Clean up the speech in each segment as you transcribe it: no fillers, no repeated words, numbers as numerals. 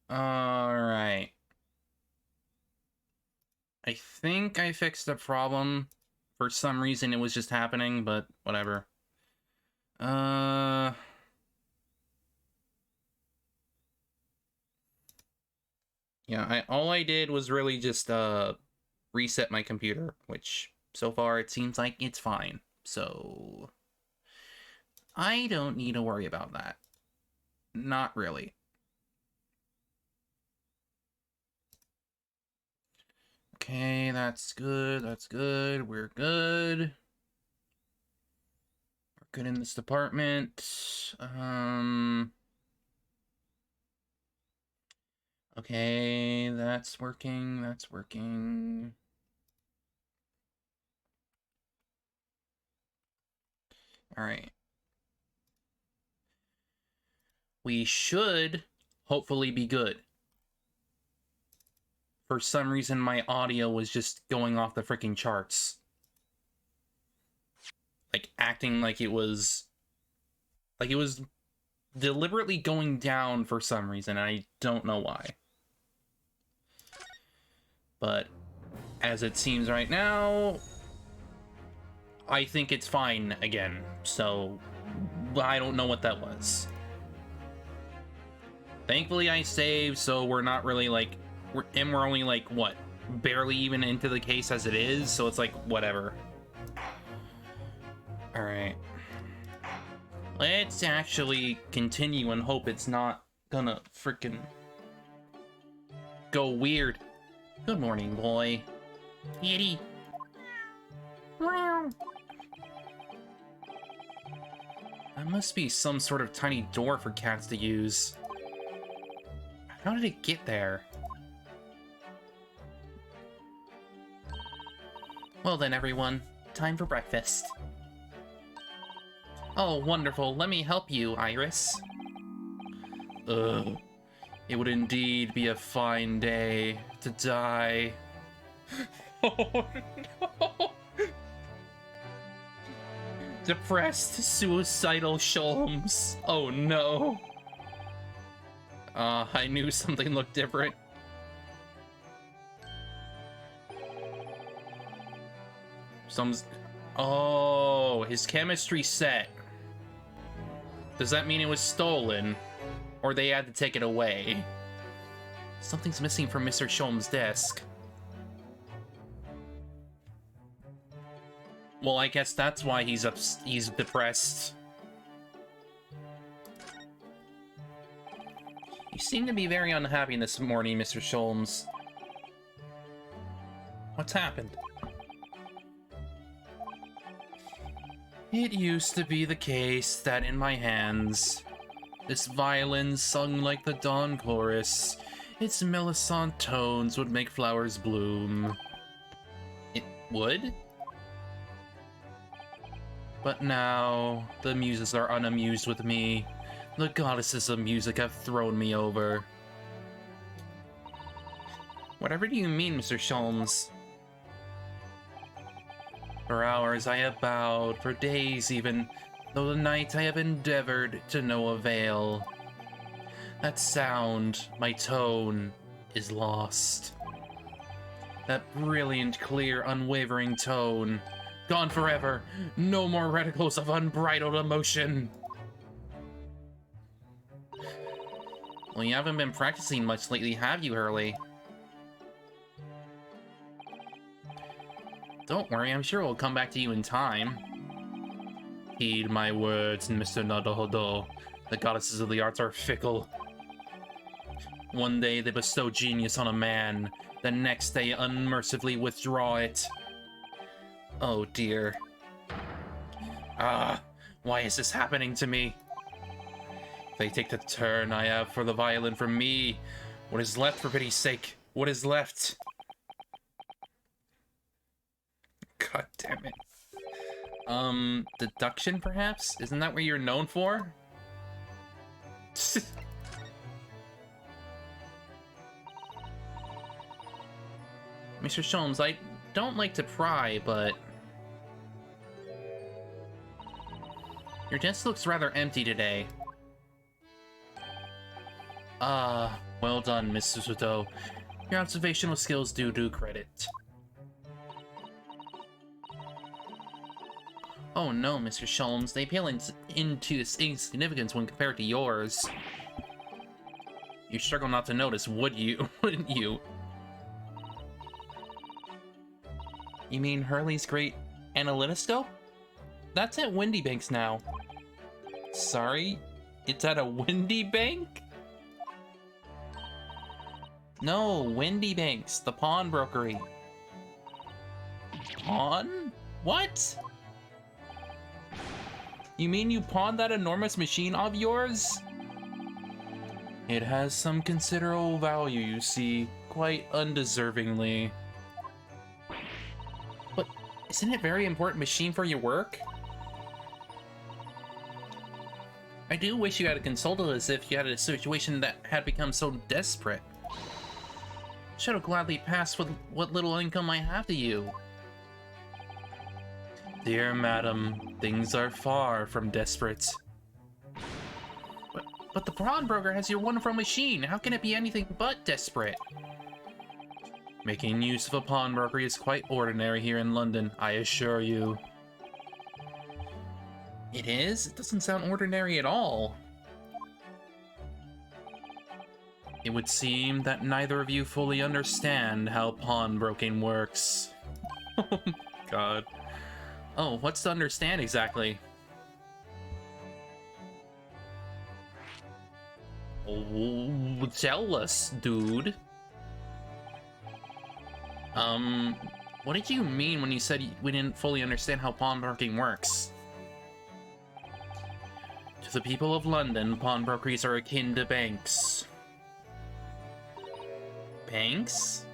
Alright. I think I fixed the problem. For some reason it was just happening, but whatever. Yeah, all I did was really just reset my computer, which so far it seems like it's fine. So I don't need to worry about that. Not really. Okay, that's good. That's good. We're good. We're good in this department. Okay, that's working. That's working. All right. We should hopefully be good. For some reason, my audio was just going off the freaking charts. Like, acting like it was... Like, it was deliberately going down for some reason, and I don't know why. But, as it seems right now, I think it's fine again. So, I don't know what that was. Thankfully, I saved, so we're not really, like... We're only, like, what? Barely even into the case as it is, so it's like, whatever. Alright. Let's actually continue and hope it's not gonna frickin' go weird. Good morning, boy. Kitty. That must be some sort of tiny door for cats to use. How did it get there? Well then, everyone. Time for breakfast. Oh, wonderful. Let me help you, Iris. Ugh. It would indeed be a fine day to die. Oh, no! Depressed, suicidal Sholmes. Oh, no. I knew something looked different. Oh, his chemistry set. Does that mean it was stolen? Or they had to take it away? Something's missing from Mr. Sholmes' desk. Well, I guess that's why he's depressed. You seem to be very unhappy this morning, Mr. Sholmes. What's happened? It used to be the case that in my hands, this violin sung like the dawn chorus, its melisant tones would make flowers bloom. It would? But now, the muses are unamused with me. The goddesses of music have thrown me over. Whatever do you mean, Mr. Sholmes? For hours I have bowed, for days even, though the night I have endeavored to no avail. That sound, my tone, is lost. That brilliant, clear, unwavering tone, gone forever, no more reticles of unbridled emotion. Well, you haven't been practicing much lately, have you, Hurley? Don't worry, I'm sure we'll come back to you in time. Heed my words, Mr. Naruhodo. The goddesses of the arts are fickle. One day they bestow genius on a man, the next day unmercifully withdraw it. Oh dear. Ah, why is this happening to me? They take the turn I have for the violin from me. What is left, for pity's sake? What is left? God damn it. Deduction, perhaps? Isn't that what you're known for? Mr. Sholmes, I don't like to pry, but... your desk looks rather empty today. Well done, Mr. Soto. Your observational skills do credit. Oh no, Mr. Sholmes, they pale into insignificance when compared to yours. You struggle not to notice, would you? Wouldn't you? You mean Hurley's great analytoscope? That's at Windy Banks now. Sorry? It's at a Windy Bank? No, Windy Banks, the pawnbrokery. Pawn? What? You mean you pawned that enormous machine of yours? It has some considerable value, you see, quite undeservingly. But isn't it a very important machine for your work? I do wish you had consulted us if you had a situation that had become so desperate. Should have gladly passed with what little income I have to you. Dear madam, things are far from desperate. But the pawnbroker has your wonderful machine. How can it be anything but desperate? Making use of a pawnbroker is quite ordinary here in London, I assure you. It is? It doesn't sound ordinary at all. It would seem that neither of you fully understand how pawnbroking works. Oh my god. Oh, what's to understand exactly? Oh, tell us, dude. What did you mean when you said we didn't fully understand how pawnbroking works? To the people of London, pawnbrokeries are akin to banks. Banks?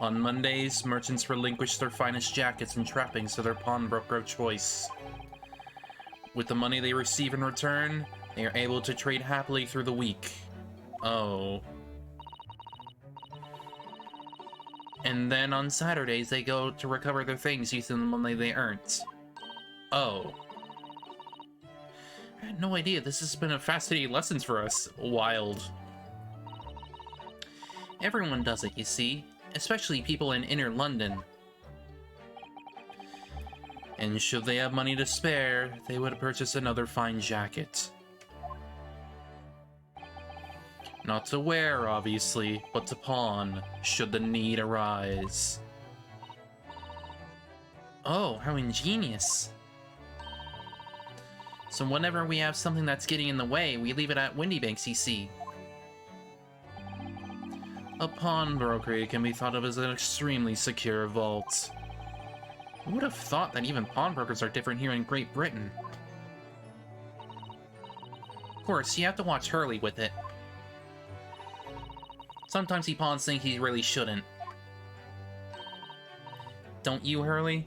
On Mondays, merchants relinquish their finest jackets and trappings to their pawnbroker of choice. With the money they receive in return, they are able to trade happily through the week. Oh. And then on Saturdays, they go to recover their things using the money they earned. Oh. I had no idea. This has been a fascinating lesson for us. Wild. Everyone does it, you see. Especially people in inner London. And should they have money to spare, they would purchase another fine jacket. Not to wear, obviously, but to pawn, should the need arise. Oh, how ingenious. So whenever we have something that's getting in the way, we leave it at Windy Banks, you see. A pawnbroker can be thought of as an extremely secure vault. Who would have thought that even pawnbrokers are different here in Great Britain? Of course, you have to watch Hurley with it. Sometimes he pawns things he really shouldn't. Don't you, Hurley?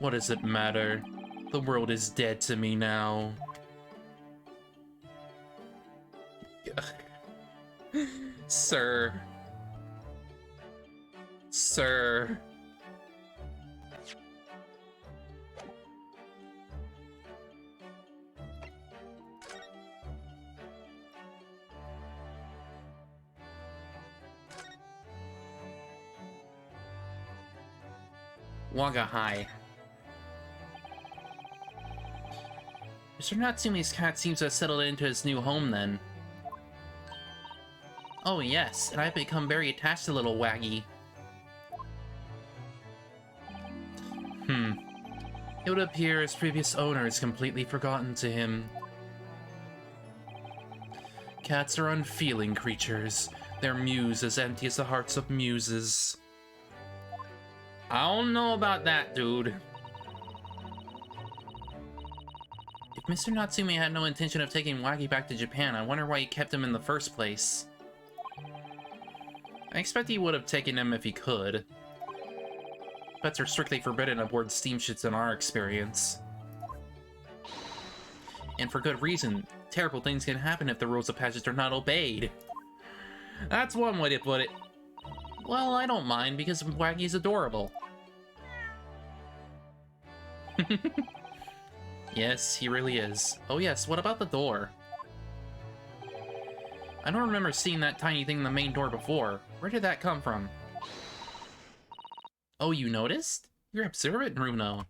What does it matter? The world is dead to me now. Sir. Sir. Wagahai. Mr. Natsume's cat seems to have settled into his new home then. Oh yes, and I've become very attached to little Waggy. It would appear his previous owner is completely forgotten to him. Cats are unfeeling creatures. Their mews as empty as the hearts of muses. I don't know about that, dude. If Mr. Natsume had no intention of taking Waggy back to Japan, I wonder why he kept him in the first place. I expect he would have taken him if he could. Pets are strictly forbidden aboard steamships in our experience. And for good reason. Terrible things can happen if the rules of passage are not obeyed. That's one way to put it. Well, I don't mind because Waggy's adorable. Yes, he really is. Oh yes, what about the door? I don't remember seeing that tiny thing in the main door before. Where did that come from? Oh, you noticed? You're observant, Bruno.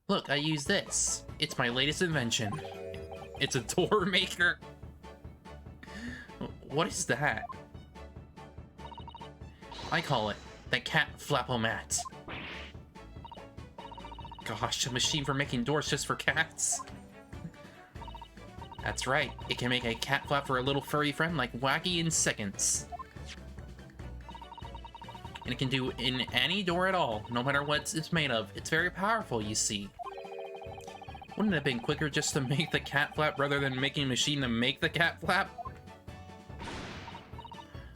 Look, I use this. It's my latest invention. It's a door maker. What is that? I call it the cat flapomat. Gosh, a machine for making doors just for cats? That's right, it can make a cat flap for a little furry friend like Wacky in seconds. And it can do in any door at all, no matter what it's made of. It's very powerful, you see. Wouldn't it have been quicker just to make the cat flap rather than making a machine to make the cat flap?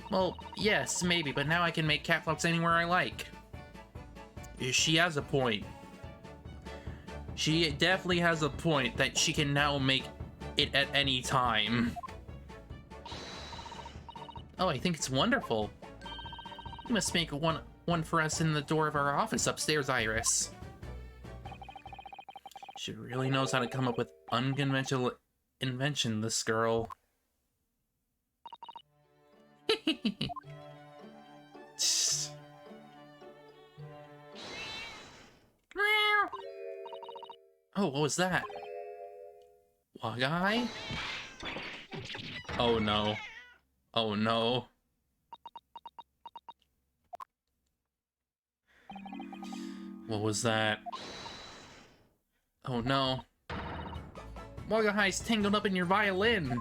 Well, yes, maybe, but now I can make cat flaps anywhere I like. She has a point. She definitely has a point that she can now make it at any time. Oh, I think it's wonderful. You must make one for us in the door of our office upstairs, Iris. She really knows how to come up with unconventional invention, this girl. Oh, what was that? Wagai? Oh no. Oh no. What was that? Oh no. Wagahai's tangled up in your violin.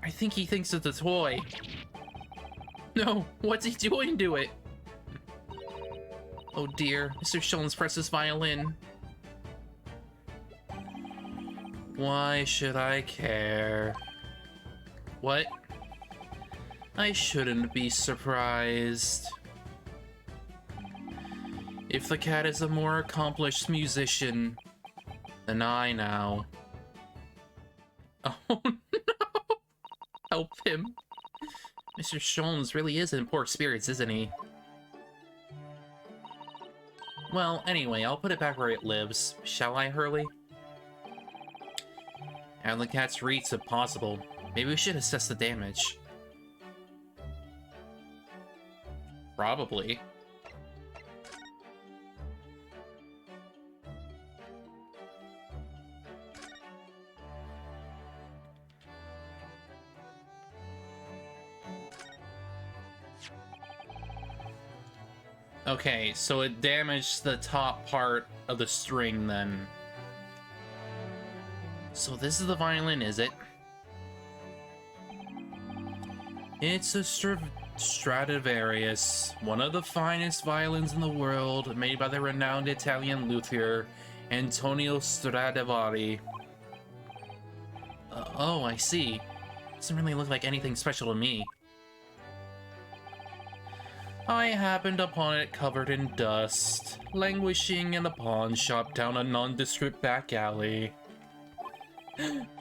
I think he thinks it's a toy. No, what's he doing to it? Oh dear, Mr. Shullen's pressed his violin. Why should I care? What? I shouldn't be surprised. If the cat is a more accomplished musician than I now. Oh no! Help him. Mr. Shullen's really is in poor spirits, isn't he? Well, anyway, I'll put it back where it lives. Shall I, Hurley? And the cat's reach if possible. Maybe we should assess the damage. Probably. Okay, so it damaged the top part of the string then. So this is the violin, is it? It's a Stradivarius, one of the finest violins in the world, made by the renowned Italian luthier Antonio Stradivari. Oh, I see. Doesn't really look like anything special to me. I happened upon it covered in dust, languishing in a pawn shop down a nondescript back alley.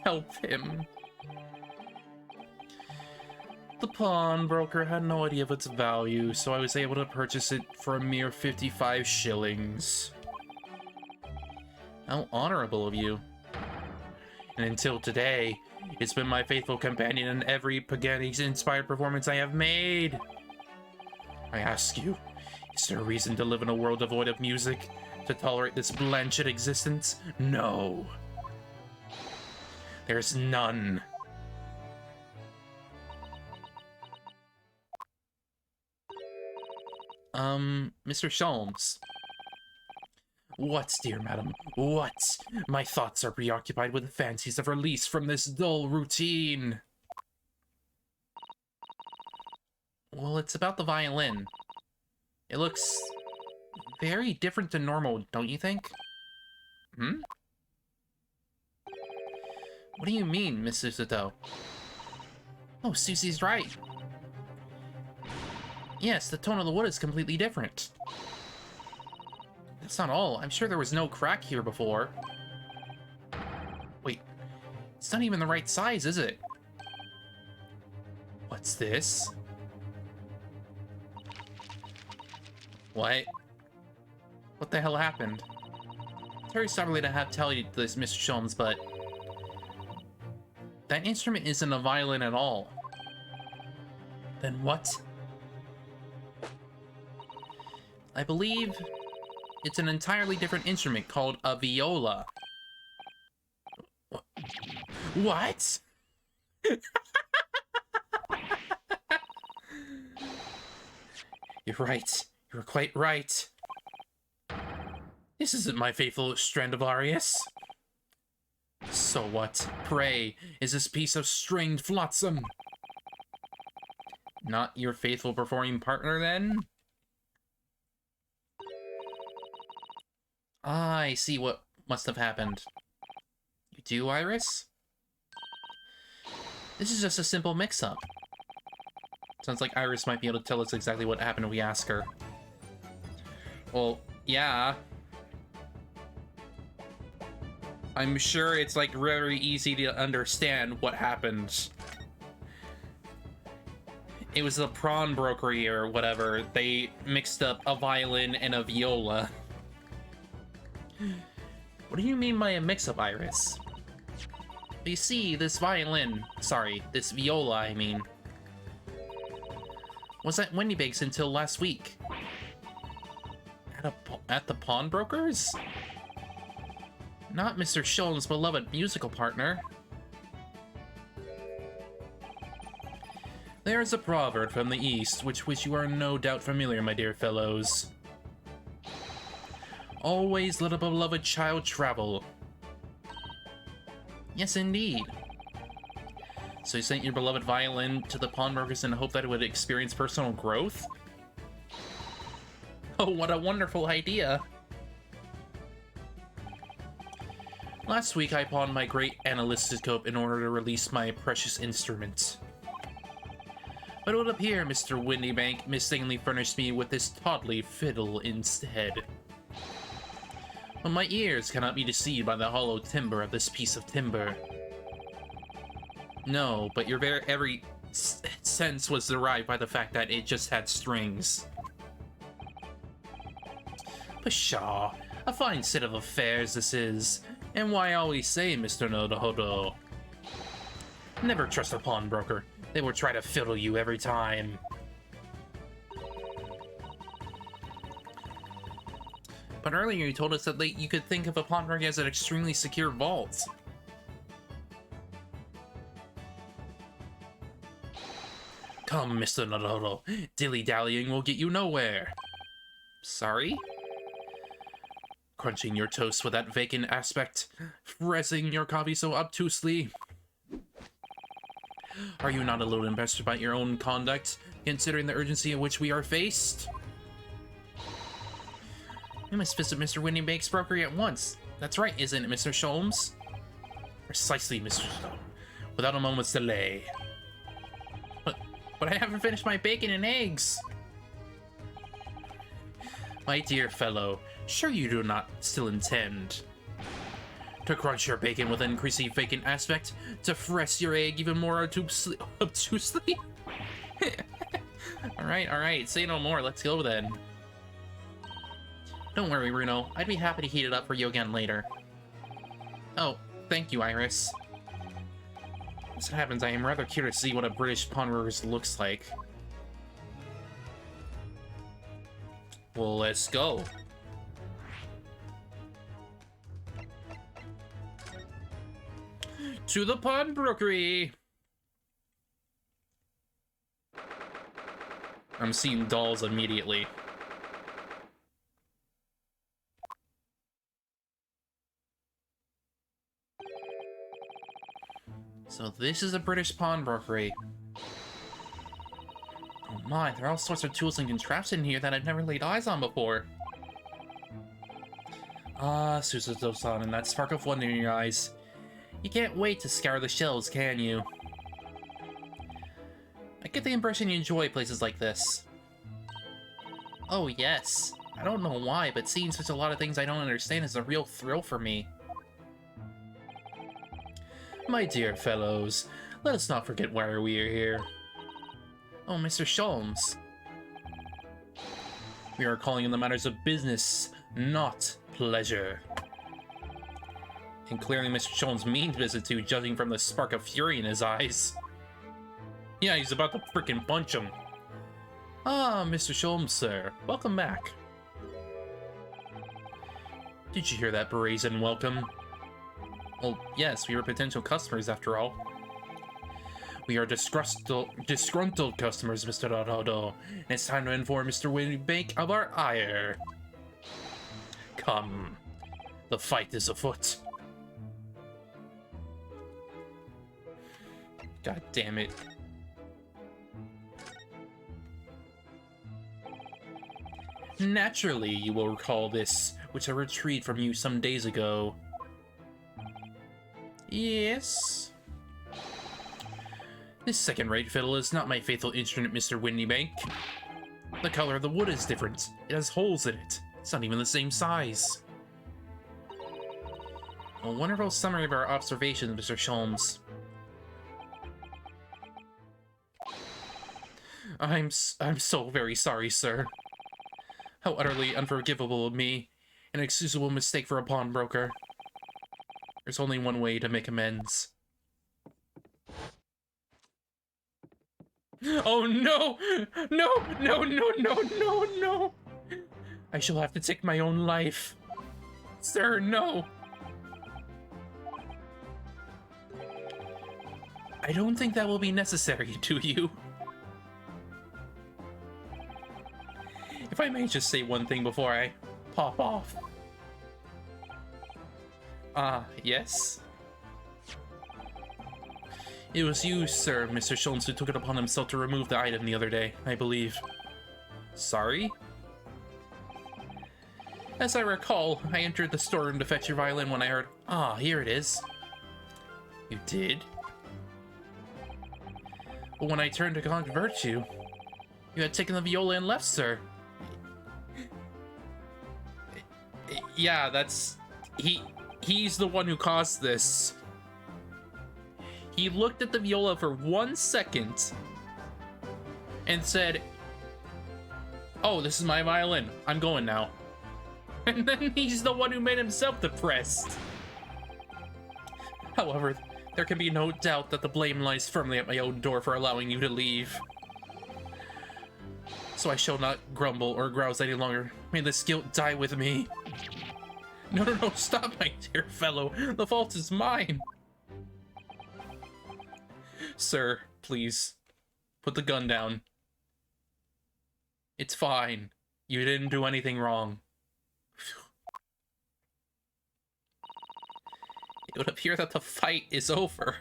Help him. The pawnbroker had no idea of its value, so I was able to purchase it for a mere 55 shillings. How honorable of you. And until today, it's been my faithful companion in every Pagani-inspired performance I have made. I ask you, is there a reason to live in a world devoid of music? To tolerate this blanched existence? No. There's none. Mr. Sholmes. What, dear madam? What? My thoughts are preoccupied with the fancies of release from this dull routine. Well, it's about the violin. It looks very different than normal, don't you think? Hmm? What do you mean, Mr. Sato? Oh, Susie's right. Yes, the tone of the wood is completely different. That's not all. I'm sure there was no crack here before. Wait, it's not even the right size, is it? What's this? What? What the hell happened? Very sorry to have to tell you this, Mr. Sholmes, but that instrument isn't a violin at all. Then what? I believe it's an entirely different instrument called a viola. What? You're right. You're quite right. This isn't my faithful Strandivarius. So what, pray, is this piece of stringed flotsam? Not your faithful performing partner, then? I see what must have happened. You do, Iris? This is just a simple mix-up. Sounds like Iris might be able to tell us exactly what happened if we ask her. Well, yeah. I'm sure it's like very easy to understand what happened. It was the pawnbrokery or whatever. They mixed up a violin and a viola. What do you mean by a mix-up, Iris? You see, this viola, I mean, was at Windybanks until last week. At the pawnbrokers? Not Mr. Sholmes' beloved musical partner. There is a proverb from the East, which you are no doubt familiar, my dear fellows. Always let a beloved child travel. Yes, indeed. So you sent your beloved violin to the pawnbrokers in the hope that it would experience personal growth? Oh, what a wonderful idea! Last week, I pawned my great analysoscope in order to release my precious instrument. But it would appear Mr. Windybank mistakenly furnished me with this tawdry fiddle instead. But my ears cannot be deceived by the hollow timbre of this piece of timber. No, but your every sense was derived by the fact that it just had strings. Pshaw, a fine state of affairs this is. And why I always say, Mr. Nodohodo, never trust a pawnbroker. They will try to fiddle you every time. But earlier you told us that you could think of a pawnbroker as an extremely secure vault. Come, Mr. Nodohodo, dilly-dallying will get you nowhere. Sorry? Crunching your toast with that vacant aspect, pressing your coffee so obtusely. Are you not a little embarrassed about your own conduct, considering the urgency in which we are faced? We must visit Mr. Windybank's brokery at once. That's right, isn't it, Mr. Sholmes? Precisely, Mr. Sholmes. Without a moment's delay. But I haven't finished my bacon and eggs. My dear fellow, sure you do not still intend to crunch your bacon with an increasingly vacant aspect, to press your egg even more obtusely? Alright, say no more, let's go then. Don't worry, Bruno, I'd be happy to heat it up for you again later. Oh, thank you, Iris. As it happens, I am rather curious to see what a British pawnbroker looks like. Well, let's go. To the pawnbrokery! I'm seeing dolls immediately. So this is a British pawnbrokery. Oh my, there are all sorts of tools and contraptions in here that I've never laid eyes on before. Ah, Suzuto-san, and that spark of wonder in your eyes. You can't wait to scour the shelves, can you? I get the impression you enjoy places like this. Oh yes. I don't know why, but seeing such a lot of things I don't understand is a real thrill for me. My dear fellows, let us not forget why we are here. Oh, Mr. Sholmes. We are calling in the matters of business, not pleasure. And clearly Mr. Sholmes means visit too, judging from the spark of fury in his eyes. Yeah, he's about to freaking punch him. Ah, Mr. Sholmes, sir. Welcome back. Did you hear that brazen welcome? Well, yes, we were potential customers after all. We are disgruntled customers, Mr. Dodo, and it's time to inform Mr. Windybank of our ire. Come, the fight is afoot. God damn it. Naturally, you will recall this, which I retrieved from you some days ago. Yes? This second-rate fiddle is not my faithful instrument, Mr. Windybank. The color of the wood is different. It has holes in it. It's not even the same size. A wonderful summary of our observations, Mr. Sholmes. I'm so very sorry, sir. How utterly unforgivable of me. An excusable mistake for a pawnbroker. There's only one way to make amends. Oh no! No! No, no, no, no, no! I shall have to take my own life. Sir, no! I don't think that will be necessary, do you? If I may just say one thing before I pop off. Yes? It was you, sir, Mr. Sholmes, who took it upon himself to remove the item the other day, I believe. Sorry? As I recall, I entered the storeroom to fetch your violin when I heard, "Ah, here it is." You did? But when I turned to convert you, you had taken the viola and left, sir. Yeah, that's... He's the one who caused this. He looked at the viola for 1 second and said, "Oh, this is my violin. I'm going now." And then he's the one who made himself depressed. However, there can be no doubt that the blame lies firmly at my own door for allowing you to leave. So I shall not grumble or grouse any longer. May this guilt die with me. No, no, no, stop, my dear fellow. The fault is mine. Sir, please, put the gun down. It's fine. You didn't do anything wrong. It would appear that the fight is over.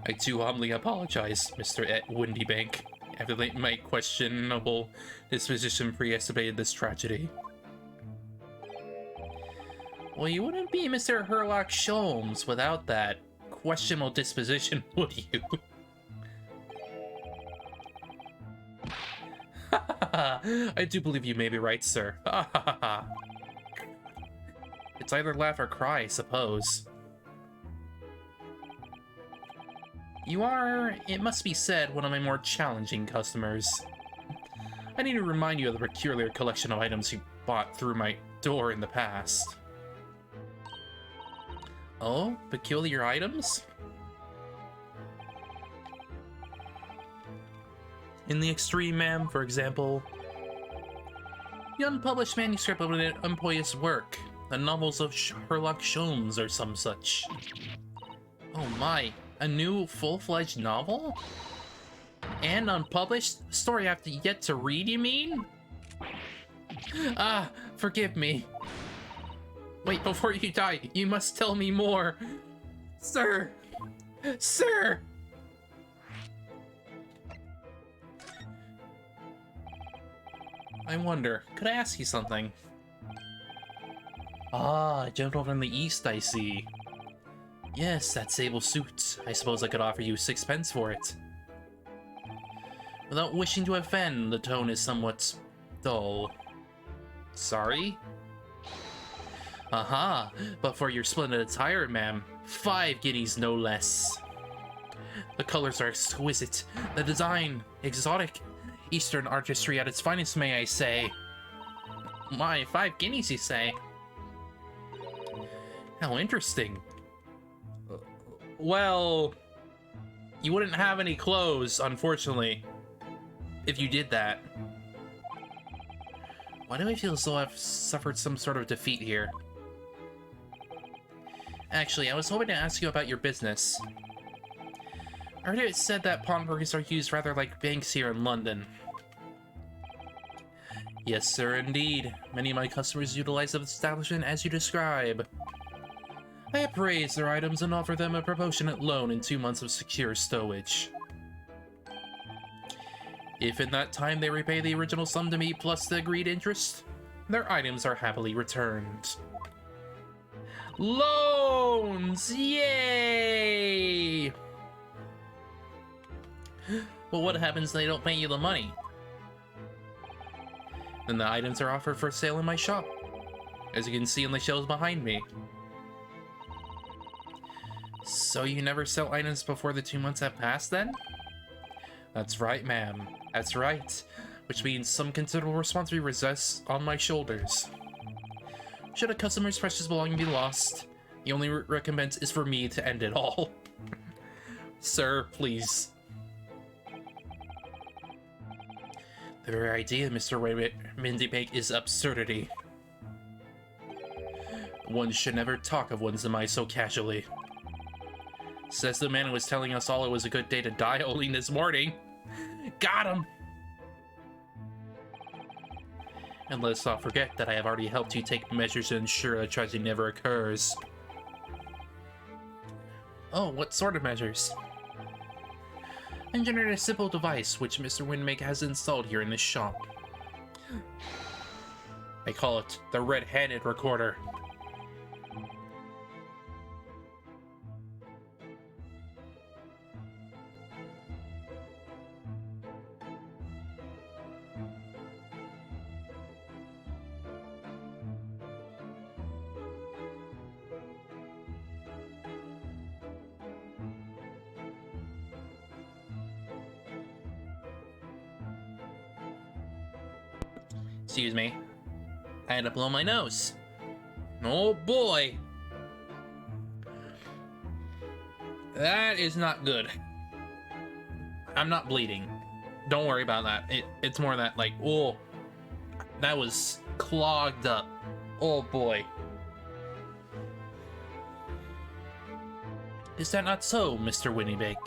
I too humbly apologize, Mr. Windybank. After my questionable disposition pre-estimated this tragedy. Well, you wouldn't be Mr. Herlock Sholmes without that questionable disposition, would you? I do believe you may be right, sir. It's either laugh or cry, I suppose. You are, it must be said, one of my more challenging customers. I need to remind you of the peculiar collection of items you bought through my door in the past. Oh, peculiar items? In the extreme, ma'am, for example, the unpublished manuscript of an employee's work, the novels of Sherlock Sholmes or some such. Oh my, a new full-fledged novel? And unpublished? Story I have yet to read, you mean? Ah, forgive me. Wait, before you die, you must tell me more. Sir! Sir! I wonder, could I ask you something? Ah, a gentleman from the East, I see. Yes, that sable suit. I suppose I could offer you 6 pence for it. Without wishing to offend, the tone is somewhat dull. Sorry? Aha, but for your splendid attire, ma'am, 5 guineas no less. The colors are exquisite, the design exotic, Eastern artistry at its finest, may I say. My, 5 guineas, you say? How interesting. Well, you wouldn't have any clothes, unfortunately, if you did that. Why do I feel as though I've suffered some sort of defeat here? Actually, I was hoping to ask you about your business. I heard it said that pawnbrokers are used rather like banks here in London. Yes, sir, indeed. Many of my customers utilize the establishment as you describe. I appraise their items and offer them a proportionate loan in 2 months of secure stowage. If in that time they repay the original sum to me plus the agreed interest, their items are happily returned. Loans! Yay! Well, what happens if they don't pay you the money? Then the items are offered for sale in my shop, as you can see on the shelves behind me. So you never sell items before the 2 months have passed, then? That's right, ma'am. That's right. Which means some considerable responsibility rests on my shoulders. Should a customer's precious belonging be lost, the only recompense is for me to end it all. Sir, please. The very idea, Mr. Mindybank, is absurdity. One should never talk of one's demise so casually. Says the man who was telling us all it was a good day to die only this morning. Got him! And let's not forget that I have already helped you take measures to ensure that tragedy never occurs. Oh, what sort of measures? Engineered a simple device which Mr. Windmake has installed here in this shop. I call it the red-handed recorder. Excuse me. I had to blow my nose. Oh boy. That is not good. I'm not bleeding. Don't worry about that. It's more that, like, oh, that was clogged up. Oh boy. Is that not so, Mr. Winnybake?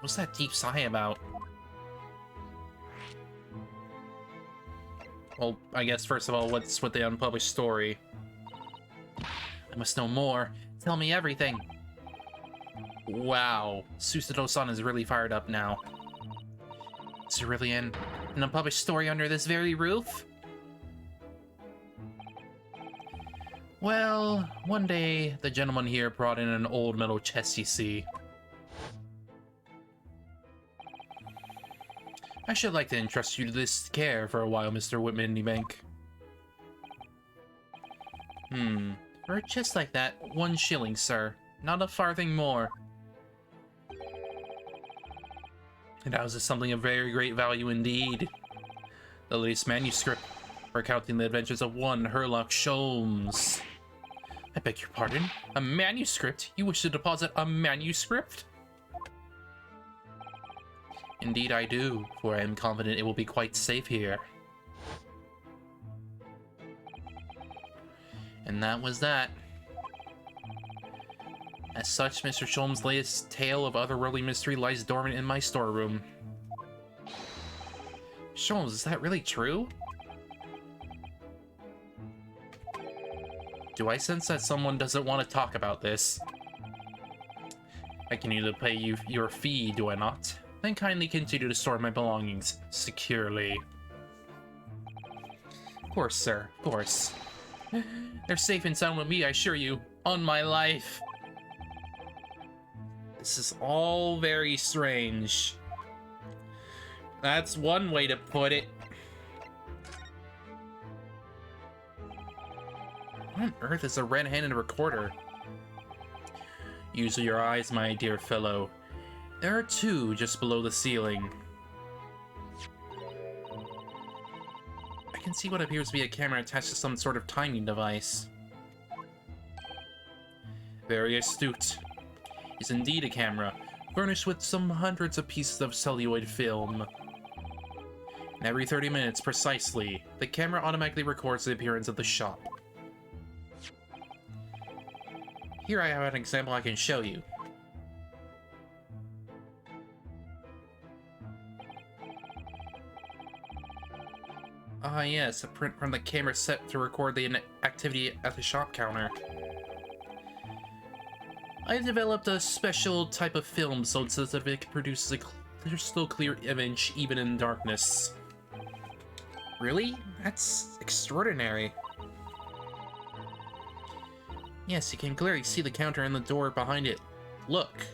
What's that deep sigh about? Well, I guess first of all, what's with the unpublished story? I must know more. Tell me everything. Wow, Susato-san is really fired up now. Is there really an unpublished story under this very roof? Well, one day, the gentleman here brought in an old metal chest, you see. I should like to entrust you to this care for a while, Mr. Whitman-Bank. For a chest like that, 1 shilling, sir. Not a farthing more. And houses something of very great value indeed. The latest manuscript, recounting the adventures of one Herlock Sholmes. I beg your pardon? A manuscript? You wish to deposit a manuscript? Indeed I do, for I am confident it will be quite safe here. And that was that. As such, Mr. Sholmes' latest tale of otherworldly mystery lies dormant in my storeroom. Sholmes, is that really true? Do I sense that someone doesn't want to talk about this? I can either pay you your fee, do I not? Then kindly continue to store my belongings securely. Of course, sir, of course. They're safe and sound with me, I assure you, on my life. This is all very strange. That's one way to put it. What on earth is a red-handed recorder? Use your eyes, my dear fellow. There are 2 just below the ceiling. can see what appears to be a camera attached to some sort of timing device. Very astute. It's indeed a camera, furnished with some hundreds of pieces of celluloid film. And every 30 minutes precisely, the camera automatically records the appearance of the shop. Here I have an example I can show you. Ah yes, a print from the camera set to record the activity at the shop counter. I've developed a special type of film so that it produces a crystal clear image even in darkness. Really? That's extraordinary. Yes, you can clearly see the counter and the door behind it. Look.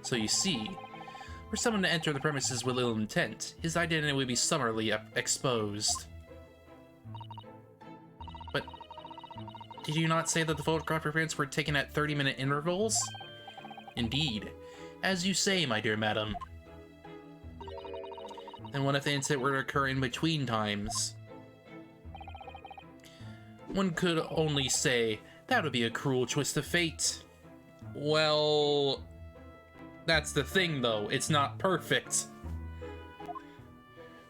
So you see, for someone to enter the premises with ill intent, his identity would be summarily exposed. But did you not say that the photograph prints were taken at 30-minute intervals? Indeed. As you say, my dear madam. And what if the incident were to occur in between times? One could only say, that would be a cruel twist of fate. Well, that's the thing though, it's not perfect.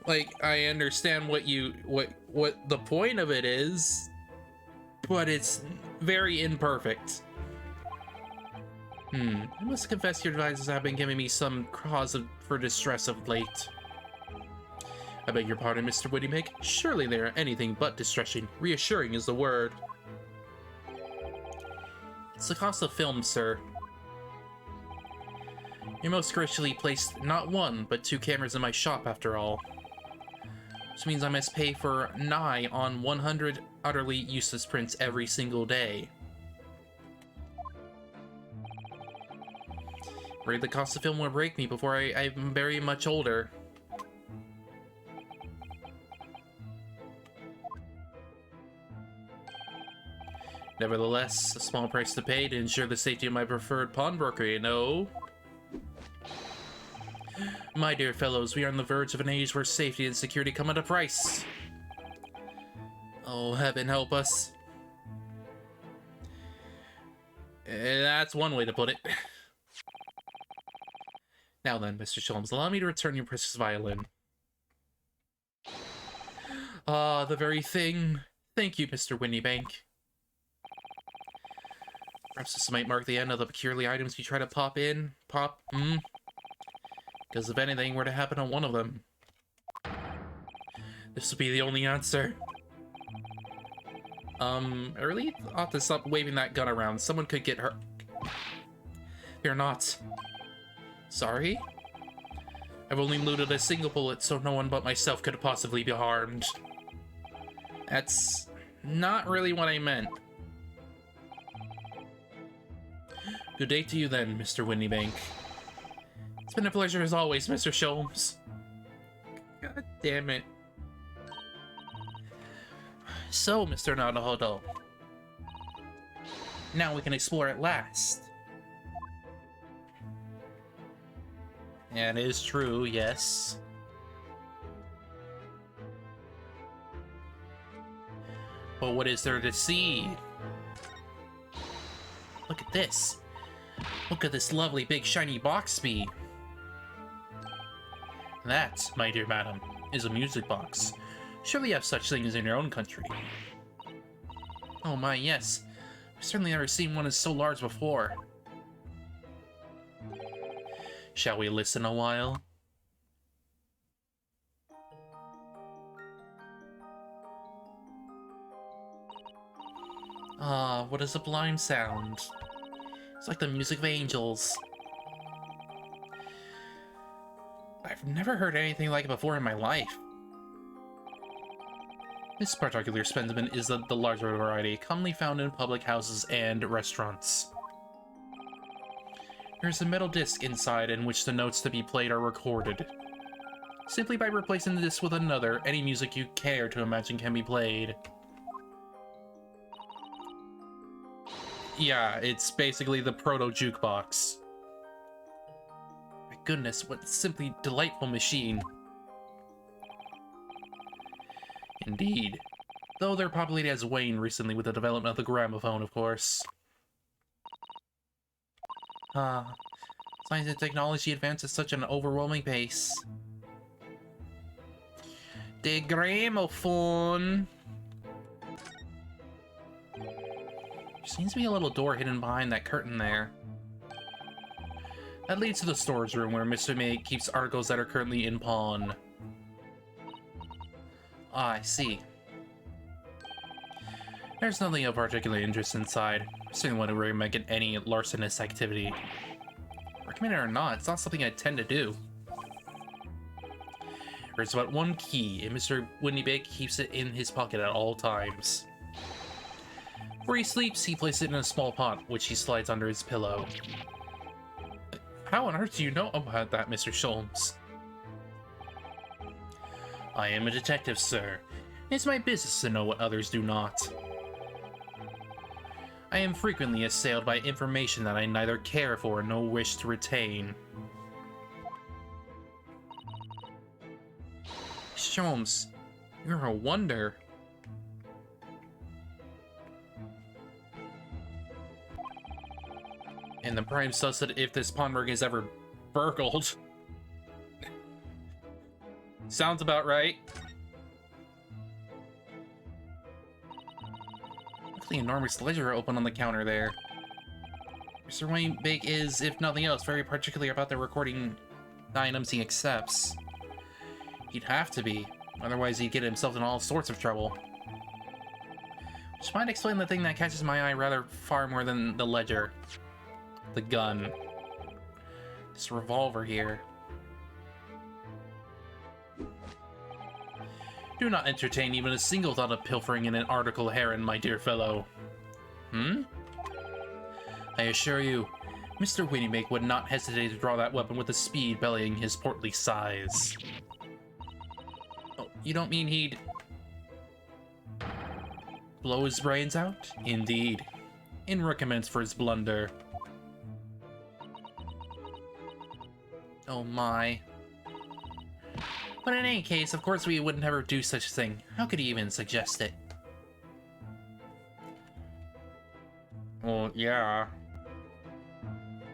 Like, I understand what the point of it is, but it's very imperfect. I must confess your advices have been giving me some cause for distress of late. I beg your pardon, Mr. Whittymaker. Surely they are anything but distressing. Reassuring is the word. It's the cost of film, sir. You most graciously placed not one, but 2 cameras in my shop, after all. Which means I must pay for nigh on 100 utterly useless prints every single day. Afraid the cost of film will break me before I'm very much older. Nevertheless, a small price to pay to ensure the safety of my preferred pawnbroker, you know? My dear fellows, we are on the verge of an age where safety and security come at a price. Oh, heaven help us. That's one way to put it. Now then, Mr. Sholmes, allow me to return your precious violin. Ah, the very thing. Thank you, Mr. Whittymaker. Perhaps this might mark the end of the peculiar items we try to pop. Because if anything were to happen on one of them, this would be the only answer. I really ought to stop waving that gun around. Someone could get hurt. Fear not. Sorry? I've only looted a single bullet, so no one but myself could possibly be harmed. That's not really what I meant. Good day to you then, Mr. Whittymaker. It's been a pleasure as always, Mr. Sholmes. God damn it. So, Mr. Naruhodo, now we can explore at last. And it is true, yes. But what is there to see? Look at this. Look at this lovely big shiny box bee. That, my dear madam, is a music box. Surely you have such things in your own country. Oh my, yes. I've certainly never seen one as so large before. Shall we listen a while? Ah, what a sublime sound. It's like the music of angels. I've never heard anything like it before in my life. This particular specimen is the larger variety, commonly found in public houses and restaurants. There's a metal disc inside in which the notes to be played are recorded. Simply by replacing the disc with another, any music you care to imagine can be played. Yeah, it's basically the Proto Jukebox. I goodness, what a simply delightful machine. Indeed. Though their popularity has waned recently with the development of the gramophone, of course. Science and technology advance at such an overwhelming pace. The gramophone! There seems to be a little door hidden behind that curtain there. That leads to the storage room where Mr. May keeps articles that are currently in pawn. Ah, I see. There's nothing of particular interest inside. I certainly wouldn't recommend any larcenous activity. Recommend it or not, it's not something I tend to do. There's about one key, and Mr. Winnybig keeps it in his pocket at all times. Where he sleeps, he places it in a small pot, which he slides under his pillow. How on earth do you know about that, Mr. Sholmes? I am a detective, sir. It's my business to know what others do not. I am frequently assailed by information that I neither care for nor wish to retain. Sholmes, you're a wonder. And the prime sus that if this pawnbroker is ever burgled. Sounds about right. Look at the enormous ledger open on the counter there. Mr. Winnybig is, if nothing else, very particular about the recording the items he accepts. He'd have to be, otherwise he'd get himself in all sorts of trouble. Which might explain the thing that catches my eye rather far more than the ledger. The gun. This revolver here. Do not entertain even a single thought of pilfering in an article heron, my dear fellow. I assure you, Mr. Winnybig would not hesitate to draw that weapon with a speed belying his portly size. Oh, you don't mean he'd blow his brains out? Indeed. In recompense for his blunder. Oh my. But in any case, of course we would never do such a thing. How could he even suggest it? Well, yeah.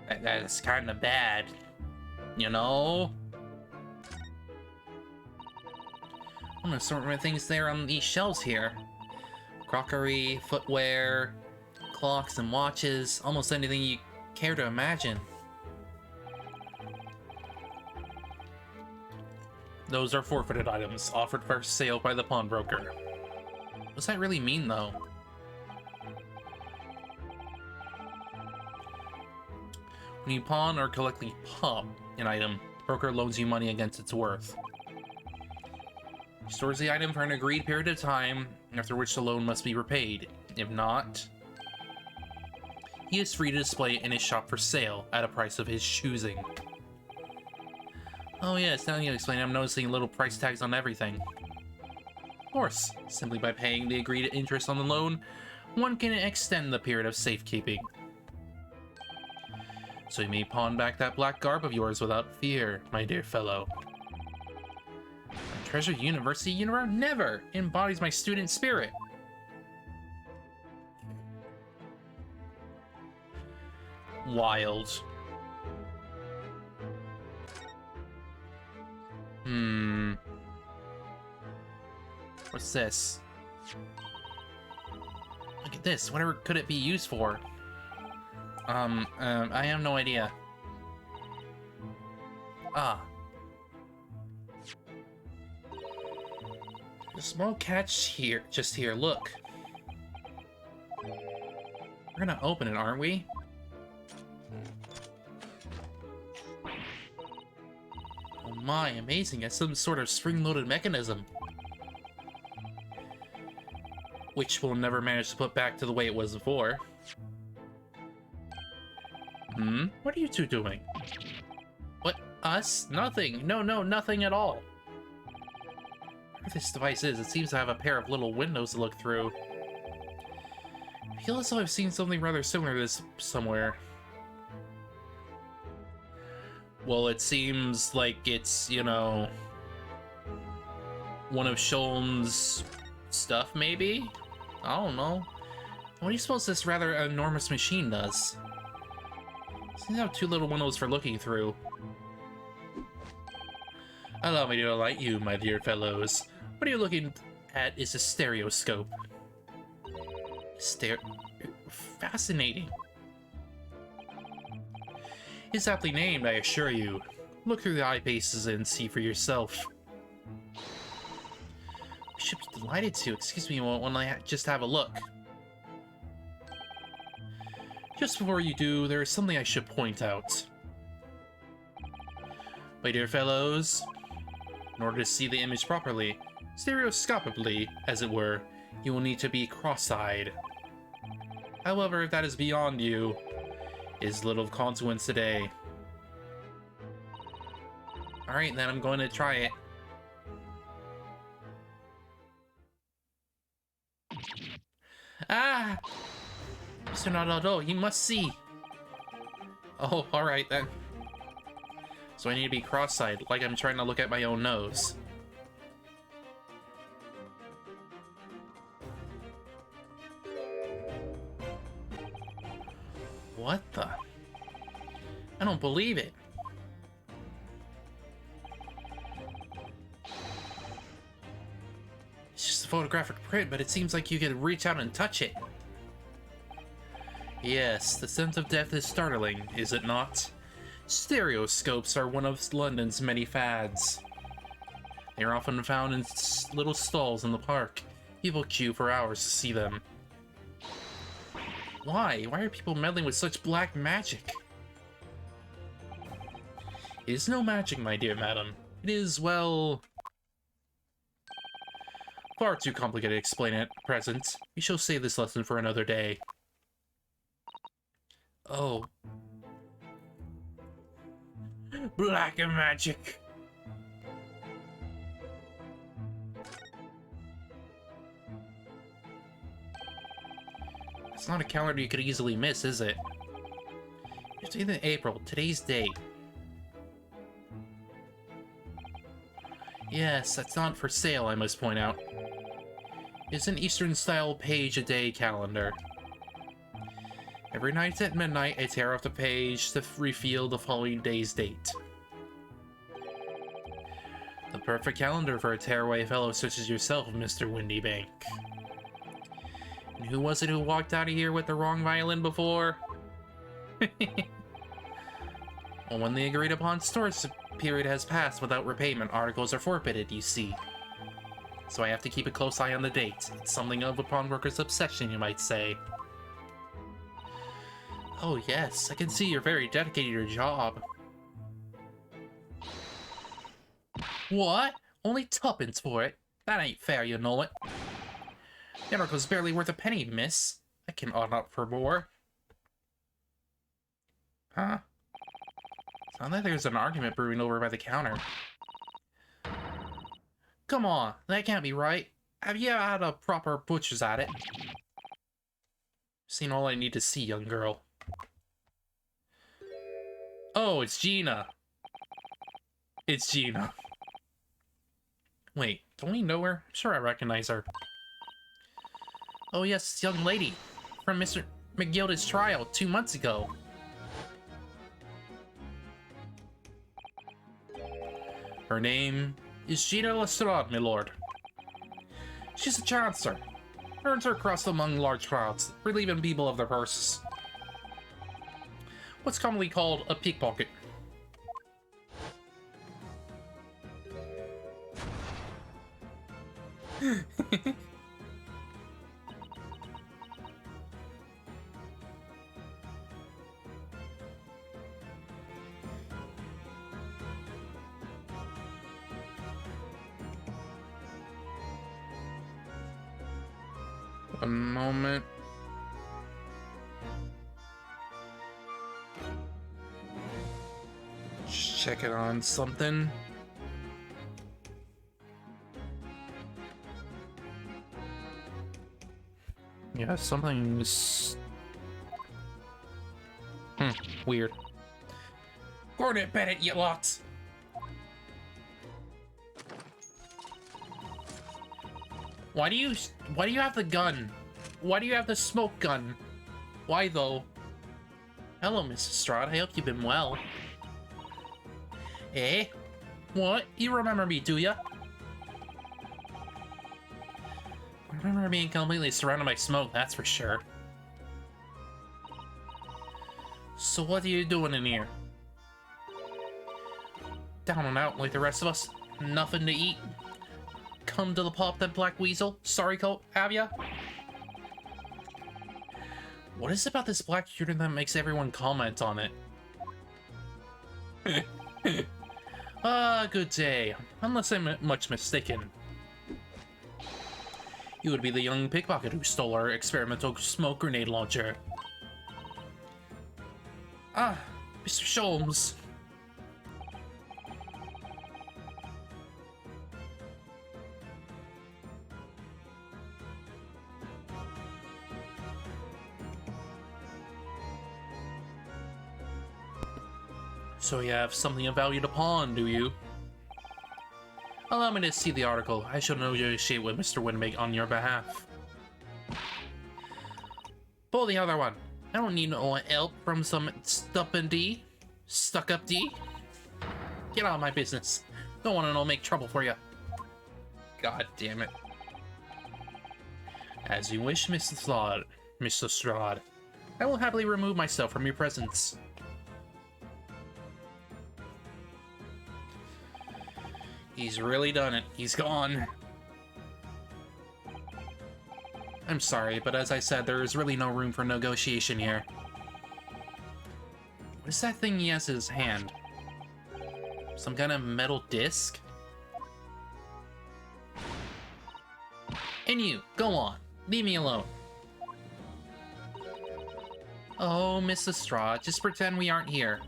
That's kind of bad. You know? I'm gonna sort of things there on these shelves here. Crockery, footwear, clocks and watches, almost anything you care to imagine. Those are forfeited items, offered for sale by the pawnbroker. What does that really mean, though? When you pawn or collectively pop an item, the broker loans you money against its worth. He stores the item for an agreed period of time, after which the loan must be repaid. If not, he is free to display it in his shop for sale at a price of his choosing. Oh yes, now you explain, I'm noticing little price tags on everything. Of course, simply by paying the agreed interest on the loan, one can extend the period of safekeeping. So you may pawn back that black garb of yours without fear, my dear fellow. A treasured university uniform never embodies my student spirit. Wild. What's this? Look at this. Whatever could it be used for? I have no idea. Ah. There's a small catch here. Just here. Look. We're gonna open it, aren't we? Oh my, amazing. It's some sort of spring-loaded mechanism. Which we'll never manage to put back to the way it was before. What are you two doing? What? Us? Nothing. No, nothing at all. Whatever this device is, it seems to have a pair of little windows to look through. I feel as though I've seen something rather similar to this somewhere. Well, it seems like it's, you know, one of Sholm's stuff, maybe? I don't know. What do you suppose this rather enormous machine does? Seems to have two little windows for looking through. Allow me to enlighten you, my dear fellows. What are you looking at is a stereoscope. Fascinating. It's aptly named, I assure you. Look through the eyepaces and see for yourself. I should be delighted to. Excuse me when I just have a look. Just before you do, there is something I should point out. My dear fellows, in order to see the image properly, stereoscopically, as it were, you will need to be cross-eyed. However, if that is beyond you, it is little of consequence today. Alright, then I'm going to try it. Ah! Mr. Nadado, you must see! Oh, alright then. So I need to be cross-eyed, like I'm trying to look at my own nose. What the? I don't believe it. It's just a photographic print, but it seems like you could reach out and touch it. Yes, the sense of death is startling, is it not? Stereoscopes are one of London's many fads. They are often found in little stalls in the park. People queue for hours to see them. Why? Why are people meddling with such black magic? It is no magic, my dear madam. It is, well, far too complicated to explain at present. We shall save this lesson for another day. Oh. Black magic. It's not a calendar you could easily miss, is it? It's in April, today's date. Yes, that's not for sale, I must point out. It's an Eastern-style page-a-day calendar. Every night at midnight, I tear off the page to reveal the following day's date. The perfect calendar for a tearaway fellow such as yourself, Mr. Windybank. And who was it who walked out of here with the wrong violin before? Well, when the agreed-upon storage period has passed without repayment, articles are forfeited, you see. So I have to keep a close eye on the date. It's something of a pawnbroker's obsession, you might say. Oh yes, I can see you're very dedicated to your job. What? Only tuppence for it? That ain't fair, you know it. The article's barely worth a penny, miss. I can odd up for more. Huh? Sounds like there's an argument brewing over by the counter. Come on, that can't be right. Have you had a proper butcher's at it? Seen all I need to see, young girl. Oh, it's Gina. It's Gina. Wait, don't we know her? I'm sure I recognize her. Oh yes, young lady. From Mr. McGilda's trial 2 months ago. Her name is Gina Lestrade, my lord. She's a chancer. Earns her crust among large crowds, relieving people of their purses. What's commonly called a pickpocket. One moment. Just check it on something. Yeah, something's weird. Cornet Bennett, you lot! Why do you have the gun? Why do you have the smoke gun? Why though? Hello, Mrs. Strahd. I hope you've been well. Eh? What? You remember me, do ya? I remember being completely surrounded by smoke, that's for sure. So what are you doing in here? Down and out like the rest of us? Nothing to eat? Come to the pop, that black weasel? Sorry, coat, have ya? What is it about this black shooter that makes everyone comment on it? Good day. Unless I'm much mistaken. You would be the young pickpocket who stole our experimental smoke grenade launcher. Ah, Mr. Sholmes. So you have something of value to pawn, do you? Allow me to see the article. I shall negotiate with Mr. Winmig on your behalf. Pull the other one. I don't need no help from some stuck-up D. Get out of my business. Don't want to no make trouble for you. God damn it. As you wish, Mr. Strahd. I will happily remove myself from your presence. He's really done it. He's gone. I'm sorry, but as I said, there is really no room for negotiation here. What is that thing he has in his hand? Some kind of metal disc? And you, go on. Leave me alone. Oh, Mrs. Strahd, just pretend we aren't here.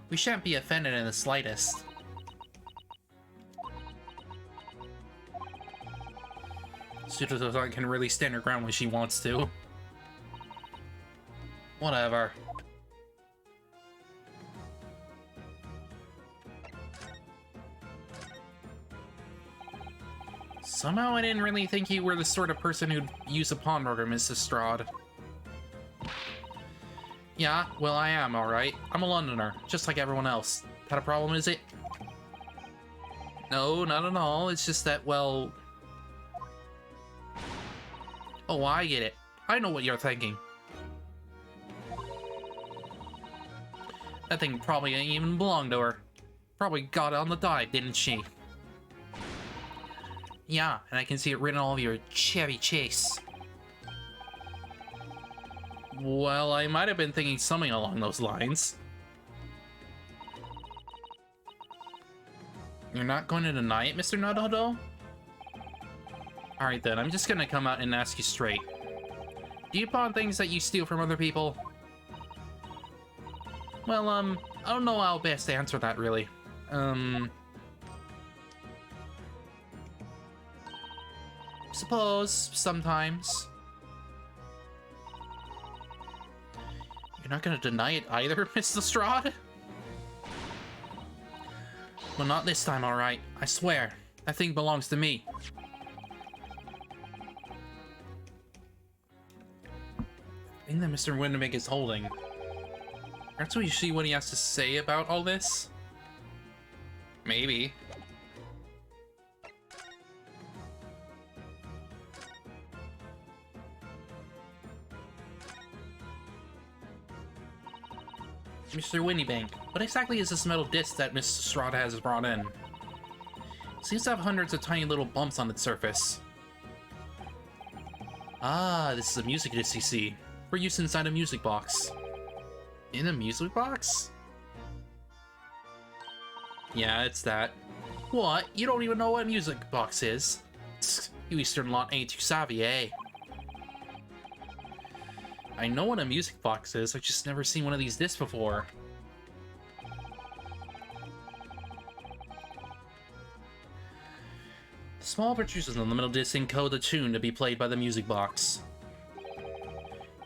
We shan't be offended in the slightest. Sudoku can really stand her ground when she wants to. Whatever. Somehow I didn't really think you were the sort of person who'd use a pawnbroker, Mrs. Strahd. Yeah, well, I am, alright. I'm a Londoner, just like everyone else. That a problem, is it? No, not at all. It's just that, well... Oh, I get it. I know what you're thinking. That thing probably ain't even belong to her. Probably got it on the dive, didn't she? Yeah, and I can see it written all over your Chevy Chase. Well, I might have been thinking something along those lines. You're not going to deny it, Mr. Nadodo? Alright then, I'm just gonna come out and ask you straight. Do you pawn things that you steal from other people? Well, I don't know how best to answer that, really. Suppose, sometimes. You're not gonna deny it either, Mr. Strahd? Well, not this time, alright. I swear. That thing belongs to me. Thing that Mr. Winmig is holding. Aren't we see what he has to say about all this? Maybe. Mr. Winniebank, what exactly is this metal disc that Mr. Strahd has brought in? It seems to have hundreds of tiny little bumps on its surface. Ah, this is a music disc you see. For use inside a music box. In a music box? Yeah, it's that. What? You don't even know what a music box is? You Eastern lot ain't too savvy, eh? I know what a music box is, I've just never seen one of these discs before. The small producers on the middle disc encode the tune to be played by the music box.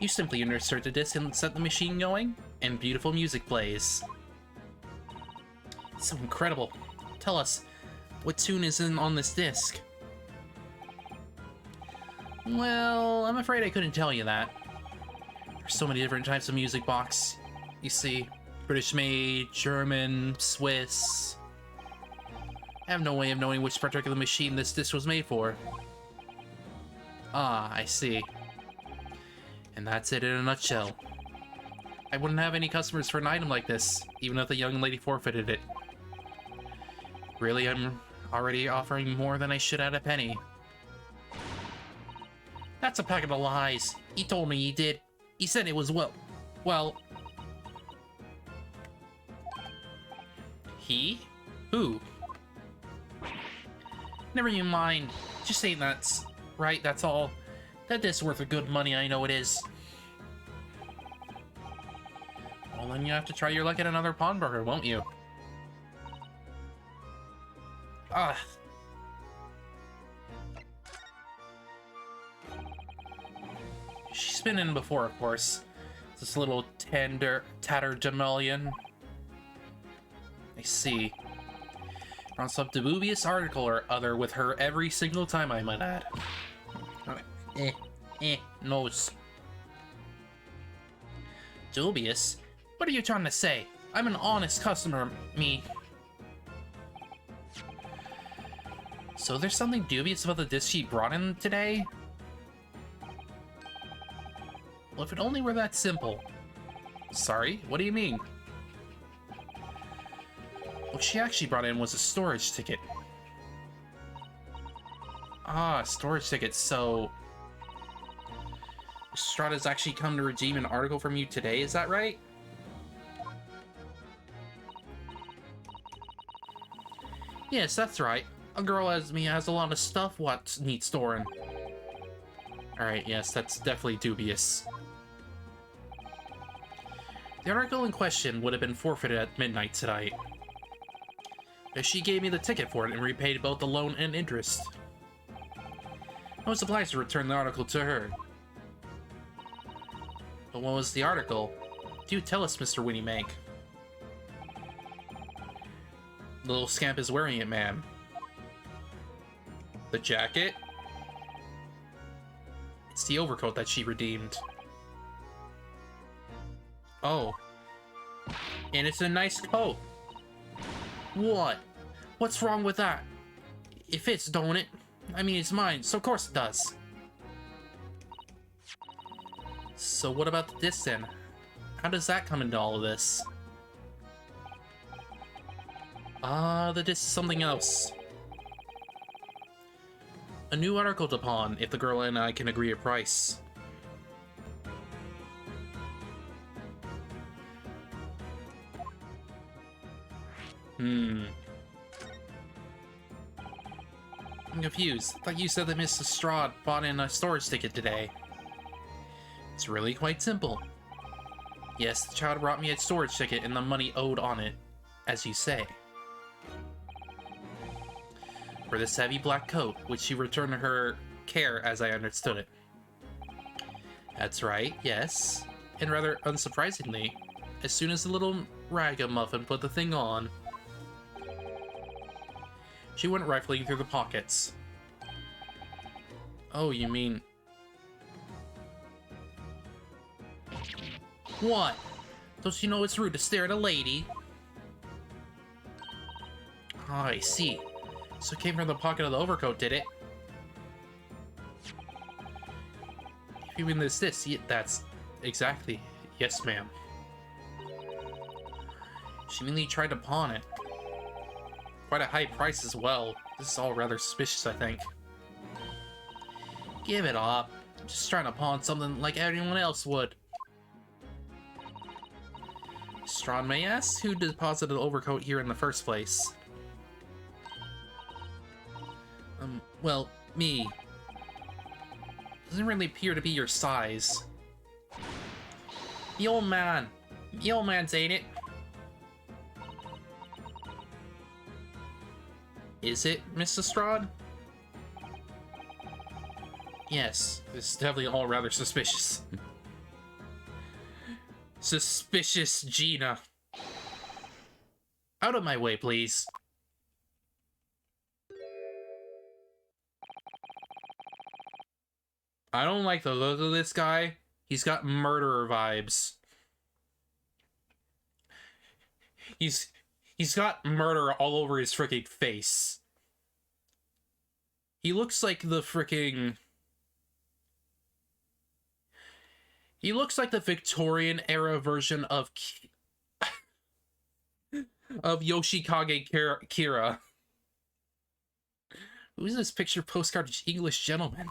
You simply insert the disc and set the machine going, and beautiful music plays. So incredible. Tell us, what tune is on this disc? Well, I'm afraid I couldn't tell you that. There's so many different types of music box. You see, British made, German, Swiss. I have no way of knowing which particular machine this disc was made for. Ah, I see. And that's it in a nutshell. I wouldn't have any customers for an item like this, even if the young lady forfeited it. Really, I'm already offering more than I should at a penny. That's a packet of lies. He told me he did. He said it was well... He? Who? Never you mind. Just saying that's right, that's all. That disc's worth a good money, I know it is. Well, then you have to try your luck at another pawnbroker, won't you? Ah. She's been in before, of course. This little tatterdemalion. I see. On some dubious article or other with her every single time, I might add. Nose. Dubious? What are you trying to say? I'm an honest customer, me. So there's something dubious about the disc she brought in today? Well, if it only were that simple. Sorry, what do you mean? What she actually brought in was a storage ticket. Ah, a storage ticket, so... Strada's actually come to redeem an article from you today, is that right? Yes, that's right. A girl as me has a lot of stuff what needs storing. Alright, yes, that's definitely dubious. The article in question would have been forfeited at midnight tonight. But she gave me the ticket for it and repaid both the loan and interest. I was obliged to return the article to her. But what was the article? Do tell us, Mr. Winniemank. The little scamp is wearing it, ma'am. The jacket? It's the overcoat that she redeemed. Oh. And it's a nice coat. What? What's wrong with that? It fits, don't it? I mean, it's mine, so of course it does. So what about the disc then? How does that come into all of this? The disc is something else. A new article to pawn, if the girl and I can agree a price. I'm confused. I thought you said that Miss Lestrade bought in a storage ticket today. It's really quite simple. Yes, the child brought me a storage ticket and the money owed on it, as you say. For this heavy black coat, which she returned to her care as I understood it. That's right, yes. And rather unsurprisingly, as soon as the little ragamuffin put the thing on, she went rifling through the pockets. Oh, you mean... What? Don't you know it's rude to stare at a lady? Oh, I see. So it came from the pocket of the overcoat, did it? If you mean this, that's exactly... Yes, ma'am. She mainly tried to pawn it. Quite a high price as well. This is all rather suspicious, I think. Give it up. I'm just trying to pawn something like anyone else would. Strawn may ask who deposited the overcoat here in the first place. Well, me. Doesn't really appear to be your size. The old man. The old man's ain't it? Is it, Miss Lestrade? Yes, this is definitely all rather suspicious. Suspicious Gina. Out of my way, please. I don't like the look of this guy. He's got murderer vibes. He's got murder all over his freaking face. He looks like the freaking... He looks like the Victorian era version of Yoshikage Kira. Who's this picture postcard English gentleman?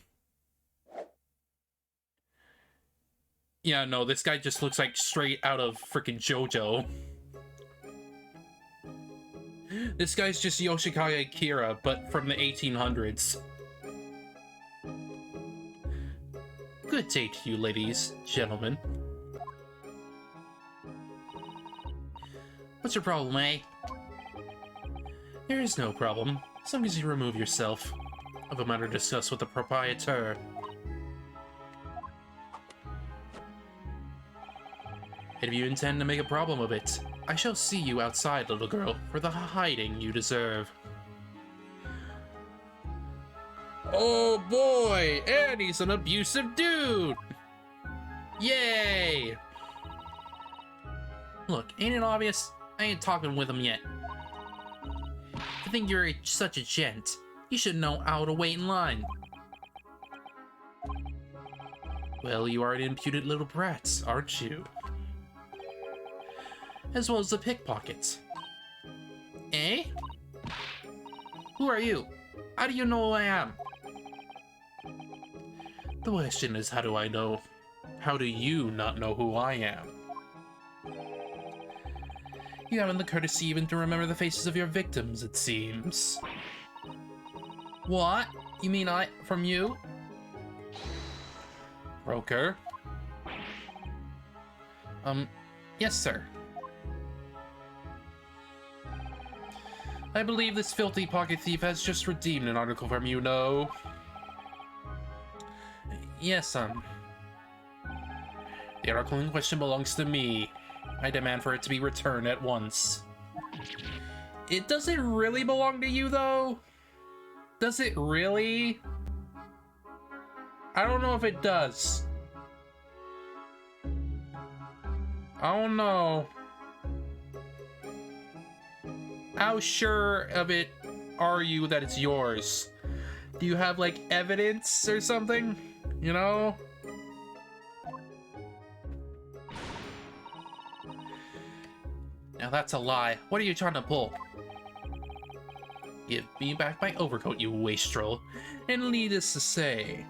Yeah, no, this guy just looks like straight out of freaking JoJo. This guy's just Yoshikage Kira, but from the 1800s. Good day to you, ladies, gentlemen. What's your problem, eh? There is no problem, as long as you remove yourself. I have a matter to discuss with the proprietor. And if you intend to make a problem of it, I shall see you outside, little girl, for the hiding you deserve. Oh boy, and he's an abusive dude! Yay! Look, ain't it obvious? I ain't talking with him yet. If you think you're such a gent, you should know how to wait in line. Well, you are an impudent little brat, aren't you? As well as the pickpockets. Eh? Who are you? How do you know who I am? The question is, how do I know? How do you not know who I am? You haven't the courtesy even to remember the faces of your victims, it seems. What? You mean from you? Broker? Yes, sir. I believe this filthy pocket thief has just redeemed an article from you, no? Yes, the article in question belongs to me. I demand for it to be returned at once. It doesn't really belong to you, though? Does it really? I don't know if it does. I don't know. How sure of it are you that it's yours? Do you have, like, evidence or something? You know? Now that's a lie. What are you trying to pull? Give me back my overcoat, you wastrel. And needless to say...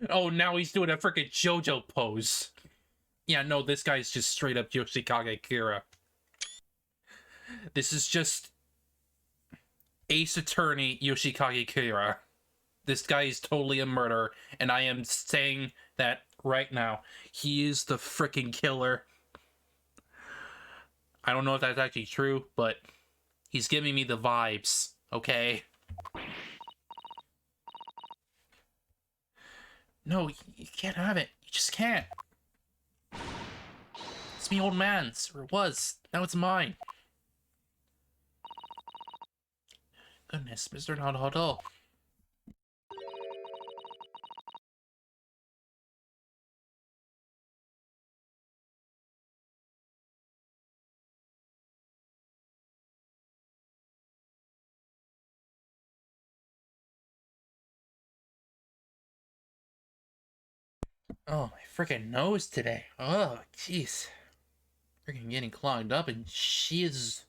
Oh, now he's doing a freaking JoJo pose. Yeah, no, this guy's just straight up Yoshikage Kira. This is just Ace Attorney Yoshikage Kira. This guy is totally a murderer, and I am saying that right now. He is the freaking killer. I don't know if that's actually true, but he's giving me the vibes, okay? No, you can't have it. You just can't. It's me old man's, or it was. Now it's mine. Goodness, Mr. Naruto. Oh, my freaking nose today. Oh, jeez. Freaking getting clogged up and shiz.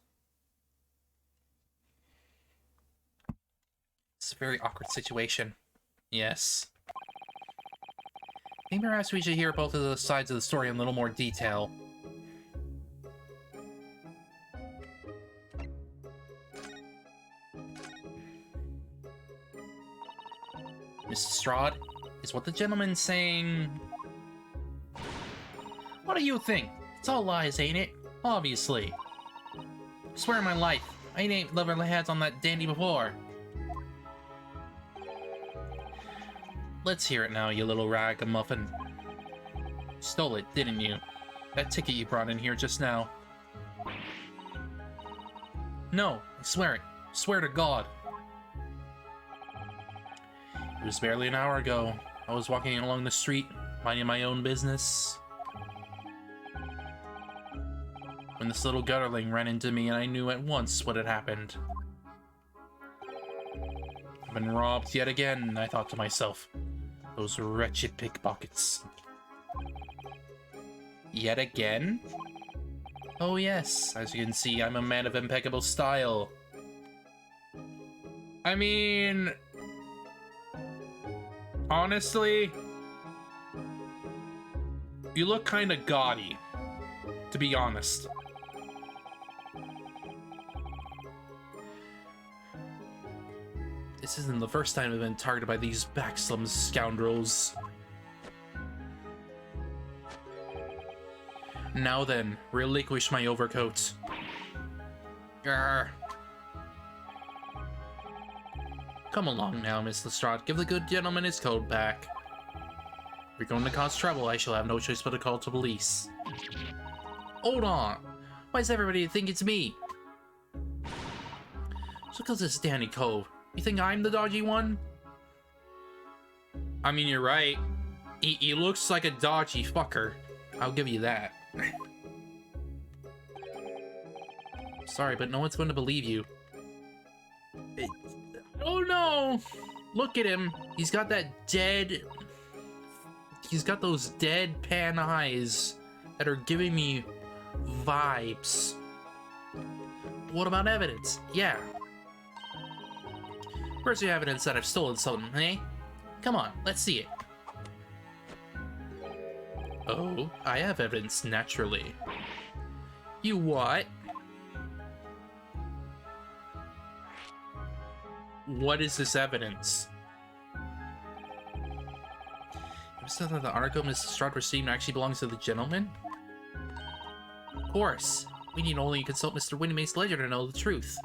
It's a very awkward situation. Yes. Maybe perhaps we should hear both of the sides of the story in a little more detail. Mrs. Strahd, is what the gentleman's saying... What do you think? It's all lies, ain't it? Obviously. I swear on my life, I ain't never had on that dandy before. Let's hear it now, you little ragamuffin. stole it, didn't you? That ticket you brought in here just now. No, I swear it. Swear to God. It was barely an hour ago. I was walking along the street, minding my own business, when this little gutterling ran into me, and I knew at once what had happened. I've been robbed yet again, I thought to myself. Those wretched pickpockets. Yet again? Oh yes, as you can see, I'm a man of impeccable style. I mean, honestly, you look kind of gaudy, to be honest. This isn't the first time I've been targeted by these backslum scoundrels. Now then, relinquish my overcoat. Grr. Come along now, Miss Lestrade. Give the good gentleman his coat back. If you're going to cause trouble, I shall have no choice but to call to police. Hold on! Why does everybody think it's me? So because it's Danny Cove. You think I'm the dodgy one? I mean, you're right. He looks like a dodgy fucker. I'll give you that. Sorry, but no one's going to believe you. Oh no! Look at him. He's got that dead... He's got those deadpan eyes that are giving me vibes. What about evidence? Yeah. Where's your evidence that I've stolen something, eh? Come on, let's see it. Oh, I have evidence, naturally. You what? What is this evidence? It said that the article Mrs. Stroud received actually belongs to the gentleman? Of course. We need only consult Mr. Winnimate's ledger to know the truth.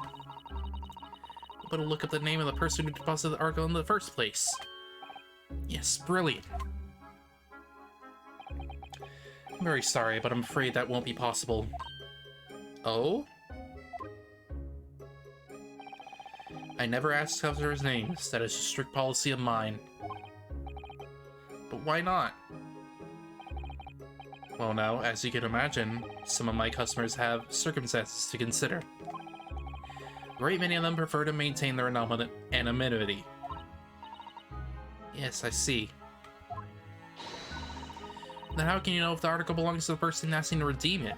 But to look up the name of the person who deposited the article in the first place. Yes, brilliant. I'm very sorry, but I'm afraid that won't be possible. Oh? I never ask customers' names. That is a strict policy of mine. But why not? Well now, as you can imagine, some of my customers have circumstances to consider. A great many of them prefer to maintain their anonymity. Yes, I see. Then how can you know if the article belongs to the person asking to redeem it?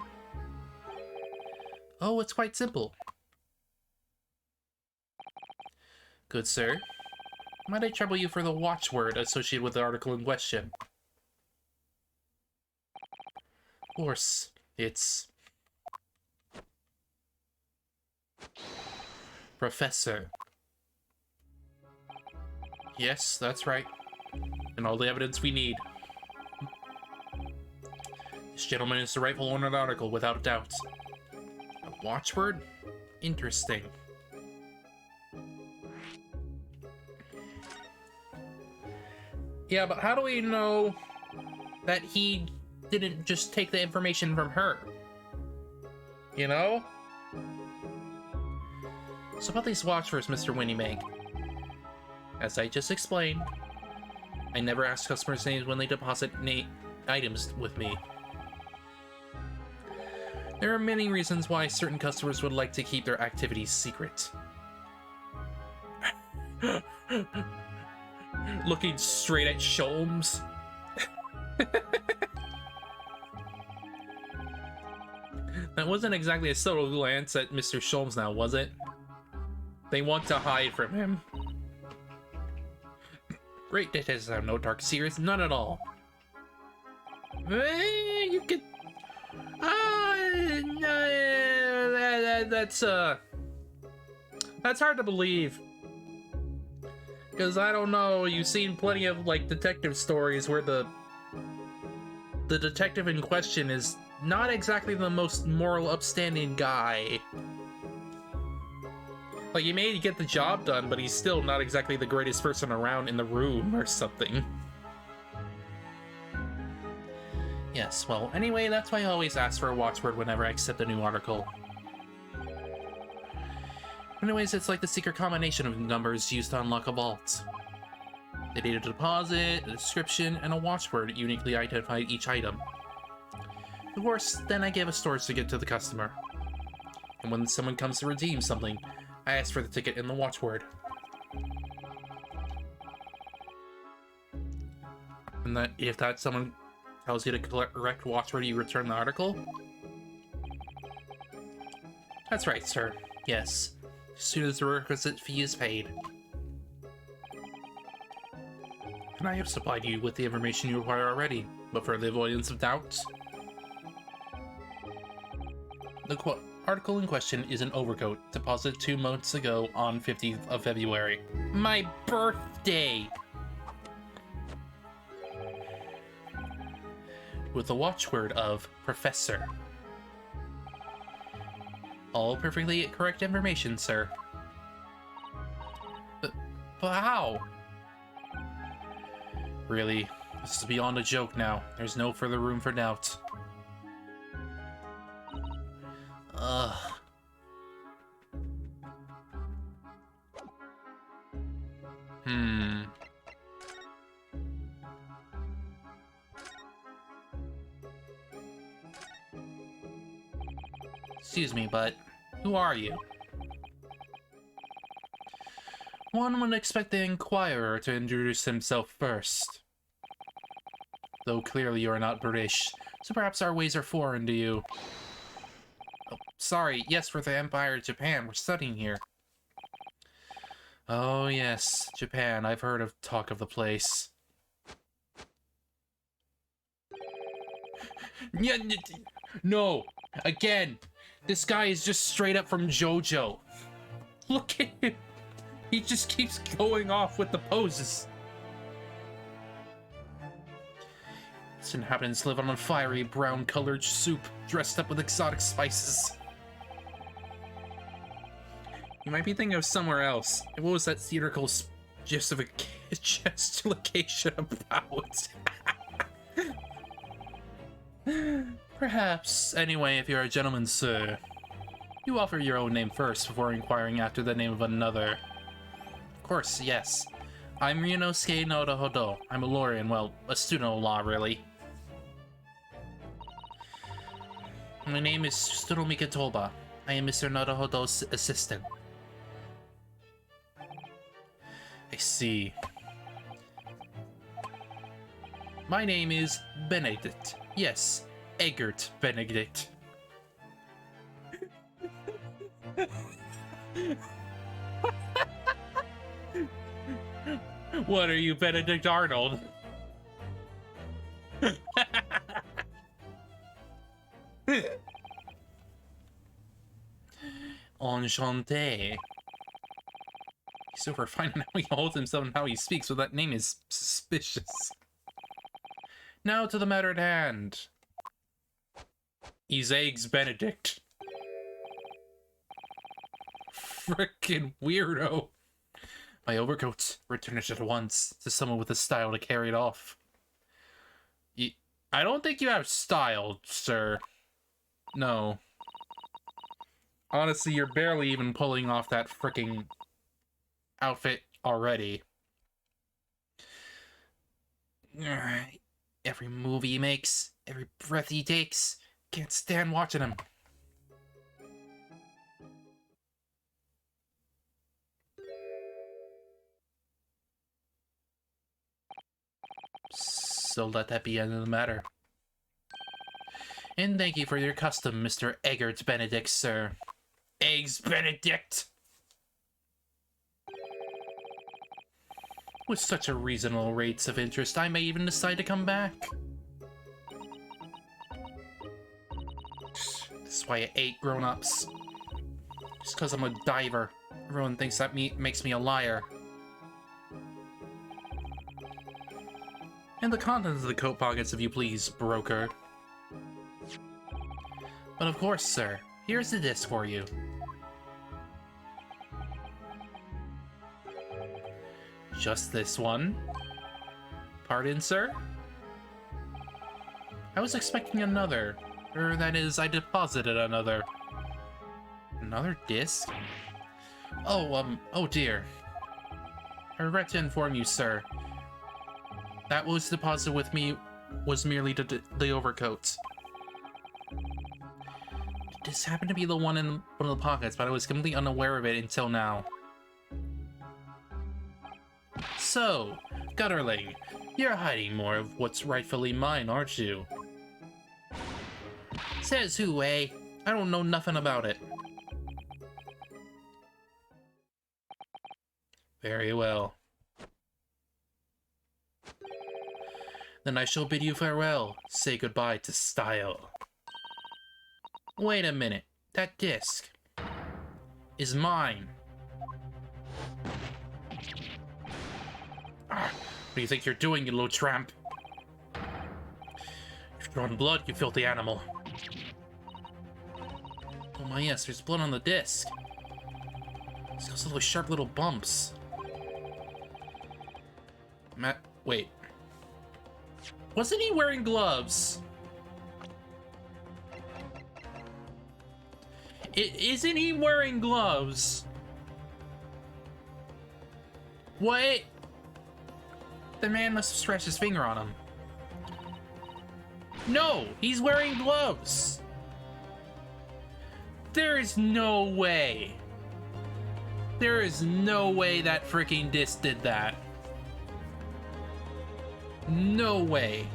Oh, it's quite simple. Good sir. Might I trouble you for the watchword associated with the article in question? Of course, it's... Professor. Yes, that's right. And all the evidence we need. This gentleman is the rightful owner of the article, without doubt. A watchword? Interesting. Yeah, but how do we know that he didn't just take the information from her? You know? So about these watchwords, Mr. Winnymag. As I just explained, I never ask customers' names when they deposit items with me. There are many reasons why certain customers would like to keep their activities secret. Looking straight at Sholmes. That wasn't exactly a subtle glance at Mr. Sholmes now, was it? They want to hide from him. Great detectives have no dark secrets, none at all. You could... That's hard to believe. Because I don't know, you've seen plenty of like detective stories where the detective in question is not exactly the most moral upstanding guy. Like, he may get the job done, but he's still not exactly the greatest person around in the room or something. Yes, well, anyway, that's why I always ask for a watchword whenever I accept a new article. Anyways, it's like the secret combination of numbers used to unlock a vault. They need a deposit, a description, and a watchword uniquely identify each item. Of course, then I give a storage ticket to the customer. And when someone comes to redeem something, I ask for the ticket and the watchword. And that if that someone tells you the correct watchword, you return the article? That's right, sir. Yes. As soon as the requisite fee is paid. And I have supplied you with the information you require already, but for the avoidance of doubt, the article in question is an overcoat deposited 2 months ago on 15th of February. My birthday! With the watchword of Professor. All perfectly correct information, sir. But how? Really, this is beyond a joke now. There's no further room for doubt. Ugh. Excuse me, but who are you? One would expect the inquirer to introduce himself first. Though clearly you are not British, so perhaps our ways are foreign to you. Oh, sorry, yes, we're the Empire of Japan. We're studying here. Oh yes, Japan. I've heard of talk of the place. No! Again! This guy is just straight up from JoJo. Look at him! He just keeps going off with the poses. Its inhabitants live on a fiery brown-colored soup dressed up with exotic spices. You might be thinking of somewhere else. What was that theatrical gesticulation about? Perhaps. Anyway, if you're a gentleman, sir, you offer your own name first before inquiring after the name of another. Of course, yes. I'm Ryunosuke Nodohodo. I'm a lawyer and, well, a student of law, really. My name is Tsutomu Mikotoba. I am Mr. Nodohodo's assistant. I see. My name is Benedict. Yes, Eggert Benedict. What are you, Benedict Arnold? Enchanté. He's so refined in how he holds himself and how he speaks, so that name is suspicious. Now to the matter at hand. He's Eggs Benedict. Frickin' weirdo. My overcoat. Return it at once to someone with the style to carry it off. I don't think you have style, sir. No. Honestly, you're barely even pulling off that frickin' outfit already. Every move he makes, every breath he takes, can't stand watching him. So let that be the end of the matter. And thank you for your custom, Mr. Eggert Benedict, sir. Eggs Benedict! With such a reasonable rates of interest, I may even decide to come back. This is why I ate grown-ups. Just because I'm a diver. Everyone thinks that makes me a liar. And the contents of the coat pockets, if you please, broker. But of course, sir. Here's the disc for you. Just this one? Pardon, sir? I was expecting another. Or that is, I deposited another. Another disc? Oh dear. I regret to inform you, sir. That was deposited with me was merely the overcoat. This happened to be the one in one of the pockets, but I was completely unaware of it until now. So, Gutterling, you're hiding more of what's rightfully mine, aren't you? Says who, eh? I don't know nothing about it. Very well. Then I shall bid you farewell. Say goodbye to style. Wait a minute. That disc is mine. What do you think you're doing, you little tramp? You've drawn blood, you filthy animal. Oh my yes, there's blood on the disc. It's those little sharp little bumps. Wait. Wasn't he wearing gloves? Isn't he wearing gloves? What? The man must have scratched his finger on him. No, he's wearing gloves. There is no way. There is no way that freaking disc did that. No way.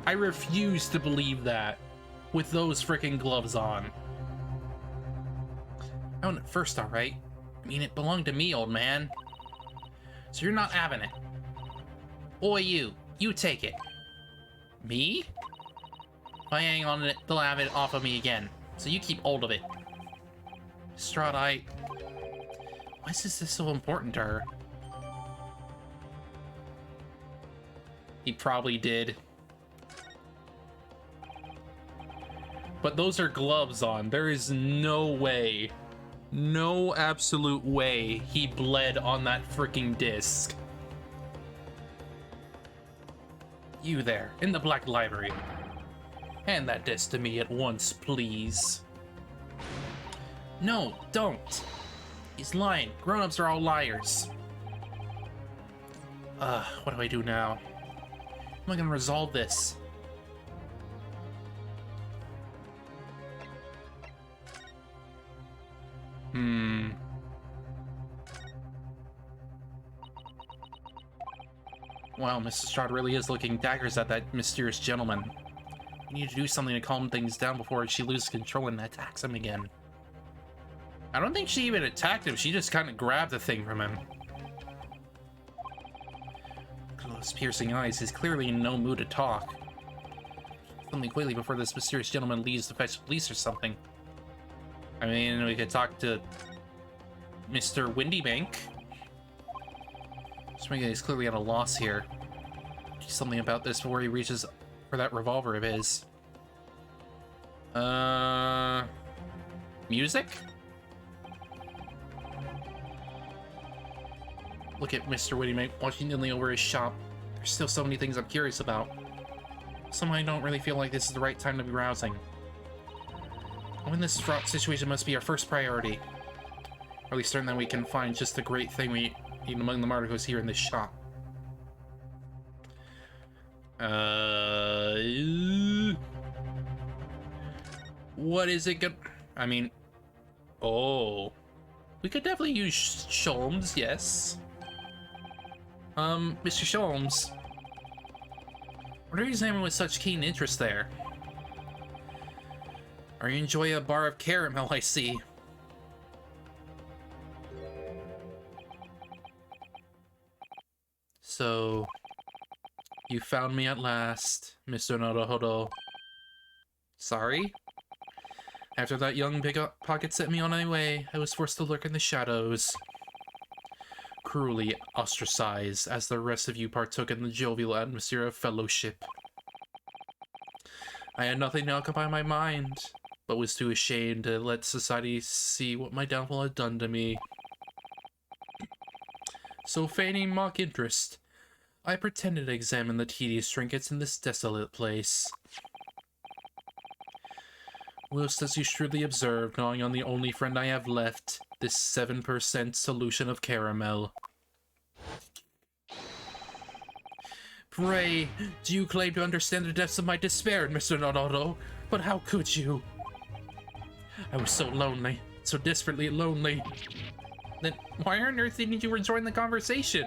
I refuse to believe that with those freaking gloves on. I owned it first, alright? I mean, it belonged to me, old man. So you're not having it. Oi, you take it. Me? If I hang on to it, they'll have it off of me again. So you keep hold of it. Strahd, why is this so important to her? He probably did. But those are gloves on. There is no way, no absolute way he bled on that freaking disc. You there, in the Black Library. Hand that disc to me at once, please. No, don't. He's lying. Grown-ups are all liars. What do I do now? How am I gonna resolve this? Wow, Mrs. Strahd really is looking daggers at that mysterious gentleman. We need to do something to calm things down before she loses control and attacks him again. I don't think she even attacked him, she just kind of grabbed the thing from him. Look at those piercing eyes, he's clearly in no mood to talk. Something quickly before this mysterious gentleman leaves to fetch the police or something. I mean, we could talk to Mr. Windybank. Smiggy is clearly at a loss here. Do something about this before he reaches for that revolver of his. Music? Look at Mr. Windybank watching Lily over his shop. There's still so many things I'm curious about. Somehow I don't really feel like this is the right time to be rousing. When this fraught situation must be our first priority. Or at least certain that we can find just the great thing we need among the martyrs here in this shop. What is it good? I mean, oh, we could definitely use Sholmes, yes. Mr. Sholmes, what are you examining with such keen interest there? Are you enjoy a bar of caramel, I see. So, you found me at last, Mr. Naruhodo. Sorry? After that young pickpocket set me on my way, I was forced to lurk in the shadows. Cruelly ostracized, as the rest of you partook in the jovial atmosphere of fellowship. I had nothing to occupy my mind, but was too ashamed to let society see what my downfall had done to me. So feigning mock interest, I pretended to examine the tedious trinkets in this desolate place. Whilst, as you shrewdly observed, gnawing on the only friend I have left, this 7% solution of caramel. Pray, do you claim to understand the depths of my despair, Mr. Nododo? But how could you? I was so lonely, so desperately lonely. Then why on earth didn't you join the conversation?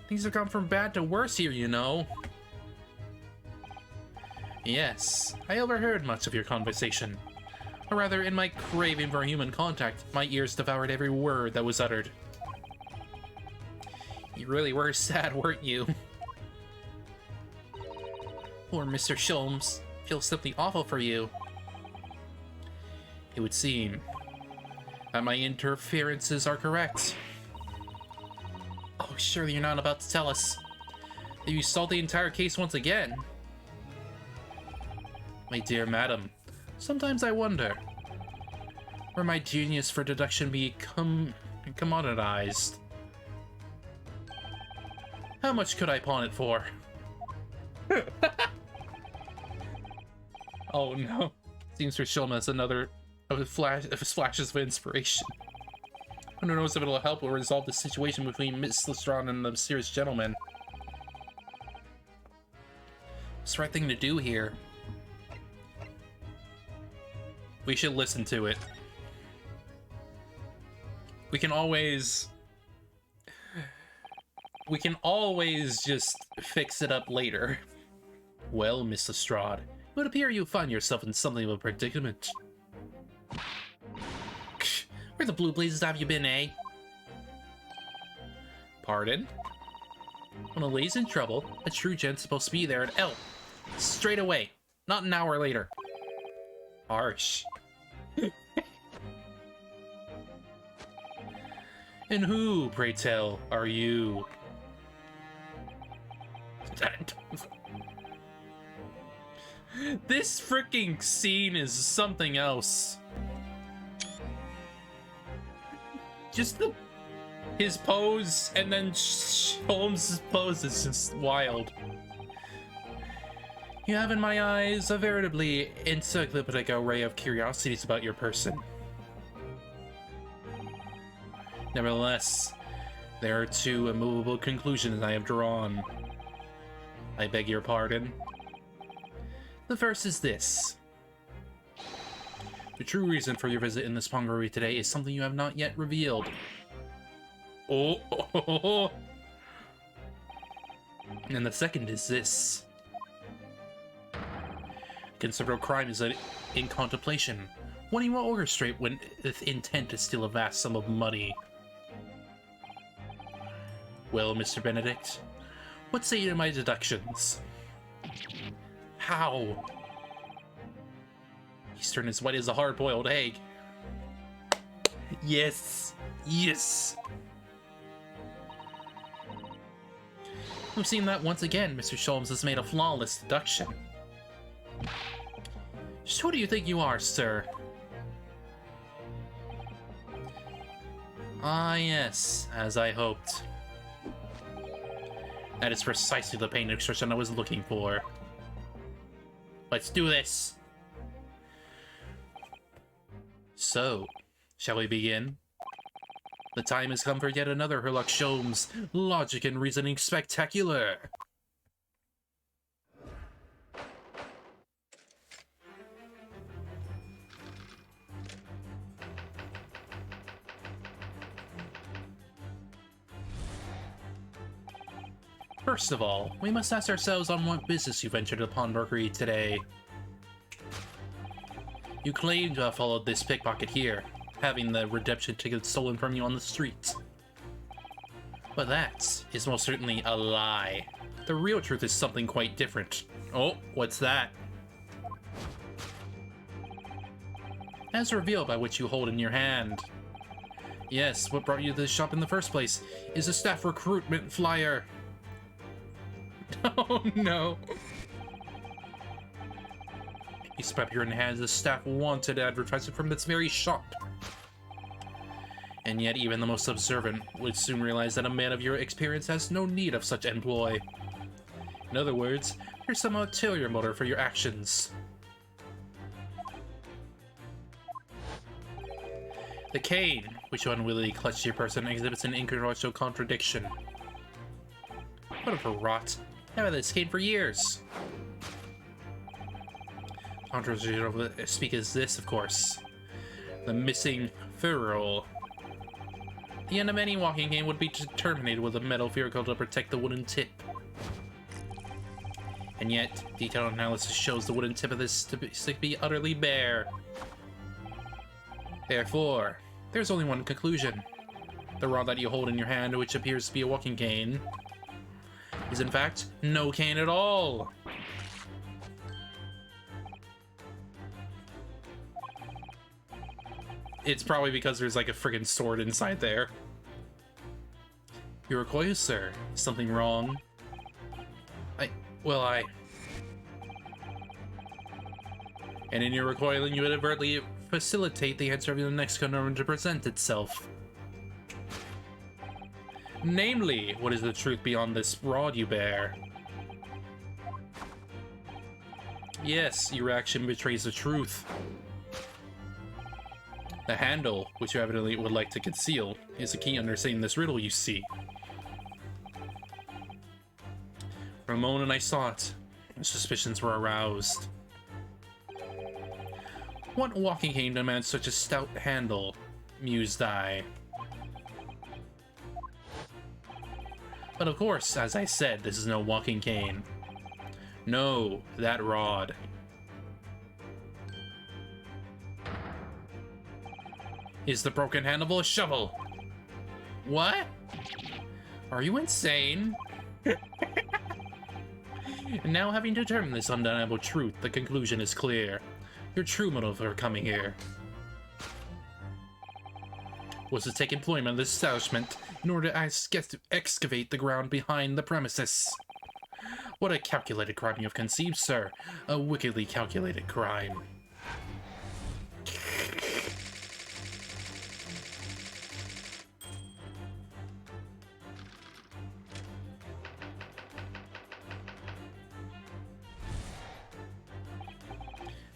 Things have gone from bad to worse here, you know. Yes, I overheard much of your conversation. Or rather, in my craving for human contact, my ears devoured every word that was uttered. You really were sad, weren't you? Poor Mr. Sholmes. Feels simply awful for you. It would seem that my interferences are correct. Oh, surely you're not about to tell us that you solved the entire case once again. My dear madam, sometimes I wonder where my genius for deduction become commoditized. How much could I pawn it for? Oh no. Seems for Shilma as another of flashes of inspiration. Who knows if it'll help or resolve the situation between Miss Lestrade and the mysterious gentleman. What's the right thing to do here? We should listen to it. We can always just fix it up later. Well, Miss Lestrade, it would appear you find yourself in something of a predicament. Where the blue blazes have you been, eh? Pardon? When a lady's in trouble, a true gent's supposed to be there at L. Straight away, not an hour later. Harsh. And who, pray tell, are you? This freaking scene is something else. Just his pose and then Holmes' pose is just wild. You have in my eyes a veritably encyclopedic array of curiosities about your person. Nevertheless, there are two immovable conclusions I have drawn. I beg your pardon. The first is this. The true reason for your visit in this Pongaroo today is something you have not yet revealed. Oh. And the second is this. Considerable crime is in contemplation. One you will orchestrate with intent to steal a vast sum of money. Well, Mr. Benedict, what say you to my deductions? How? He's turned as white as a hard-boiled egg. Yes! Yes! We've seen that once again. Mr. Sholmes has made a flawless deduction. Just who do you think you are, sir? Ah, yes, as I hoped. That is precisely the pain expression I was looking for. Let's do this! So, shall we begin? The time has come for yet another Herlock Sholmes Logic and Reasoning Spectacular! First of all, we must ask ourselves on what business you ventured upon Mercury today. You claim to have followed this pickpocket here, having the redemption ticket stolen from you on the street. But that is most certainly a lie. The real truth is something quite different. Oh, what's that? As revealed by what you hold in your hand. Yes, what brought you to this shop in the first place is a staff recruitment flyer. Oh no. You spread your hands the staff wanted advertising from this very shop. And yet even the most observant would soon realize that a man of your experience has no need of such employ. In other words, there's some ulterior motive for your actions. The cane, which you unwillingly clutched to your person, exhibits an intellectual contradiction. What a rot. I've had this cane for years. Contradiction of the speak is this, of course. The Missing Pharaoh. The end of any walking cane would be terminated with a metal vehicle to protect the wooden tip. And yet, detailed analysis shows the wooden tip of this stick to be utterly bare. Therefore, there's only one conclusion. The rod that you hold in your hand, which appears to be a walking cane, is in fact no cane at all. It's probably because there's like a friggin' sword inside there. You recoil, sir. Something wrong? And in your recoiling, you inadvertently facilitate the answer of the next conundrum to present itself. Namely, what is the truth beyond this rod you bear? Yes, your action betrays the truth. The handle, which you evidently would like to conceal, is the key to understanding this riddle you see. For a moment I saw it, suspicions were aroused. What walking cane demands such a stout handle? Mused I. But of course, as I said, this is no walking cane. No, that rod. Is the broken handle a shovel? What? Are you insane? And now, having determined this undeniable truth, the conclusion is clear. Your true motive for coming here was to take employment of this establishment in order to excavate the ground behind the premises. What a calculated crime you have conceived, sir. A wickedly calculated crime.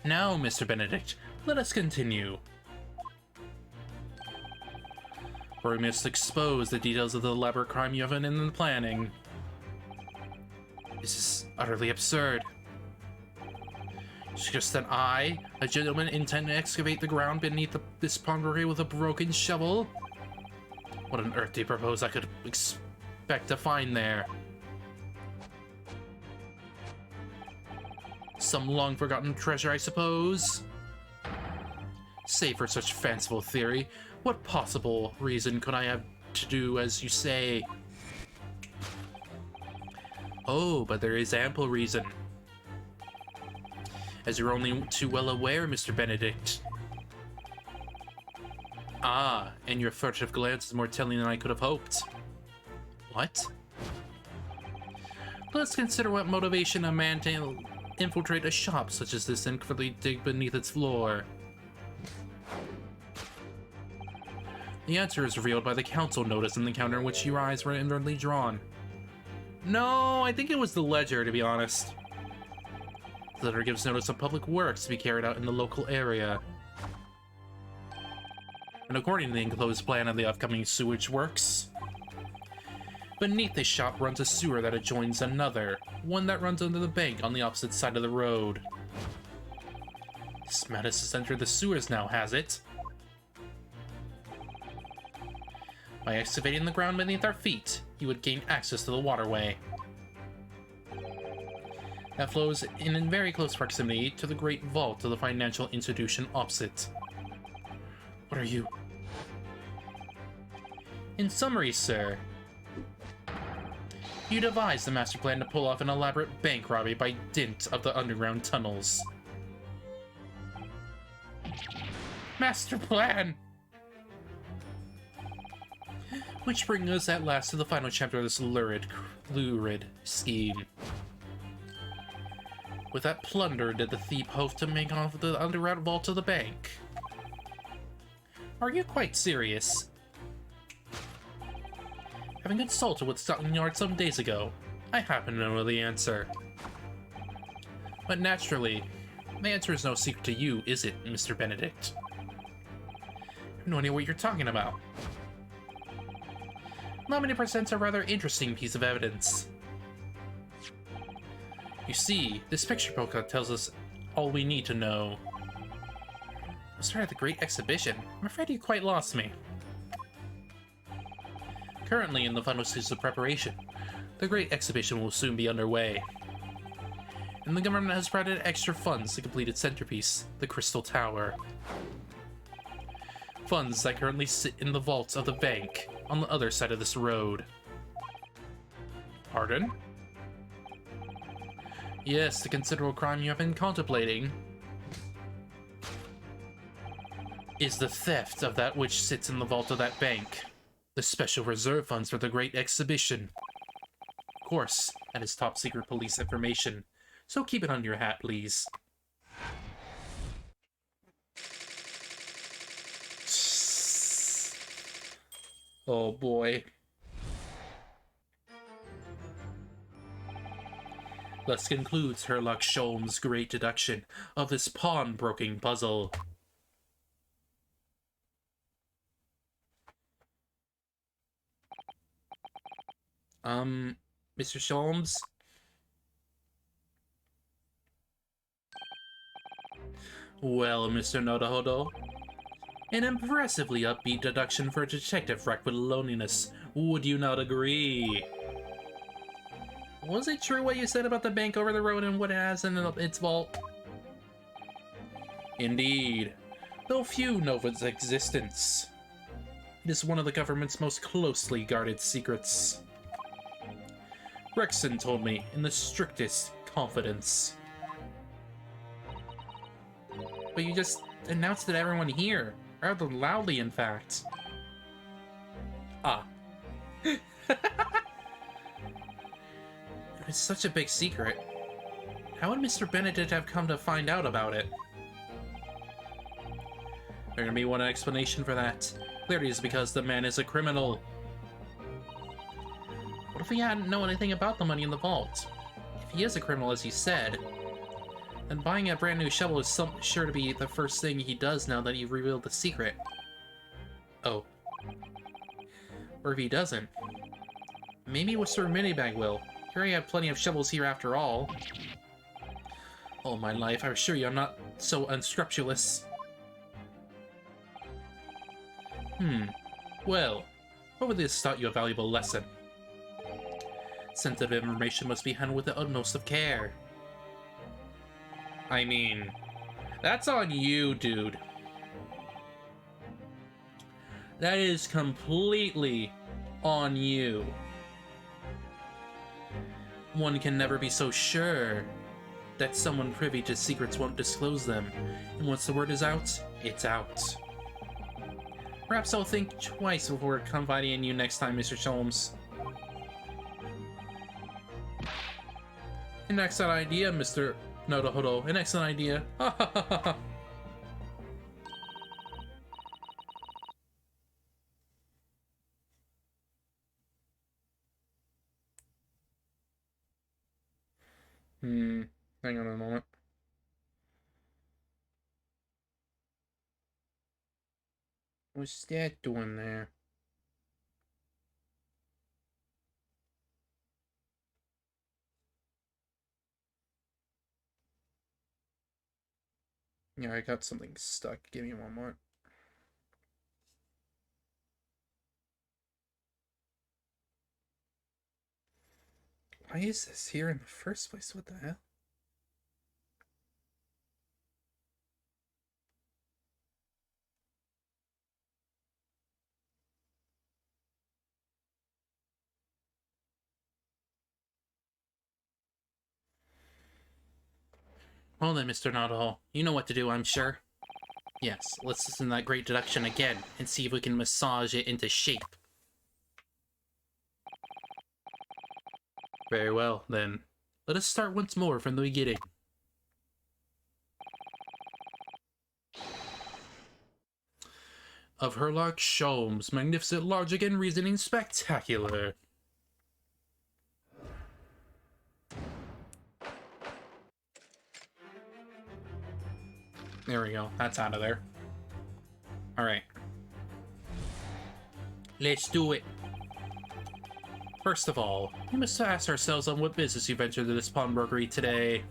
Now, Mr. Benedict, let us continue. For we must expose the details of the elaborate crime you have been in the planning. This is utterly absurd. Just that I, a gentleman, intend to excavate the ground beneath this pondery with a broken shovel? What on earth do you propose I could expect to find there? Some long-forgotten treasure, I suppose? Save for such fanciful theory, what possible reason could I have to do as you say? Oh, but there is ample reason. As you're only too well aware, Mr. Benedict. Ah, and your furtive glance is more telling than I could have hoped. What? Let's consider what motivation a man to infiltrate a shop such as this and carefully dig beneath its floor. The answer is revealed by the council notice in the counter in which your eyes were inwardly drawn. No, I think it was the ledger, to be honest. The letter gives notice of public works to be carried out in the local area. And according to the enclosed plan of the upcoming sewage works, beneath this shop runs a sewer that adjoins another, one that runs under the bank on the opposite side of the road. This madness has entered the sewers now, has it? By excavating the ground beneath our feet, you would gain access to the waterway. That flows in very close proximity to the great vault of the financial institution opposite. What are you? In summary, sir, you devised the master plan to pull off an elaborate bank robbery by dint of the underground tunnels. Master plan! Which brings us at last to the final chapter of this lurid scheme. With that plunder did the thief hope to make off the underground vault of the bank. Are you quite serious? Having consulted with Scotland Yard some days ago, I happen to know the answer. But naturally, the answer is no secret to you, is it, Mr. Benedict? I have no idea what you're talking about. Not many presents a rather interesting piece of evidence. You see, this picture booklet tells us all we need to know. I was at the Great Exhibition. I'm afraid you quite lost me. Currently in the final stages of preparation, the Great Exhibition will soon be underway. And the government has provided extra funds to complete its centerpiece, the Crystal Tower. Funds that currently sit in the vaults of the bank on the other side of this road. Pardon? Yes, the considerable crime you have been contemplating is the theft of that which sits in the vault of that bank. The special reserve funds for the Great Exhibition. Of course, that is top secret police information, so keep it on your hat, please. Oh boy. Thus concludes Herlock Sholmes' great deduction of this pawnbroking puzzle. Mr. Sholmes? Well, Mr. Nodohodo, an impressively upbeat deduction for a detective wrecked with loneliness. Would you not agree? Was it true what you said about the bank over the road and what it has in its vault? Indeed, though few know of its existence. It is one of the government's most closely guarded secrets. Rexon told me in the strictest confidence. But you just announced it to everyone here, rather loudly in fact. Ah. It was such a big secret. How would Mr. Benedict have come to find out about it? There can be one explanation for that. Clearly it's because the man is a criminal. What if he hadn't known anything about the money in the vault? If he is a criminal, as he said, then buying a brand new shovel is sure to be the first thing he does now that you've revealed the secret. Oh. Or if he doesn't. Maybe Mr. Minibag will. Here I have plenty of shovels here after all. All my life, I assure you I'm not so unscrupulous. Well, hopefully this taught you a valuable lesson. Sensitive information must be handled with the utmost of care. I mean, that's on you, dude. That is completely on you. One can never be so sure that someone privy to secrets won't disclose them, and once the word is out, it's out. Perhaps I'll think twice before confiding in you next time, Mr. Sholmes. An excellent idea, Mr. Nodohodo. An excellent idea. Ha ha ha ha. Hang on a moment. What's that doing there? Yeah, I got something stuck. Give me one more. Why is this here in the first place? What the hell? Well then, Mr. Nodoho, you know what to do, I'm sure. Yes, let's listen to that great deduction again and see if we can massage it into shape. Very well, then. Let us start once more from the beginning. of Herlock Sholmes, magnificent, logic, and reasoning spectacular. There we go. That's out of there. Alright. Let's do it. First of all, we must ask ourselves on what business you ventured to this pawnbrokery today.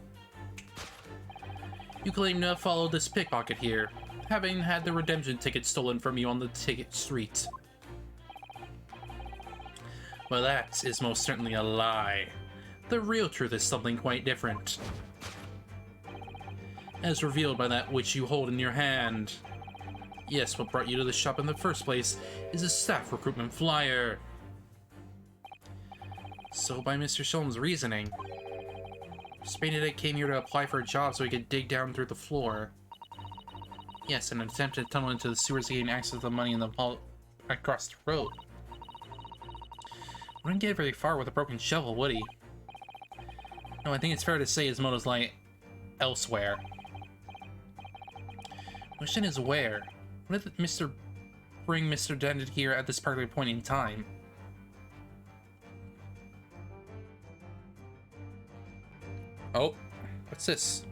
You claim to have followed this pickpocket here, having had the redemption ticket stolen from you on the ticket street. Well, that is most certainly a lie. The real truth is something quite different. As revealed by that which you hold in your hand. Yes, what brought you to the shop in the first place is a staff recruitment flyer. So by Mr. Sholmes' reasoning, Spadedek came here to apply for a job so he could dig down through the floor. Yes, an attempt to tunnel into the sewers to gain access to the money in the vault across the road. Wouldn't get very far with a broken shovel, would he? No, I think it's fair to say his motives lie elsewhere. Question is where? What did bring Mr. Dended here at this particular point in time? Oh, what's this?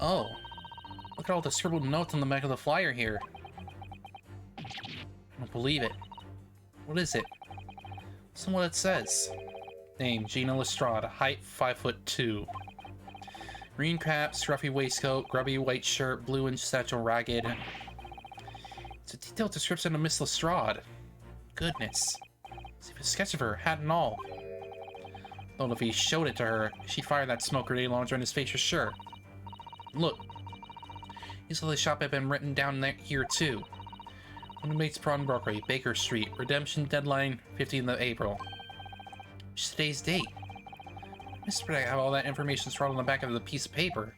Oh, look at all the scribbled notes on the back of the flyer here. I don't believe it. What is it? Listen to what it says. Name, Gina Lestrade, height 5'2". Green cap, scruffy waistcoat, grubby white shirt, blue and satchel ragged. It's a detailed description of Miss Lestrade. Goodness. See if a sketch of her, hat and all. Though if he showed it to her, she'd fire that smoke grenade launcher in his face for sure. Look. These of the shop have been written down here too. Winnibake's Pawnbrokery, Baker Street. Redemption deadline, 15th of April. What's today's date? Mr. I have all that information scrawled on the back of the piece of paper.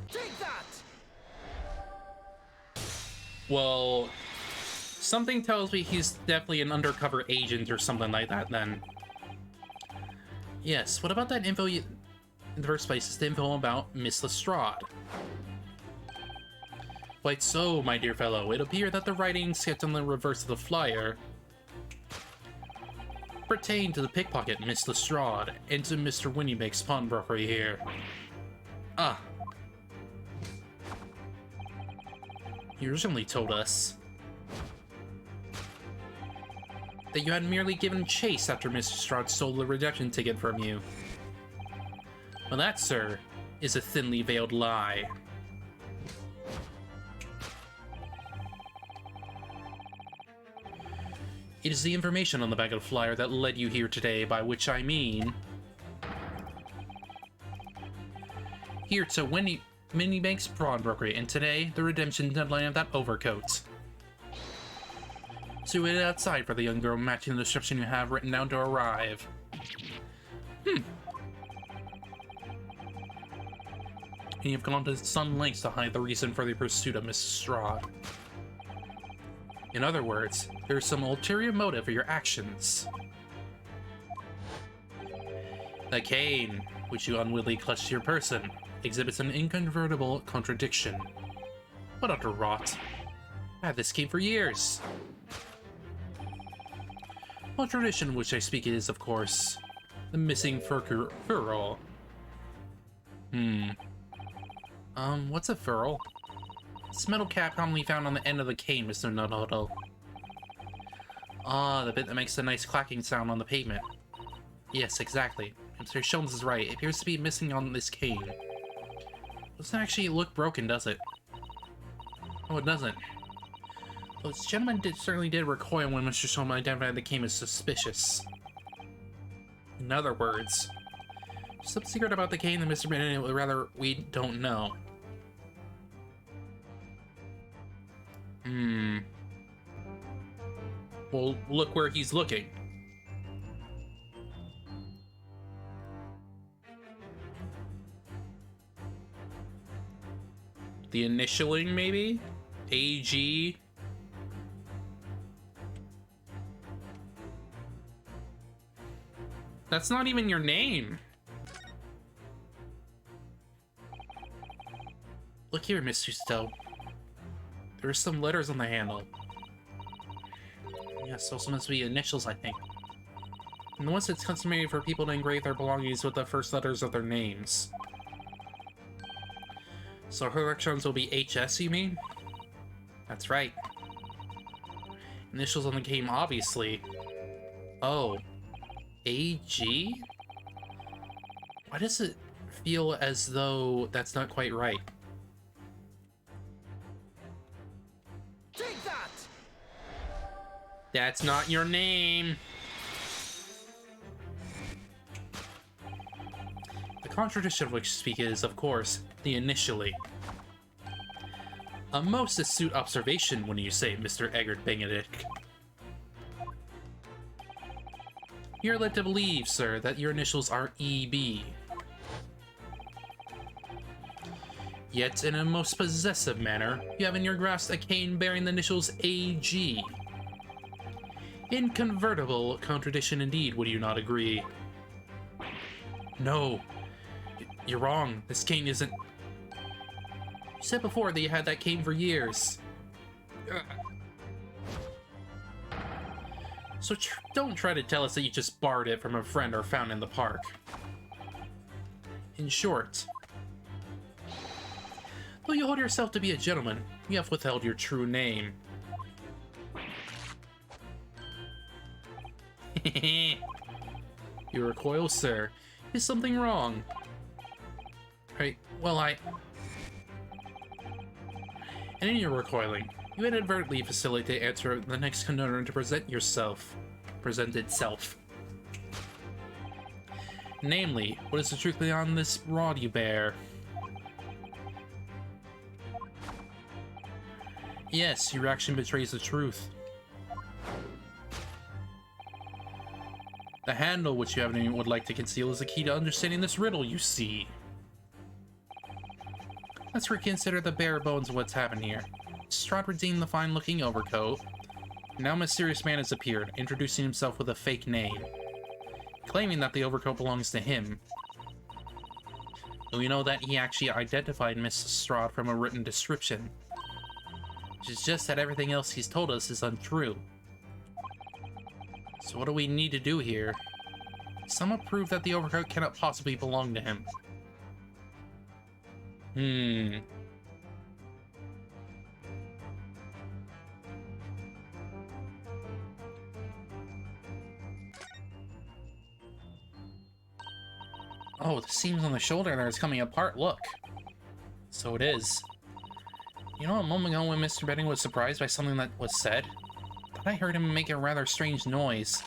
Take that! Well, something tells me he's definitely an undercover agent or something like that then. Yes, what about that info in the first place? Is the info about Miss Lestrade. Quite so, my dear fellow. It appeared that the writing sketched on the reverse of the flyer pertained to the pickpocket Miss Lestrade and to Mr. Winnibake's pawnbrokery here. Ah. He originally told us that you had merely given chase after Mr. Lestrade stole the redemption ticket from you. Well, that, sir, is a thinly veiled lie. It is the information on the back of the flyer that led you here today, by which I mean... Here to Winnibake's Pawnbrokery, and today, the redemption deadline of that overcoat. So wait outside for the young girl matching the description you have written down to arrive. And you've gone to some lengths to hide the reason for the pursuit of Miss Lestrade. In other words, there's some ulterior motive for your actions. The cane, which you unwittingly clutched to your person, exhibits an incontrovertible contradiction. What utter rot. I had this cane for years. Well, tradition which I speak is, of course, the Missing Pharaoh. What's a furl? It's a metal cap commonly found on the end of the cane, Mr. Nododo. Ah, the bit that makes a nice clacking sound on the pavement. Yes, exactly. Mr. Sholmes is right. It appears to be missing on this cane. Doesn't actually look broken, does it? Oh, it doesn't. Well, this gentleman certainly did recoil when Mr. Sholmes identified the cane as suspicious. In other words, some secret about the cane that Mr. Bennett would rather we don't know. Well, look where he's looking. The initialing, maybe? AG? That's not even your name. Look here, Mr. Stowe. There are some letters on the handle. Yes, also must be initials, I think. And once it's customary for people to engrave their belongings with the first letters of their names. So her electrons will be HS, you mean? That's right. Initials on the game, obviously. Oh. AG? Why does it feel as though that's not quite right? Take that! That's not your name! The contradiction of which you speak is, of course, the initially. A most astute observation when you say Mr. Eggert Benedict. You're led to believe, sir, that your initials are EB. Yet, in a most possessive manner, you have in your grasp a cane bearing the initials AG. Inconvertible contradiction indeed, would you not agree? No. You're wrong. This cane isn't... You said before that you had that cane for years. So don't try to tell us that you just borrowed it from a friend or found in the park. In short, though you hold yourself to be a gentleman, you have withheld your true name. You recoil, sir. Is something wrong? Right, well, And in your recoiling, you inadvertently facilitate the answer of the next conundrum to present itself. Namely, what is the truth beyond this rod you bear? Yes, your action betrays the truth. The handle which you haven't would like to conceal is the key to understanding this riddle, you see. Let's reconsider the bare bones of what's happened here. Strahd redeemed the fine-looking overcoat. Now a mysterious man has appeared, introducing himself with a fake name, claiming that the overcoat belongs to him. We know that he actually identified Miss Strahd from a written description, which is just that everything else he's told us is untrue. So what do we need to do here? Someone prove that the overcoat cannot possibly belong to him. Oh, the seams on the shoulder there is coming apart, look. So it is. You know, a moment ago when Mr. Benning was surprised by something that was said? I heard him make a rather strange noise.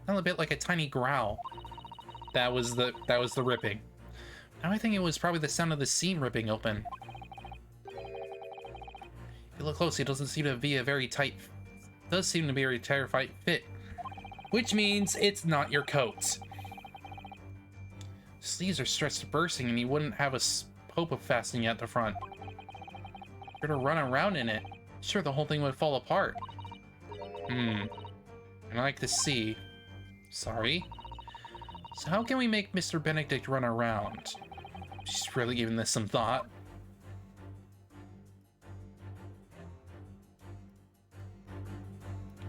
Sounded a bit like a tiny growl. That was the ripping. Now I think it was probably the sound of the seam ripping open. If you look closely, it doesn't seem to be a very tight... does seem to be a very terrified fit. Which means it's not your coat. Sleeves are stretched to bursting and you wouldn't have a hope of fastening at the front. You're to run around in it. Sure, the whole thing would fall apart. I'd like to see. Sorry. So how can we make Mr. Benedict run around? She's really giving this some thought.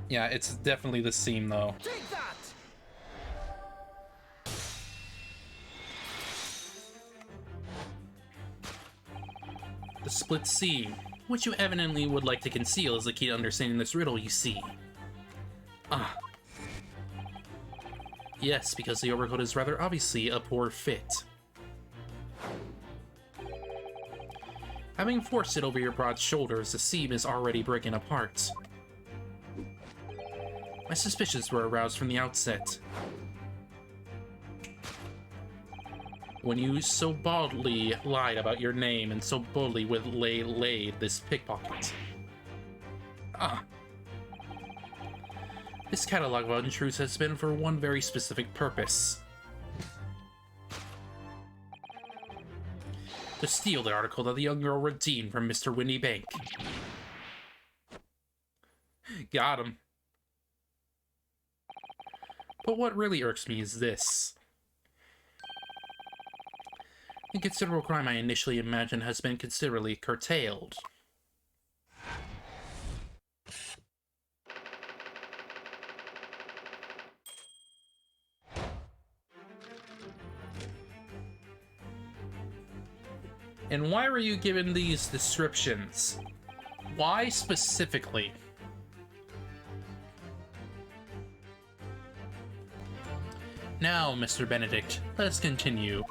Yeah, it's definitely the seam, though. Take that! The split seam, which you evidently would like to conceal, is the key to understanding this riddle, you see. Ah. Yes, because the overcoat is rather obviously a poor fit. Having forced it over your broad shoulders, the seam is already breaking apart. My suspicions were aroused from the outset. When you so boldly lied about your name and so boldly would lay this pickpocket. Ah. This catalog of untruths has been for one very specific purpose. To steal the article that the young girl redeemed from Mr. Windy Bank. Got him. But what really irks me is this. The considerable crime I initially imagined has been considerably curtailed. And why were you given these descriptions? Why specifically? Now, Mr. Benedict, let us continue.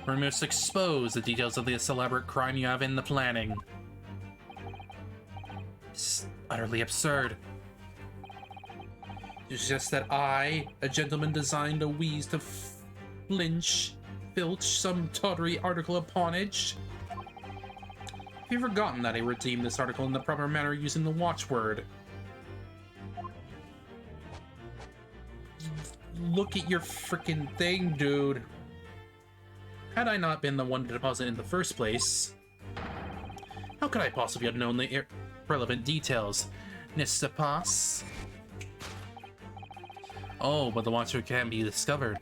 We must expose the details of this elaborate crime you have in the planning. It's utterly absurd. It's just that I, a gentleman, designed a wheeze to filch some tawdry article of pawnage. Have you forgotten that I redeemed this article in the proper manner using the watchword? Look at your freaking thing, dude. Had I not been the one to deposit in the first place, how could I possibly have known the irrelevant details? N'est-ce pas? Oh, but the watchword can't be discovered.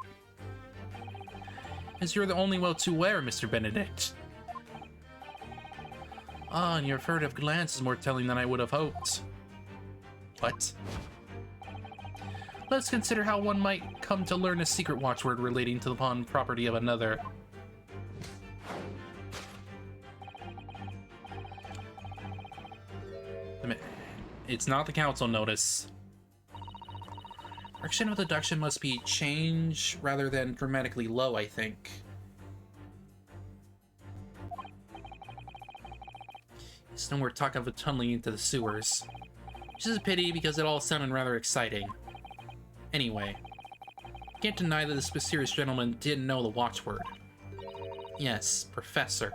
As you're the only well too aware, Mr. Benedict. Ah, and your furtive glance is more telling than I would have hoped. What? Let's consider how one might come to learn a secret watchword relating to the pawn property of another. It's not the council notice. Direction of deduction must be change rather than dramatically low, I think. There's no more talk of a tunneling into the sewers. Which is a pity because it all sounded rather exciting. Anyway, can't deny that this mysterious gentleman didn't know the watchword. Yes, Professor.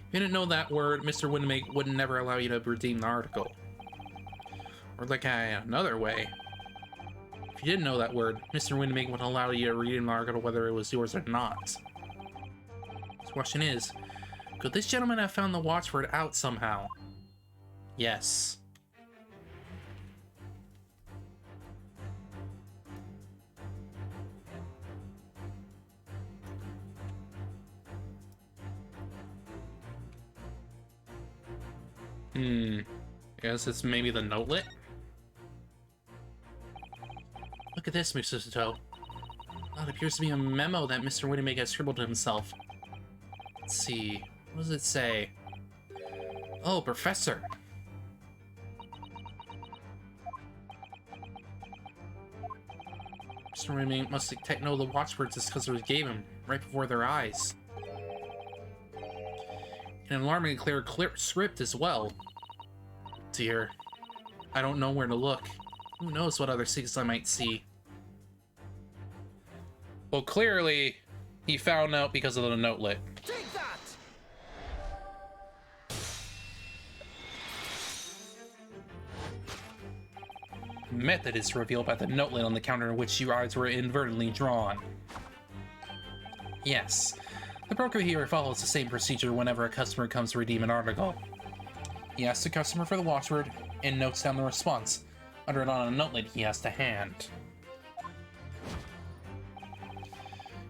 If you didn't know that word, Mr. Winnemake would never allow you to redeem the article. Or look at it another way. If you didn't know that word, Mr. Winnemake would allow you to redeem the article whether it was yours or not. The question is, could this gentleman have found the watchword out somehow? Yes. I guess it's maybe the notelet? Look at this, Mr. Sato. That appears to be a memo that Mr. Winnemake has scribbled to himself. Let's see. What does it say? Oh, Professor! Mr. Winnemake must know the watchwords this customer gave him, right before their eyes. An alarmingly clear script as well. Dear, I don't know where to look. Who knows what other secrets I might see? Well, clearly, he found out because of the notelet. Take that! Method is revealed by the notelet on the counter in which your eyes were inadvertently drawn. Yes, the broker here follows the same procedure whenever a customer comes to redeem an article. He asks the customer for the watchword and notes down the response, under it on a notelet he has to hand.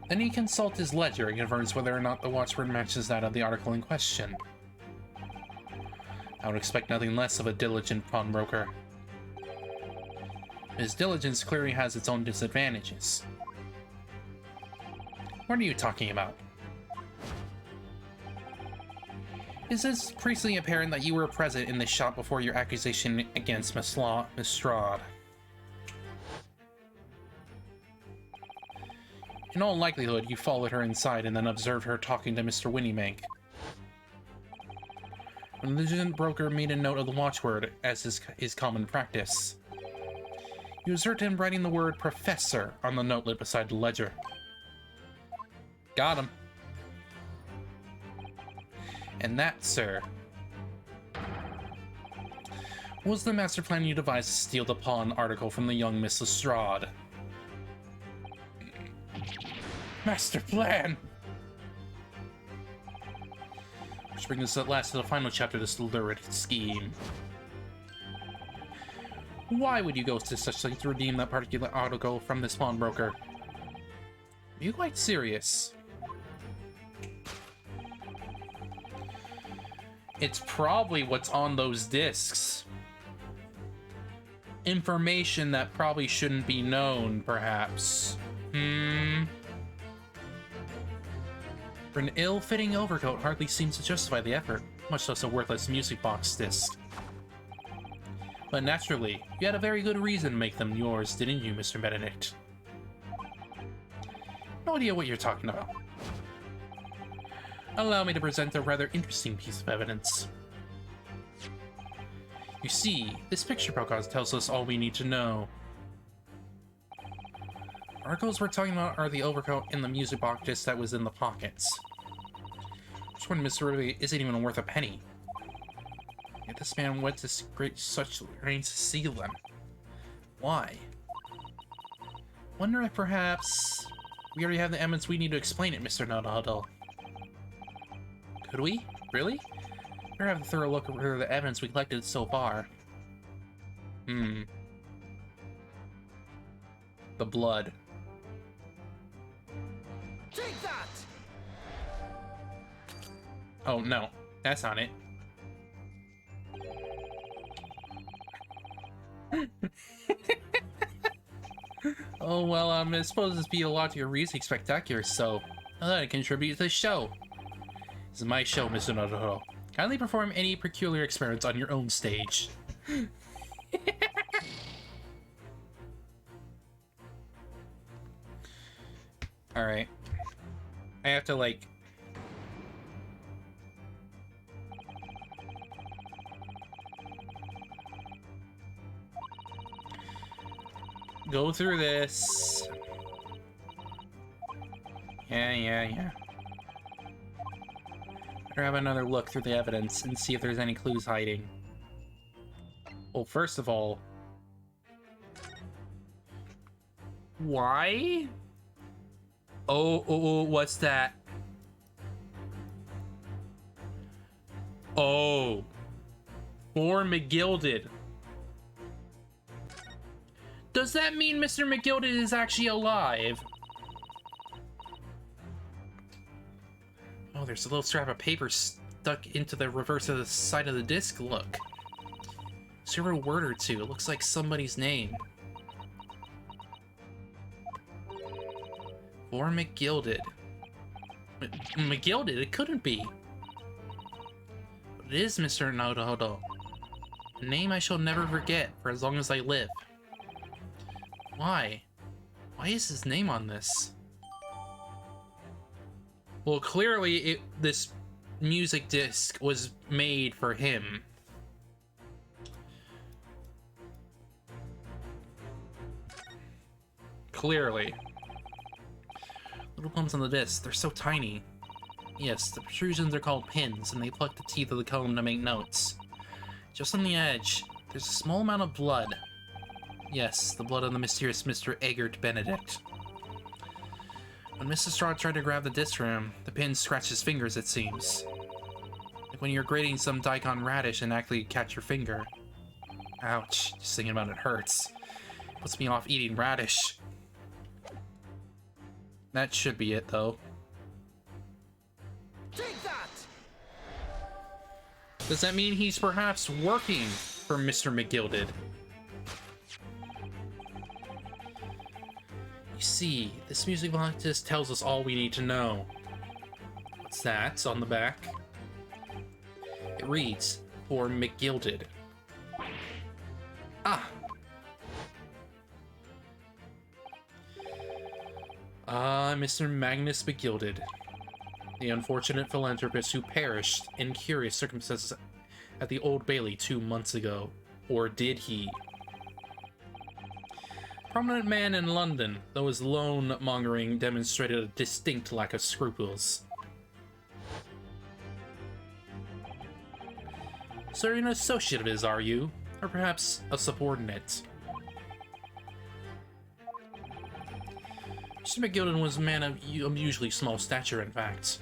Then he consults his ledger and confirms whether or not the watchword matches that of the article in question. I would expect nothing less of a diligent pawnbroker. His diligence clearly has its own disadvantages. What are you talking about? Is it precisely apparent that you were present in the shop before your accusation against Miss Strahd? In all likelihood, you followed her inside and then observed her talking to Mr. Winnemake. When the legend broker made a note of the watchword, as is his common practice, you observed him writing the word Professor on the notelet beside the ledger. Got him. And that, sir, was the master plan you devised to steal the pawn article from the young Miss Lestrade. Master plan! Which brings us at last to the final chapter of this lurid scheme. Why would you go to such things to redeem that particular article from this pawnbroker? Are you quite serious? It's probably what's on those discs. Information that probably shouldn't be known, perhaps. For an ill-fitting overcoat hardly seems to justify the effort, much less a worthless music box disc. But naturally, you had a very good reason to make them yours, didn't you, Mr. Benedict? No idea what you're talking about. Allow me to present a rather interesting piece of evidence. You see, this picture podcast tells us all we need to know. The articles we're talking about are the overcoat and the music box disc that was in the pockets. Which one, Mr. Ruby, isn't even worth a penny. Yet this man went to great such lengths to seal them. Why? Wonder if perhaps we already have the evidence we need to explain it, Mr. Nodohuddle. Could we? Really? Better have a thorough look over the evidence we collected so far. The blood. Take that! Oh, no. That's not it. Oh, well, I suppose this be a lot to your reasoning spectacular, so I thought I'd contribute to the show. This is my show, Mr. Nodoho. Kindly perform any peculiar experiments on your own stage. Alright. I have to, like... go through this. Yeah. Better have another look through the evidence and see if there's any clues hiding. Well, first of all... why? Oh, what's that? Oh. For McGilded. Does that mean Mr. McGilded is actually alive? Oh, there's a little scrap of paper stuck into the reverse of the side of the disc. Look. Is there a word or two? It looks like somebody's name. For McGilded. McGilded? It couldn't be. But it is Mr. Nodohuddle. A name I shall never forget for as long as I live. Why? Why is his name on this? Well, clearly this music disc was made for him. Clearly. Little bumps on the disc, they're so tiny. Yes, the protrusions are called pins, and they pluck the teeth of the cone to make notes. Just on the edge, there's a small amount of blood. Yes, the blood of the mysterious Mr. Eggert Benedict. When Mr. Straw tried to grab the disc from him, the pin scratched his fingers, it seems. Like when you're grating some daikon radish and actually catch your finger. Ouch, just thinking about it hurts. Puts me off eating radish. That should be it, though. Take that! Does that mean he's perhaps working for Mr. McGilded? You see, this music box just tells us all we need to know. What's that? It's on the back. It reads, for McGilded. Ah! Ah, Mr. Magnus McGilded. The unfortunate philanthropist who perished in curious circumstances at the Old Bailey 2 months ago. Or did he? Prominent man in London, though his loan-mongering demonstrated a distinct lack of scruples. So you're an associate of his, are you? Or perhaps a subordinate? Mr. McGilded was a man of unusually small stature, in fact.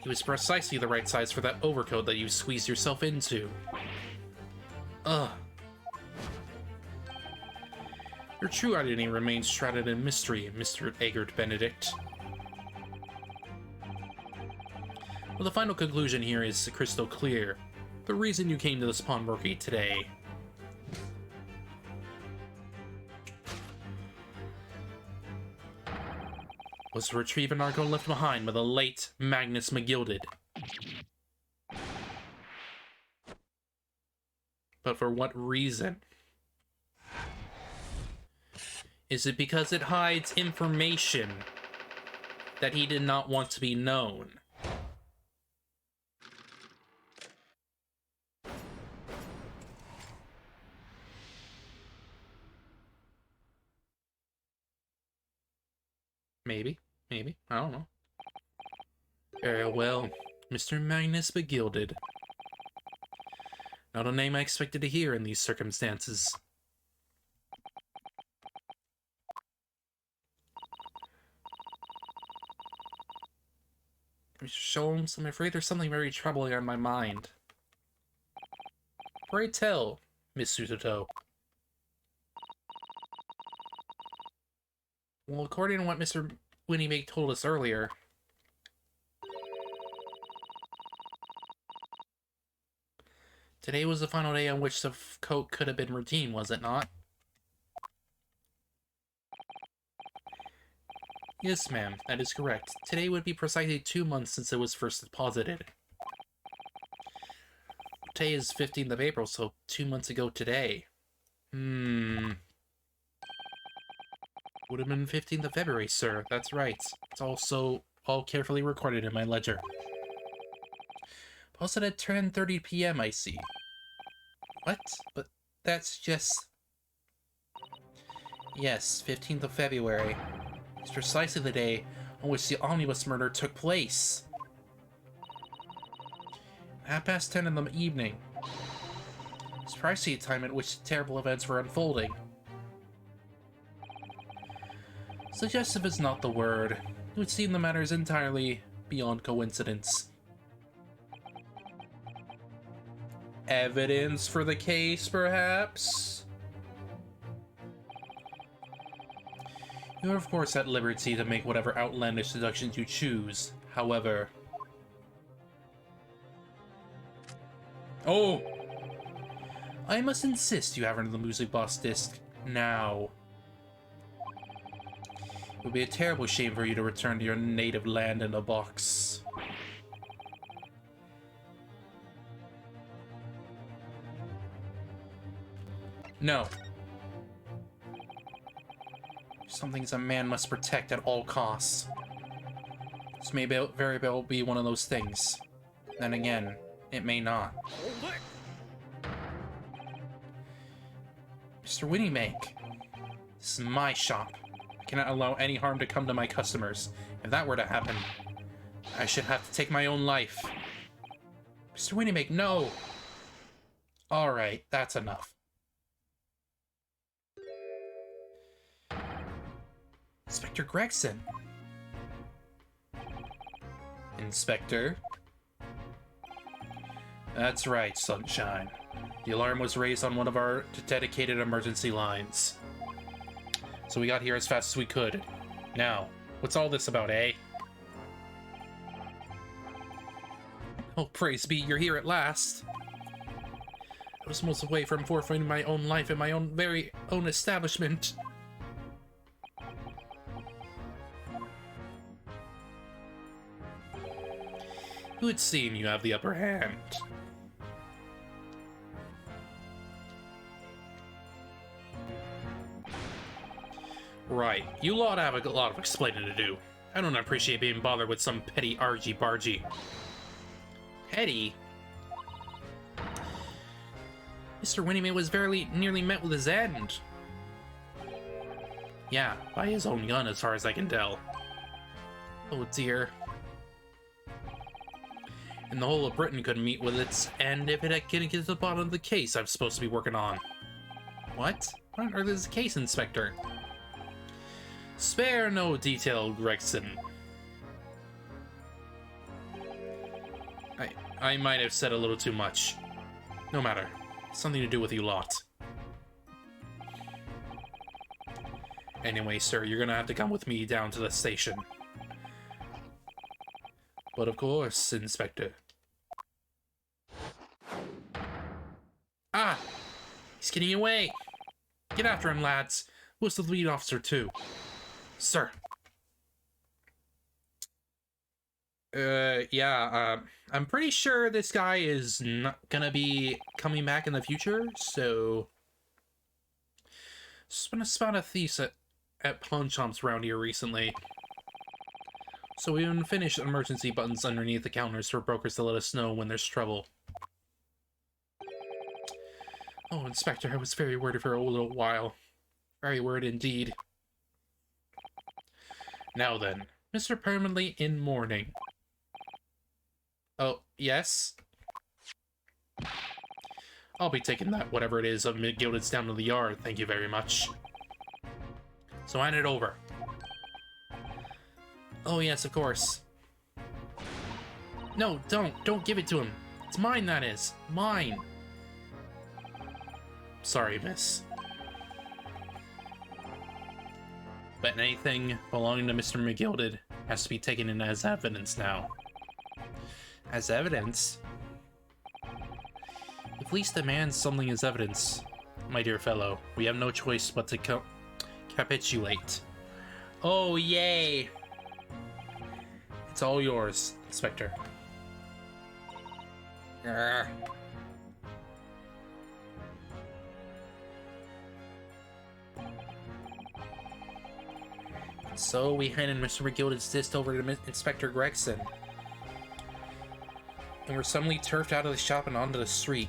He was precisely the right size for that overcoat that you squeezed yourself into. Ugh. Your true identity remains shrouded in mystery, Mr. Eggert Benedict. Well, the final conclusion here is crystal clear. The reason you came to the pawnbrokery today was to retrieve an article left behind by the late Magnus McGilded. But for what reason? Is it because it hides information that he did not want to be known? Maybe. I don't know. Very well, Mr. Magnus Begilded. Not a name I expected to hear in these circumstances. Mr. Sholmes, I'm afraid there's something very troubling on my mind. Pray tell, Miss Sutoto. Well, according to what Mr. Winnymake told us earlier, today was the final day on which the coat could have been redeemed, was it not? Yes, ma'am, that is correct. Today would be precisely 2 months since it was first deposited. Today is 15th of April, so 2 months ago today. Would have been 15th of February, sir. That's right. It's also all carefully recorded in my ledger. Posted at 10:30 p.m., I see. What? But that's just... Yes, 15th of February. It's precisely the day on which the omnibus murder took place. 10:30 in the evening. It's precisely the time at which the terrible events were unfolding. Suggestive is not the word. It would seem the matter is entirely beyond coincidence. Evidence for the case, perhaps? You are, of course, at liberty to make whatever outlandish deductions you choose. However... Oh! I must insist you have the music box disc now. It would be a terrible shame for you to return to your native land in a box. No. Some things a man must protect at all costs. This may very well be one of those things. Then again, it may not. Mr. Winnymake, this is my shop. I cannot allow any harm to come to my customers. If that were to happen, I should have to take my own life. Mr. Winnymake, no! Alright, that's enough. Inspector Gregson. Inspector? That's right, Sunshine. The alarm was raised on one of our dedicated emergency lines. So we got here as fast as we could. Now, what's all this about, eh? Oh, praise be, you're here at last. I was almost away from forfeiting my own life in my own very own establishment. It would seem you have the upper hand. Right, you lot have a lot of explaining to do. I don't appreciate being bothered with some petty argy-bargy. Petty? Mr. Winnymake was very nearly met with his end. Yeah, by his own gun as far as I can tell. Oh dear. And the whole of Britain could meet with its end if it couldn't get to the bottom of the case I'm supposed to be working on. What? What on earth is the case, Inspector? Spare no detail, Gregson. I might have said a little too much. No matter. Something to do with you lot. Anyway, sir, you're gonna have to come with me down to the station. But of course, Inspector. Ah! He's getting away! Get after him, lads! Who's the lead officer, too? Sir. I'm pretty sure this guy is not gonna be coming back in the future, so... Just been a spot of thieves at pawn shops around here recently. So we even finished emergency buttons underneath the counters for brokers to let us know when there's trouble. Oh, Inspector, I was very worried for a little while. Very worried indeed. Now then, Mr. Permanently in mourning. Oh, yes? I'll be taking that, whatever it is, of McGilded's down to the yard, thank you very much. So hand it over. Oh, yes, of course. No, don't give it to him. It's mine, that is. Mine. Sorry, miss. But anything belonging to Mr. McGilded has to be taken in as evidence now. As evidence? If police demand something as evidence, my dear fellow, we have no choice but to capitulate. Oh, yay! It's all yours, Inspector. Grr. So we handed Mr. McGilded's disc over to Inspector Gregson. And we're suddenly turfed out of the shop and onto the street.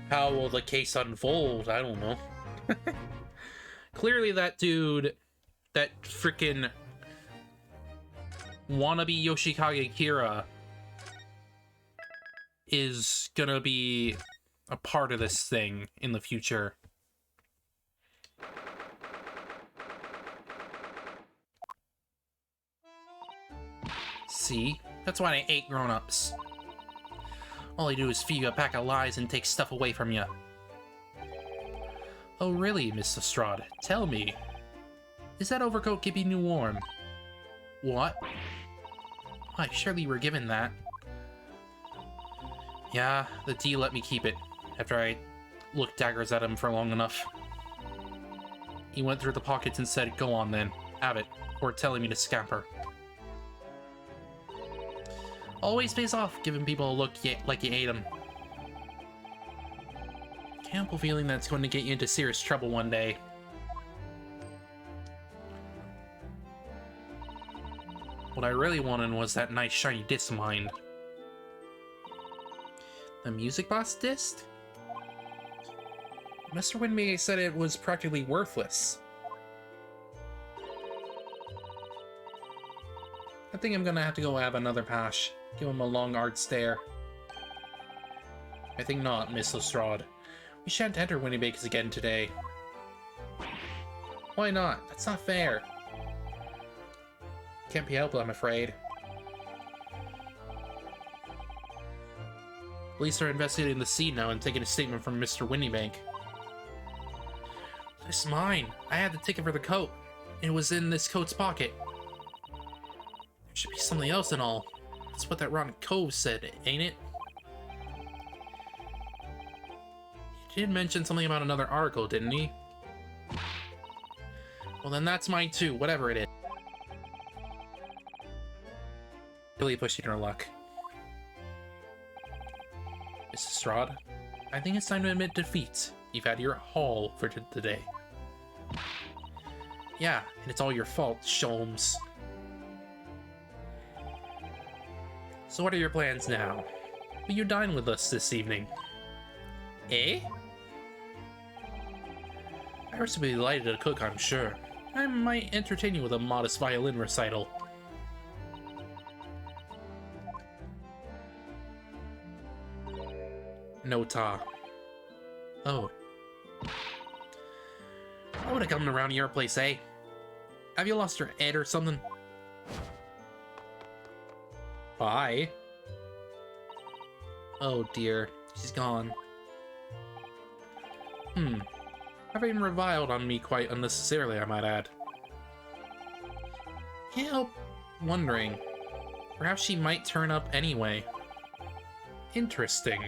How will the case unfold? I don't know. Clearly that dude, that freaking wannabe Yoshikage Kira, is gonna be a part of this thing in the future. See? That's why I hate grown-ups. All they do is feed you a pack of lies and take stuff away from you. Oh really, Miss Lestrade? Tell me. Is that overcoat keeping you warm? What? Why, surely you were given that. Yeah, the D let me keep it, after I looked daggers at him for long enough. He went through the pockets and said, go on then, have it, or telling me to scamper. Always pays off giving people a look like you ate them. Can't help a feeling that's going to get you into serious trouble one day. What I really wanted was that nice shiny disc of mine. The Music Box disc? Mr. Winby said it was practically worthless. I think I'm gonna have to go have another pash. Give him a long hard stare. I think not, Miss Lestrade. We shan't enter Winniebake's again today. Why not? That's not fair. Can't be helped, I'm afraid. Police are investigating the scene now and taking a statement from Mr. Winniebank. This is mine. I had the ticket for the coat. It was in this coat's pocket. There should be something else and all. That's what that Ron Cove said, ain't it? He did mention something about another article, didn't he? Well, then that's mine too, whatever it is. Really pushing her luck. Mrs. Strahd, I think it's time to admit defeat. You've had your haul for today. Yeah, and it's all your fault, Sholmes. So what are your plans now? Will you dine with us this evening? Eh? I was to be delighted to cook, I'm sure. I might entertain you with a modest violin recital. No ta. Oh. I would have come around to your place, eh? Have you lost your head or something? Bye. Oh dear, she's gone. Having reviled on me quite unnecessarily, I might add. Can't help wondering. Perhaps she might turn up anyway. Interesting.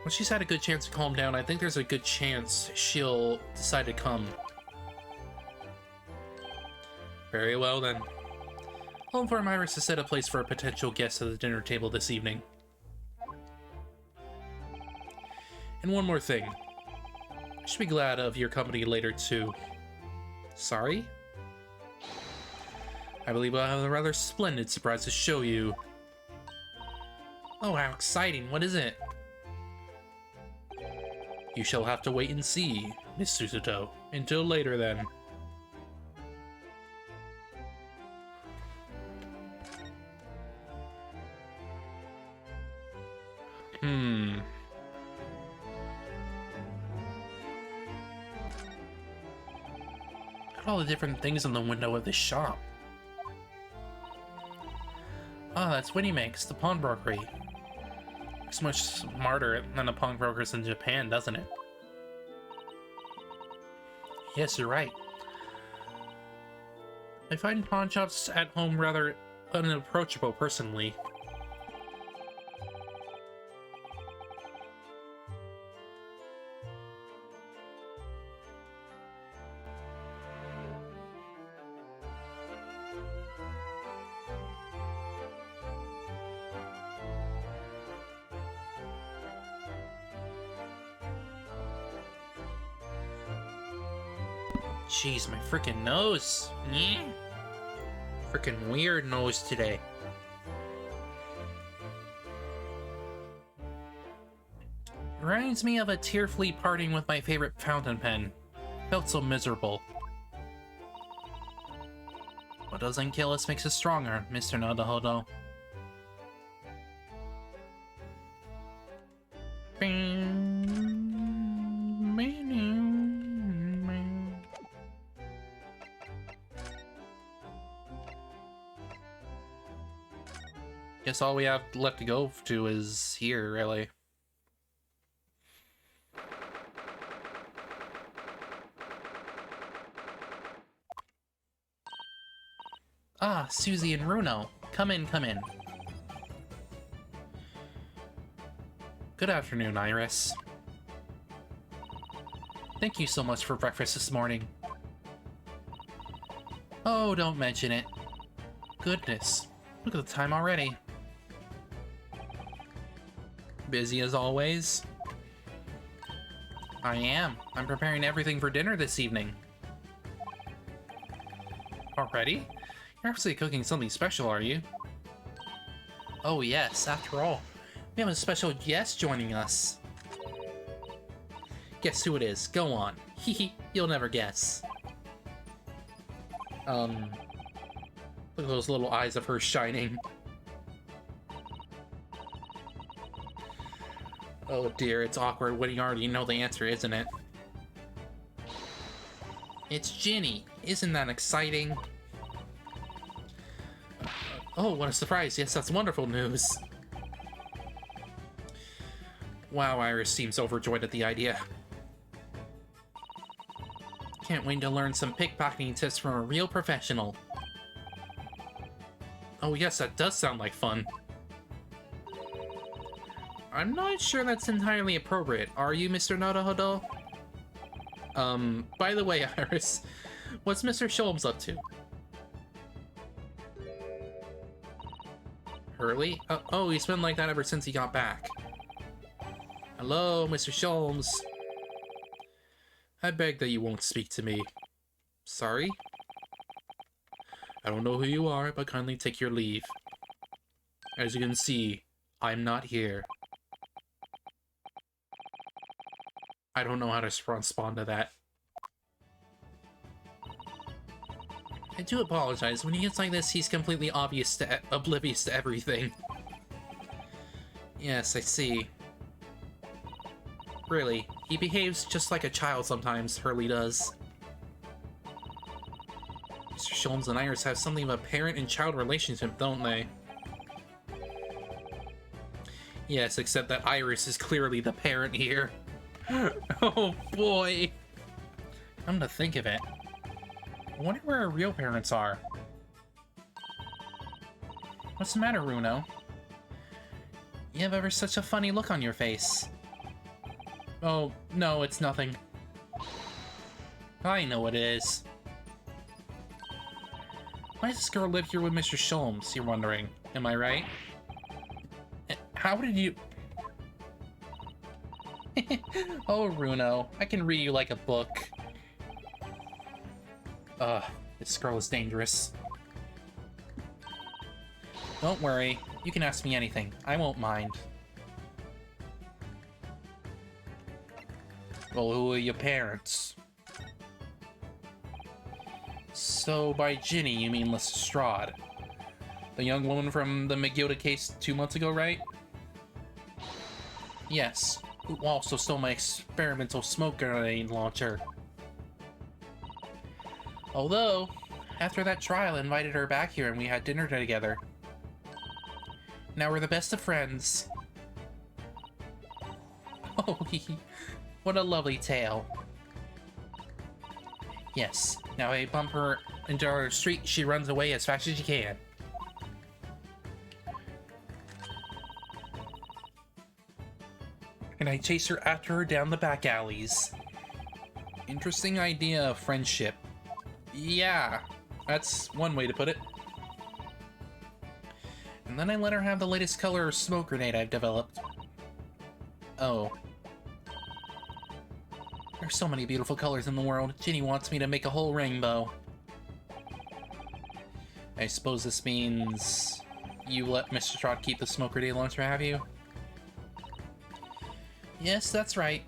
When she's had a good chance to calm down, I think there's a good chance she'll decide to come. Very well then. I'll inform Iris to set a place for a potential guest at the dinner table this evening. And one more thing. I should be glad of your company later too. Sorry? I believe I have a rather splendid surprise to show you. Oh, how exciting. What is it? You shall have to wait and see, Miss Susato. Until later, then. Look at all the different things in the window of this shop. Ah, that's Winnie Makes, the pawnbrokery. Looks much smarter than the pawnbrokers in Japan, doesn't it? Yes, you're right. I find pawn shops at home rather unapproachable, personally. Jeez, my freaking nose. Freaking weird nose today. Reminds me of a tearfully parting with my favorite fountain pen. Felt so miserable. What doesn't kill us makes us stronger, Mr. Nadahodo. Guess all we have left to go to is here, really. Ah, Susie and Runo. Come in, come in. Good afternoon, Iris. Thank you so much for breakfast this morning. Oh, don't mention it. Goodness, look at the time already. Busy as always? I am. I'm preparing everything for dinner this evening. Already? You're actually cooking something special, are you? Oh yes, after all, we have a special guest joining us. Guess who it is? Go on. Hehe, you'll never guess. Look at those little eyes of hers shining. Oh dear, it's awkward when you already know the answer, isn't it? It's Ginny. Isn't that exciting? Oh, what a surprise. Yes, that's wonderful news. Wow, Iris seems overjoyed at the idea. Can't wait to learn some pickpocketing tips from a real professional. Oh yes, that does sound like fun. I'm not sure that's entirely appropriate. Are you, Mr. Naruhodo? By the way, Iris, what's Mr. Sholmes up to? Hurley? Oh, he's been like that ever since he got back. Hello, Mr. Sholmes. I beg that you won't speak to me. Sorry? I don't know who you are, but kindly take your leave. As you can see, I'm not here. I don't know how to respond to that. I do apologize. When he gets like this, he's completely oblivious to everything. Yes, I see. Really, he behaves just like a child sometimes, Hurley does. Mr. Sholmes and Iris have something of a parent and child relationship, don't they? Yes, except that Iris is clearly the parent here. Oh boy! I'm gonna think of it. I wonder where our real parents are. What's the matter, Runo? You have ever such a funny look on your face. Oh, no, it's nothing. I know what it is. Why does this girl live here with Mr. Sholmes, you're wondering? Am I right? How did you... Oh, Runo, I can read you like a book. This girl is dangerous. Don't worry, you can ask me anything. I won't mind. Well, who are your parents? So, by Ginny, you mean Lestrade. The young woman from the Megilda case 2 months ago, right? Yes, who also stole my experimental smoke grenade launcher. Although, after that trial, I invited her back here and we had dinner together. Now we're the best of friends. Oh, what a lovely tale. Yes, now I bump her into our street, she runs away as fast as she can. And I chase her after her down the back alleys. Interesting idea of friendship. Yeah, that's one way to put it. And then I let her have the latest color smoke grenade I've developed. Oh. There's so many beautiful colors in the world. Ginny wants me to make a whole rainbow. I suppose this means you let Mr. Trot keep the smoke grenade launcher, have you? Yes, that's right.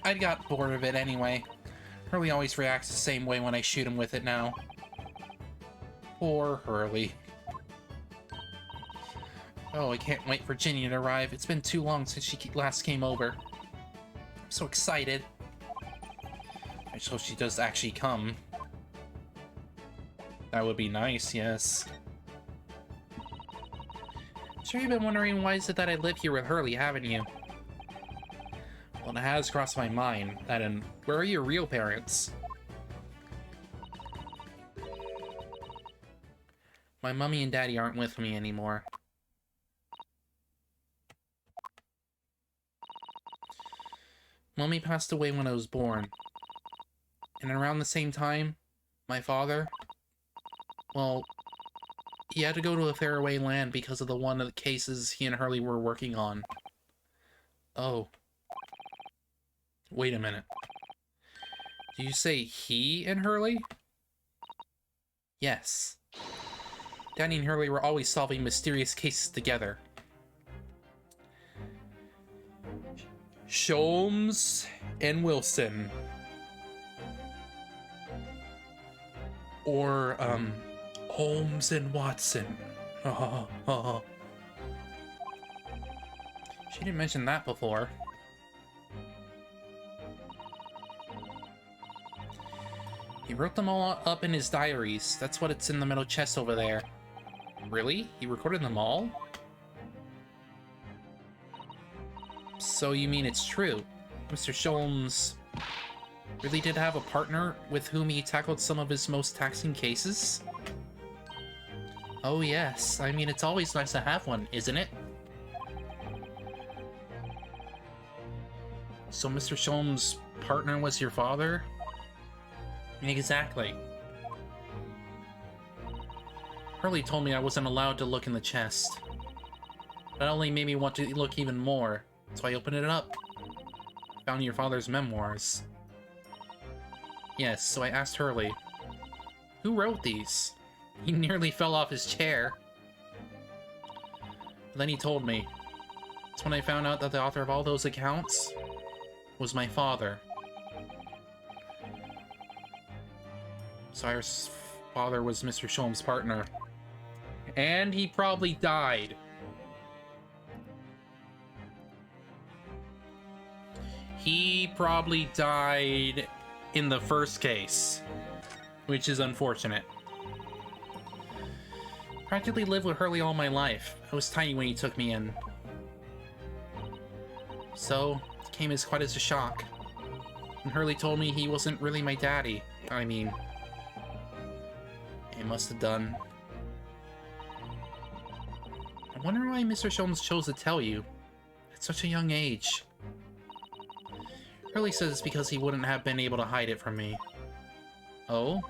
I got bored of it anyway. Hurley always reacts the same way when I shoot him with it now. Poor Hurley. Oh, I can't wait for Ginny to arrive. It's been too long since she last came over. I'm so excited. I just hope she does actually come. That would be nice, yes. Sure, you've been wondering why is it that I live here with Hurley, haven't you? Well, it has crossed my mind that where are your real parents? My mommy and daddy aren't with me anymore. Mommy passed away when I was born. And around the same time, my father, well, he had to go to a faraway land because of one of the cases he and Hurley were working on. Oh. Wait a minute. Did you say he and Hurley? Yes. Danny and Hurley were always solving mysterious cases together. Sholmes and Wilson. Or, Holmes and Watson. She didn't mention that before. He wrote them all up in his diaries. That's what it's in the middle chest over there. Really? He recorded them all? So you mean it's true? Mr. Sholmes really did have a partner with whom he tackled some of his most taxing cases? Oh yes, I mean it's always nice to have one, isn't it? So Mr. Sholmes' partner was your father? Exactly. Hurley told me I wasn't allowed to look in the chest. That only made me want to look even more, so I opened it up. Found your father's memoirs. Yes, so I asked Hurley, who wrote these? He nearly fell off his chair. But then he told me. That's when I found out that the author of all those accounts was my father. Cyrus' father was Mr. Sholmes' partner. And he probably died. He probably died in the first case, which is unfortunate. Practically lived with Hurley all my life. I was tiny when he took me in. So, it came as quite as a shock. And Hurley told me he wasn't really my daddy. I mean, he must have done. I wonder why Mr. Sholmes chose to tell you at such a young age. Hurley says it's because he wouldn't have been able to hide it from me. Oh?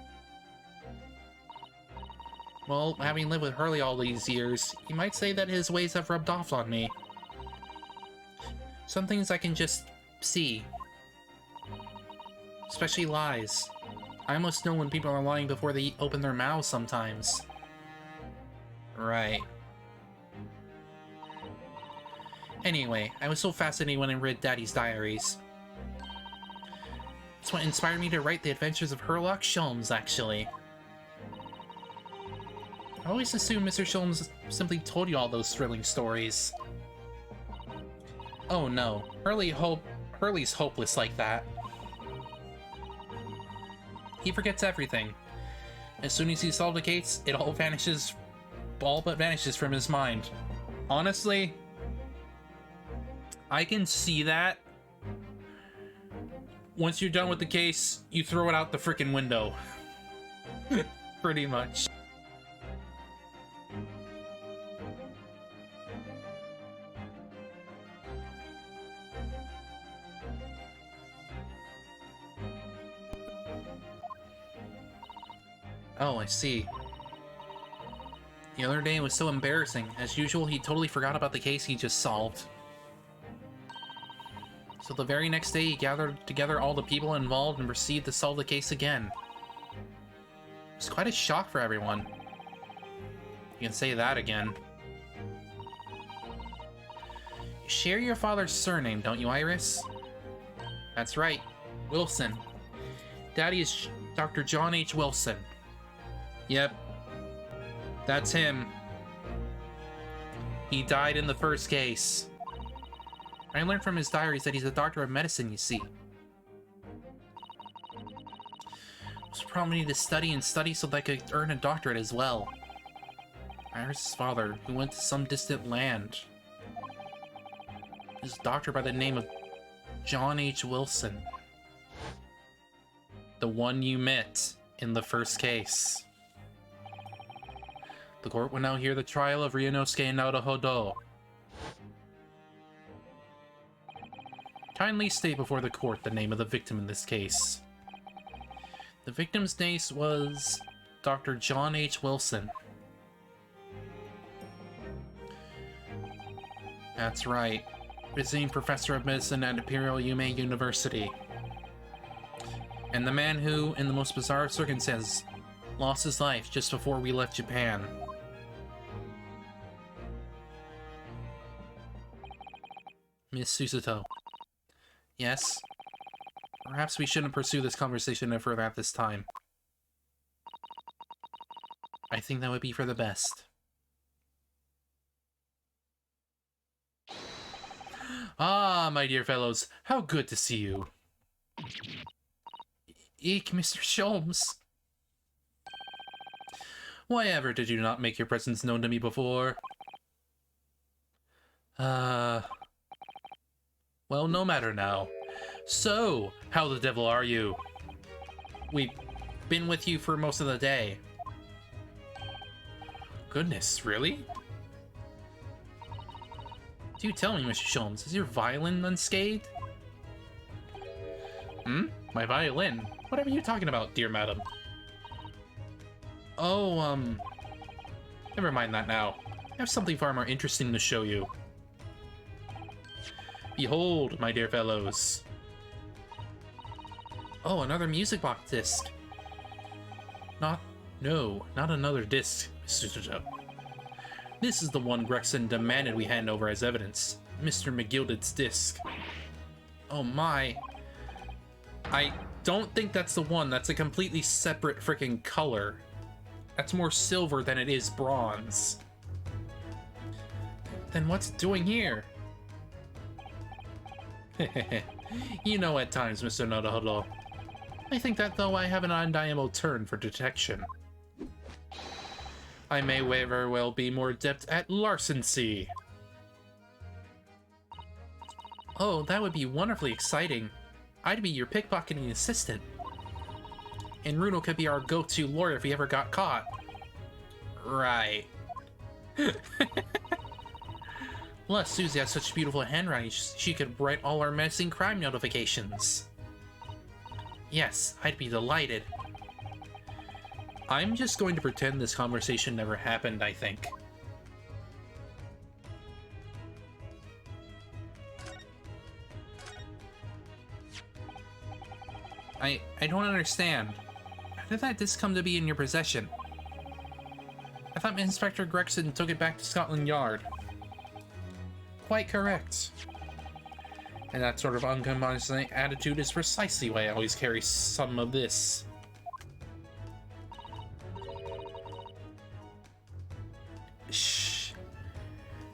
Well, having lived with Hurley all these years, you might say that his ways have rubbed off on me. Some things I can just see. Especially lies. I almost know when people are lying before they open their mouths sometimes. Right. Anyway, I was so fascinated when I read Daddy's diaries. It's what inspired me to write The Adventures of Herlock Sholmes, actually. I always assumed Mr. Sholmes simply told you all those thrilling stories. Oh no, Hurley's hopeless like that. He forgets everything. As soon as he solves the case, it all but vanishes from his mind. Honestly, I can see that. Once you're done with the case, you throw it out the frickin' window. Pretty much. Oh, I see. The other day was so embarrassing. As usual, he totally forgot about the case he just solved. So the very next day, he gathered together all the people involved and proceeded to solve the case again. It was quite a shock for everyone. You can say that again. You share your father's surname, don't you, Iris? That's right, Wilson. Daddy is Dr. John H. Wilson. Yep, that's him. He died in the first case. I learned from his diaries that he's a doctor of medicine, you see. So probably need to study and study so that I could earn a doctorate as well. Iris' father, who went to some distant land, is a doctor by the name of John H. Wilson. The one you met in the first case. The court will now hear the trial of Ryunosuke Naruhodo. Kindly state before the court the name of the victim in this case. The victim's name was Dr. John H. Wilson. That's right. Visiting professor of medicine at Imperial Yume University. And the man who, in the most bizarre circumstances, lost his life just before we left Japan. Miss Susato. Yes? Perhaps we shouldn't pursue this conversation no further at this time. I think that would be for the best. Ah, my dear fellows, how good to see you. Eek, Mr. Sholmes. Why ever did you not make your presence known to me before? Well, no matter now. So, how the devil are you? We've been with you for most of the day. Goodness, really? Do tell me, Mr. Sholmes, is your violin unscathed? Hmm? My violin? Whatever you talking about, dear madam? Oh, never mind that now. I have something far more interesting to show you. Behold, my dear fellows. Oh, another music box disc. Not another disc, Mr. Susato. This is the one Gregson demanded we hand over as evidence. Mr. McGilded's disc. Oh my. I don't think that's the one. That's a completely separate freaking color. That's more silver than it is bronze. Then what's it doing here? You know at times, Mr. Naruhodo, I think that though I have an undeniable turn for detection, I may very well be more adept at larceny. Oh, that would be wonderfully exciting. I'd be your pickpocketing assistant. And Runo could be our go-to lawyer if he ever got caught. Right. Plus, Susie has such beautiful handwriting, she could write all our missing crime notifications. Yes, I'd be delighted. I'm just going to pretend this conversation never happened, I think. I don't understand. How did that disc come to be in your possession? I thought Inspector Gregson took it back to Scotland Yard. Quite correct. And that sort of uncompromising attitude is precisely why I always carry some of this.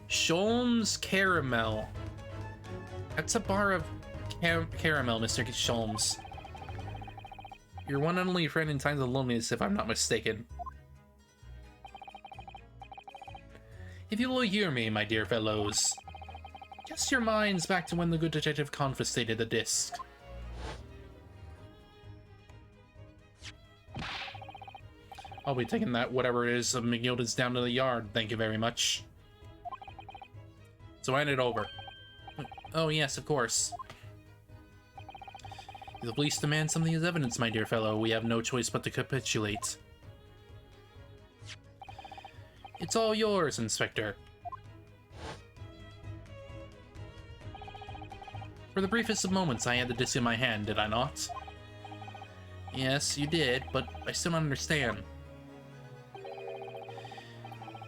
Sholmes Caramel. That's a bar of caramel, Mr. Sholmes. Your one and only friend in times of loneliness, if I'm not mistaken. If you will hear me, my dear fellows, cast your minds back to when the good detective confiscated the disc. I'll be taking that whatever it is of McGilda's down to the yard, thank you very much. So hand it over. Oh yes, of course. If the police demand something as evidence, my dear fellow, we have no choice but to capitulate. It's all yours, Inspector. For the briefest of moments, I had the disc in my hand, did I not? Yes, you did, but I still don't understand.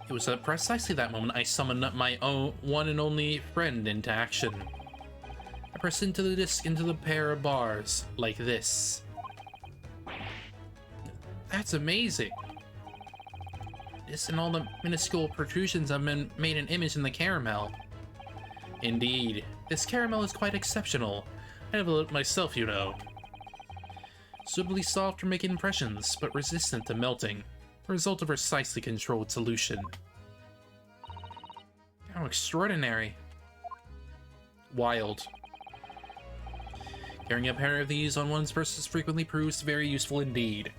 It was at precisely that moment I summoned my own one and only friend into action. I pressed into the disc into the pair of bars, like this. That's amazing. This and all the minuscule protrusions have been made an image in the caramel. Indeed, this caramel is quite exceptional. I developed it myself, you know. Suitably soft for making impressions, but resistant to melting. A result of precisely controlled solution. How extraordinary. Wild. Carrying a pair of these on one's person frequently proves very useful indeed.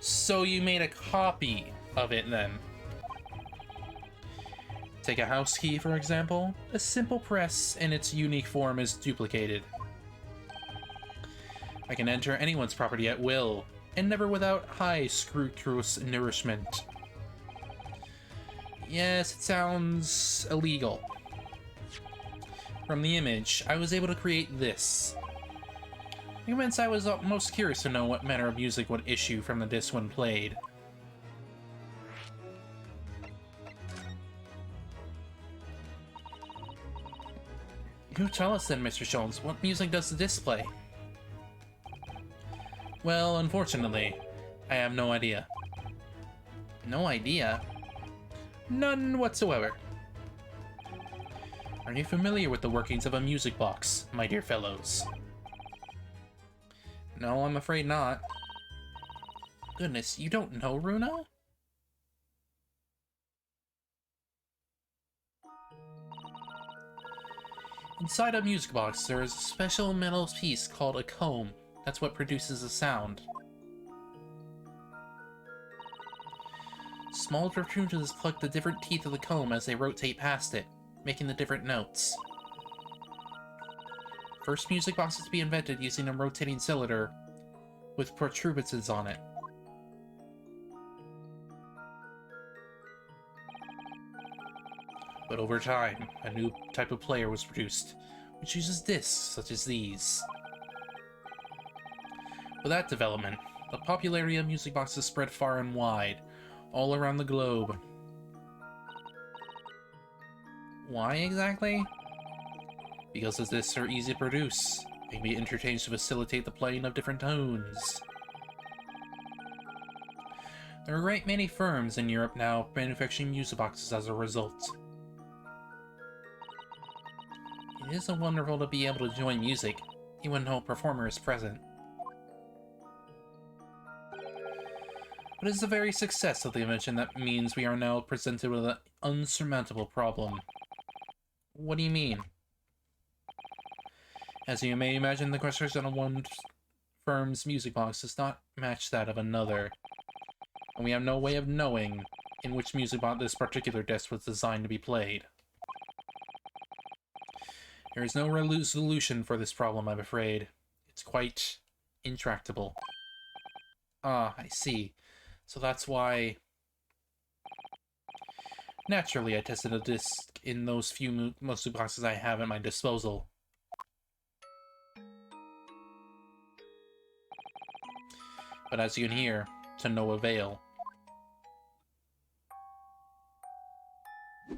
So you made a copy of it then. Take a house key, for example. A simple press in its unique form is duplicated. I can enter anyone's property at will, and never without high scrupulous nourishment. Yes, it sounds illegal. From the image, I was able to create this. Convinced I was most curious to know what manner of music would issue from the disc when played. You tell us then, Mr. Sholmes, what music does the disc play? Well, unfortunately, I have no idea. No idea? None whatsoever. Are you familiar with the workings of a music box, my dear fellows? No, I'm afraid not. Goodness, you don't know, Runo? Inside a music box, there is a special metal piece called a comb. That's what produces a sound. Small protrusions plug the different teeth of the comb as they rotate past it, making the different notes. First music boxes to be invented using a rotating cylinder with protuberances on it. But over time, a new type of player was produced, which uses discs such as these. With that development, the popularity of music boxes spread far and wide, all around the globe. Why exactly? Because the discs are easy to produce. They can be interchanged to facilitate the playing of different tones. There are a great many firms in Europe now manufacturing music boxes as a result. It is wonderful to be able to enjoy music, even when no performer is present. But it's the very success of the invention that means we are now presented with an unsurmountable problem. What do you mean? As you may imagine, the construction of one firm's music box does not match that of another. And we have no way of knowing in which music box this particular disc was designed to be played. There is no resolution for this problem, I'm afraid. It's quite intractable. Ah, I see. So that's why... Naturally, I tested a disc in those few music boxes I have at my disposal. But as you can hear, to no avail. The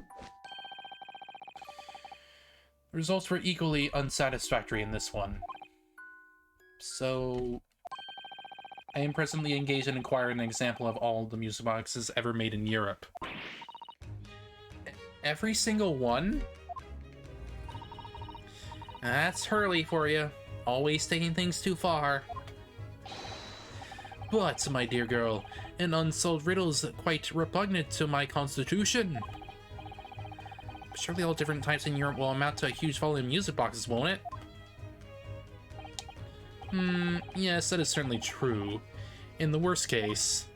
results were equally unsatisfactory in this one. So, I am presently engaged in acquiring an example of all the music boxes ever made in Europe. Every single one? That's Hurley for you. Always taking things too far. But, my dear girl, an unsolved riddle is quite repugnant to my constitution. Surely all different types in Europe will amount to a huge volume of music boxes, won't it? Yes, that is certainly true. In the worst case,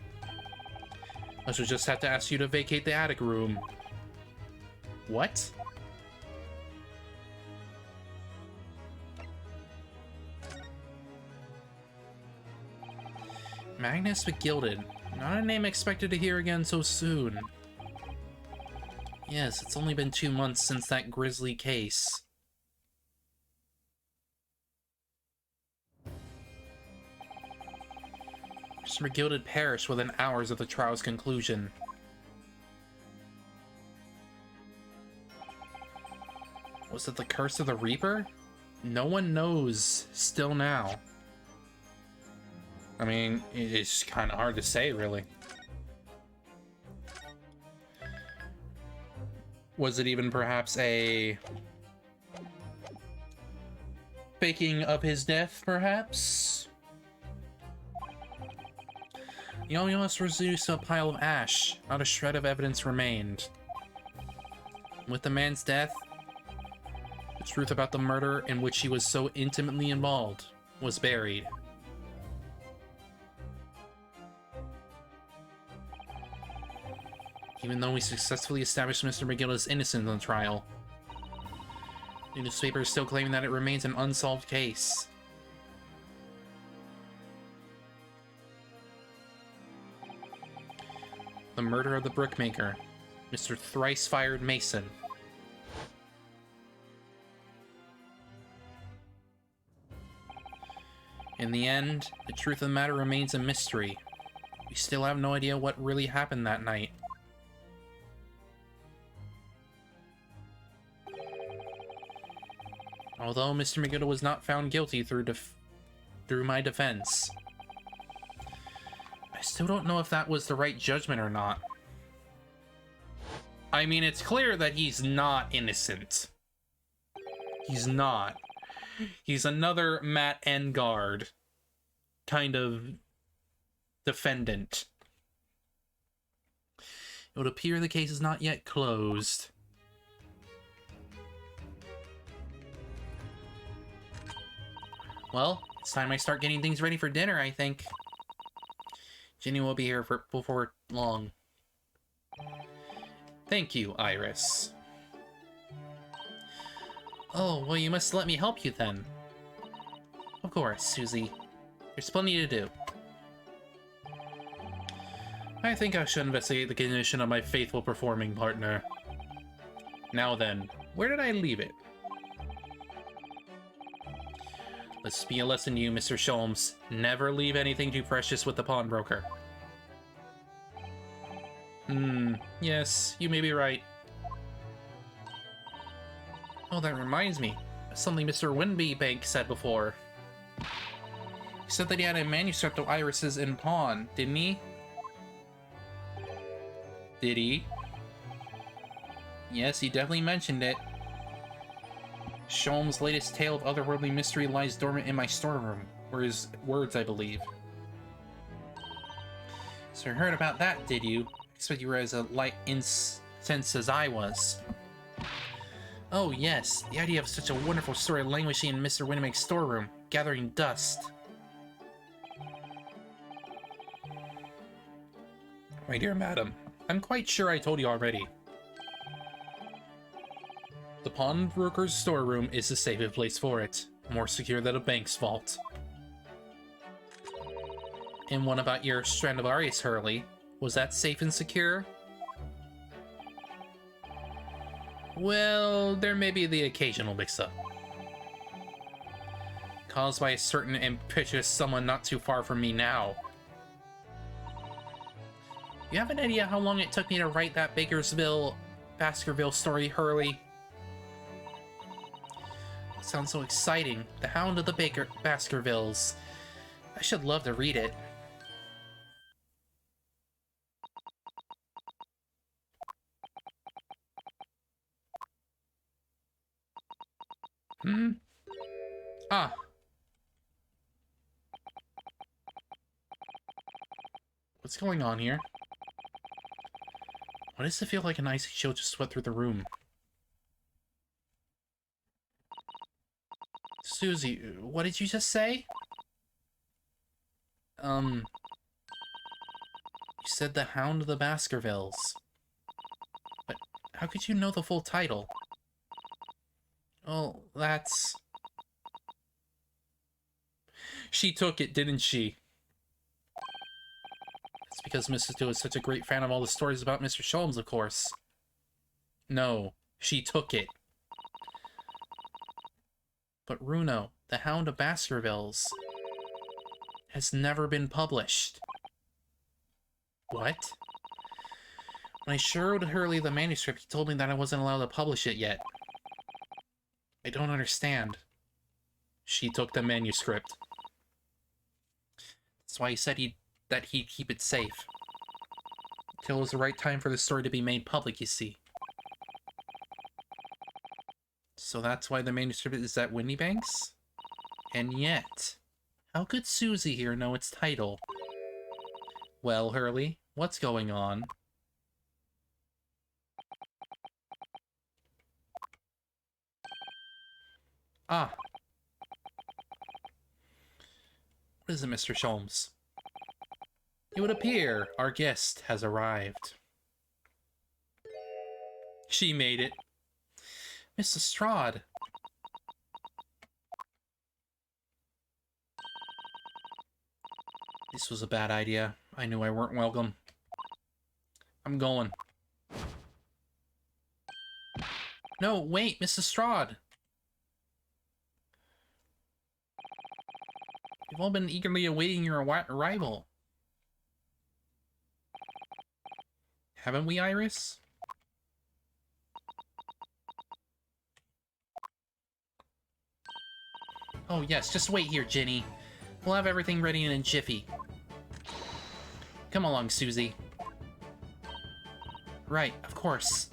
I should just have to ask you to vacate the attic room. What? Magnus McGilded. Not a name expected to hear again so soon. Yes, it's only been 2 months since that grisly case. Mr. McGilded perished within hours of the trial's conclusion. Was it the curse of the Reaper? No one knows, still now. I mean, it's kind of hard to say, really. Was it even perhaps a faking of his death, perhaps? The only one was reduced to a pile of ash. Not a shred of evidence remained. With the man's death, the truth about the murder in which he was so intimately involved was buried. Even though we successfully established Mr. McGill's innocence on trial, the newspaper is still claiming that it remains an unsolved case. The murder of the brickmaker, Mr. Thrice-Fired Mason. In the end, the truth of the matter remains a mystery. We still have no idea what really happened that night. Although Mr. McGill was not found guilty through my defense, I still don't know if that was the right judgment or not. I mean, it's clear that he's not innocent. He's not. He's another Matt Engard kind of defendant. It would appear the case is not yet closed. Well, it's time I start getting things ready for dinner, I think. Ginny will be here before long. Thank you, Iris. Oh, well, you must let me help you then. Of course, Susie. There's plenty to do. I think I should investigate the condition of my faithful performing partner. Now then, where did I leave it? Let's be a lesson to you, Mr. Sholmes. Never leave anything too precious with the pawnbroker. Yes, you may be right. Oh, that reminds me. Something Mr. Winbybank said before. He said that he had a manuscript of Iris's in pawn, didn't he? Did he? Yes, he definitely mentioned it. Sholmes' latest tale of otherworldly mystery lies dormant in my storeroom, were his words, I believe. So you heard about that, did you? I expect you were as light incensed as I was. Oh yes, the idea of such a wonderful story languishing in Mr. Winnimake's storeroom, gathering dust. My dear madam, I'm quite sure I told you already. The pawnbroker's storeroom is the safest place for it, more secure than a bank's vault. And what about your Stradivarius, Hurley? Was that safe and secure? Well, there may be the occasional mix-up. Caused by a certain impetuous someone not too far from me now. You have an idea how long it took me to write that Baskerville story, Hurley? It sounds so exciting. The Hound of the Baskervilles. I should love to read it. Ah. What's going on here? Why does it feel like an icy chill just swept through the room? Susie, what did you just say? You said the Hound of the Baskervilles. But how could you know the full title? Oh, that's... She took it, didn't she? It's because Mrs. Do is such a great fan of all the stories about Mr. Sholmes, of course. No, she took it. But Runo, the Hound of Baskervilles, has never been published. What? When I showed Hurley the manuscript, he told me that I wasn't allowed to publish it yet. I don't understand. She took the manuscript. That's why he said that he'd keep it safe. Till it was the right time for the story to be made public, you see. So that's why the manuscript is at Windybank's? And yet, how could Susie here know its title? Well, Hurley, what's going on? Ah. What is it, Mr. Sholmes? It would appear our guest has arrived. She made it. Miss Lestrade. This was a bad idea. I knew I weren't welcome. I'm going. No, wait, Miss Lestrade. We've all been eagerly awaiting your arrival. Haven't we, Iris? Oh yes, just wait here, Ginny. We'll have everything ready in a jiffy. Come along, Susie. Right, of course.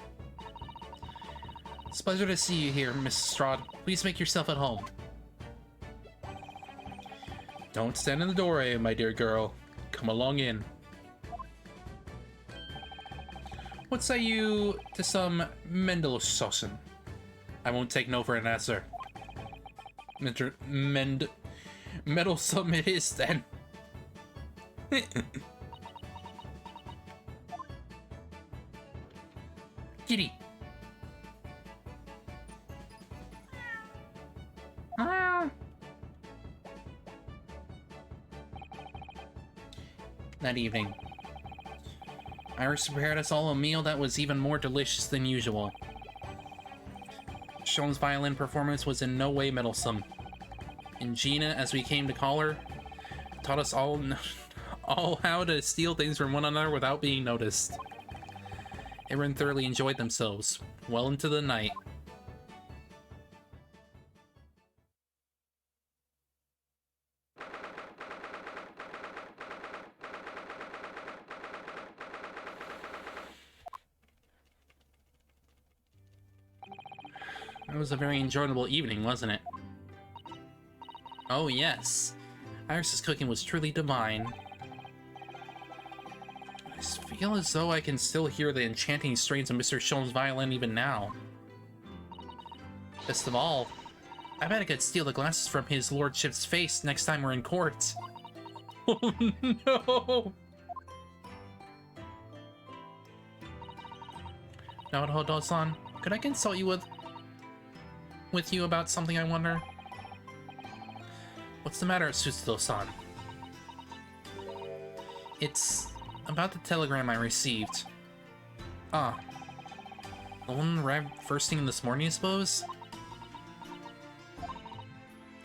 It's a pleasure to see you here, Miss Lestrade. Please make yourself at home. Don't stand in the doorway, my dear girl. Come along in. What say you to some Mendelssohn? I won't take no for an answer. Meddlesome it is, then. Kitty. That evening, Iris prepared us all a meal that was even more delicious than usual. Sholmes' violin performance was in no way meddlesome, and Gina, as we came to call her, taught us all how to steal things from one another without being noticed. Everyone thoroughly enjoyed themselves, well into the night. It was a very enjoyable evening, wasn't it? Oh yes, Iris's cooking was truly divine. feel as though I can still hear the enchanting strains of Mr. Shulman's violin even now. Best of all, I bet I could steal the glasses from his lordship's face next time we're in court. Oh no! Naruto-san, could I consult you with you about something, I wonder? What's the matter, Suzuto-san? It's about the telegram I received. Ah. The one arrived first thing this morning, I suppose?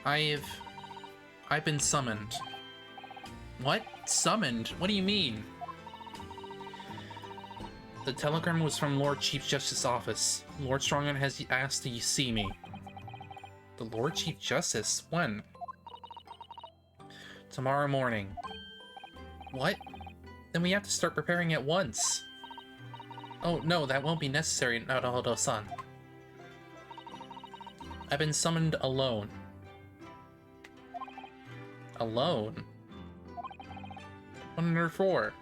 I've been summoned. What? Summoned? What do you mean? The telegram was from Lord Chief Justice's office. Lord Stronghorn has asked to see me. The Lord Chief Justice? When? Tomorrow morning. What? Then we have to start preparing at once. Oh no, that won't be necessary, Naruto-san. I've been summoned alone. Alone? What on earth for?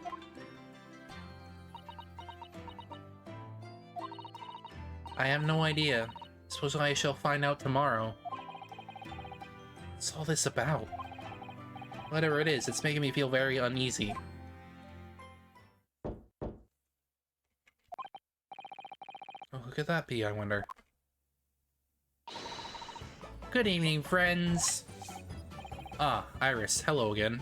I have no idea. Suppose I shall find out tomorrow. What's all this about? Whatever it is, it's making me feel very uneasy. Oh, who could that be, I wonder? Good evening, friends! Ah, Iris, hello again.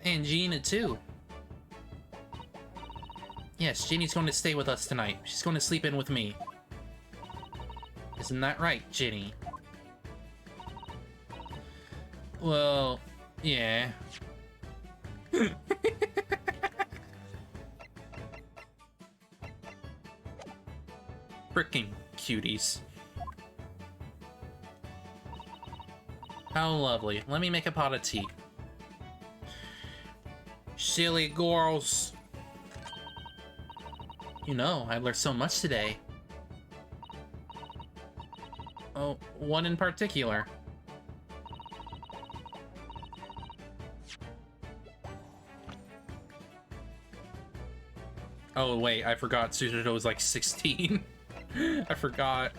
And Gina, too. Yes, Ginny's going to stay with us tonight. She's going to sleep in with me. Isn't that right, Ginny? Well, yeah. Frickin' cuties. How lovely. Let me make a pot of tea. Silly girls. You know, I learned so much today. Oh, one in particular. Oh, wait, I forgot Suzuto was like 16. I forgot.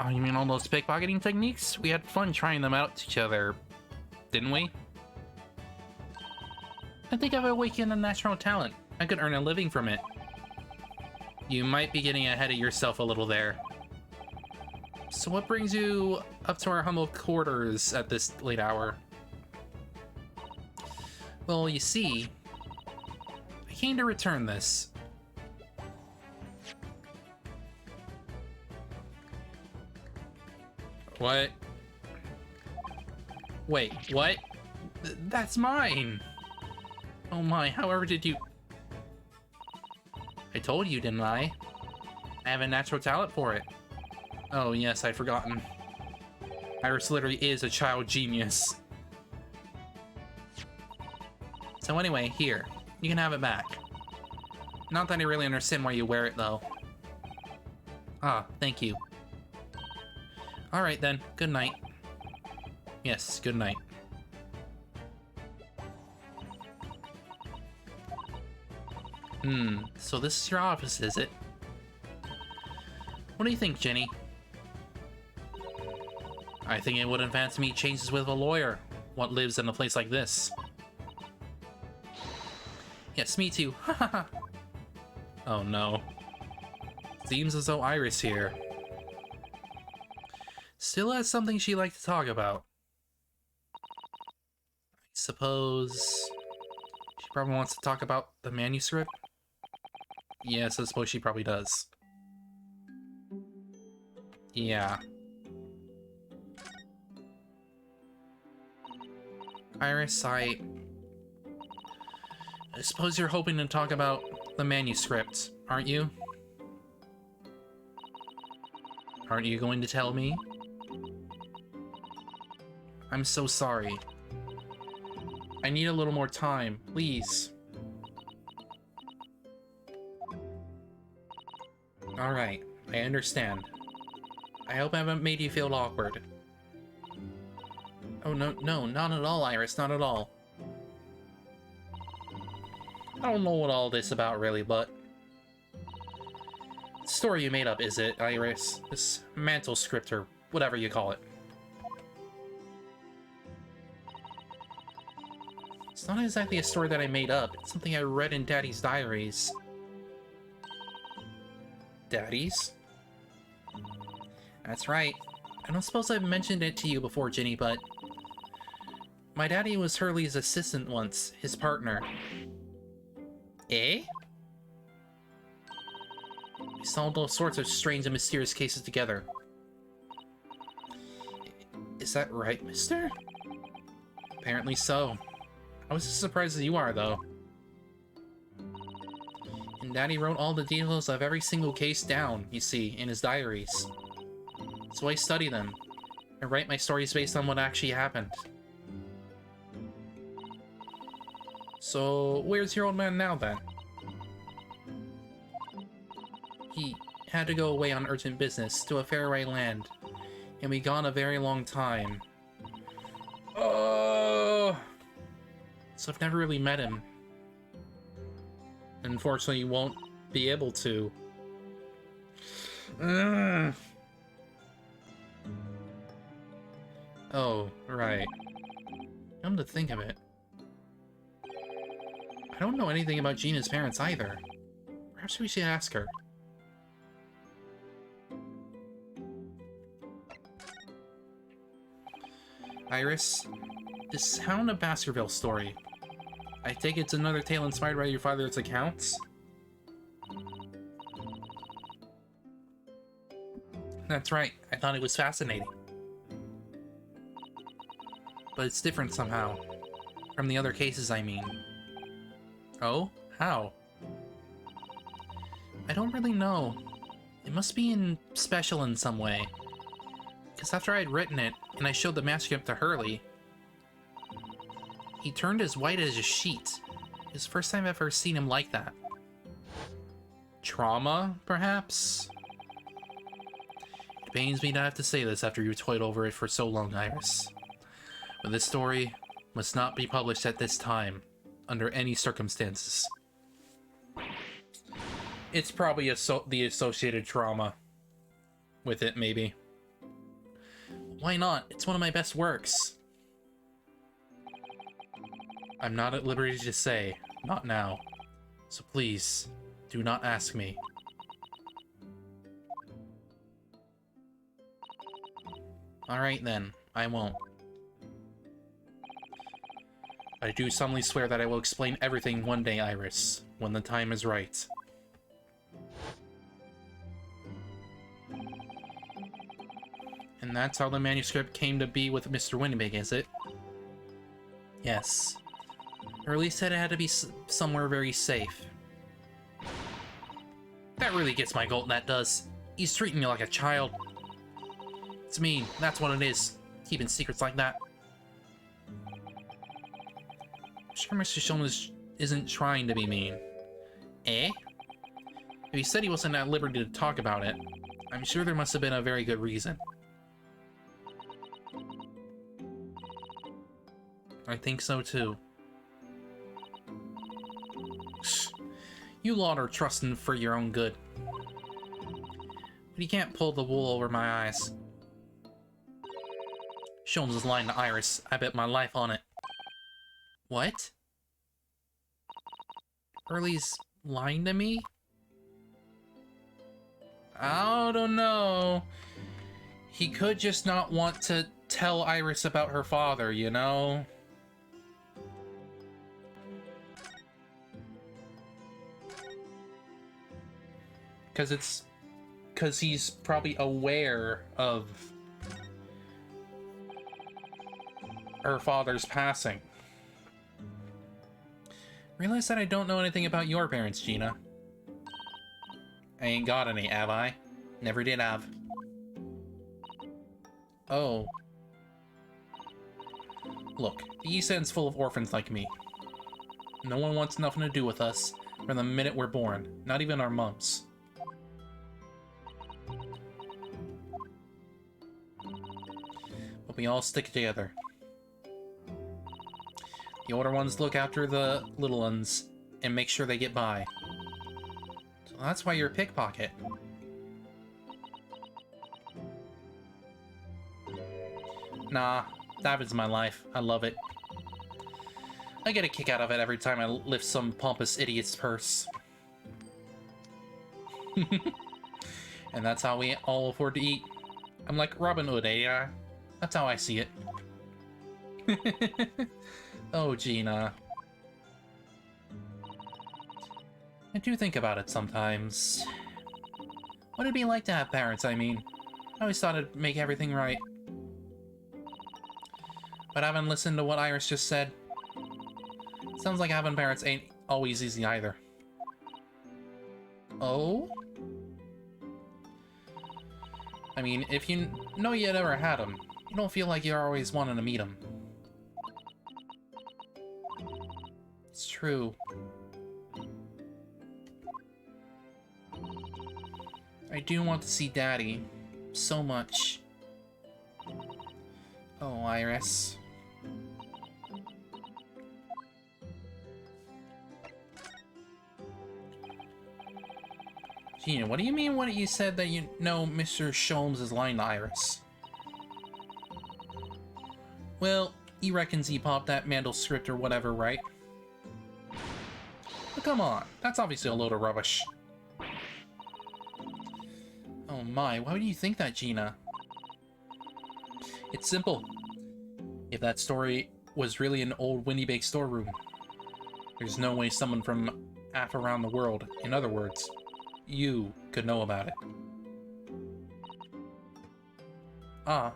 Oh, you mean all those pickpocketing techniques? We had fun trying them out to each other, didn't we? I think I've awakened a natural talent. I could earn a living from it. You might be getting ahead of yourself a little there. So what brings you up to our humble quarters at this late hour? Well, you see, I came to return this. What? Wait, what? That's mine! Oh my, however did you... I told you, didn't I? I have a natural talent for it. Oh yes, I'd forgotten. Iris literally is a child genius. So anyway, here. You can have it back. Not that I really understand why you wear it, though. Ah, thank you. Alright then, good night. Yes, good night. So this is your office, is it? What do you think, Jenny? I think it wouldn't fancy me changes with a lawyer. What lives in a place like this? Yes, me too. Oh no. Seems as though Iris here still has something she'd like to talk about. I suppose she probably wants to talk about the manuscript. Yes, I suppose she probably does. Yeah. Iris, I suppose you're hoping to talk about the manuscript, aren't you? Aren't you going to tell me? I'm so sorry. I need a little more time, please. Alright, I understand. I hope I haven't made you feel awkward. Oh, no, not at all, Iris, not at all. I don't know what all this about, really, but... The story you made up, is it, Iris? This mantle script, or whatever you call it. It's not exactly a story that I made up. It's something I read in Daddy's diaries. Daddy's? That's right. I don't suppose I've mentioned it to you before, Ginny, but... My daddy was Hurley's assistant once, his partner. Eh? We solved all sorts of strange and mysterious cases together. Is that right, mister? Apparently so. I was as surprised as you are, though. And Daddy wrote all the details of every single case down, you see, in his diaries. So I study them, and write my stories based on what actually happened. So, where's your old man now, then? He had to go away on urgent business to a faraway land, and we gone a very long time. Oh! So I've never really met him. Unfortunately, you won't be able to. Oh, right. Come to think of it. I don't know anything about Gina's parents either. Perhaps we should ask her. Iris, this Hound of Baskerville story. I take it's another tale inspired by your father's accounts? That's right, I thought it was fascinating. But it's different somehow. From the other cases, I mean. Oh? How? I don't really know. It must be special in some way. Because after I'd written it, and I showed the manuscript to Hurley, he turned as white as a sheet. It was the first time I've ever seen him like that. Trauma, perhaps? It pains me to have to say this after you toyed over it for so long, Iris. But this story must not be published at this time, under any circumstances. It's probably the associated trauma with it, maybe. Why not? It's one of my best works. I'm not at liberty to say. Not now. So please, do not ask me. Alright then, I won't. I do solemnly swear that I will explain everything one day, Iris, when the time is right. And that's how the manuscript came to be with Mr. Winnipeg, is it? Yes. Hurley said it had to be somewhere very safe. That really gets my goat, that does. He's treating me like a child. It's mean, that's what it is. Keeping secrets like that. I'm sure Mr. Shulman isn't trying to be mean. Eh? If he said he wasn't at liberty to talk about it, I'm sure there must have been a very good reason. I think so too. You lot are trusting for your own good. But you can't pull the wool over my eyes. Shulman is lying to Iris. I bet my life on it. What? Hurley's lying to me? I don't know. He could just not want to tell Iris about her father, you know? Because he's probably aware of her father's passing. Realize that I don't know anything about your parents, Gina. I ain't got any, have I? Never did have. Oh. Look, the East End's full of orphans like me. No one wants nothing to do with us from the minute we're born, not even our mums. we all stick together. The older ones look after the little ones and make sure they get by. So that's why you're a pickpocket. Nah, that is my life. I love it. I get a kick out of it every time I lift some pompous idiot's purse. And that's how we all afford to eat. I'm like Robin Hood, eh? That's how I see it. Oh, Gina. I do think about it sometimes. What would it be like to have parents, I mean? I always thought it'd make everything right. But having listened to what Iris just said, sounds like having parents ain't always easy either. Oh? I mean, if you know you never had them, you don't feel like you're always wanting to meet them. It's true. I do want to see Daddy. So much. Oh, Iris. Gina, what do you mean when you said that you know Mr. Sholmes is lying to Iris? Well, he reckons he popped that Mandel script or whatever, right? But come on, that's obviously a load of rubbish. Oh my, why would you think that, Gina? It's simple. If that story was really an old Windy Bake storeroom, there's no way someone from half around the world, in other words, you could know about it. Ah.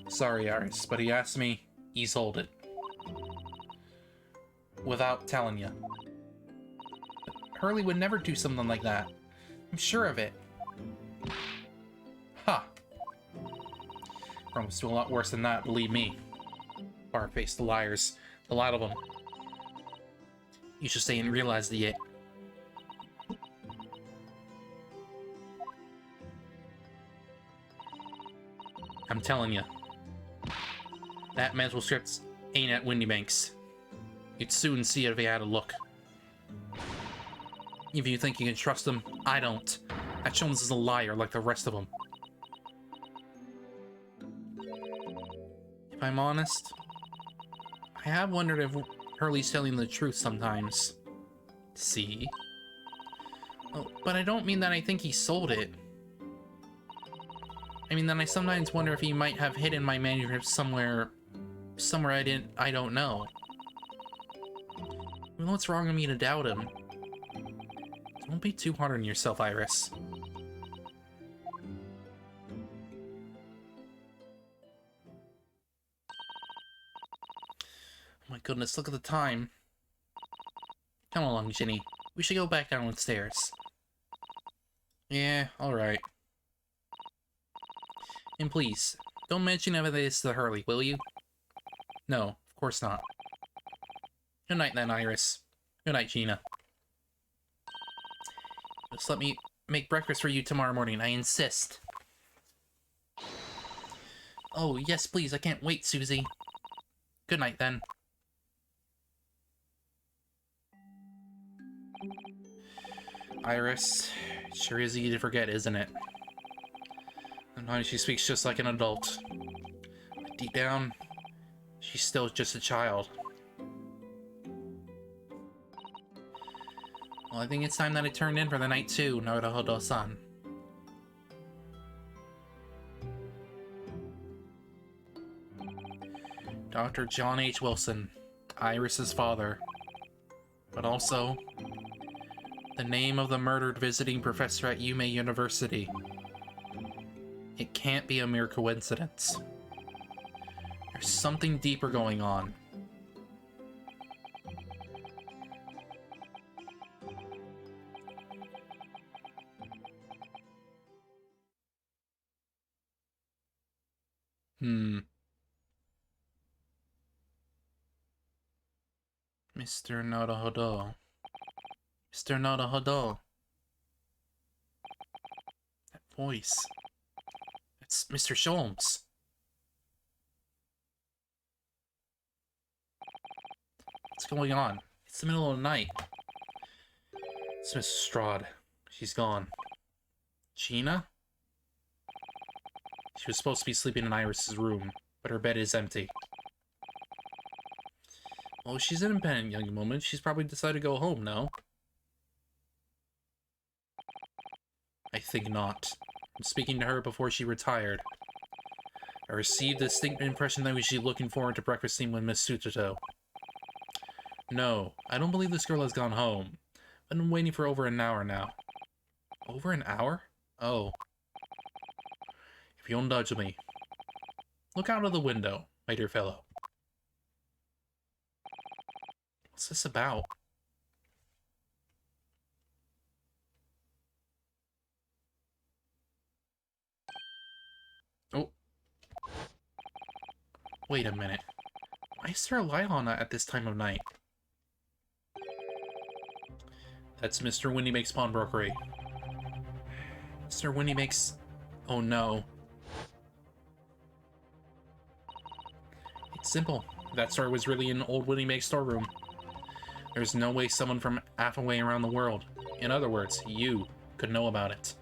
Sorry, Iris, but he asked me, he's hold it. Without telling you. Hurley would never do something like that. I'm sure of it. Ha! Promise to a lot worse than that, believe me. Bar-faced liars. The lot of them. You should stay and realize the it. I'm telling you. That mantle script ain't at Windy Banks. You'd soon see it if you had a look. If you think you can trust him, I don't. That Jones is a liar like the rest of them. If I'm honest, I have wondered if Hurley's telling the truth sometimes. See? Oh, but I don't mean that I think he sold it. I mean that I sometimes wonder if he might have hidden my manuscript somewhere I don't know. I mean, what's wrong with me to doubt him? Don't be too hard on yourself, Iris. Oh my goodness, look at the time. Come along, Ginny. We should go back downstairs. Yeah, alright. And please, don't mention any of this to Hurley, will you? No, of course not. Good night then, Iris. Good night, Gina. Just let me make breakfast for you tomorrow morning, I insist. Oh, yes, please, I can't wait, Susie. Good night, then. Iris, it sure is easy to forget, isn't it? Sometimes she speaks just like an adult. But deep down, she's still just a child. Well, I think it's time that I turned in for the night too, Naruto-san. Dr. John H. Wilson, Iris's father. But also, the name of the murdered visiting professor at Yume University. It can't be a mere coincidence. There's something deeper going on. Mr. Naruhodo. Mr. Naruhodo. That voice. It's Mr. Sholmes. What's going on? It's the middle of the night. It's Mrs. Strahd. She's gone. Gina? She was supposed to be sleeping in Iris's room, but her bed is empty. Well, she's an independent young woman. She's probably decided to go home now. I think not. I'm speaking to her before she retired. I received the distinct impression that she was looking forward to breakfasting with Miss Sutoto. No, I don't believe this girl has gone home. I've been waiting for over an hour now. Over an hour? Oh. If you'll indulge me. Look out of the window, my dear fellow. What's this about? Oh. Wait a minute. Why is there a light on at this time of night? That's Mr. Windymake's pawnbrokery. Mr. Windymake's... Oh no. It's simple. That store was really in old Windymake's storeroom. There's no way someone from halfway around the world, in other words, you, could know about it.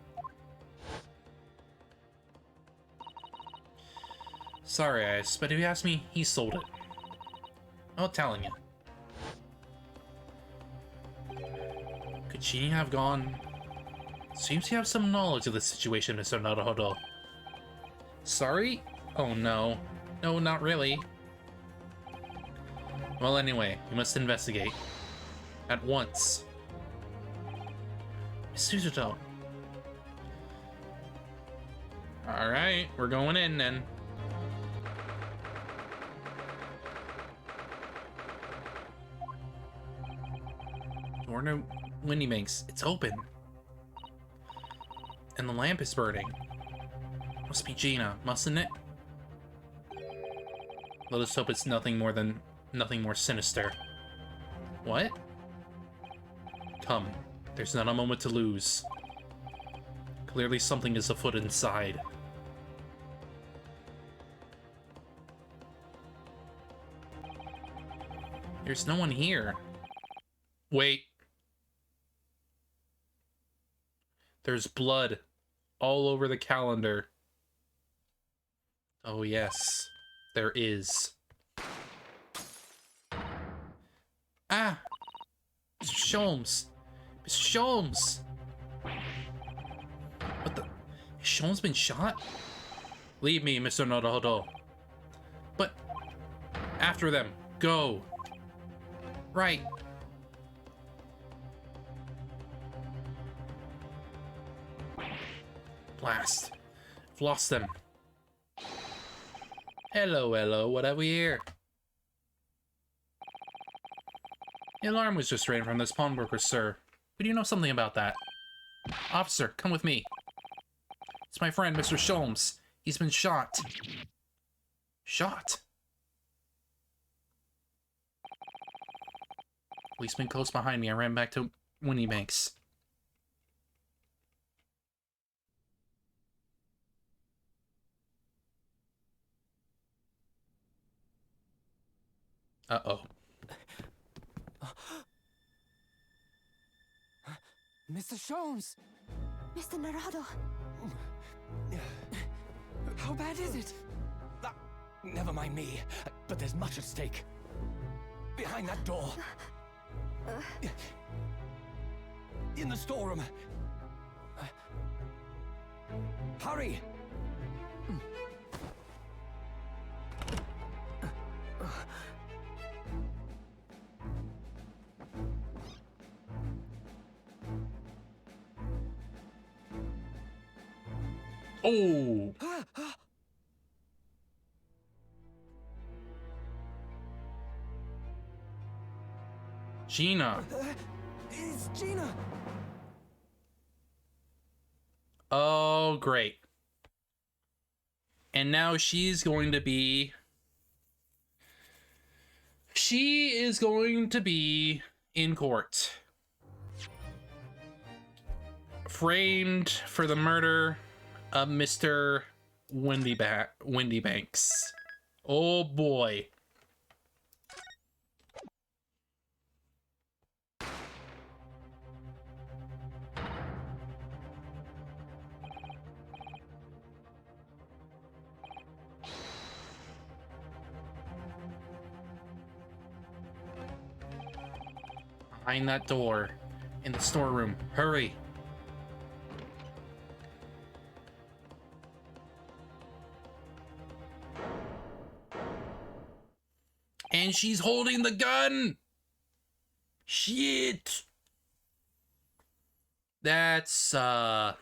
Sorry, Ice, but if you ask me, he sold it. I'm telling you. Could she have gone... Seems you have some knowledge of the situation, Mr. Naruhodo. Sorry? Oh no. No, not really. Well, anyway, we must investigate. At once. Miss Sutoto. Alright, we're going in then. Door to Windymake's. It's open. And the lamp is burning. Must be Gina, mustn't it? Let us hope it's nothing more sinister. What? Come, there's not a moment to lose. Clearly something is afoot inside. There's no one here. Wait. There's blood all over the calendar. Oh yes, there is. Ah! Mr. Sholmes! Mr. Sholmes! What the? Has Sholmes been shot? Leave me, Mr. Naruhodo. But... After them. Go. Right. Blast. I've lost them. Hello, hello, what have we here? The alarm was just ran from this pawnbroker, sir. But you know something about that? Officer, come with me. It's my friend, Mr. Sholmes. He's been shot. Shot? Policeman close behind me. I ran back to Windymake's. Uh-oh. Mr. Sholmes! Mr. Naruhodo. How bad is it? Never mind me, but there's much at stake. Behind that door. In the storeroom. Hurry! Oh! Gina. It's Gina! Oh, great. And now she's going to be... She is going to be in court. Framed for the murder of Mr. Windy Banks. Oh boy. Behind that door. In the storeroom. Hurry. And she's holding the gun! Shit! That's not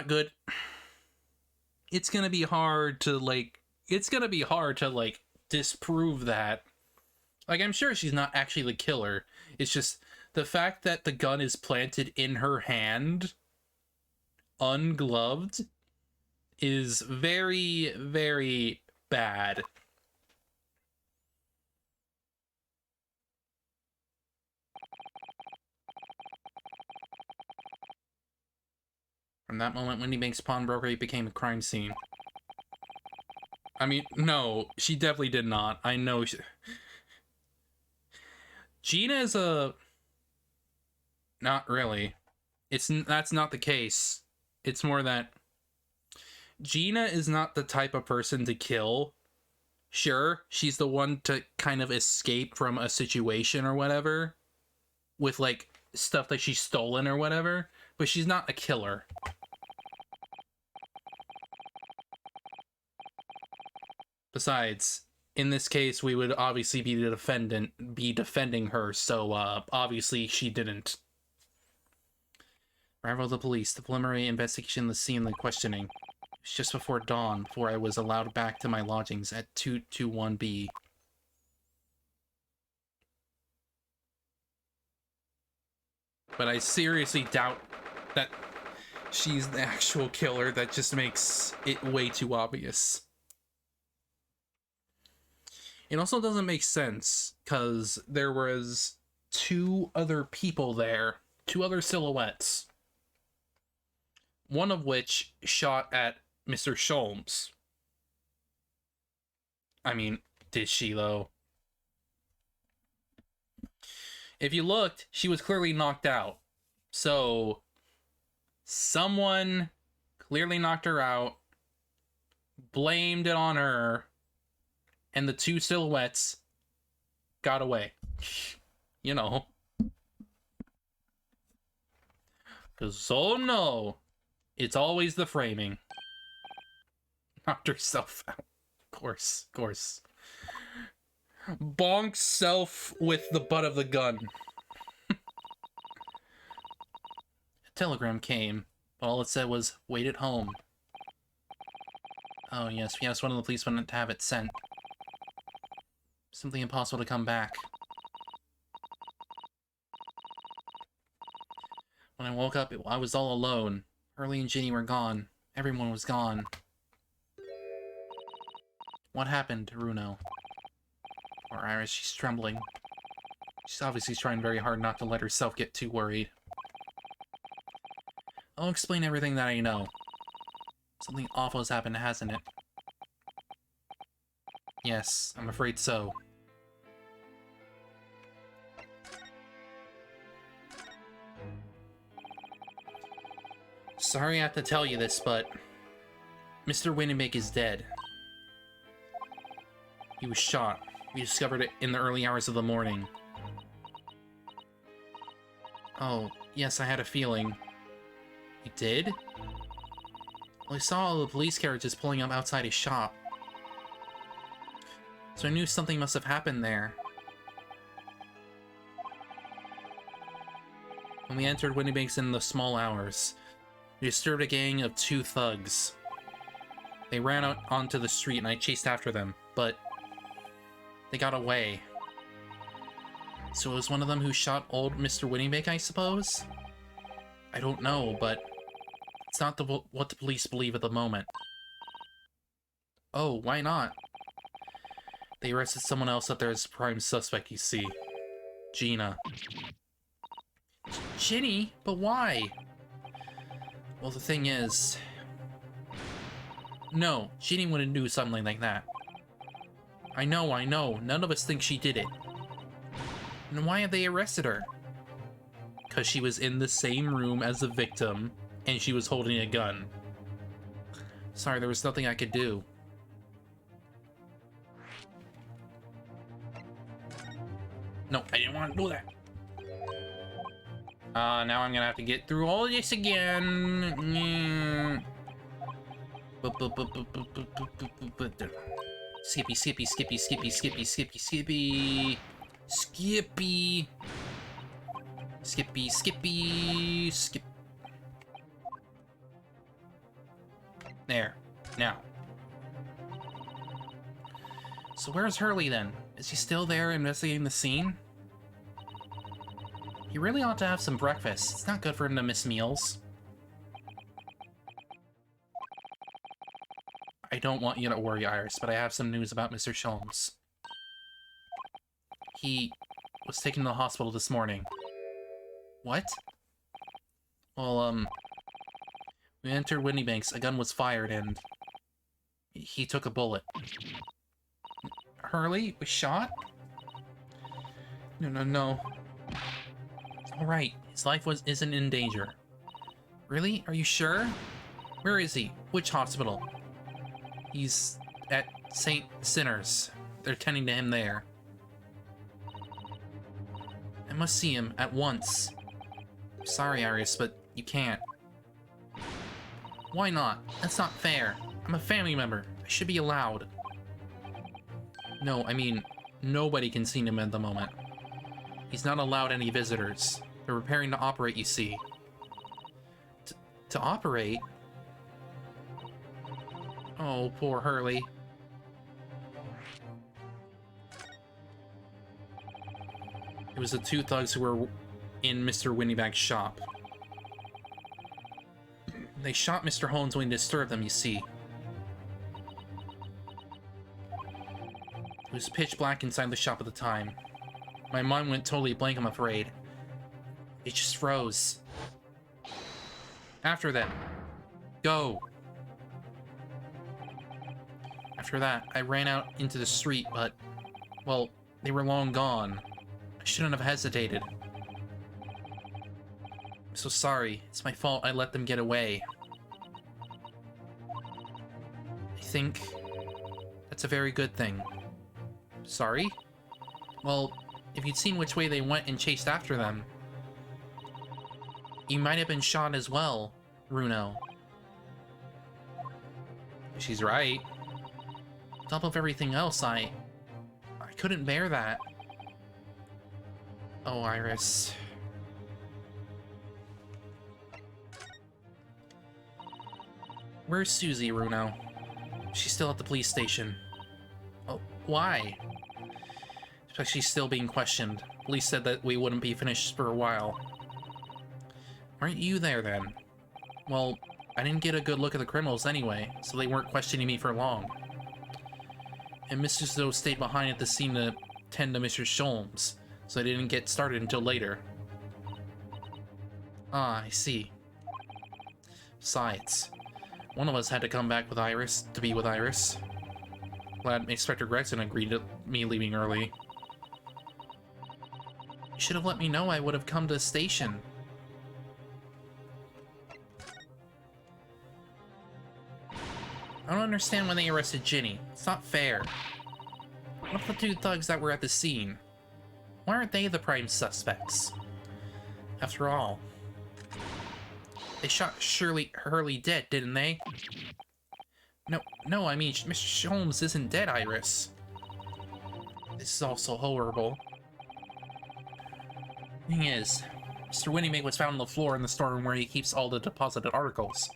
good. It's gonna be hard to, disprove that. Like, I'm sure she's not actually the killer. It's just the fact that the gun is planted in her hand, ungloved, is very, very bad. From that moment, Windy Bank's pawnbroker became a crime scene. I mean, no, she definitely did not. I know Gina is a... Not really. That's not the case. It's more that Gina is not the type of person to kill. Sure, she's the one to kind of escape from a situation or whatever with, like, stuff that she's stolen or whatever, but she's not a killer. Besides, in this case, we would obviously be the defendant, defending her, so obviously she didn't. Arrival of the police, the preliminary investigation, the scene, the questioning. It was just before dawn, before I was allowed back to my lodgings at 221B. But I seriously doubt that she's the actual killer. That just makes it way too obvious. It also doesn't make sense, because there was 2 other people there, 2 other silhouettes. One of which shot at Mr. Sholmes. I mean, did she, though? If you looked, she was clearly knocked out. So, someone clearly knocked her out, blamed it on her, and the 2 silhouettes got away. You know. Because, oh no, it's always the framing. Knocked herself out. Of course. Bonk self with the butt of the gun. A telegram came. All it said was, wait at home. Oh yes, one of the police wanted to have it sent. Simply impossible to come back. When I woke up, I was all alone. Hurley and Ginny were gone. Everyone was gone. What happened to Runo? Poor Iris, she's trembling. She's obviously trying very hard not to let herself get too worried. I'll explain everything that I know. Something awful has happened, hasn't it? Yes, I'm afraid so. Sorry I have to tell you this, but Mr. Winnebeck is dead. He was shot. We discovered it in the early hours of the morning. Oh, yes, I had a feeling. You did? Well, I saw all the police carriages pulling up outside his shop. So I knew something must have happened there. When we entered Winnebank's in the small hours, we disturbed a gang of 2 thugs. They ran out onto the street and I chased after them, but they got away. So it was one of them who shot old Mr. Winnebank, I suppose? I don't know, but it's not what the police believe at the moment. Oh, why not? They arrested someone else up there as prime suspect, you see. Gina. Ginny? But why? Well, the thing is... No, Jeannie wouldn't do something like that. I know. None of us think she did it. And why have they arrested her? Because she was in the same room as the victim, and she was holding a gun. Sorry, there was nothing I could do. No, I didn't want to do that. Now I'm gonna have to get through all this again. Skippy. Skip. There. Now. So where's Hurley then? Is he still there investigating the scene? He really ought to have some breakfast. It's not good for him to miss meals. I don't want you to worry, Iris, but I have some news about Mr. Sholmes. He was taken to the hospital this morning. What? Well, we entered Windybanks, a gun was fired, and he took a bullet. Hurley was shot? No. Alright, his life isn't in danger. Really? Are you sure? Where is he? Which hospital? He's at St. Sinners. They're tending to him there. I must see him at once. Sorry, Iris, but you can't. Why not? That's not fair. I'm a family member. I should be allowed. No, I mean, nobody can see him at the moment. He's not allowed any visitors. They're preparing to operate, you see. To operate? Oh, poor Hurley. It was the two thugs who were in Mr. Windybank's shop. They shot Mr. Holmes when he disturbed them, you see. It was pitch black inside the shop at the time. My mind went totally blank, I'm afraid. It just froze. After them. Go! After that, I ran out into the street, but... well, they were long gone. I shouldn't have hesitated. I'm so sorry. It's my fault I let them get away. I think... that's a very good thing. Sorry? Well, if you'd seen which way they went and chased after them, you might have been shot as well, Runo. She's right. On top of everything else, I couldn't bear that. Oh, Iris. Where's Susie, Runo? She's still at the police station. Oh, why? She's still being questioned. Police said that we wouldn't be finished for a while. Aren't you there, then? Well, I didn't get a good look at the criminals anyway, so they weren't questioning me for long. And Mr. Zoe stayed behind at the scene to tend to Mr. Sholmes, so I didn't get started until later. Ah, I see. Besides, one of us had to come back with Iris, to be with Iris. Glad Inspector Gregson agreed to me leaving early. You should have let me know. I would have come to the station. I don't understand when they arrested Ginny. It's not fair. What of the two thugs that were at the scene? Why aren't they the prime suspects? After all, they shot Hurley dead, didn't they? No, I mean, Mr. Holmes isn't dead, Iris. This is all so horrible. Thing is, Mr. Windybank was found on the floor in the storeroom where he keeps all the deposited articles.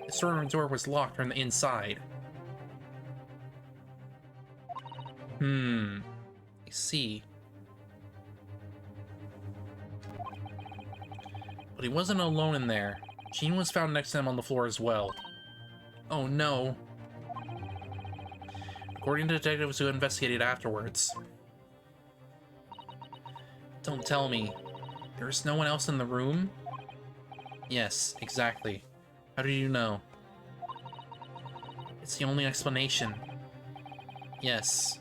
The storeroom door was locked from the inside. I see. But he wasn't alone in there. Jean was found next to him on the floor as well. Oh no. According to detectives who investigated afterwards. Don't tell me. There's no one else in the room? Yes, exactly. How do you know? It's the only explanation. Yes,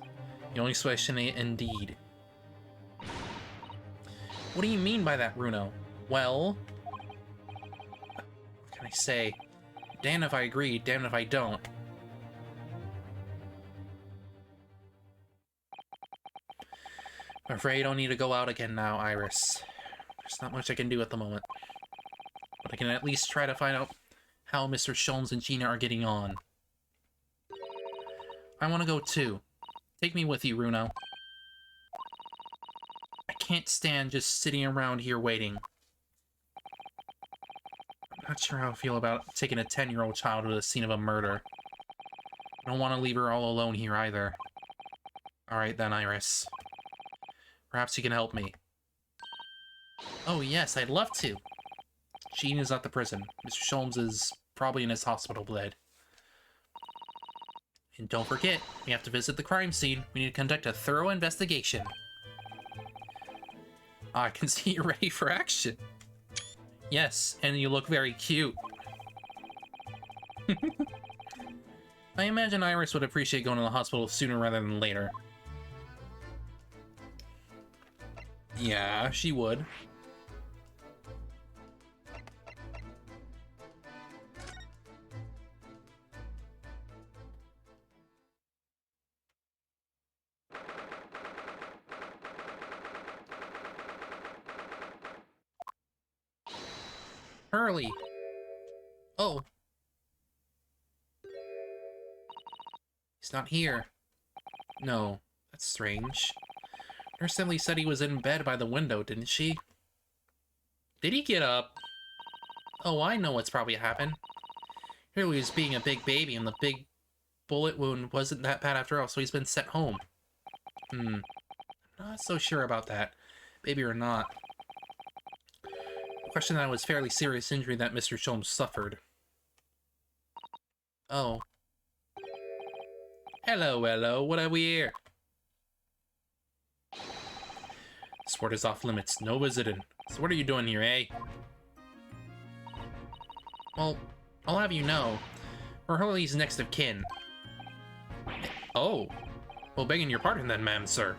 the only explanation indeed. What do you mean by that, Runo? Well, what can I say? Damned if I agree, damned if I don't. I'm afraid I don't need to go out again now, Iris. There's not much I can do at the moment. But I can at least try to find out how Mr. Sholmes and Gina are getting on. I want to go too. Take me with you, Runo. I can't stand just sitting around here waiting. I'm not sure how I feel about taking a 10-year-old child to the scene of a murder. I don't want to leave her all alone here either. Alright then, Iris. Perhaps you can help me. Oh yes, I'd love to. Jean is at the prison. Mr. Sholmes is probably in his hospital bed. And don't forget, we have to visit the crime scene. We need to conduct a thorough investigation. I can see you're ready for action. Yes, and you look very cute. I imagine Iris would appreciate going to the hospital sooner rather than later. Yeah, she would. Hurley! Oh. He's not here. No, that's strange. Nurse Emily said he was in bed by the window, didn't she? Did he get up? Oh, I know what's probably happened. Hurley was being a big baby and the big bullet wound wasn't that bad after all, so he's been sent home. I'm not so sure about that, baby or not. Question that was fairly serious injury that Mr. Sholmes suffered. Oh. Hello, hello, what have we here? Sport is off limits, no visiting. So what are you doing here, eh? Well, I'll have you know, we're Hurley's next of kin. Oh. Well, begging your pardon then, ma'am, sir.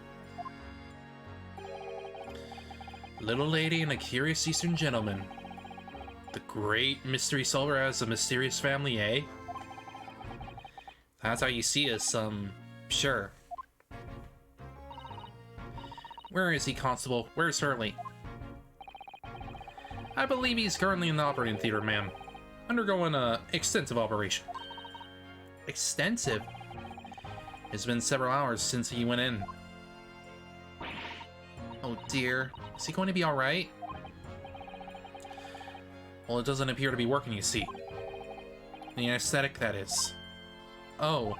Little lady and a curious Eastern gentleman. The great mystery solver has a mysterious family, eh? That's how you see us, sure. Where is he, Constable? Where's Hurley? I believe he's currently in the operating theater, ma'am. Undergoing a extensive operation. Extensive? It's been several hours since he went in. Oh dear. Is he going to be alright? Well, it doesn't appear to be working, you see. The anesthetic, that is. Oh.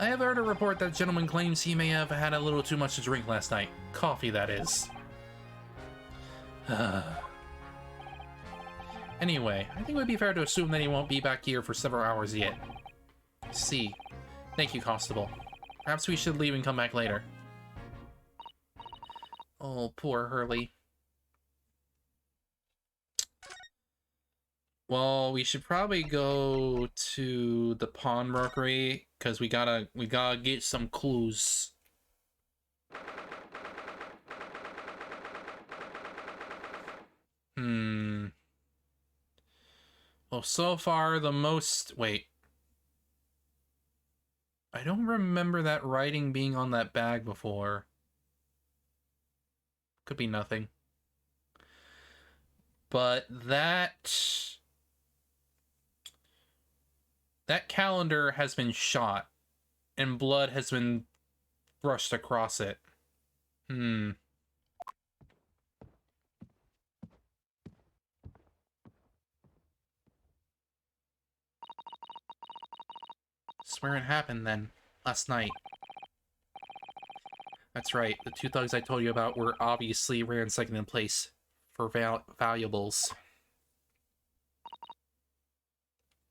I have heard a report that gentleman claims he may have had a little too much to drink last night. Coffee, that is. Anyway, I think it would be fair to assume that he won't be back here for several hours yet. See. Thank you, Constable. Perhaps we should leave and come back later. Oh, poor Hurley. Well, we should probably go to the pawnbrokery because we gotta get some clues. Well, so far the most... Wait. I don't remember that writing being on that bag before. Could be nothing. But that calendar has been shot, and blood has been brushed across it. Swear it happened then, last night. That's right, the two thugs I told you about were obviously ransacking the place for valuables.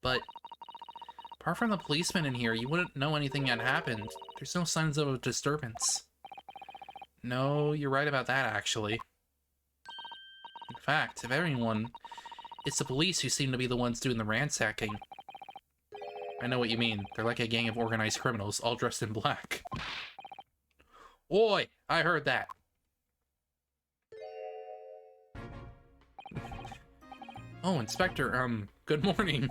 But apart from the policeman in here, you wouldn't know anything had happened. There's no signs of a disturbance. No, you're right about that, actually. In fact, if everyone, it's the police who seem to be the ones doing the ransacking. I know what you mean. They're like a gang of organized criminals, all dressed in black. Oi! I heard that. Oh, Inspector, good morning.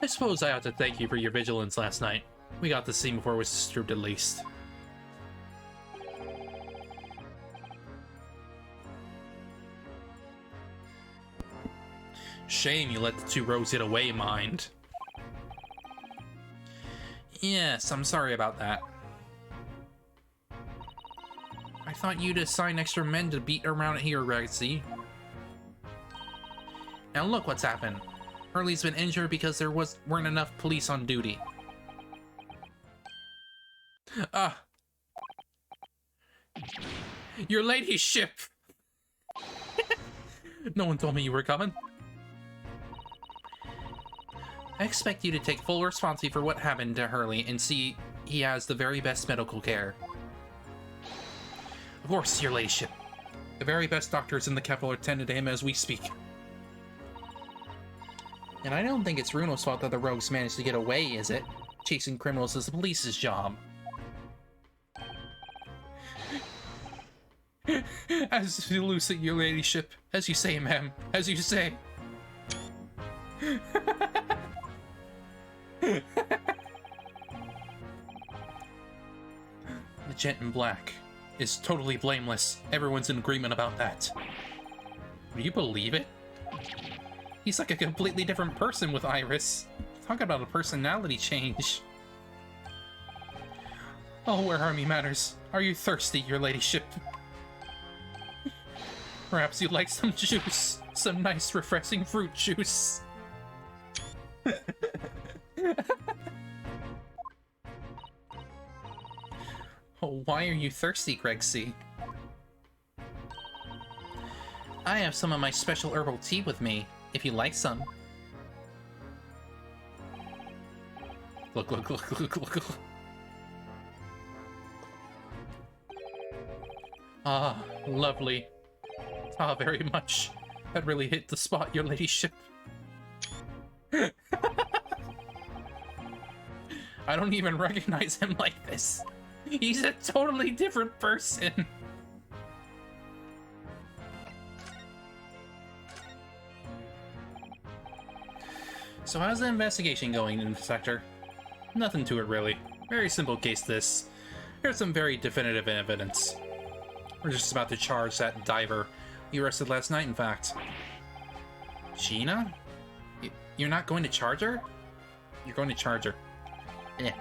I suppose I ought to thank you for your vigilance last night. We got the scene before it was disturbed at least. Shame you let the two rogues get away, mind. Yes, I'm sorry about that. I thought you'd assign extra men to beat around here, Rexy. Now look what's happened. Hurley's been injured because there weren't enough police on duty. Your ladyship! No one told me you were coming. I expect you to take full responsibility for what happened to Hurley and see he has the very best medical care. Of course, your ladyship. The very best doctors in the capital are tending to him as we speak. And I don't think it's Runo's fault that the rogues managed to get away, is it? Chasing criminals is the police's job. As you lose it, your ladyship. As you say, ma'am. As you say. The gent in black is totally blameless. Everyone's in agreement about that. Do you believe it? He's like a completely different person with Iris. Talk about a personality change. Oh, where are me manners? Are you thirsty, your ladyship? Perhaps you'd like some juice. Some nice, refreshing fruit juice. Oh, why are you thirsty, Gregsy? I have some of my special herbal tea with me, if you like some. Look. Ah, lovely. Ah, very much. That really hit the spot, your ladyship. I don't even recognize him like this. He's a totally different person. So how's the investigation going, Inspector? Nothing to it, really. Very simple case, this. Here's some very definitive evidence. We're just about to charge that diver you arrested last night, in fact. Gina? You're not going to charge her? You're going to charge her. Yeah.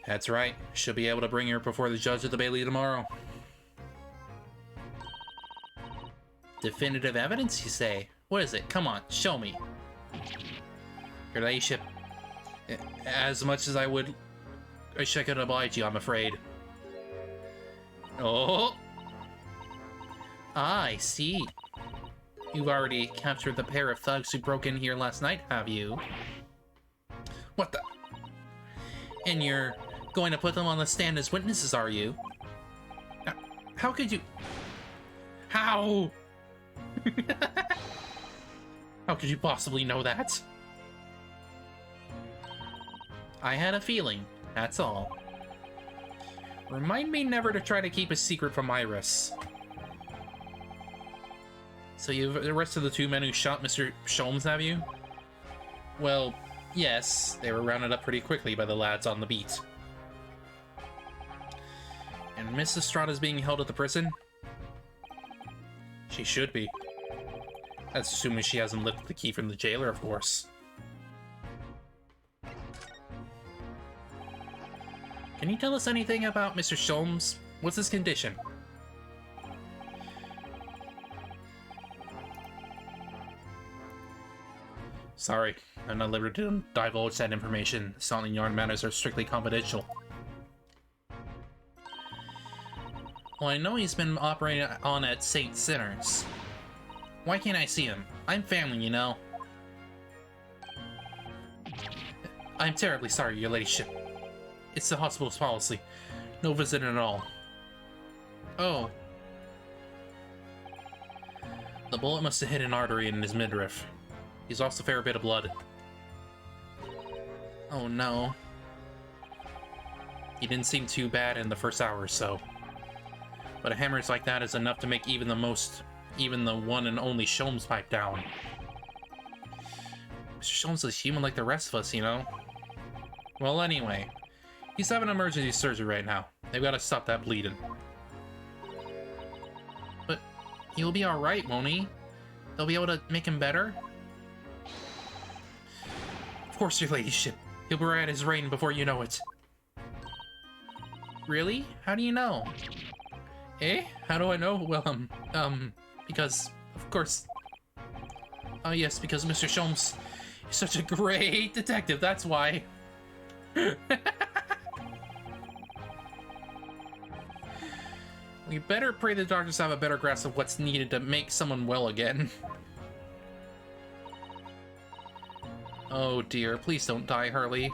That's right. She'll be able to bring her before the judge at the Bailey tomorrow. Definitive evidence, you say? What is it? Come on, show me. Your ladyship. As much as I wish I could oblige you, I'm afraid. Oh! Ah, I see. You've already captured the pair of thugs who broke in here last night, have you? What the? And you're going to put them on the stand as witnesses, are you? How could you? How? How could you possibly know that? I had a feeling, that's all. Remind me never to try to keep a secret from Iris. So you've arrested the two men who shot Mr. Sholmes, have you? Well, yes, they were rounded up pretty quickly by the lads on the beat. And Miss Estrada's being held at the prison? She should be. That's assuming she hasn't lifted the key from the jailer, of course. Can you tell us anything about Mr. Sholmes? What's his condition? Sorry, I'm not liberty to divulge that information. Scotland Yard matters are strictly confidential. Well, I know he's been operating on at St. Sinners. Why can't I see him? I'm family, you know. I'm terribly sorry, your ladyship. It's the hospital's policy. No visiting at all. Oh. The bullet must have hit an artery in his midriff. He's lost a fair bit of blood. Oh no. He didn't seem too bad in the first hour or so. But a hemorrhage like that is enough to make even the one and only Sholmes pipe down. Mr. Sholmes is human like the rest of us, you know? Well, anyway. He's having emergency surgery right now. They've got to stop that bleeding. But he'll be alright, won't he? They'll be able to make him better? Of course, your ladyship. He'll be right at his reign before you know it. Really? How do you know? Eh? How do I know? Well, because, of course... Oh yes, because Mr. Sholmes is such a great detective, that's why. We better pray the doctors have a better grasp of what's needed to make someone well again. Oh dear, please don't die, Hurley.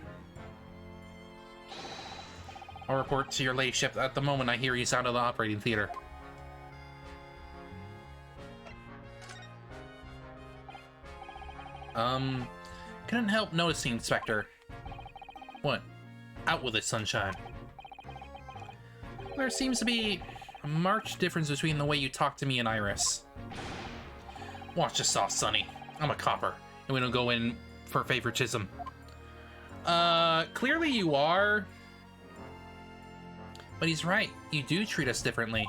I'll report to your ladyship at the moment I hear he's out of the operating theater. Couldn't help noticing, Inspector. What? Out with it, sunshine. There seems to be a marked difference between the way you talk to me and Iris. Watch us off, Sonny. I'm a copper, and we don't go in for favoritism. Clearly you are. But he's right. You do treat us differently.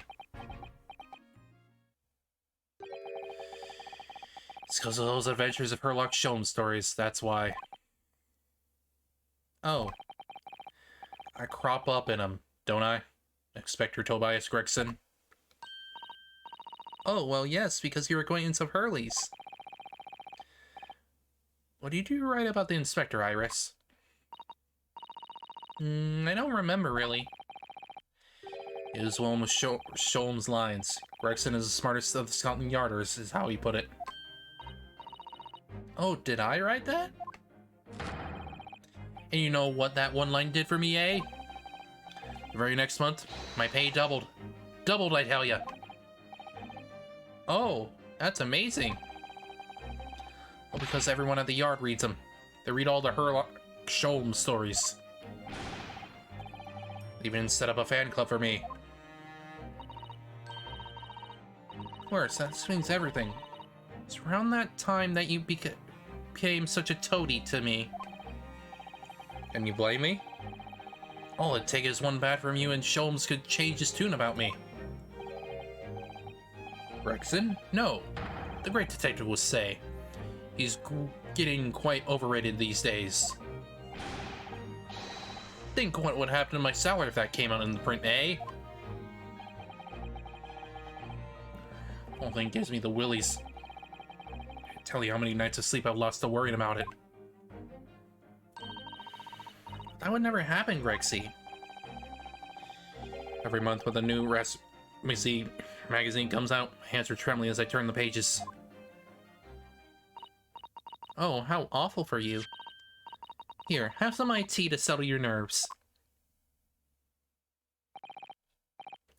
It's because of those Adventures of Herlock Sholmes stories, that's why. Oh. I crop up in them, don't I? Inspector Tobias Gregson. Oh, well, yes, because you're acquaintance of Hurley's. What did you write about the Inspector, Iris? I don't remember, really. It was one with Sholmes' lines. Gregson is the smartest of the Scotland Yarders, is how he put it. Oh, did I write that? And you know what that one line did for me, eh? The very next month, my pay doubled. Doubled, I tell ya. Oh, that's amazing. Well, because everyone at the yard reads them. They read all the Herlock Sholmes stories. They even set up a fan club for me. Of course, that swings everything. It's around that time that you became such a toady to me. Can you blame me? All it'd take is one bad from you and Sholmes could change his tune about me. Gregson? No. The great detective would say. He's getting quite overrated these days. Think what would happen to my salary if that came out in the print, eh? Whole thing gives me the willies. I tell you how many nights of sleep I've lost to worrying about it. That would never happen, Grexy. Every month when the new Missing magazine comes out, my hands are trembling as I turn the pages. Oh, how awful for you. Here, have some of my tea to settle your nerves.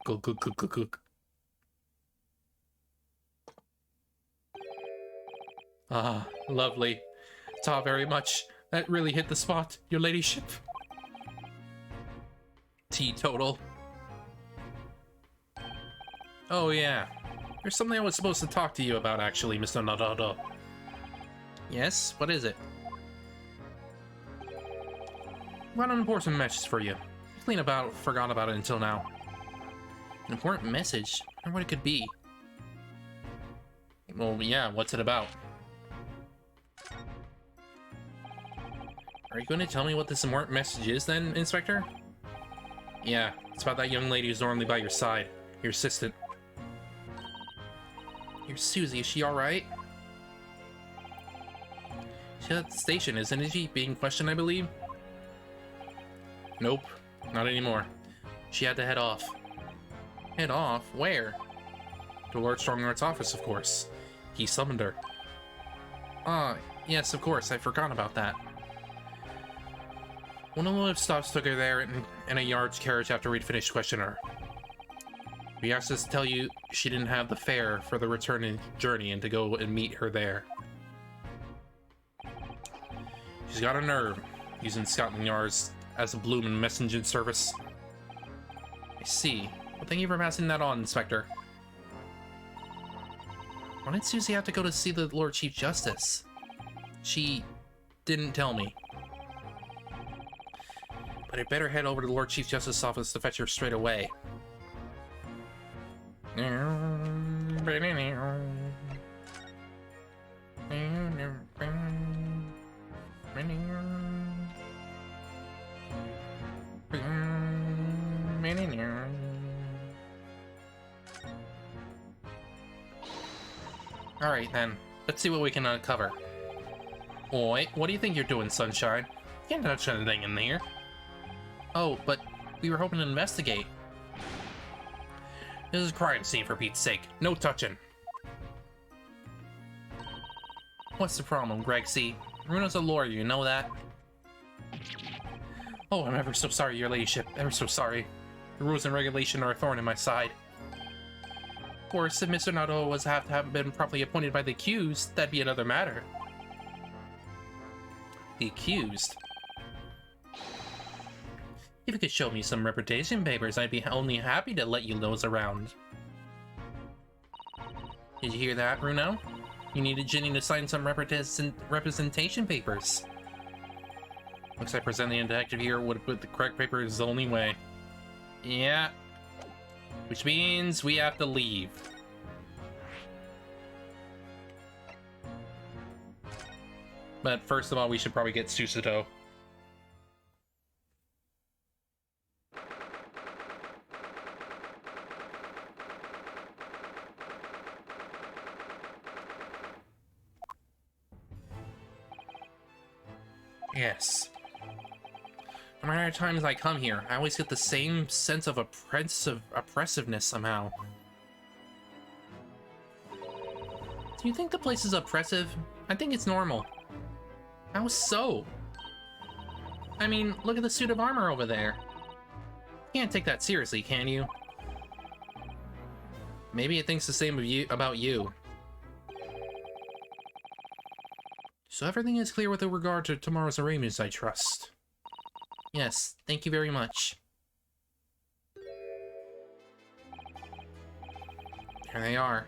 Cook. Ah, lovely. Ta very much. That really hit the spot, your ladyship. Teetotal. Oh yeah. There's something I was supposed to talk to you about actually, Mr. Narado. Yes? What is it? Got an important message for you. Forgot about it until now. An important message? I wonder what it could be. Well, yeah, what's it about? Are you going to tell me what this important message is then, Inspector? Yeah, it's about that young lady who's normally by your side. Your assistant. Your Susie, is she alright? She's at the station, isn't she? Being questioned, I believe? Nope, not anymore. She had to head off. Head off? Where? To Lord Strongart's office, of course. He summoned her. Ah, yes, of course, I forgot about that. One of the lift stops took her there in a yard's carriage after we'd finished questioning her. We asked us to tell you she didn't have the fare for the returning journey and to go and meet her there. She's got a nerve, using Scotland Yards as a bloomin' messaging service. I see. Well, thank you for passing that on, Inspector. Why did Susie have to go to see the Lord Chief Justice? She didn't tell me. But I better head over to the Lord Chief Justice's office to fetch her straight away. Alright then, let's see what we can uncover. Oi, what do you think you're doing, Sunshine? You can't touch anything in here. Oh, but we were hoping to investigate. This is a crime scene, for Pete's sake. No touching. What's the problem, Greg C? Runa's a lawyer, you know that? Oh, I'm ever so sorry, your ladyship. Ever so sorry. The rules and regulation are a thorn in my side. Of course, if Mr. Naruto was have to have been properly appointed by the accused, that'd be another matter. The accused? If you could show me some reputation papers, I'd be only happy to let you those around. Did you hear that, Bruno? You needed Ginny to sign some representation papers. Looks like presenting a detective here would put the correct paper is the only way. Yeah. Which means we have to leave. But first of all, we should probably get Susato. Yes. No matter how many times I come here, I always get the same sense of oppressiveness somehow. Do you think the place is oppressive? I think it's normal. How so? I mean, look at the suit of armor over there. You can't take that seriously, can you? Maybe it thinks the same of you about you. So everything is clear with regard to tomorrow's arrangements, I trust. Yes, thank you very much. There they are.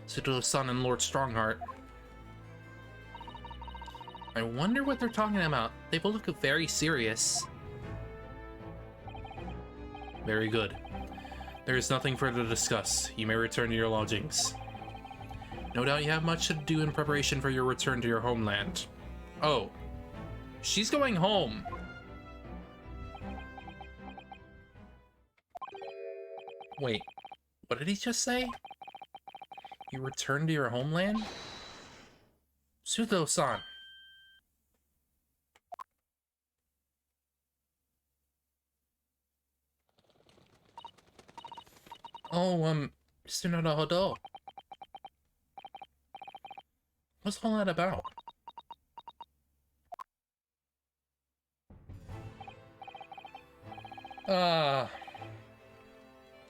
Suto's-san and Lord Strongheart. I wonder what they're talking about. They both look very serious. Very good. There is nothing further to discuss. You may return to your lodgings. No doubt you have much to do in preparation for your return to your homeland. Oh. She's going home. Wait. What did he just say? You return to your homeland? Suto-san. Oh, Mr. Naruto. What's all that about?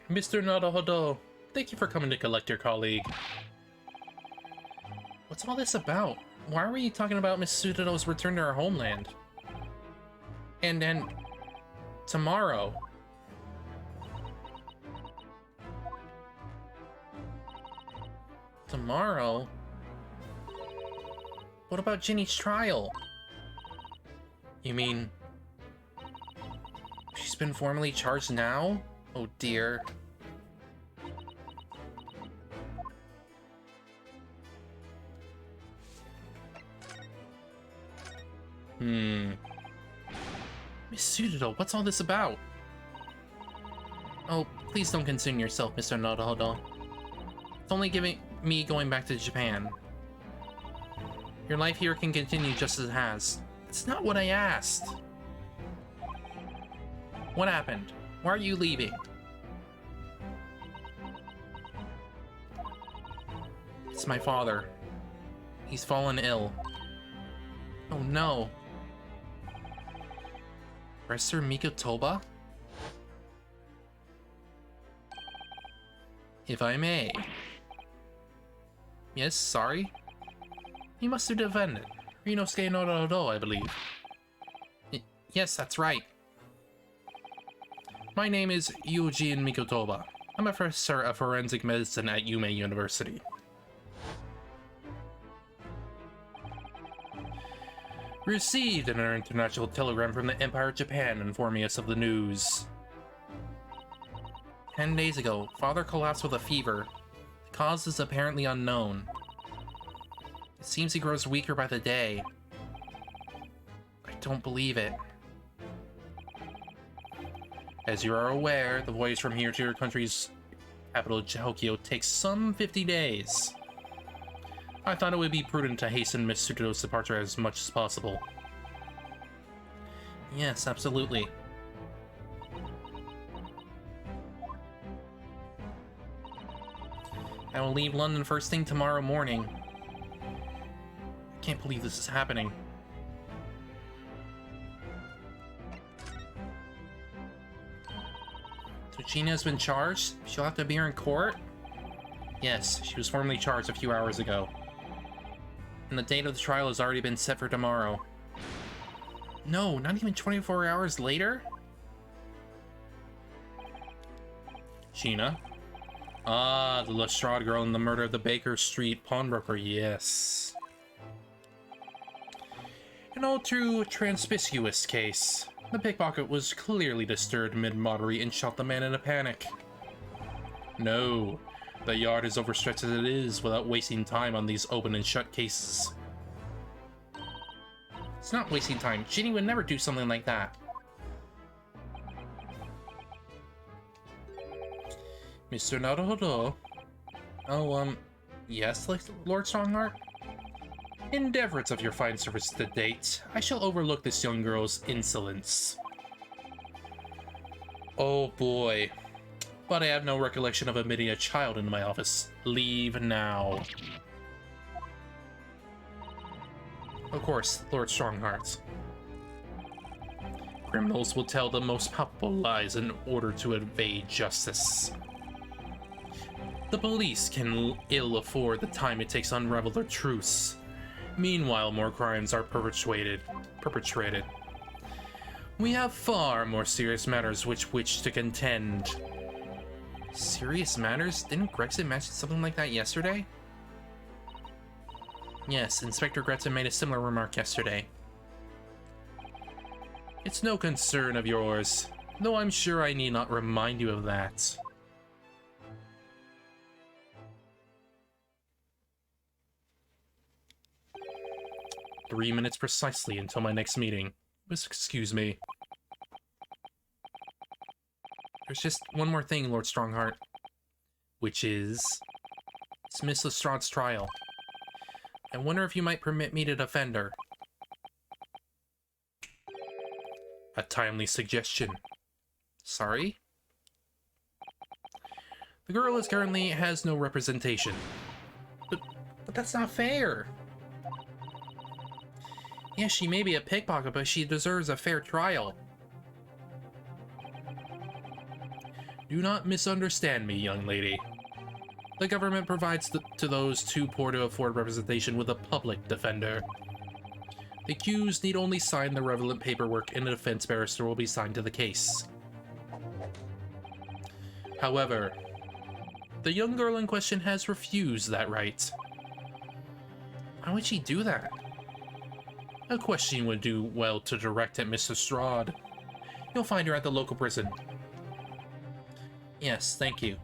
Mr. Naruto, thank you for coming to collect your colleague. What's all this about? Why are we talking about Miss Sudo's return to her homeland? And then... tomorrow. Tomorrow? What about Ginny's trial? You mean... she's been formally charged now? Oh dear. Miss Sudo, what's all this about? Oh, please don't concern yourself, Mr. Naruto. It's only me going back to Japan. Your life here can continue just as it has. That's not what I asked. What happened? Why are you leaving? It's my father. He's fallen ill. Oh no. Professor Mikotoba? If I may. Yes, sorry? You must be the defendant. Ryunosuke Naruto, I believe. Yes, that's right. My name is Eugene Mikotoba. I'm a professor of forensic medicine at Yume University. We received an international telegram from the Empire of Japan informing us of the news. 10 days ago, Father collapsed with a fever. The cause is apparently unknown. It seems he grows weaker by the day. I don't believe it. As you are aware, the voyage from here to your country's capital, Tokyo, takes some 50 days. I thought it would be prudent to hasten Miss Tsuto's departure as much as possible. Yes, absolutely. I will leave London first thing tomorrow morning. I can't believe this is happening. So Gina has been charged? She'll have to appear in court? Yes, she was formally charged a few hours ago. And the date of the trial has already been set for tomorrow. No, not even 24 hours later? Gina? Ah, the Lestrade girl in the murder of the Baker Street pawnbroker, yes. An all too conspicuous case. The pickpocket was clearly disturbed mid-mobbery and shot the man in a panic. No, the yard is overstretched as it is without wasting time on these open and shut cases. It's not wasting time. Ginny would never do something like that. Mr. Naruto? Oh, yes, Lord Strongheart? In deference of your fine service to date, I shall overlook this young girl's insolence. Oh boy. But I have no recollection of admitting a child into my office. Leave now. Of course, Lord Strongheart. Criminals will tell the most palpable lies in order to evade justice. The police can ill afford the time it takes to unravel their truths. Meanwhile, more crimes are perpetrated. We have far more serious matters which to contend. Serious matters? Didn't Gregson mention something like that yesterday? Yes, Inspector Gretchen made a similar remark yesterday. It's no concern of yours, though I'm sure I need not remind you of that. "3 minutes precisely until my next meeting. Excuse me. There's just one more thing, Lord Strongheart. Which is... it's Miss Lestrade's trial. I wonder if you might permit me to defend her." A timely suggestion. Sorry? The girl is currently has no representation. But that's not fair. Yes, she may be a pickpocket, but she deserves a fair trial. Do not misunderstand me, young lady. The government provides to those too poor to afford representation with a public defender. The accused need only sign the relevant paperwork and the defense barrister will be assigned to the case. However, the young girl in question has refused that right. Why would she do that? A question would do well to direct at Mr. Strahd. You'll find her at the local prison. Yes, thank you.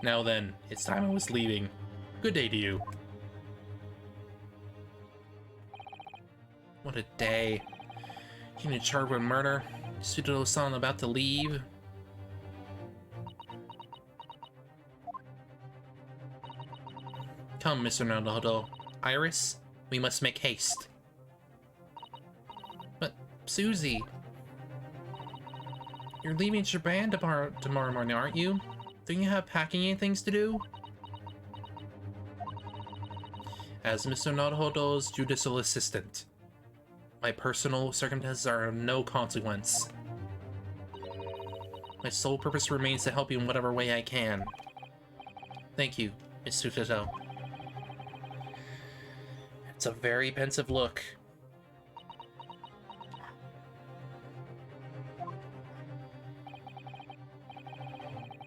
Now then, it's time I was leaving. Good day to you. What a day. You're charged with murder. Tsutodo-san about to leave. Come, Mr. Naruto. Iris, we must make haste. But, Susie... you're leaving Japan tomorrow morning, aren't you? Don't you have packing and things to do? As Mr. Naruto's judicial assistant, my personal circumstances are of no consequence. My sole purpose remains to help you in whatever way I can. Thank you, Miss Sutato. It's a very pensive look.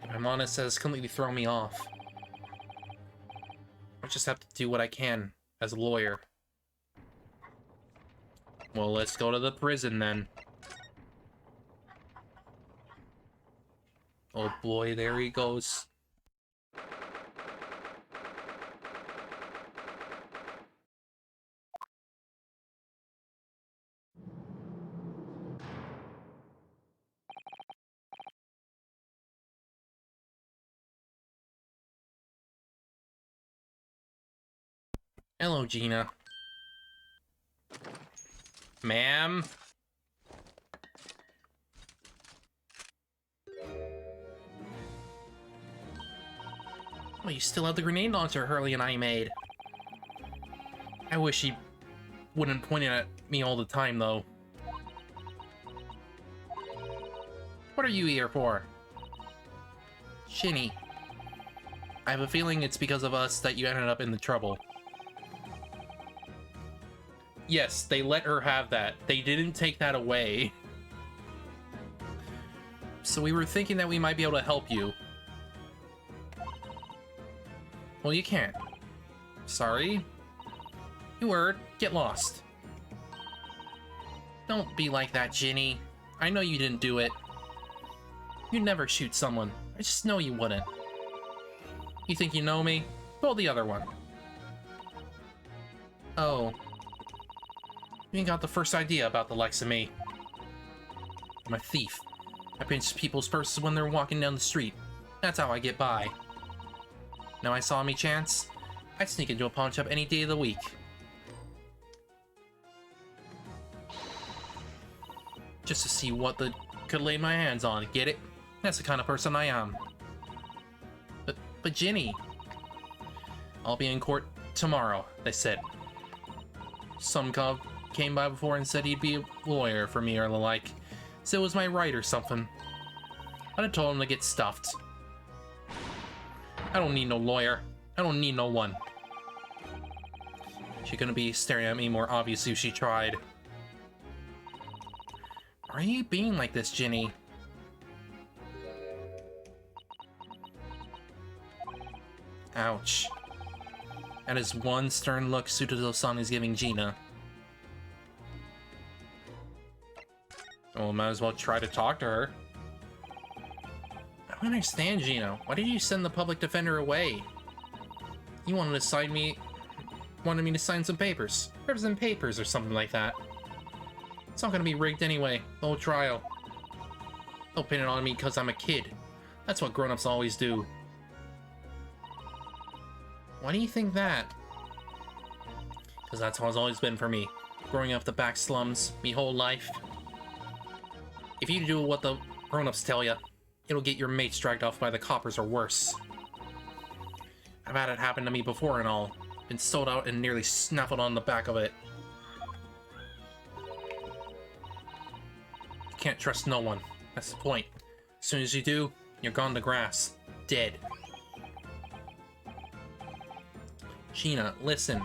If I'm honest, that has completely thrown me off. I just have to do what I can as a lawyer. Well, let's go to the prison then. Oh boy, there he goes. Hello, Gina. Ma'am? Oh, you still have the grenade launcher Hurley and I made. I wish he wouldn't point it at me all the time, though. What are you here for? Shinny. I have a feeling it's because of us that you ended up in the trouble. Yes, they let her have that. They didn't take that away. So we were thinking that we might be able to help you. Well, you can't. Sorry. You were. Get lost. Don't be like that, Ginny. I know you didn't do it. You'd never shoot someone. I just know you wouldn't. You think you know me? Pull the other one. Oh. You got the first idea about the likes of me. I'm a thief. I pinch people's purses when they're walking down the street. That's how I get by. Now I saw me chance, I'd sneak into a pawn shop any day of the week. Just to see what the could lay my hands on, get it? That's the kind of person I am. But Ginny, I'll be in court tomorrow, they said. Some cop came by before and said he'd be a lawyer for me or the like. Said it was my right or something. I'd have told him to get stuffed. I don't need no lawyer. I don't need no one. She's gonna be staring at me more obviously if she tried. Why are you being like this, Ginny? Ouch. That is one stern look Sutato-san is giving Gina. Well, might as well try to talk to her. I don't understand, Gina. Why did you send the public defender away? You wanted me to sign some papers. Represent papers or something like that. It's not gonna be rigged anyway, the whole trial. They'll pin it on me because I'm a kid. That's what grown-ups always do. Why do you think that? Because that's how it's always been for me. Growing up the back slums, me whole life. If you do what the grown-ups tell you, it'll get your mates dragged off by the coppers or worse. I've had it happen to me before and all. Been sold out and nearly snaffled on the back of it. You can't trust no one. That's the point. As soon as you do, you're gone to grass. Dead. Gina, listen.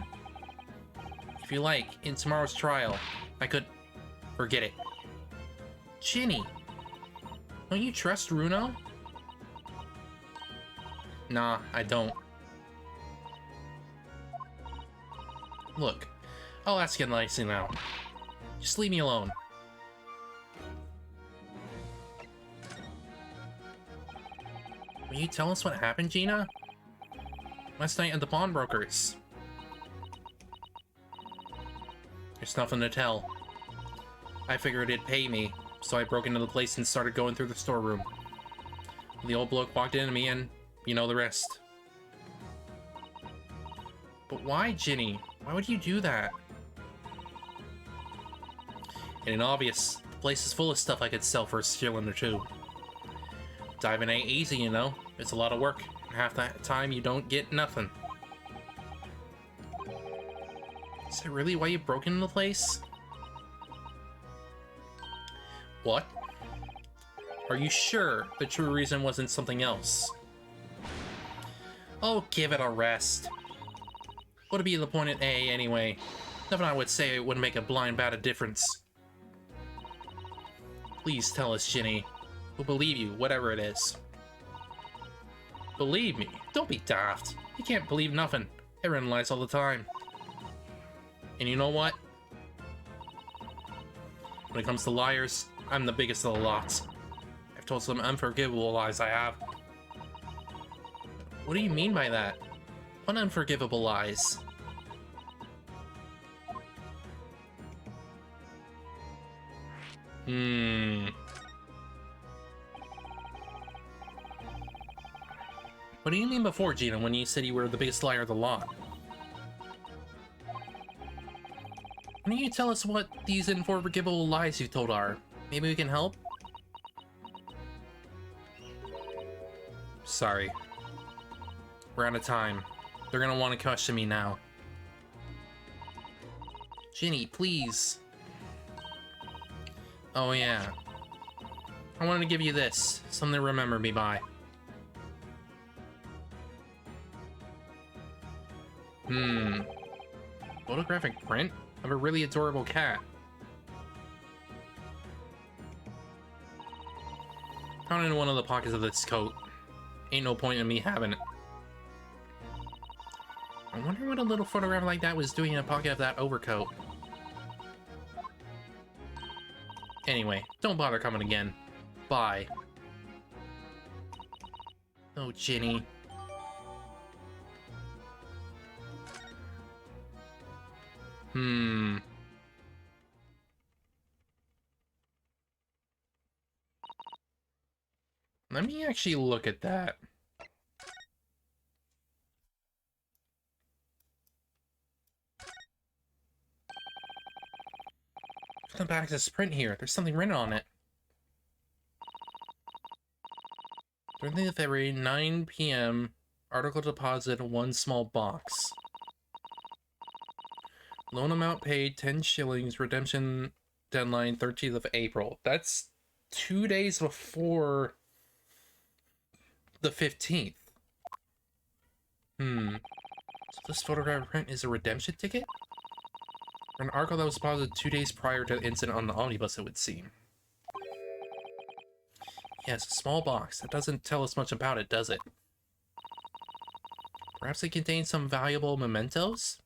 If you like, in tomorrow's trial, I could... Forget it. Ginny! Don't you trust Runo? Nah, I don't. Look, I'll ask you nicely now. Just leave me alone. Will you tell us what happened, Gina? Last night at the pawnbrokers. There's nothing to tell. I figured it'd pay me, so I broke into the place and started going through the storeroom. The old bloke walked into me and you know the rest. But why, Ginny? Why would you do that? It ain't obvious. The place is full of stuff I could sell for a shilling or two. Diving ain't easy, you know. It's a lot of work. Half the time you don't get nothing. Is that really why you broke into the place? What? Are you sure the true reason wasn't something else? Oh, give it a rest. What'd be the point at A anyway? Nothing I would say would make a blind bat of difference. Please tell us, Ginny. We'll believe you, whatever it is. Believe me? Don't be daft. You can't believe nothing. Everyone lies all the time. And you know what? When it comes to liars, I'm the biggest of the lot. I've told some unforgivable lies, I have. What do you mean by that? What unforgivable lies? What do you mean before, Gina, when you said you were the biggest liar of the lot? Why don't you tell us what these unforgivable lies you told are? Maybe we can help? Sorry. We're out of time. They're gonna want to question me now. Ginny, please. Oh yeah. I wanted to give you this. Something to remember me by. Photographic print of a really adorable cat. Found it in one of the pockets of this coat. Ain't no point in me having it. I wonder what a little photograph like that was doing in a pocket of that overcoat. Anyway, don't bother coming again. Bye. Oh, Ginny. Let me actually look at that. Come back to this print here. There's something written on it. 13th of February, 9 p.m. Article deposit, 1 small box. Loan amount paid, 10 shillings. Redemption deadline, 13th of April. That's 2 days before the 15th. So this photograph print is a redemption ticket? Or an article that was deposited 2 days prior to the incident on the omnibus, it would seem. Yes, a small box. That doesn't tell us much about it, does it? Perhaps it contains some valuable mementos?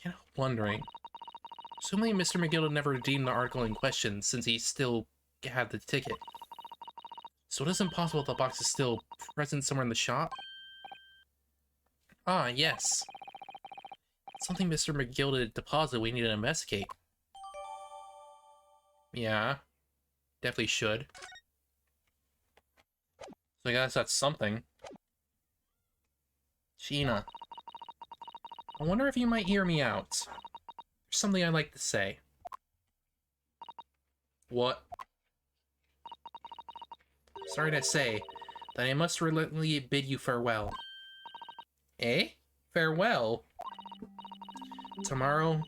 Can't help wondering. Assuming Mr. McGill never redeemed the article in question, since he still had the ticket. So it is impossible the box is still present somewhere in the shop? Ah, yes. Something Mr. McGill did deposit we need to investigate. Yeah. Definitely should. So I guess that's something. Gina. I wonder if you might hear me out. There's something I'd like to say. What? Sorry to say that I must reluctantly bid you farewell. Eh? Farewell? Tomorrow,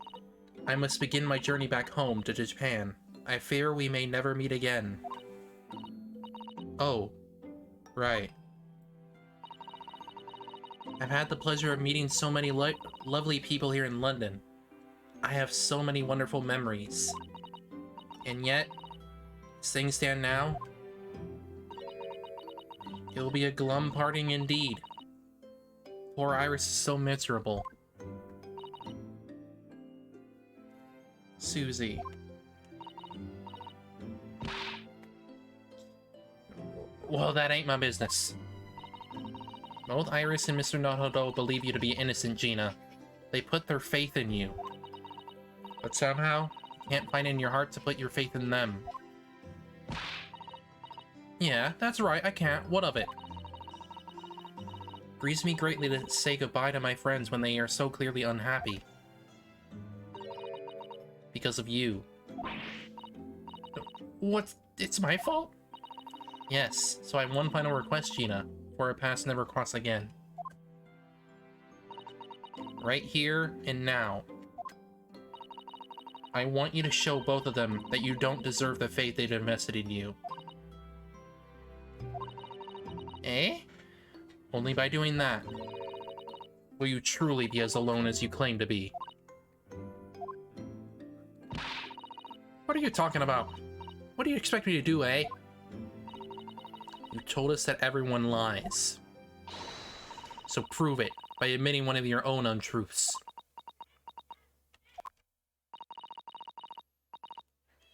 I must begin my journey back home to Japan. I fear we may never meet again. Oh, right. I've had the pleasure of meeting so many lovely people here in London. I have so many wonderful memories. And yet, as things stand now, it will be a glum parting indeed. Poor Iris is so miserable. Susie. Well, that ain't my business. Both Iris and Mr. Naruto believe you to be innocent, Gina. They put their faith in you. But somehow, you can't find it in your heart to put your faith in them. Yeah, that's right, I can't. What of it? Grieves me greatly to say goodbye to my friends when they are so clearly unhappy. Because of you. What? It's my fault? Yes, so I have one final request, Gina, for our paths never cross again. Right here and now. I want you to show both of them that you don't deserve the faith they've invested in you. Eh? Only by doing that will you truly be as alone as you claim to be. What are you talking about? What do you expect me to do, eh? You told us that everyone lies. So prove it by admitting one of your own untruths.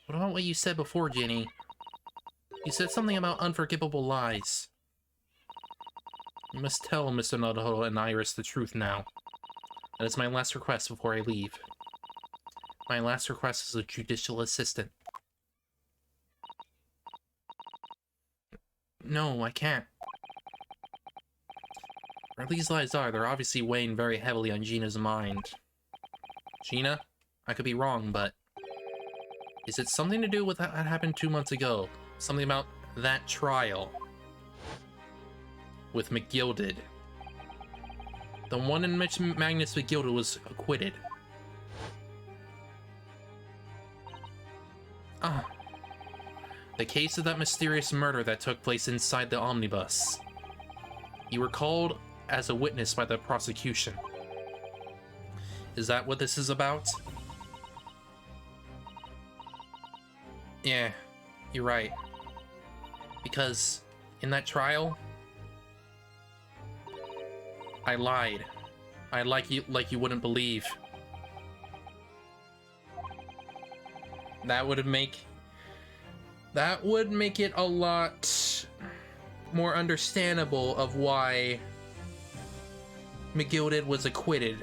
What about what you said before, Ginny? You said something about unforgivable lies. You must tell Mr. Naruto and Iris the truth now. That is my last request before I leave. My last request as a judicial assistant. No, I can't. Where these lies are, they're obviously weighing very heavily on Gina's mind. Gina? I could be wrong, but... is it something to do with what happened 2 months ago? Something about that trial? With McGilded. The one in which Magnus McGilded was acquitted. Ah. The case of that mysterious murder that took place inside the omnibus. You were called as a witness by the prosecution. Is that what this is about? Yeah, you're right. Because in that trial, I lied. I like you wouldn't believe. That would make it a lot more understandable of why McGilded was acquitted.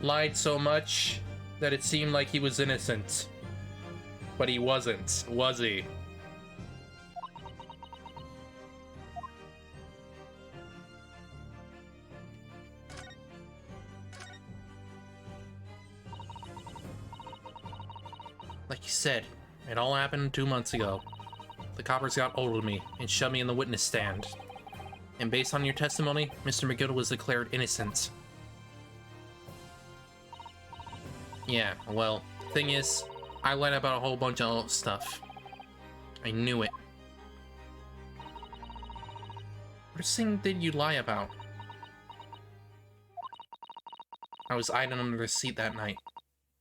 Lied so much that it seemed like he was innocent. But he wasn't, was he? Like you said, it all happened 2 months ago. The coppers got hold of me and shoved me in the witness stand. And based on your testimony, Mr. McGill was declared innocent. Yeah, well, thing is, I lied about a whole bunch of stuff. I knew it. What thing did you lie about? I was hiding under the seat that night.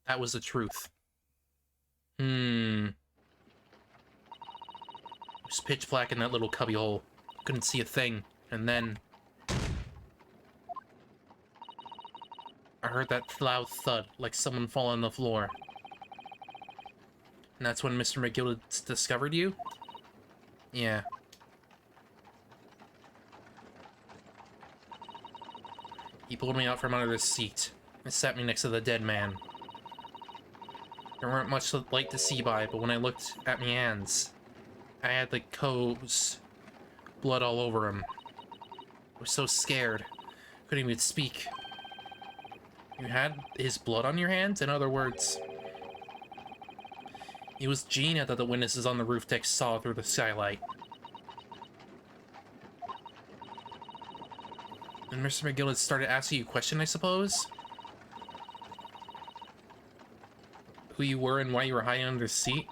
That was the truth. It was pitch black in that little cubby hole. Couldn't see a thing. And then I heard that loud thud, like someone fall on the floor. And that's when Mr. McGill discovered you? Yeah. He pulled me out from under the seat and sat me next to the dead man. There weren't much light to see by, but when I looked at my hands, I had the Co's blood all over him. I was so scared. Couldn't even speak. You had his blood on your hands? In other words, it was Gina that the witnesses on the roof deck saw through the skylight. And Mr. McGill had started asking you a question, I suppose? Who you were and why you were hiding under the seat?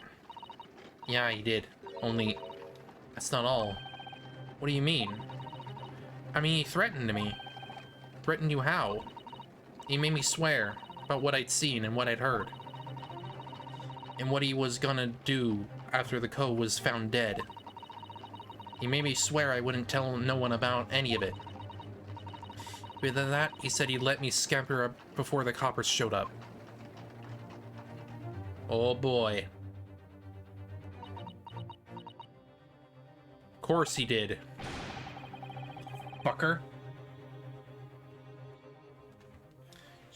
Yeah, he did. Only, that's not all. What do you mean? I mean, he threatened me. Threatened you how? He made me swear about what I'd seen and what I'd heard. And what he was gonna do after the Co was found dead. He made me swear I wouldn't tell no one about any of it. Other than that, he said he'd let me scamper up before the coppers showed up. Oh boy. Of course he did. Fucker.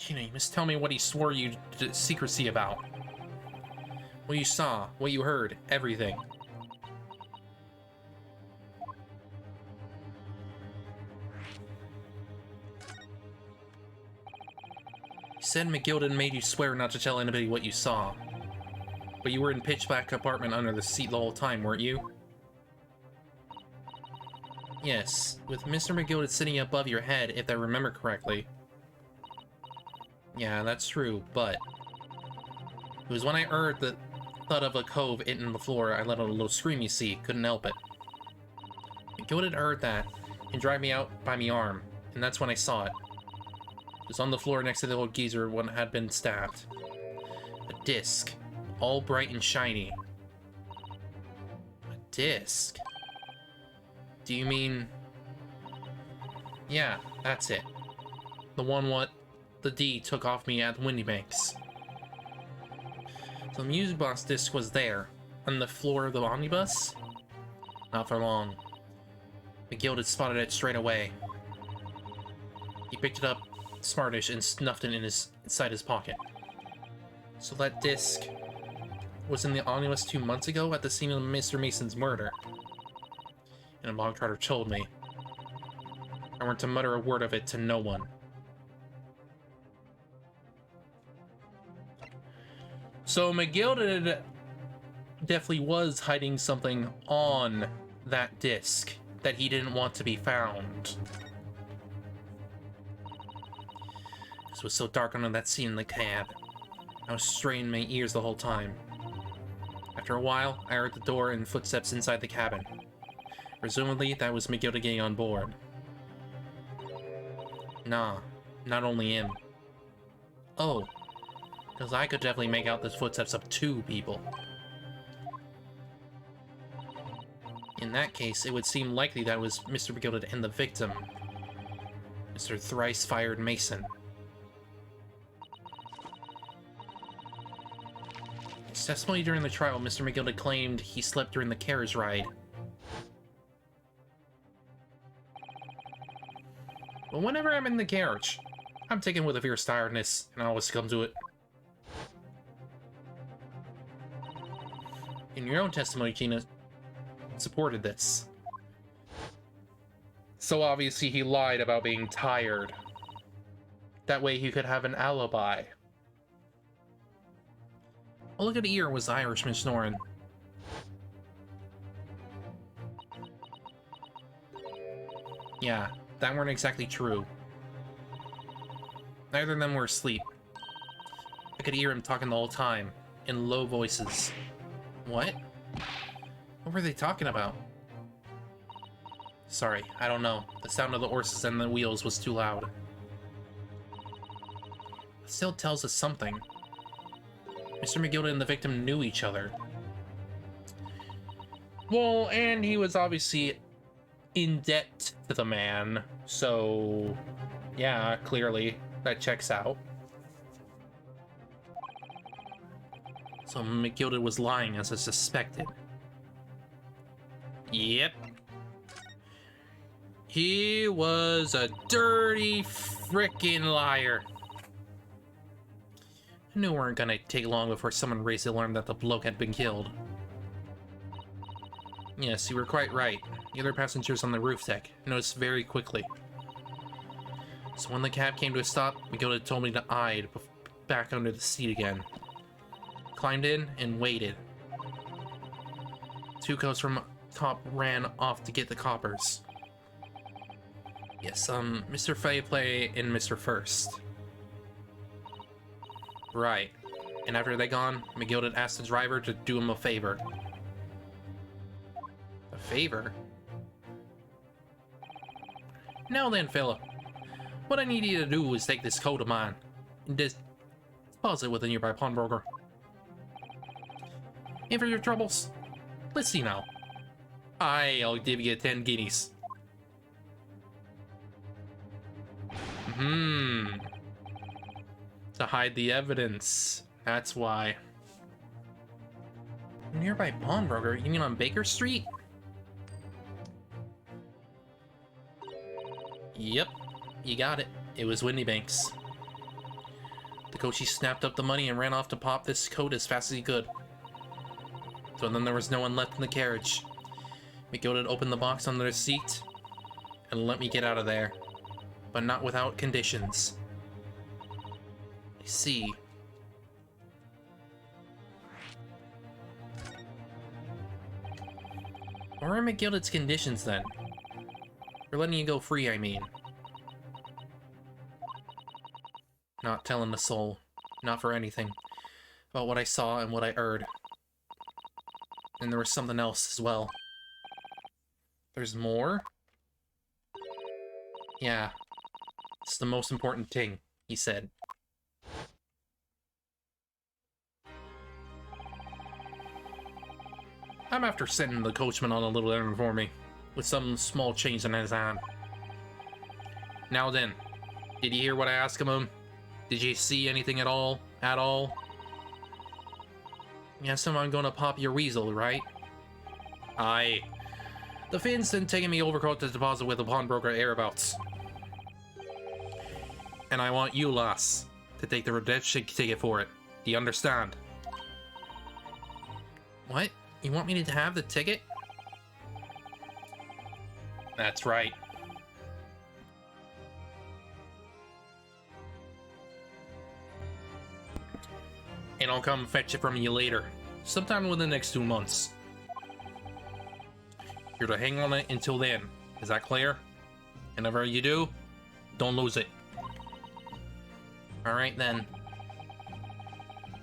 You know, you must tell me what he swore you to secrecy about. What you saw, what you heard, everything. You said McGilden made you swear not to tell anybody what you saw. But you were in pitch black compartment under the seat the whole time, weren't you? Yes, with Mr. McGilden sitting above your head, if I remember correctly. Yeah, that's true, but it was when I heard the thought of a cove in the floor, I let out a little scream, you see. Couldn't help it. Gilded heard that and dragged me out by me arm, and that's when I saw it. It was on the floor next to the old geezer when it had been stabbed. A disc, all bright and shiny. A disc? Do you mean... Yeah, that's it. The one what the D took off me at Windy Banks. So the music box disc was there, on the floor of the omnibus? Not for long. McGill had spotted it straight away. He picked it up, smartish, and snuffed it inside his pocket. So that disc was in the omnibus 2 months ago at the scene of Mr. Mason's murder. And a bog trotter told me. I weren't to mutter a word of it to no one. So McGilded definitely was hiding something on that disc that he didn't want to be found. It was so dark under that scene in the cab. I was straining my ears the whole time. After a while, I heard the door and footsteps inside the cabin. Presumably, that was McGilda getting on board. Nah, not only him. Oh, because I could definitely make out the footsteps of 2 people. In that case, it would seem likely that it was Mr. McGilded and the victim, Mr. Thrice-Fired Mason. In his testimony during the trial, Mr. McGilded claimed he slept during the carriage ride. But whenever I'm in the carriage, I'm taken with a fierce tiredness, and I always succumb to it. In your own testimony, Gina supported this. So obviously he lied about being tired. That way he could have an alibi. Oh, look at the ear, was the Irishman snoring. Yeah, that weren't exactly true. Neither of them were asleep. I could hear him talking the whole time, in low voices. What? What were they talking about? Sorry, I don't know. The sound of the horses and the wheels was too loud. It still tells us something. Mr. McGilda and the victim knew each other. Well, and he was obviously in debt to the man, so yeah, clearly that checks out. So McGilda was lying as I suspected. Yep. He was a dirty frickin' liar. I knew it weren't gonna take long before someone raised the alarm that the bloke had been killed. Yes, you were quite right. The other passengers on the roof deck noticed very quickly. So when the cab came to a stop, McGilda told me to hide back under the seat again. Climbed in and waited. 2 cops from top ran off to get the coppers. Yes, Mr. Fairplay and Mr. First. Right. And after they gone, McGilda asked the driver to do him a favor. A favor? Now then, fella. What I need you to do is take this coat of mine and deposit it with a nearby pawnbroker. And for your troubles, let's see now. I'll give you 10 guineas. To hide the evidence. That's why. Nearby pawnbroker? You mean on Baker Street? Yep, you got it. It was Windy Banks. The coachie snapped up the money and ran off to pop this coat as fast as he could. So then there was no one left in the carriage. McGilda opened the box under the seat and let me get out of there. But not without conditions. I see. What are McGilda's conditions then? For letting you go free, I mean. Not telling a soul. Not for anything. About what I saw and what I heard. And there was something else as well. There's more? Yeah. It's the most important thing, he said. I'm after sending the coachman on a little errand for me, with some small change in his hand. Now then, did you hear what I asked him? Did you see anything at all? At all? Yeah, someone gonna pop your weasel, right? Aye. The Finn's then taking me overcoat to deposit with the pawnbroker hereabouts. And I want you, lass, to take the redemption ticket for it. Do you understand? What? You want me to have the ticket? That's right. And I'll come fetch it from you later, sometime within the next 2 months. You're to hang on it until then. Is that clear? Whenever you do, don't lose it. Alright then.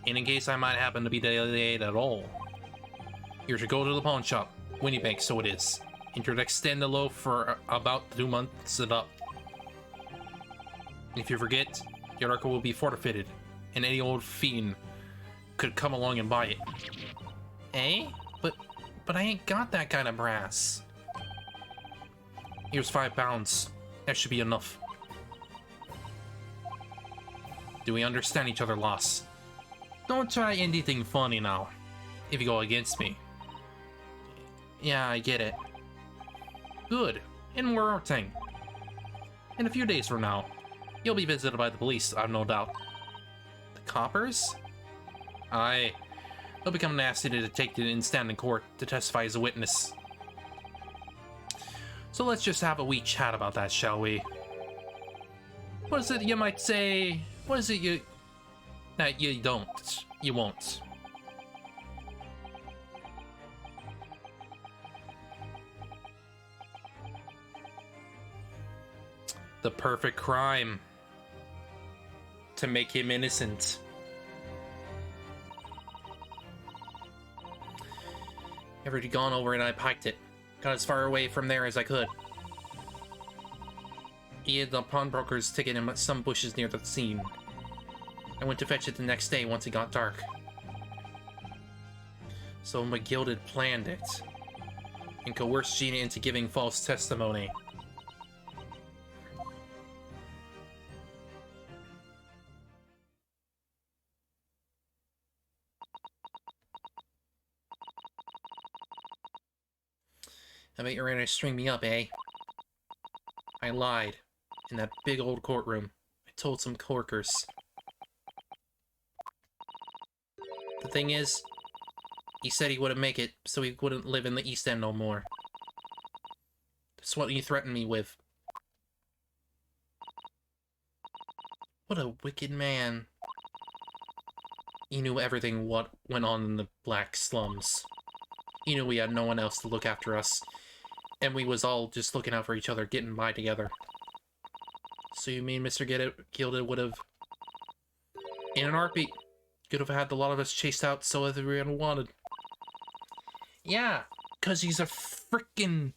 And in case I might happen to be delayed at all, you're to go to the pawn shop, Winnipeg, so it is, and you're to extend the loaf for about 2 months it up. If you forget, your record will be forfeited, and any old fiend could come along and buy it. Eh? But I ain't got that kind of brass. Here's £5. That should be enough. Do we understand each other, lass? Don't try anything funny now, if you go against me. Yeah, I get it. Good. And more our thing. In a few days from now, you'll be visited by the police, I've no doubt. The coppers? Aye. They'll become nasty to take you and stand in court to testify as a witness. So let's just have a wee chat about that, shall we? What is it you might say? What is it you... that you don't? You won't. The perfect crime. To make him innocent. I've already gone over and I piked it. Got as far away from there as I could. He had the pawnbroker's ticket in some bushes near the scene. I went to fetch it the next day once it got dark. So McGill had planned it. And coerced Gina into giving false testimony. I bet you're gonna string me up, eh? I lied. In that big old courtroom. I told some corkers. The thing is, he said he wouldn't make it, so he wouldn't live in the East End no more. That's what he threatened me with. What a wicked man. He knew everything what went on in the black slums. He knew we had no one else to look after us. And we was all just looking out for each other, getting by together. So you mean Mr. Gilded would have... in an heartbeat, could have had a lot of us chased out so everyone wanted. Yeah, because he's a freaking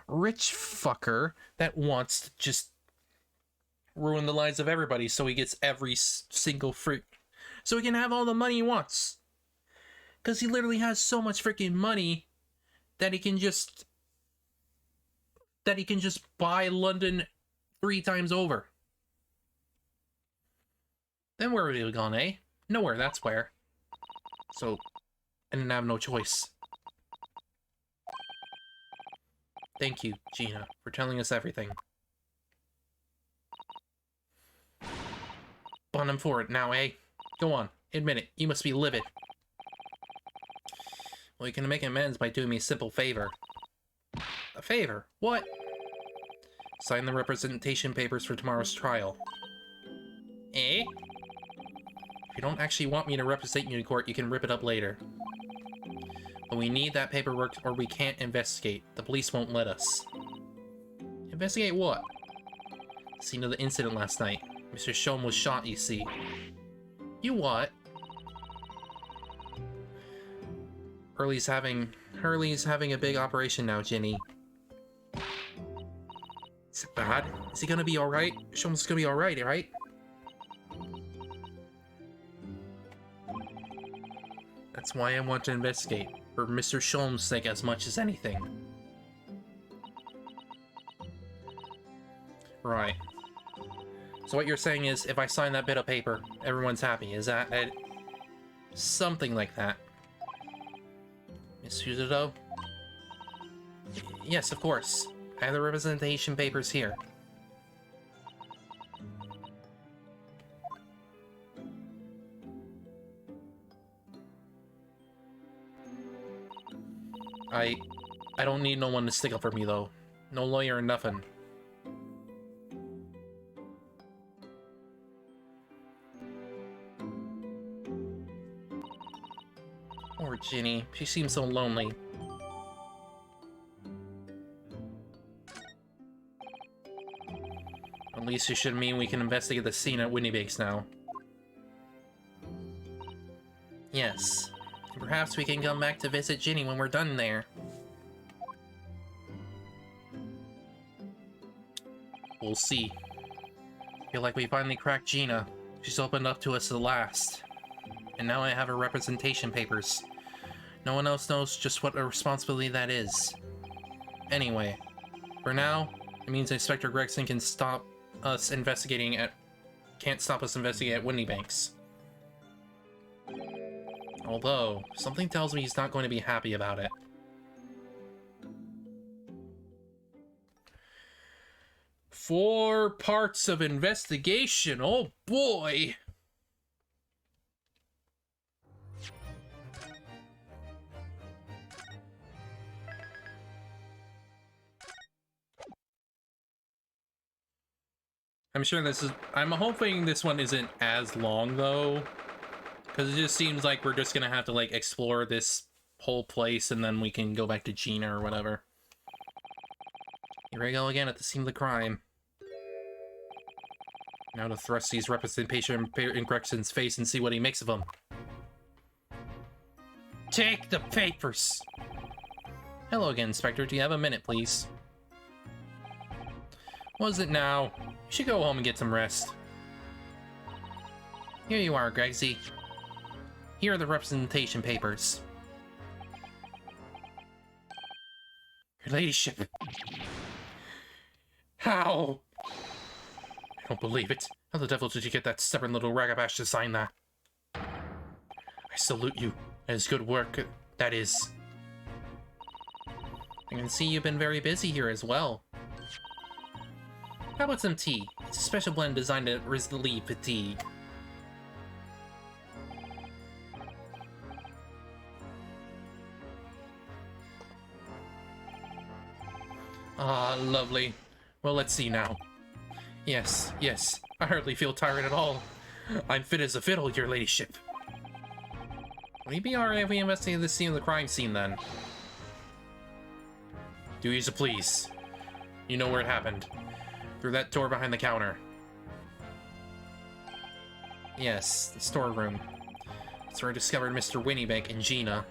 rich fucker that wants to just ruin the lives of everybody so he gets every single freak. So he can have all the money he wants. Because he literally has so much freaking money that he can just... buy London 3 times over. Then where would he have gone, eh? Nowhere, that's where. So, I didn't have no choice. Thank you, Gina, for telling us everything. Bond him for it now, eh? Go on, admit it, you must be livid. Well, you can make amends by doing me a simple favor. A favor? What? Sign the representation papers for tomorrow's trial. Eh? If you don't actually want me to represent you in court, you can rip it up later. But we need that paperwork or we can't investigate. The police won't let us. Investigate what? Scene of the incident last night. Mr. Shom was shot, you see. You what? Hurley's having a big operation now, Ginny. Is it bad? Is he gonna be alright? Sholmes gonna be alright, right? That's why I want to investigate, for Mr. Sholmes' sake as much as anything. Right. So what you're saying is, if I sign that bit of paper, everyone's happy. Is that it? Something like that. Miss Yuzado? Yes, of course. I have the representation papers here. I don't need no one to stick up for me, though. No lawyer or nothing. Poor Ginny. She seems so lonely. At least it should mean we can investigate the scene at Whitney Bakes now. Yes. Perhaps we can come back to visit Ginny when we're done there. We'll see. Feel like we finally cracked Gina. She's opened up to us at last. And now I have her representation papers. No one else knows just what a responsibility that is. Anyway, for now, it means Inspector Gregson can stop us investigating at... can't stop us investigating at Whitney Banks. Although, something tells me he's not going to be happy about it. Four parts of investigation, oh boy! I'm hoping this one isn't as long, though. Because it just seems like we're just gonna have to, like, explore this whole place, and then we can go back to Gina or whatever. Here we go again at the scene of the crime. Now to thrust these representation in Gregson's face and see what he makes of them. Take the papers! Hello again, Inspector. Do you have a minute, please? What is it now? You should go home and get some rest. Here you are, Gregsy. Here are the representation papers. Your ladyship. How? I don't believe it. How the devil did you get that stubborn little ragabash to sign that? I salute you. That is good work, that is. I can see you've been very busy here as well. How about some tea? It's a special blend designed to relieve fatigue. Ah, lovely. Well, let's see now. Yes, yes. I hardly feel tired at all. I'm fit as a fiddle, your ladyship. Would it be alright if we investigate the scene of the crime scene, then? Do as you please. You know where it happened. Through that door behind the counter. Yes, the storeroom. That's where I discovered Mr. Winniebank and Gina.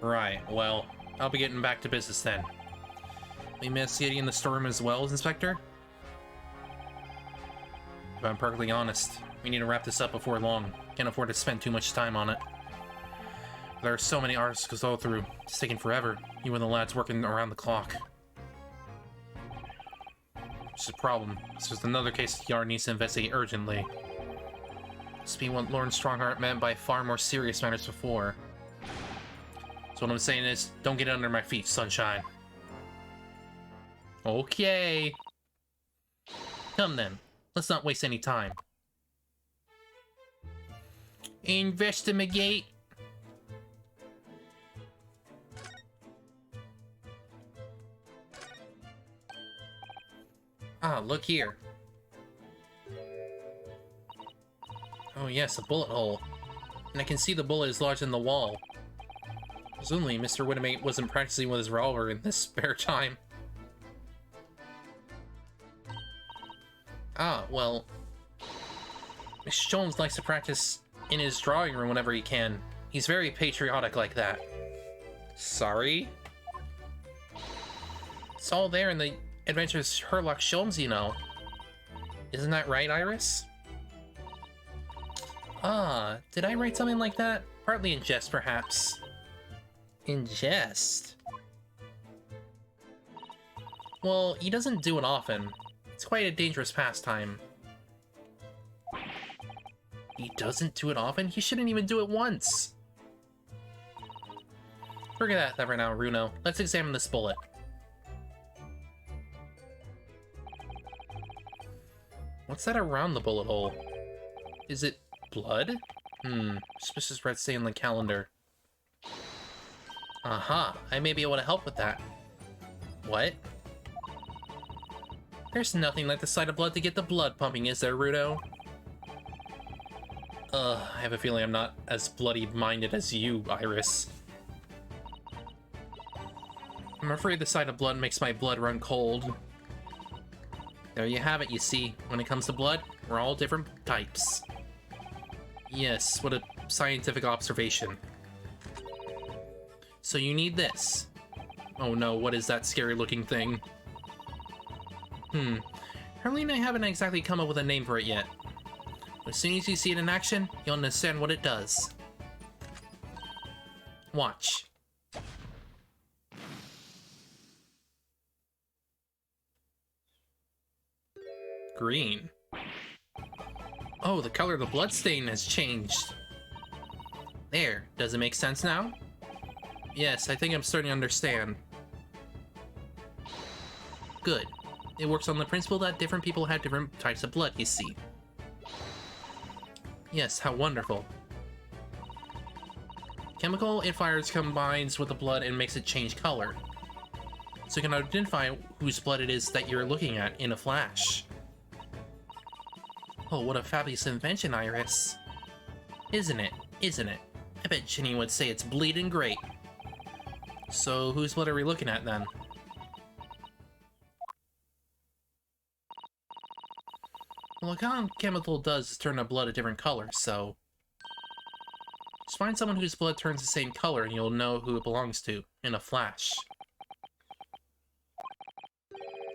Right, well, I'll be getting back to business then. We investigating in the storeroom as well, Inspector? If I'm perfectly honest, we need to wrap this up before long. Can't afford to spend too much time on it. There are so many articles to go through. It's taking forever, even with the lads working around the clock. Which is a problem. This is another case the Yard needs to investigate urgently. This being what Lawrence Strongheart meant by far more serious matters before. So what I'm saying is, don't get under my feet, sunshine. Okay. Come then. Let's not waste any time. Investigate. Ah, look here. Oh yes, a bullet hole. And I can see the bullet is lodged in the wall. Presumably, Mr. Winnemate wasn't practicing with his revolver in this spare time. Ah, well... Miss Jones likes to practice in his drawing room whenever he can. He's very patriotic like that. Sorry? It's all there in the Adventures Sherlock Holmes, you know. Isn't that right, Iris? Ah, did I write something like that? Partly in jest, perhaps. In jest? Well, he doesn't do it often. It's quite a dangerous pastime. He doesn't do it often? He shouldn't even do it once! Forget that for now, Runo. Let's examine this bullet. What's that around the bullet hole? Is it blood? Suspicious red stain on the calendar. Aha, I may be able to help with that. What? There's nothing like the sight of blood to get the blood pumping, is there, Runo? I have a feeling I'm not as bloody-minded as you, Iris. I'm afraid the sight of blood makes my blood run cold. There you have it, you see. When it comes to blood, we're all different types. Yes, what a scientific observation. So you need this. Oh no, what is that scary-looking thing? Harley and I haven't exactly come up with a name for it yet. As soon as you see it in action, you'll understand what it does. Watch. Green. Oh, the color of the bloodstain has changed. There, does it make sense now? Yes, I think I'm starting to understand. Good. It works on the principle that different people have different types of blood, you see. Yes, how wonderful. Chemical it fires combines with the blood and makes it change color. So you can identify whose blood it is that you're looking at in a flash. Oh, what a fabulous invention, Iris. Isn't it? Isn't it? I bet Ginny would say it's bleeding great. So, whose blood are we looking at, then? Well, what kind of chemical does is turn a blood a different color, so... Just find someone whose blood turns the same color and you'll know who it belongs to, in a flash.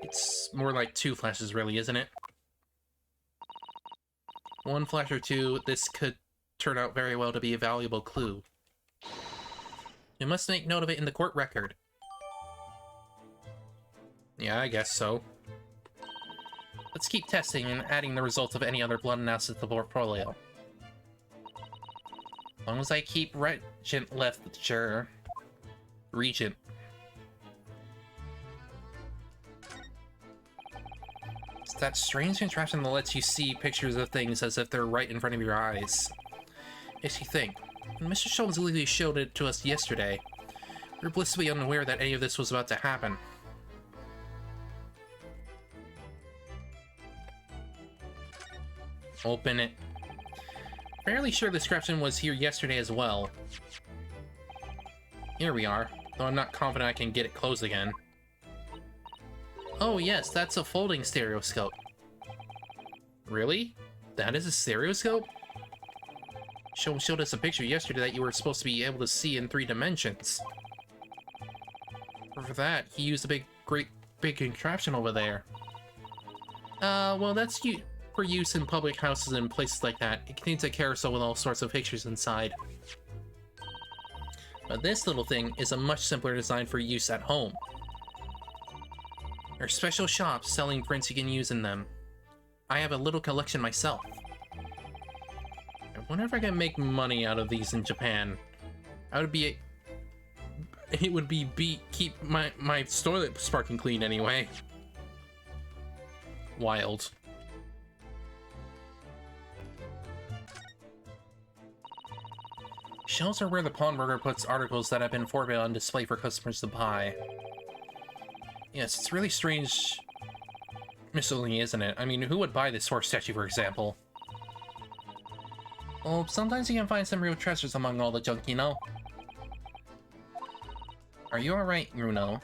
It's more like 2 flashes, really, isn't it? 1 flash or 2, this could turn out very well to be a valuable clue. We must make note of it in the court record. Yeah, I guess so. Let's keep testing and adding the results of any other blood analysis to the portfolio. As long as I keep Regent left, sure. Regent. It's that strange contraption that lets you see pictures of things as if they're right in front of your eyes. Makes you think. When Mr. Sholmes literally showed it to us yesterday, we were blissfully unaware that any of this was about to happen. Open it. Fairly sure the description was here yesterday as well. Here we are, though I'm not confident I can get it closed again. Oh yes, that's a folding stereoscope. Really? That is a stereoscope? Showed us a picture yesterday that you were supposed to be able to see in 3 dimensions. For that, he used a great big contraption over there. Well that's for use in public houses and places like that. It contains a carousel with all sorts of pictures inside. But this little thing is a much simpler design for use at home. There are special shops selling prints you can use in them. I have a little collection myself. I wonder if I can make money out of these in Japan. It would be keep my toilet sparking clean anyway. Wild. Shelves are where the pawnbroker puts articles that have been forbidden on display for customers to buy. Yes, it's really strange miscellany, isn't it? I mean, who would buy this horse statue, for example? Well, sometimes you can find some real treasures among all the junk, you know? Are you alright, Runo?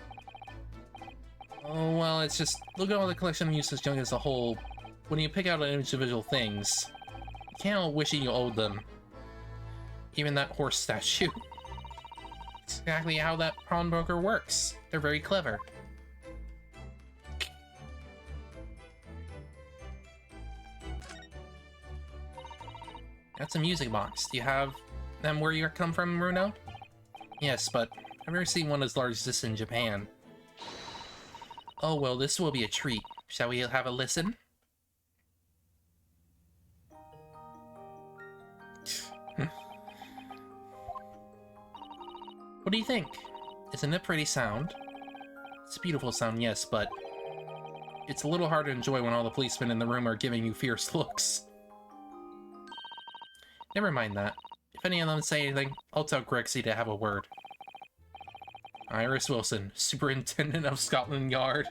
Oh, well, it's just, look at all the collection of useless junk as a whole. When you pick out individual things, you can't help wishing you owed them. Even that horse statue. It's exactly how that pawnbroker works. They're very clever. That's a music box. Do you have them where you come from, Bruno? Yes, but I've never seen one as large as this in Japan. Oh well, this will be a treat. Shall we have a listen? What do you think? Isn't it a pretty sound? It's a beautiful sound, yes, but it's a little hard to enjoy when all the policemen in the room are giving you fierce looks. Never mind that. If any of them say anything, I'll tell Grexy to have a word. Iris Wilson, Superintendent of Scotland Yard.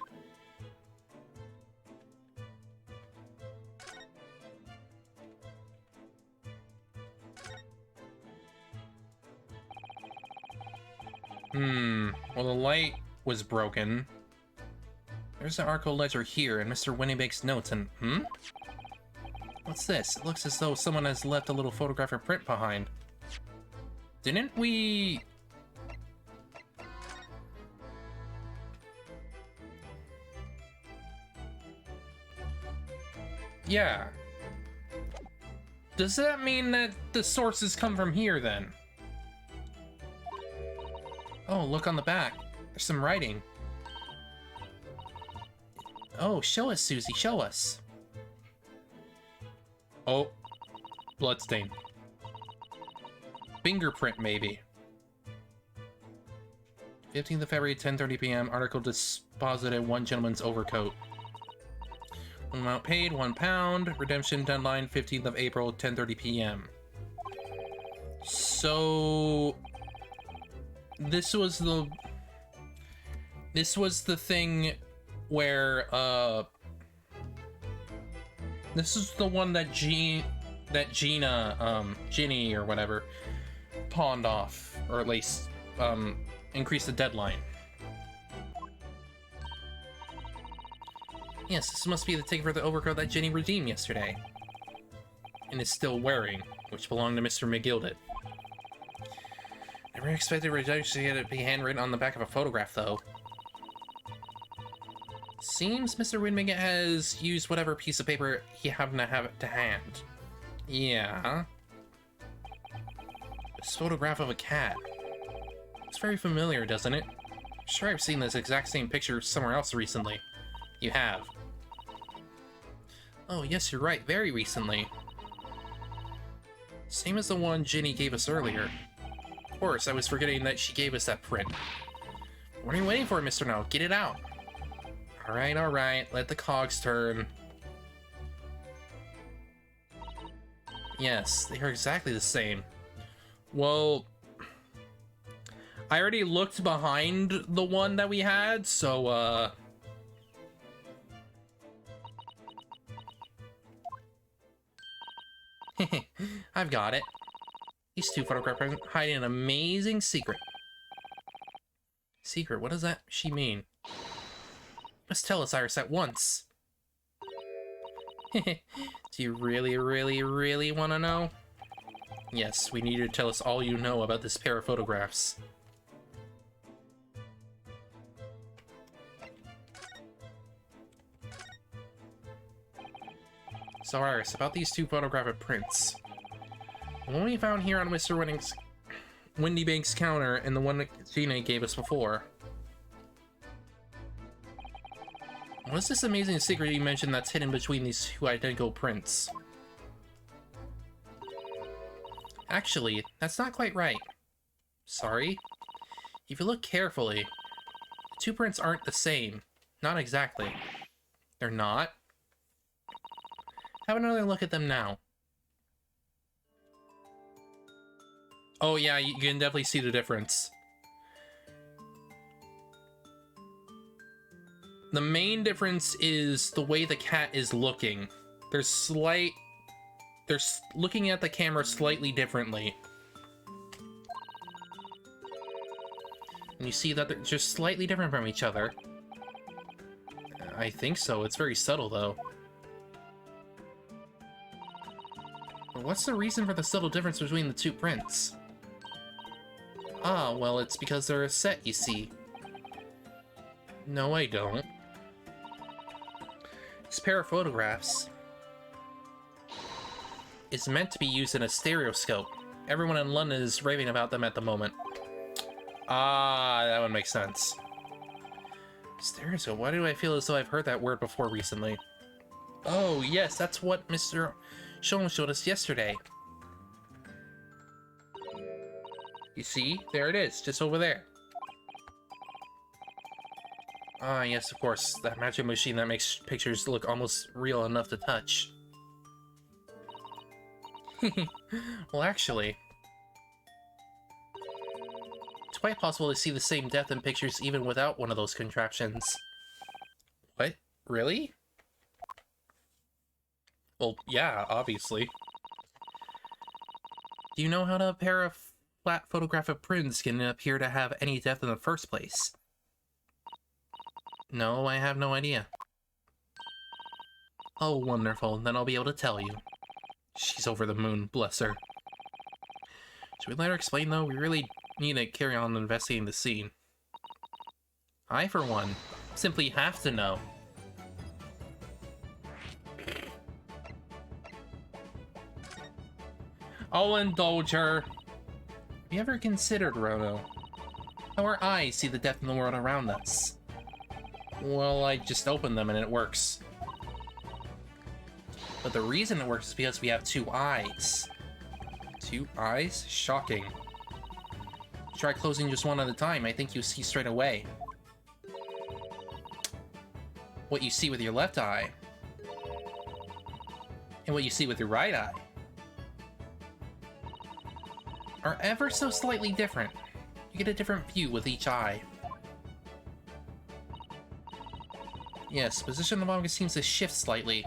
Well, the light was broken. There's an Arco ledger here and Mr. Winnibake's notes and... What's this? It looks as though someone has left a little photograph or print behind. Didn't we... Yeah. Does that mean that the sources come from here, then? Oh, look on the back. There's some writing. Oh, show us, Susie, show us. Oh, bloodstain. Fingerprint, maybe. 15th of February, 10:30 p.m. Article disposited one gentleman's overcoat. Amount paid, £1. Redemption deadline, 15th of April, 10:30 p.m. So... This was the thing where, this is the one that Ginny, or whatever, pawned off, or at least, increased the deadline. Yes, this must be the ticket for the overcoat that Ginny redeemed yesterday. And is still wearing, which belonged to Mr. McGilded. Never expected redemption to be handwritten on the back of a photograph, though. Seems Mr. Winmigget has used whatever piece of paper he happened to have it to hand. Yeah. This photograph of a cat. It's very familiar, doesn't it? I'm sure I've seen this exact same picture somewhere else recently. You have. Oh, yes, you're right. Very recently. Same as the one Ginny gave us earlier. Of course, I was forgetting that she gave us that print. What are you waiting for, Mr. No? Get it out. Alright. Let the cogs turn. Yes, they are exactly the same. Well... I already looked behind the one that we had, so, I've got it. These two photographs hide an amazing secret. Secret? What does that she mean? Must tell us, Iris, at once. Do you really want to know? Yes, we need you to tell us all you know about this pair of photographs. So, Iris, about these two photographic prints. The one we found here on Mr. Windybank's counter and the one that Gina gave us before. What's this amazing secret you mentioned that's hidden between these two identical prints? Actually, that's not quite right. Sorry? If you look carefully, the two prints aren't the same. Not exactly. They're not? Have another look at them now. Oh yeah, you can definitely see the difference. The main difference is the way the cat is looking. They're looking at the camera slightly differently. And you see that they're just slightly different from each other. I think so. It's very subtle, though. What's the reason for the subtle difference between the two prints? Ah, well, it's because they're a set, you see. No, I don't. This pair of photographs is meant to be used in a stereoscope. Everyone in London is raving about them at the moment. Ah, that would make sense. Stereoscope, why do I feel as though I've heard that word before recently? Oh, yes, that's what Mr. Sholem showed us yesterday. You see? There it is, just over there. Ah, yes, of course. That magic machine that makes pictures look almost real enough to touch. Well, actually, it's quite possible to see the same depth in pictures even without one of those contraptions. What? Really? Well, yeah, obviously. Do you know how a pair of flat photographic prints can appear to have any depth in the first place? No, I have no idea. Oh, wonderful. Then I'll be able to tell you. She's over the moon, bless her. Should we let her explain, though? We really need to carry on investigating the scene. I, for one, simply have to know. I'll indulge her. Have you ever considered, Rono, how our eyes see the depth in the world around us? Well, I just open them and it works. But the reason it works is because we have two eyes. Two eyes? Shocking. Try closing just one at a time. I think you see straight away what you see with your left eye and what you see with your right eye are ever so slightly different. You get a different view with each eye. Yes, position of object seems to shift slightly.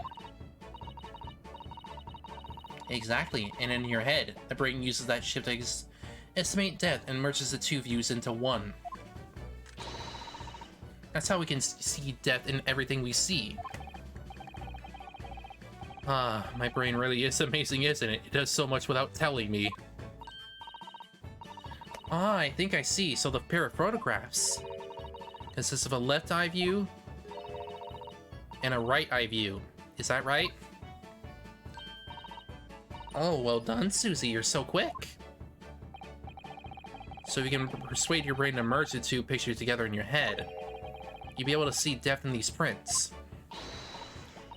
Exactly, and in your head, the brain uses that shift to estimate depth and merges the two views into one. That's how we can see depth in everything we see. Ah, my brain really is amazing, isn't it? It does so much without telling me. Ah, I think I see. So the pair of photographs consists of a left eye view and a right eye view. Is that right? Oh, well done, Susie. You're so quick. So you can persuade your brain to merge the two pictures together in your head. You'll be able to see depth in these prints.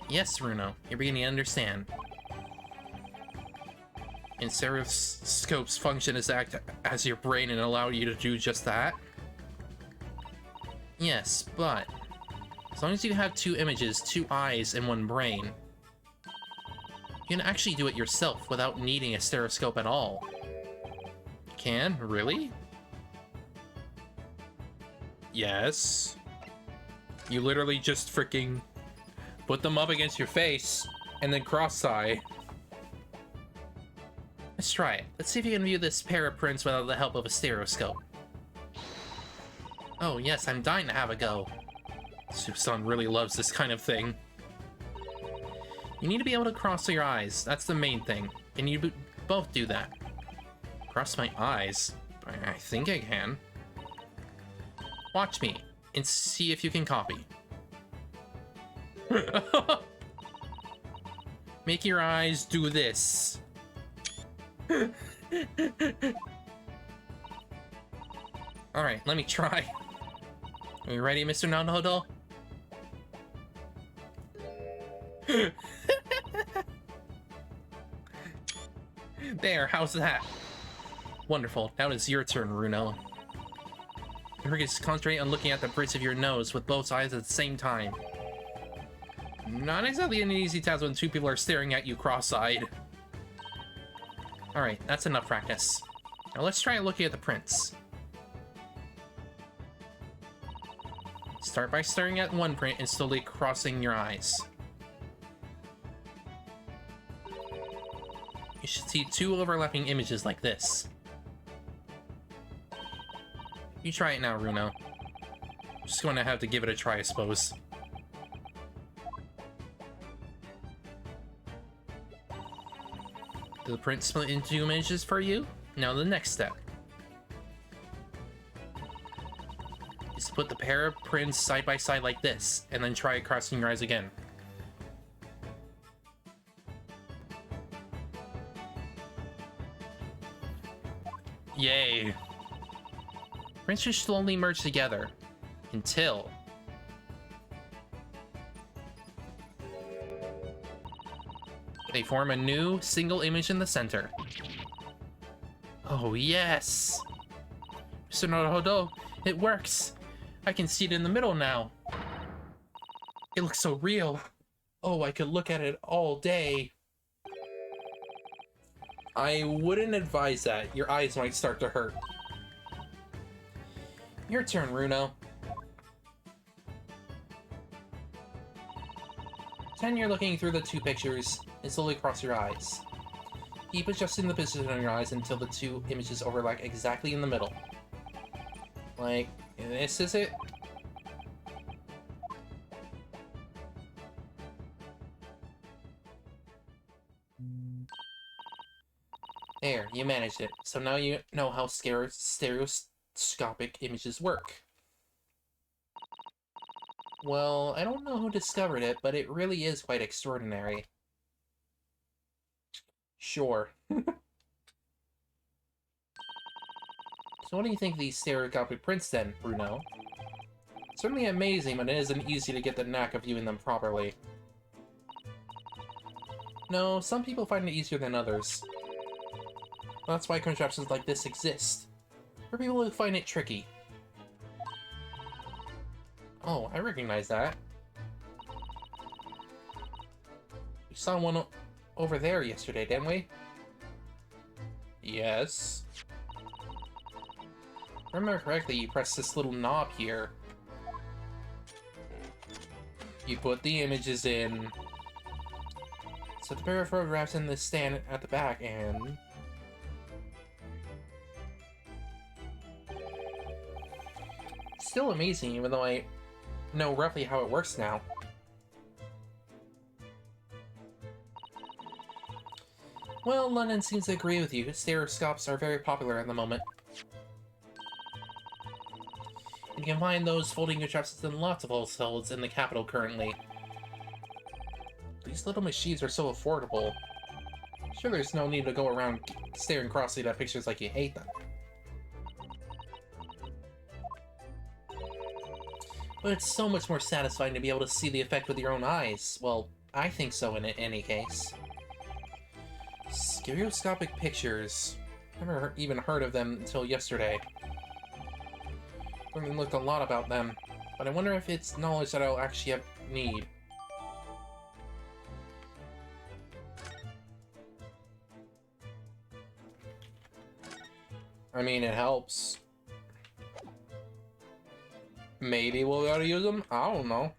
Yes, Runo, you're beginning to understand. And stereoscope's function is to act as your brain and allow you to do just that? Yes, but as long as you have two images, two eyes, and one brain, you can actually do it yourself without needing a stereoscope at all. Can? Really? Yes. You literally just freaking put them up against your face and then cross-eye. Let's try it. Let's see if you can view this pair of prints without the help of a stereoscope. Oh yes, I'm dying to have a go. Susan really loves this kind of thing. You need to be able to cross your eyes. That's the main thing. And you both do that. Cross my eyes? I think I can. Watch me and see if you can copy. Make your eyes do this. Alright, let me try. Are you ready, Mr. Nanhodo? There, how's that? Wonderful. Now it's your turn, Runo. You can concentrate on looking at the bridge of your nose with both eyes at the same time. Not exactly an easy task when two people are staring at you cross-eyed. Alright, that's enough practice. Now let's try looking at the prints. Start by staring at one print and slowly crossing your eyes. You should see two overlapping images like this. You try it now, Runo. Just going to have to give it a try, I suppose. Do the print split into two images for you? Now the next step. is to put the pair of prints side by side like this, and then try crossing your eyes again. Yay. Prints should slowly merge together until they form a new single image in the center. Oh yes! Mr. Naruhodo, it works! I can see it in the middle now. It looks so real. Oh, I could look at it all day. I wouldn't advise that. Your eyes might start to hurt. Your turn, Runo. Pretend you're looking through the two pictures and slowly cross your eyes. Keep adjusting the position of your eyes until the two images overlap exactly in the middle. Like, this is it? There, you managed it. So now you know how stereoscopic images work. Well, I don't know who discovered it, but it really is quite extraordinary. Sure. So what do you think of these stereoscopic prints then, Bruno? Certainly amazing, but it isn't easy to get the knack of viewing them properly. No, some people find it easier than others. That's why contraptions like this exist. For people who find it tricky. Oh, I recognize that. We saw one over there yesterday, didn't we? Yes. If I remember correctly, you press this little knob here. You put the images in. So the pair of photographs in the stand at the back, and still amazing, even though I know roughly how it works now. Well, London seems to agree with you. Stereoscopes are very popular at the moment. You can find those folding contraptions in lots of hotels in the capital currently. These little machines are so affordable. Sure, there's no need to go around staring crossly at pictures like you hate them. But it's so much more satisfying to be able to see the effect with your own eyes. Well, I think so in any case. Stereoscopic pictures. Never even heard of them until yesterday. I've looked a lot about them, but I wonder if it's knowledge that I'll actually need. I mean, it helps. Maybe we'll be able to use them? I don't know.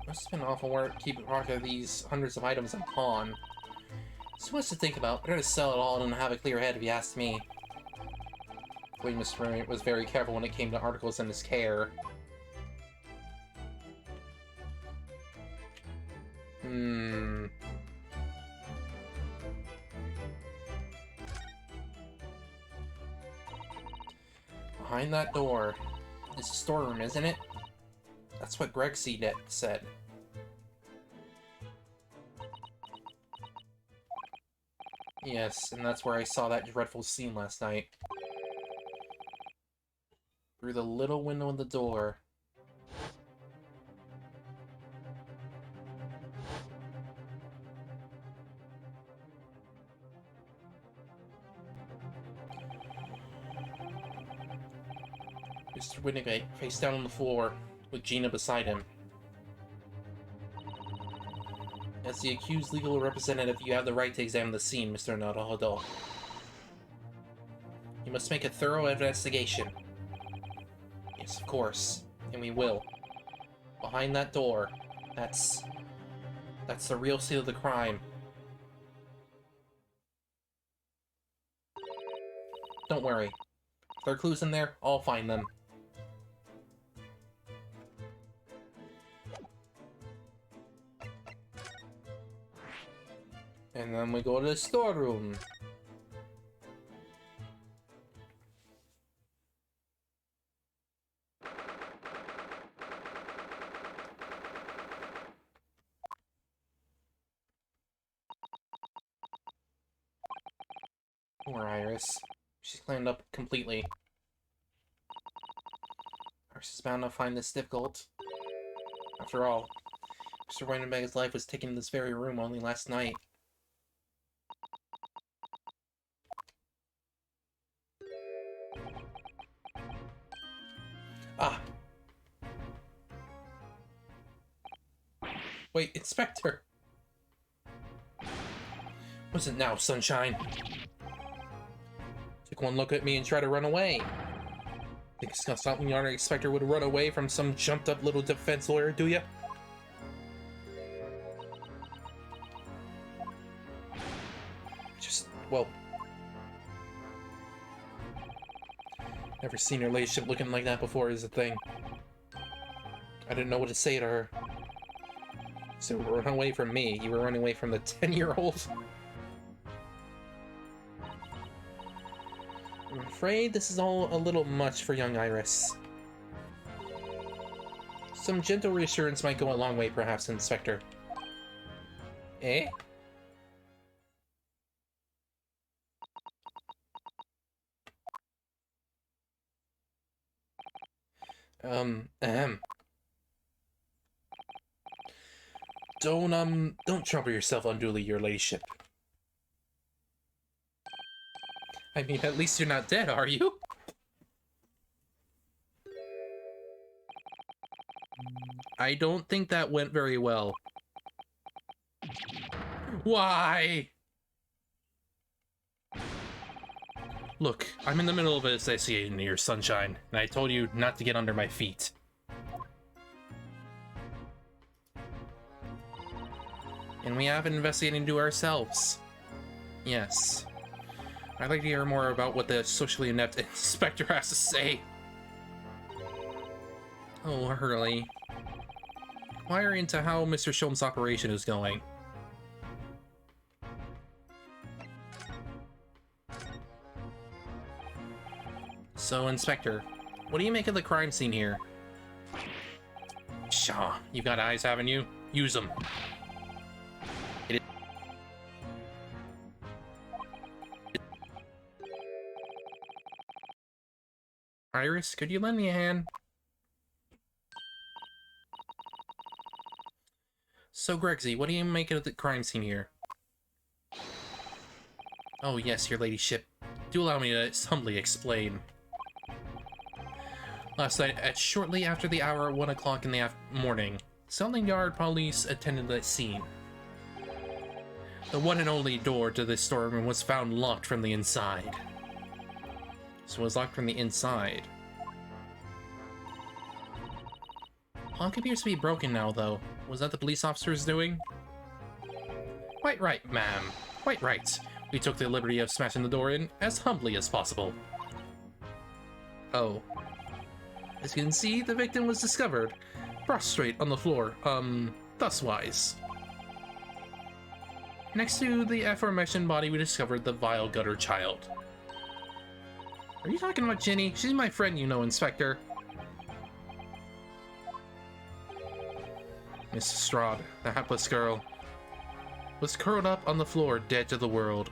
Must have been awful work keeping track of these hundreds of items in pawn. So much to think about. Better to sell it all and have a clear head if you ask me. William was very careful when it came to articles in his care. Behind that door is a storeroom, isn't it? That's what Greg said. Yes, and that's where I saw that dreadful scene last night. Through the little window in the door. Mr. Winnipeg, face down on the floor, with Gina beside him. As the accused legal representative, you have the right to examine the scene, Mr. Naruhodo. You must make a thorough investigation. Yes, of course. And we will. Behind that door, that's the real scene of the crime. Don't worry. If there are clues in there, I'll find them. And then we go to the storeroom. Poor Iris. She's cleaned up completely. Iris is bound to find this difficult. After all, Mr. Weinberg's life was taken in this very room only last night. Ah! Wait, Inspector! What's it now, Sunshine? Took one look at me and tried to run away. Think it's not something your Inspector would run away from some jumped-up little defense lawyer, do ya? Well, never seen her ladyship looking like that before is the thing. I didn't know what to say to her. So run away from me. You were running away from the 10-year-old? I'm afraid this is all a little much for young Iris. Some gentle reassurance might go a long way, perhaps, Inspector. Eh? Don't trouble yourself unduly, your ladyship. I mean, at least you're not dead, are you? I don't think that went very well. Why? Look, I'm in the middle of an association here, Sunshine, and I told you not to get under my feet. And we have an investigating to do ourselves. Yes. I'd like to hear more about what the socially inept inspector has to say. Oh, Hurley. Inquire into how Mr. Shulman's operation is going. So, Inspector, what do you make of the crime scene here? Pshaw, you've got eyes, haven't you? Use them. Iris, could you lend me a hand? So, Gregsy, what do you make of the crime scene here? Oh, yes, your ladyship. Do allow me to humbly explain. Last night, at shortly after the hour 1 o'clock in the morning, Scotland Yard police attended the scene. The one and only door to this storeroom was found locked from the inside. So it was locked from the inside. Lock appears to be broken now, though. Was that the police officer's doing? Quite right, ma'am. Quite right. We took the liberty of smashing the door in as humbly as possible. Oh. As you can see, the victim was discovered, prostrate on the floor, thuswise. Next to the aforementioned body, we discovered the vile gutter child. Are you talking about Jenny? She's my friend, you know, Inspector. Mrs. Strahd, the hapless girl, was curled up on the floor, dead to the world.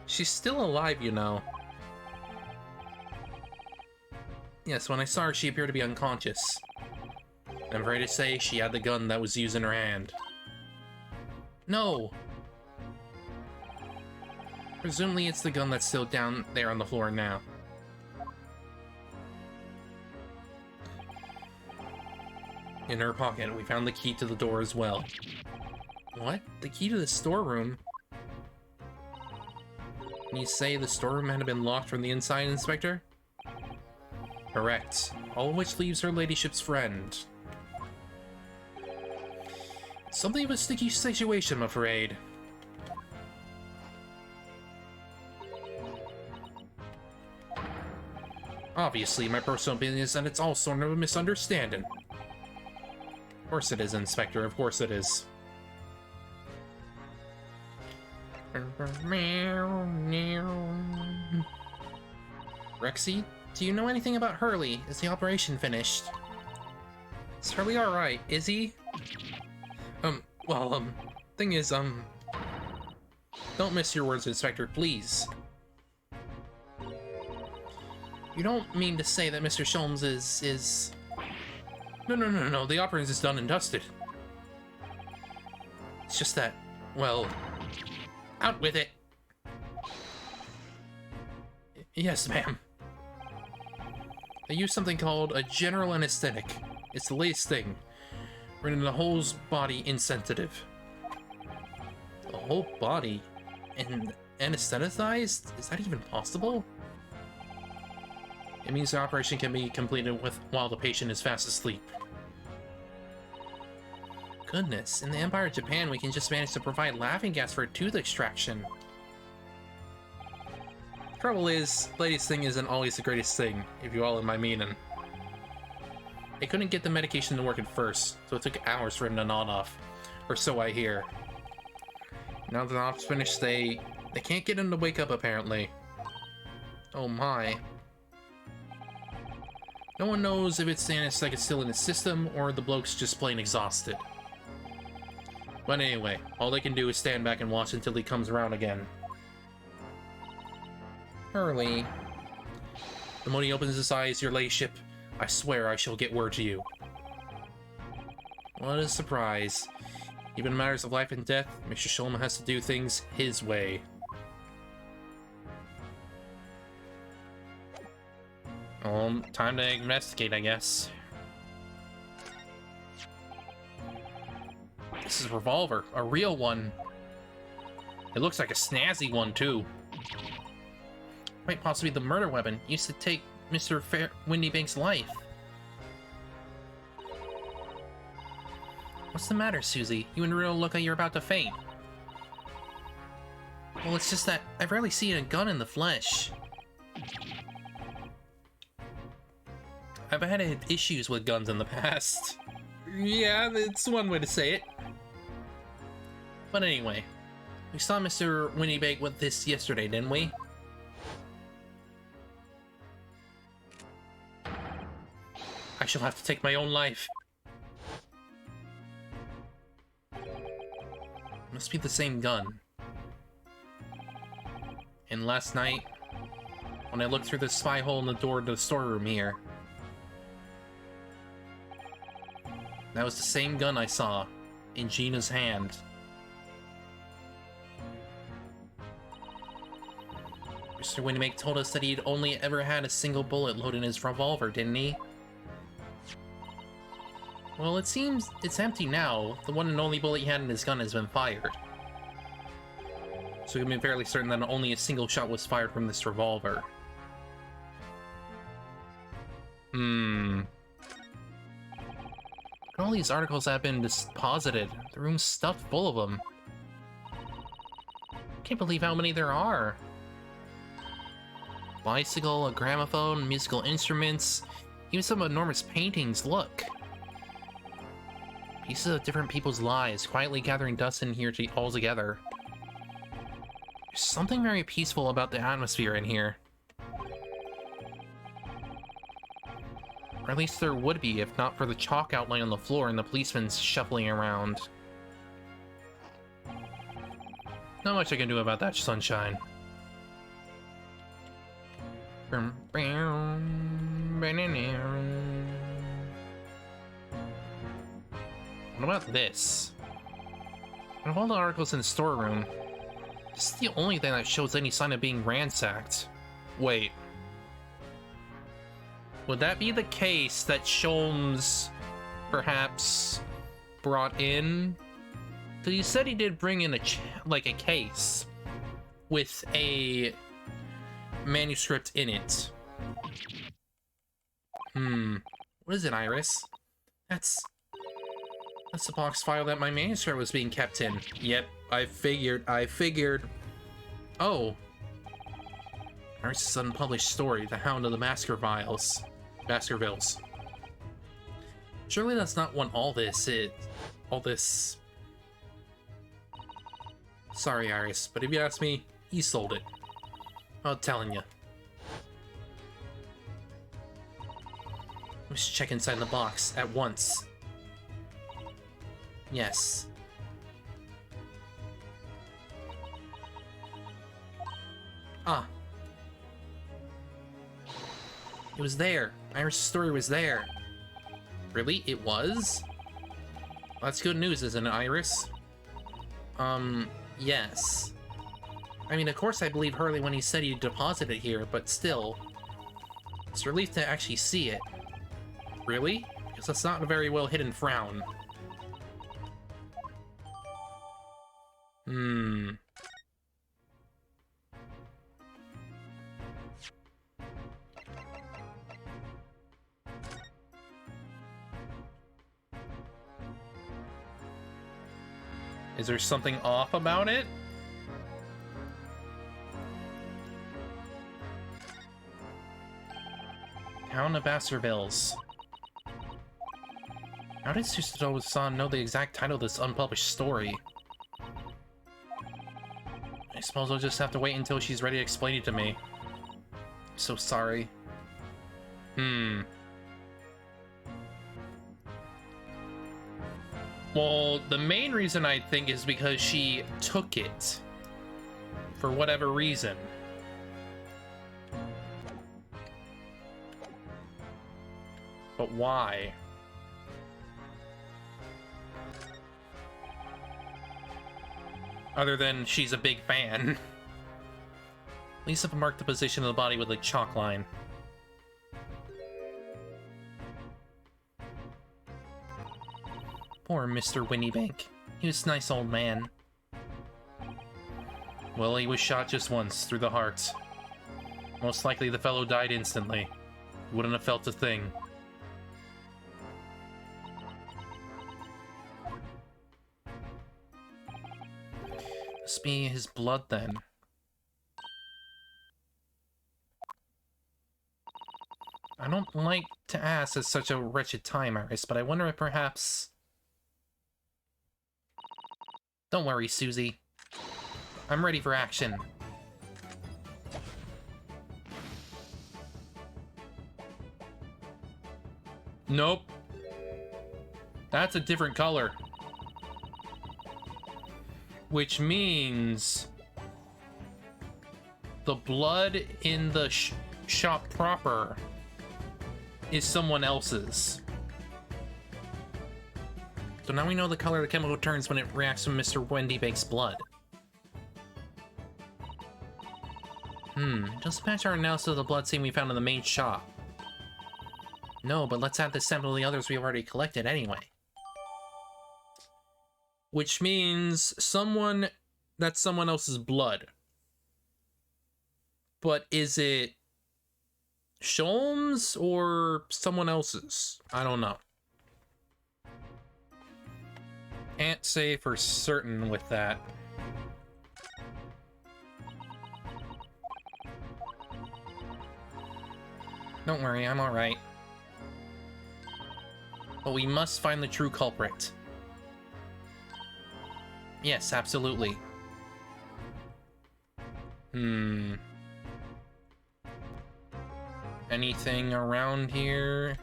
She's still alive, you know. Yes, when I saw her, she appeared to be unconscious. I'm afraid to say she had the gun that was used in her hand. No! Presumably it's the gun that's still down there on the floor now. In her pocket, we found the key to the door as well. What? The key to the storeroom? Can you say the storeroom had been locked from the inside, Inspector? Correct. All of which leaves her ladyship's friend. Something of a sticky situation, I'm afraid. Obviously, my personal opinion is that it's all sort of a misunderstanding. Of course it is, Inspector, of course it is. Rexy, do you know anything about Hurley? Is the operation finished? Is Hurley alright? Is he? Thing is, don't miss your words, Inspector, please. You don't mean to say that Mr. Sholmes is... No, the operation is done and dusted. It's just that, well, out with it. Yes, ma'am. They use something called a general anesthetic. It's the latest thing. Rendering the whole body insensitive. The whole body and anesthetized? Is that even possible? It means the operation can be completed while the patient is fast asleep. Goodness, in the Empire of Japan, we can just manage to provide laughing gas for tooth extraction. Trouble is, latest thing isn't always the greatest thing, if you all in my meaning. They couldn't get the medication to work at first, so it took hours for him to nod off. Or so I hear. Now that the op's finished, they can't get him to wake up, apparently. Oh my. No one knows if it's the anesthetic still in his system, or the bloke's just plain exhausted. But anyway, all they can do is stand back and watch until he comes around again. Hurley. The moment he opens his eyes, your ladyship, I swear I shall get word to you. What a surprise. Even in matters of life and death, Mr. Shulman has to do things his way. Time to investigate, I guess. This is a revolver, a real one. It looks like a snazzy one, too. Might possibly be the murder weapon used to take Mr. Windy Bank's life. What's the matter, Susie? You and Real look like you're about to faint. Well, it's just that I've rarely seen a gun in the flesh. I've had issues with guns in the past. Yeah, it's one way to say it. But anyway, we saw Mr. Winniebank with this yesterday, didn't we? I shall have to take my own life. Must be the same gun. And last night, when I looked through the spy hole in the door to the storeroom here, that was the same gun I saw in Gina's hand. Mr. Winniebank told us that he'd only ever had a single bullet loaded in his revolver, didn't he? Well, it seems it's empty now. The one and only bullet he had in his gun has been fired. So we can be fairly certain that only a single shot was fired from this revolver. All these articles have been deposited. The room's stuffed full of them. Can't believe how many there are. Bicycle, a gramophone, musical instruments, even some enormous paintings, look. Pieces of different people's lives, quietly gathering dust in here all together. There's something very peaceful about the atmosphere in here. Or at least there would be, if not for the chalk outline on the floor and the policemen shuffling around. Not much I can do about that, sunshine. What about this? Out of all the articles in the storeroom, this is the only thing that shows any sign of being ransacked. Wait. Would that be the case that Sholmes perhaps brought in? Because he said he did bring in a case with a manuscript in it. What is it, Iris? That's the box file that my manuscript was being kept in. Yep, I figured. Oh. Iris' unpublished story, The Hound of the Baskervilles. Surely that's not what all this Sorry, Iris, but if you ask me, he sold it. I'm telling you. We should check inside the box at once. Yes. Ah. It was there. Iris' story was there. Really? It was? Well, that's good news, isn't it, Iris? Yes. I mean, of course I believe Hurley when he said he deposited it here, but still. It's a relief to actually see it. Really? Because that's not a very well hidden frown. Is there something off about it? Town of Baskervilles. How did Susato-san know the exact title of this unpublished story? I suppose I'll just have to wait until she's ready to explain it to me. So sorry. Well, the main reason I think is because she took it. For whatever reason. But why? Other than she's a big fan. Lisa marked the position of the body with a chalk line. Poor Mr. Winniebank. He was a nice old man. Well, he was shot just once, through the heart. Most likely the fellow died instantly. He wouldn't have felt a thing. Must be his blood, then. I don't like to ask at such a wretched time, Iris, but I wonder if perhaps... Don't worry, Susie. I'm ready for action. Nope. That's a different color. Which means... the blood in the shop proper is someone else's. So now we know the color the chemical turns when it reacts to Mr. Winniebank's blood. Just match our analysis of the blood stain we found in the main shop. No, but let's add the sample to the others we've already collected anyway. Which means that's someone else's blood. But is it Sholmes or someone else's? I don't know. Can't say for certain with that. Don't worry, I'm alright. But we must find the true culprit. Yes, absolutely. Anything around here?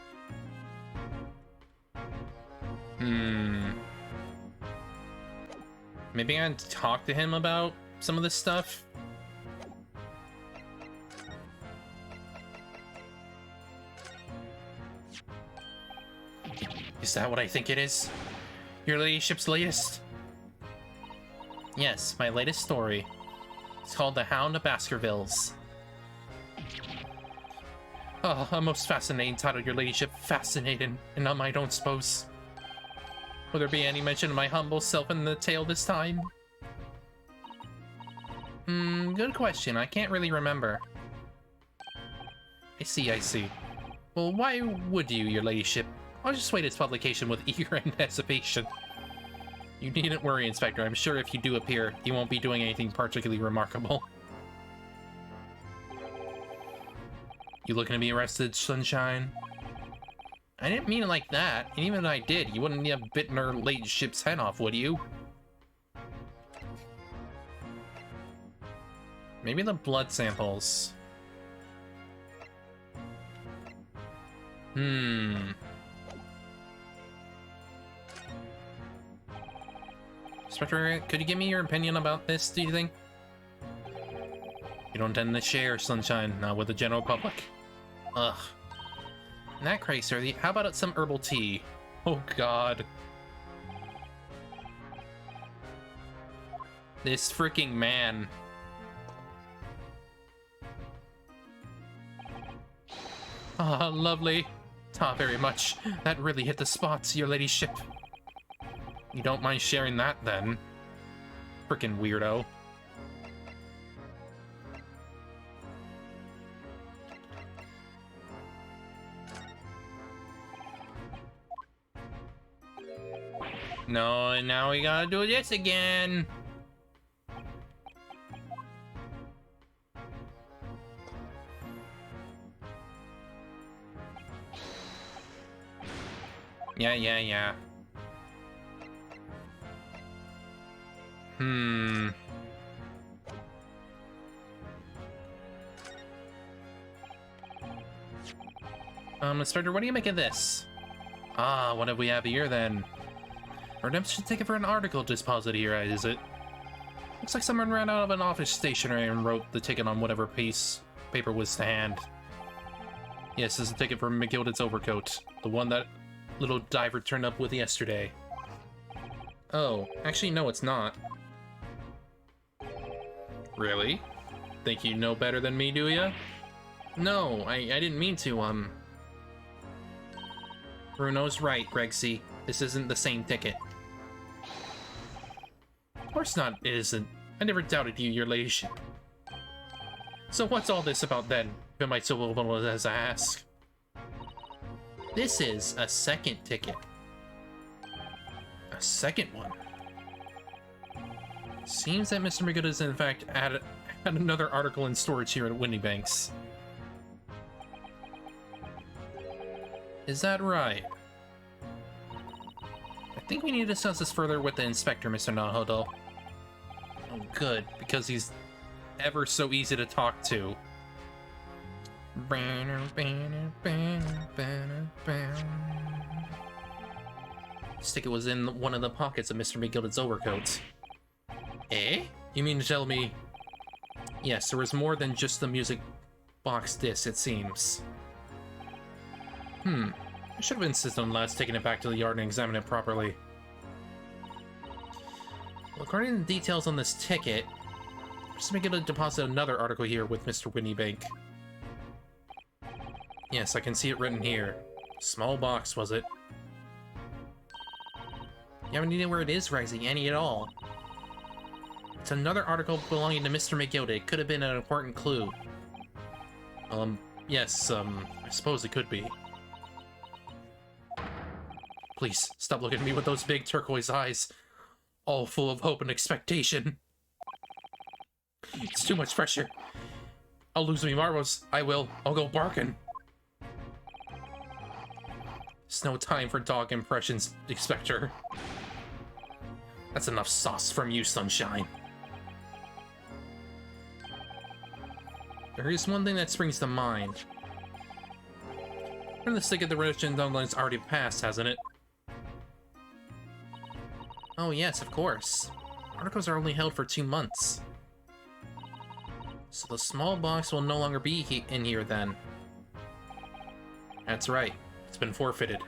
Maybe I'd talk to him about some of this stuff? Is that what I think it is? Your ladyship's latest? Yes, my latest story. It's called The Hound of Baskervilles. Oh, a most fascinating title, your ladyship. Fascinating. And I don't suppose. Will there be any mention of my humble self in the tale this time? Good question. I can't really remember. I see. Well, why would you, your ladyship? I'll just wait its publication with eager anticipation. You needn't worry, Inspector. I'm sure if you do appear, you won't be doing anything particularly remarkable. You looking to be arrested, Sunshine? I didn't mean it like that. And even if I did, you wouldn't have bitten her ladyship's head off, would you? Maybe the blood samples. Inspector, could you give me your opinion about this, do you think? You don't tend to share, Sunshine, not with the general public. Ugh. In that case, sir, how about some herbal tea? Oh god. This freaking man. Ah, lovely. Ah, very much. That really hit the spot, your ladyship. You don't mind sharing that, then? Frickin' weirdo. No, and now we gotta do this again. Yeah. Inspector, what do you make of this? Ah, what have we have here, then? A redemption ticket for an article deposit here, is it? Looks like someone ran out of an office stationery and wrote the ticket on whatever piece paper was to hand. Yes, this is a ticket for McGilded's overcoat. The one that little diver turned up with yesterday. Oh, actually, no, it's not. Really? Think you know better than me, do ya? No, I didn't mean to, Bruno's right, Gregsy. This isn't the same ticket. Of course not, it isn't. I never doubted you, your ladyship. So what's all this about then, if it might so little as I ask? This is a second ticket. A second one? Seems that Mr. McGood is in fact had another article in storage here at Windy Banks. Is that right? I think we need to discuss this further with the inspector, Mr. Nahodo. Oh, good, because he's ever so easy to talk to. This ticket was in one of the pockets of Mr. McGilded's overcoat. Eh? You mean to tell me... Yes, there was more than just the music box disc, it seems. I should have insisted on last taking it back to the yard and examine it properly. Well, according to the details on this ticket, Mr. McGill deposited another article here with Mr. Winniebank. Yes, I can see it written here. Small box, was it? You have any idea where it is, Rising? Any at all? It's another article belonging to Mr. McGilda. It could have been an important clue. Yes, I suppose it could be. Please, stop looking at me with those big turquoise eyes. All full of hope and expectation. It's too much pressure. I'll lose me marbles. I will. I'll go barking. It's no time for dog impressions, Inspector. That's enough sauce from you, Sunshine. There is one thing that springs to mind. From the stick of the redemption deadline's already passed, hasn't it? Oh yes, of course. Articles are only held for 2 months. So the small box will no longer be in here then. That's right. It's been forfeited.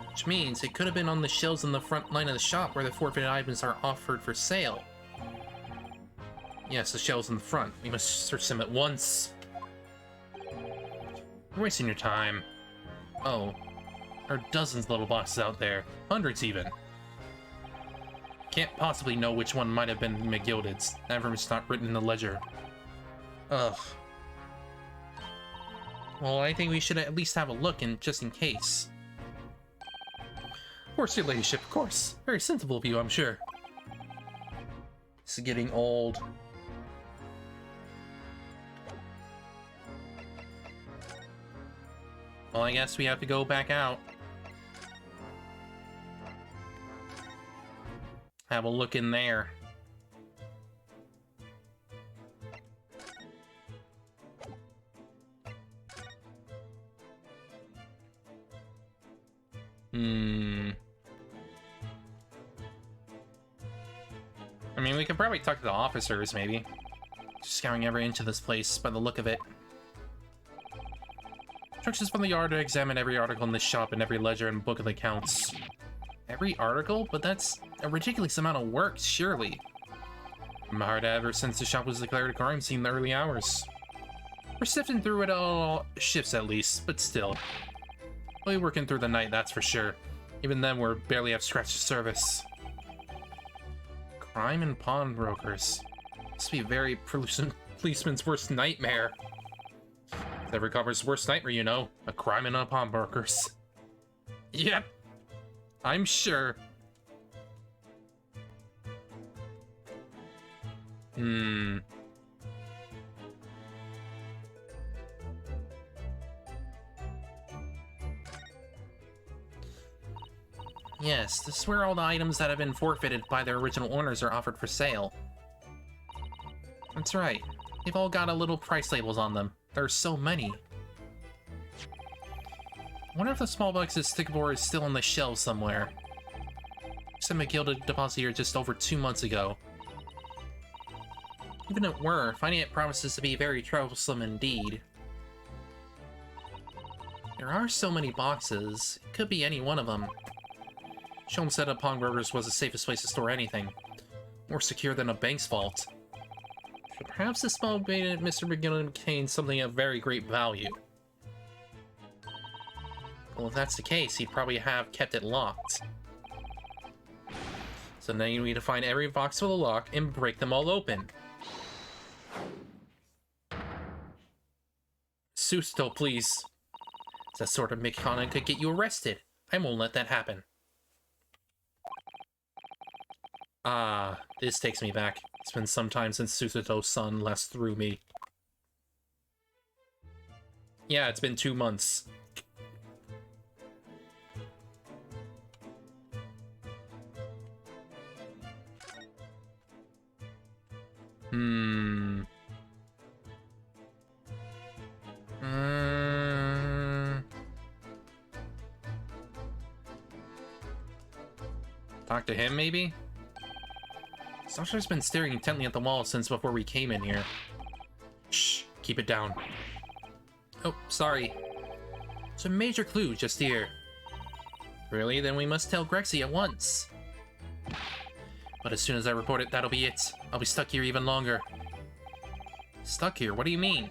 Which means it could have been on the shelves in the front line of the shop where the forfeited items are offered for sale. Yes, the shelves in the front. We must search them at once. You're wasting your time. Oh. There are dozens of little boxes out there. Hundreds even. Can't possibly know which one might have been McGilded's. That information's not written in the ledger. Ugh. Well, I think we should at least have a look just in case. Of course, your ladyship, of course. Very sensible of you, I'm sure. This is getting old. Well, I guess we have to go back out. Have a look in there. I mean, we could probably talk to the officers, maybe. Just scouring every inch of this place by the look of it. Instructions from the yard to examine every article in this shop and every ledger and book of accounts. Every article? But that's a ridiculous amount of work, surely. I'm hard ever since the shop was declared a crime scene in the early hours. We're sifting through it all shifts at least, but still. We'll be working through the night, that's for sure. Even then, we're barely have scratched the surface. Crime and pawnbrokers. Must be very policeman's worst nightmare. Every cover's worst nightmare, you know. A crime and a pawnbrokers. Yep. I'm sure. Yes, this is where all the items that have been forfeited by their original owners are offered for sale. That's right. They've all got a little price labels on them. There are so many. I wonder if the small box's stickboard is still on the shelf somewhere. I sent McGill a deposit here just over 2 months ago. Even if it were, finding it promises to be very troublesome indeed. There are so many boxes. It could be any one of them. Sholmes said a pawnbroker's was the safest place to store anything. More secure than a bank's vault. But perhaps this small bait Mr. McGill contains something of very great value. Well, if that's the case, he'd probably have kept it locked. So now you need to find every box with a lock and break them all open. Susto, please. That sort of McConnell could get you arrested. I won't let that happen. Ah, this takes me back. It's been some time since Susato Sun last threw me. Yeah, it's been 2 months. Talk to him, maybe? Sasha's been staring intently at the wall since before we came in here. Shh, keep it down. Oh, sorry. It's a major clue just here. Really? Then we must tell Grexy at once. But as soon as I report it, that'll be it. I'll be stuck here even longer. Stuck here? What do you mean?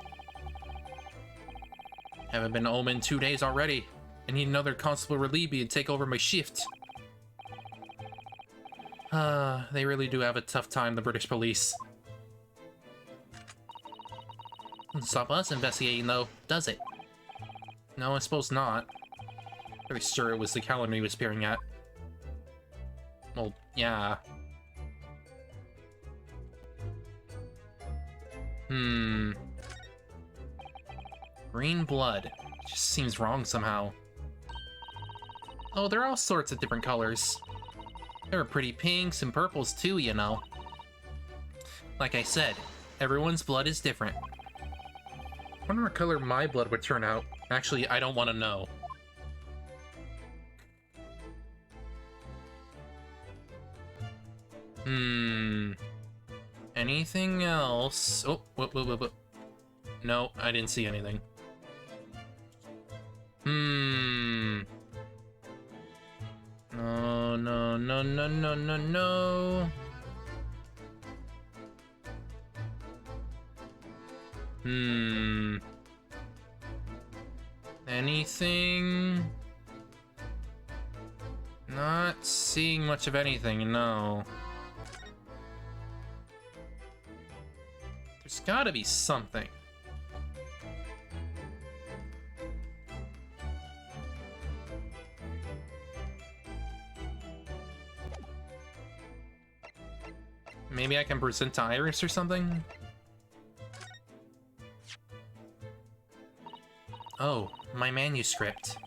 Haven't been home in 2 days already. I need another constable to relieve me and take over my shift. They really do have a tough time, the British police. Doesn't stop us investigating, though, does it? No, I suppose not. Pretty sure it was the calendar he was peering at. Well, yeah. Green blood. Just seems wrong somehow. Oh, there are all sorts of different colors. There are pretty pinks and purples too, you know. Like I said, everyone's blood is different. I wonder what color my blood would turn out. Actually, I don't want to know. Anything else? Oh, what? No, I didn't see anything. No. Anything? Not seeing much of anything, no. There's gotta be something. Maybe I can present to Iris or something? Oh, my manuscript.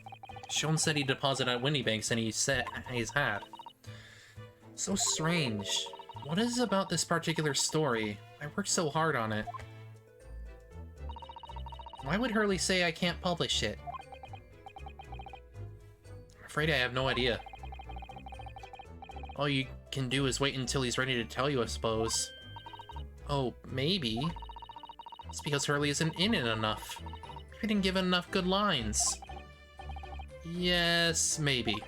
Sean said he deposited at Windybanks and he said he's had. So strange. What is it about this particular story? I worked so hard on it. Why would Hurley say I can't publish it? I'm afraid I have no idea. All you can do is wait until he's ready to tell you, I suppose. Oh, maybe. It's because Hurley isn't in it enough. He didn't give it enough good lines. Yes, maybe.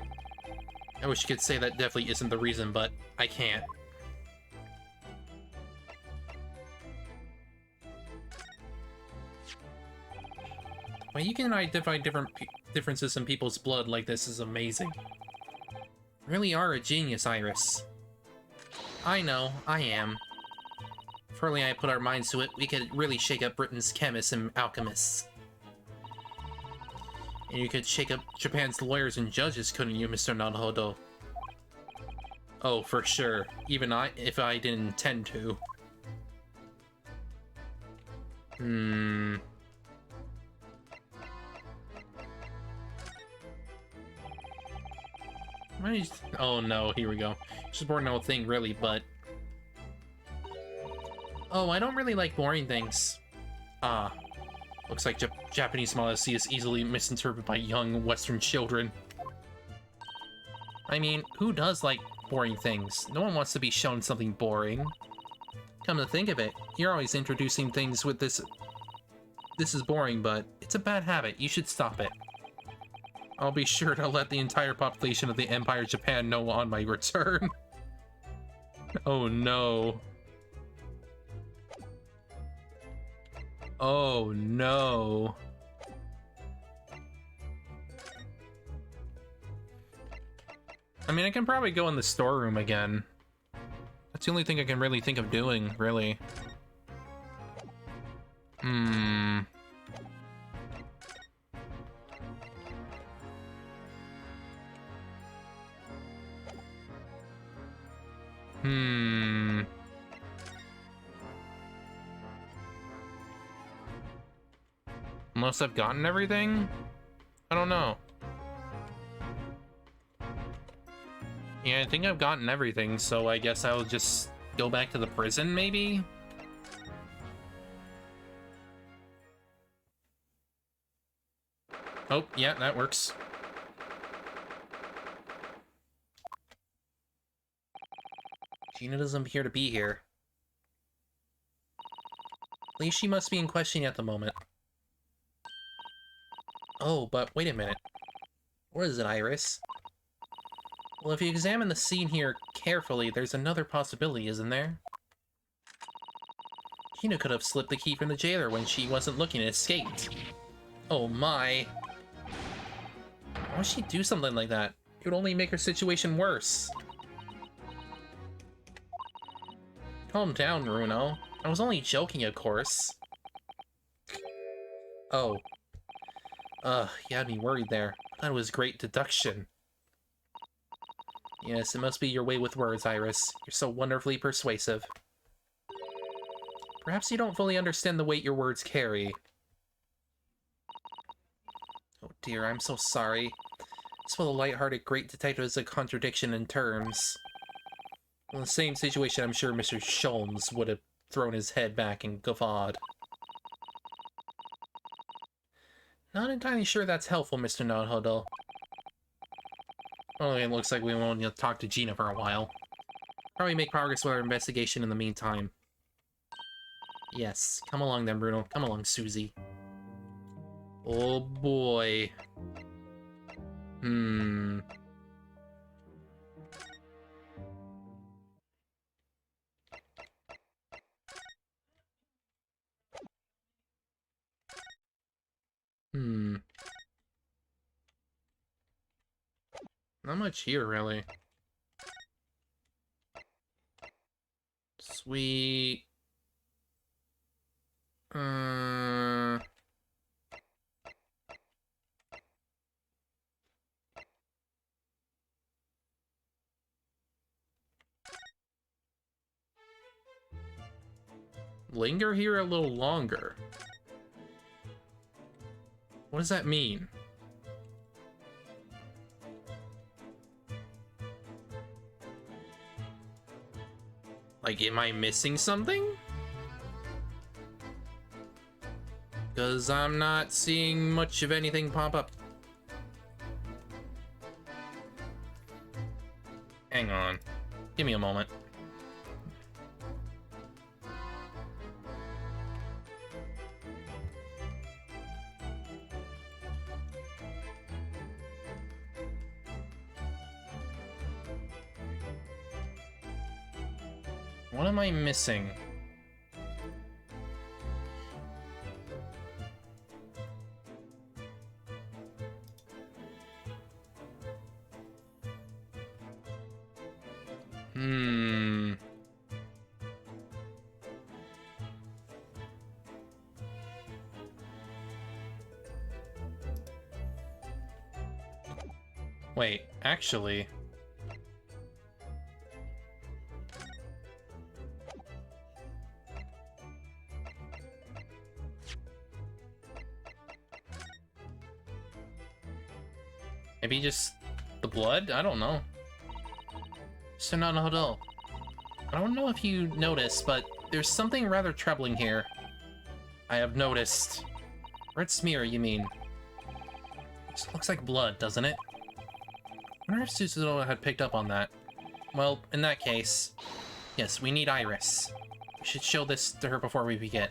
I wish you could say that definitely isn't the reason, but I can't. When you can identify differences in people's blood like this is amazing. You really are a genius, Iris. I know, I am. If Hurley and I put our minds to it, we could really shake up Britain's chemists and alchemists. And you could shake up Japan's lawyers and judges, couldn't you, Mr. Naruhodo? Oh, for sure. Even if I didn't intend to. Oh no, here we go. Just boring no thing, really, but... Oh, I don't really like boring things. Ah. Looks like Japanese modesty is easily misinterpreted by young Western children. I mean, who does like boring things? No one wants to be shown something boring. Come to think of it, you're always introducing things with this... This is boring, but it's a bad habit. You should stop it. I'll be sure to let the entire population of the Empire of Japan know on my return. Oh no. Oh no. I mean, I can probably go in the storeroom again. That's the only thing I can really think of doing, really. Unless I've gotten everything? I don't know. Yeah, I think I've gotten everything, so I guess I'll just go back to the prison, maybe? Oh, yeah, that works. Gina doesn't appear to be here. At least she must be in questioning at the moment. Oh, but wait a minute. What is it, Iris? Well, if you examine the scene here carefully, there's another possibility, isn't there? Gina could have slipped the key from the jailer when she wasn't looking and escaped. Oh my. Why would she do something like that? It would only make her situation worse. Calm down, Runo. I was only joking, of course. Oh. You had me worried there. That was great deduction. Yes, it must be your way with words, Iris. You're so wonderfully persuasive. Perhaps you don't fully understand the weight your words carry. Oh dear, I'm so sorry. This was a light-hearted great detective is a contradiction in terms. In the same situation, I'm sure Mr. Sholmes would have thrown his head back and guffawed. Not entirely sure that's helpful, Mr. Naruhodo. Well, it looks like we won't need to talk to Gina for a while. Probably make progress with our investigation in the meantime. Yes, come along then, Bruno. Come along, Susie. Oh boy. Not much here, really. Sweet. Linger here a little longer. What does that mean? Like, am I missing something? Because I'm not seeing much of anything pop up. Hang on. Give me a moment. What am I missing? Wait, actually... Maybe just the blood? I don't know. So not at all. I don't know if you noticed, but there's something rather troubling here. I have noticed. Red smear, you mean? This looks like blood, doesn't it? I wonder if Suzuto had picked up on that. Well, in that case, yes, we need Iris. We should show this to her before we begin.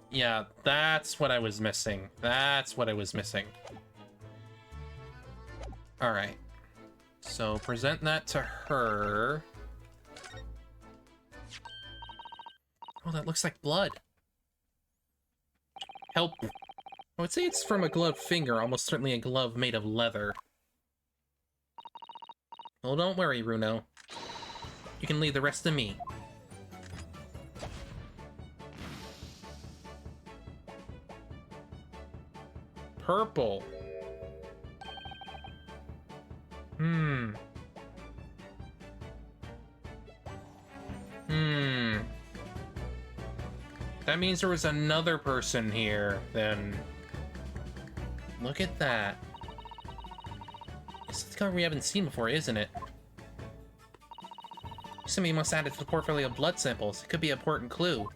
Yeah, that's what I was missing. That's what I was missing. Alright. So, present that to her. Oh, that looks like blood. Help. I would say it's from a gloved finger, almost certainly a glove made of leather. Well, don't worry, Runo. You can leave the rest to me. Purple. That means there was another person here, then. Look at that. It's the color we haven't seen before, isn't it? Somebody must add it to the portfolio of blood samples. It could be an important clue.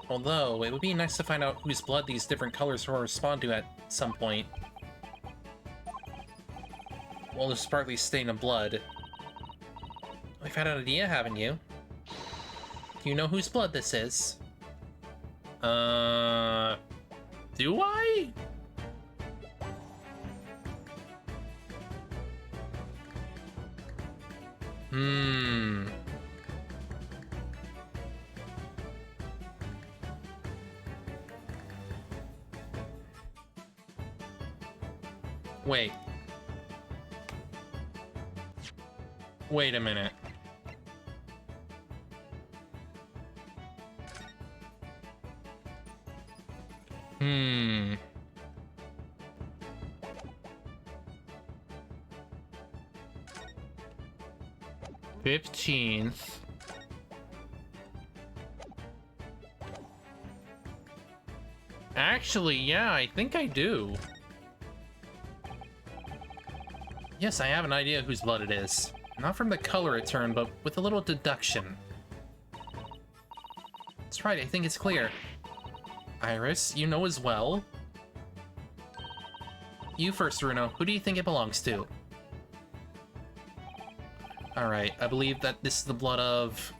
Although, it would be nice to find out whose blood these different colors correspond to at some point. Well, there's partly stain of blood. You've had an idea, haven't you? Do you know whose blood this is? Do I? Wait. Wait a minute. 15th. Actually, yeah, I think I do. Yes, I have an idea whose blood it is. Not from the color it turned, but with a little deduction. That's right, I think it's clear. Iris, you know as well. You first, Runo. Who do you think it belongs to? Alright, I believe that this is the blood of...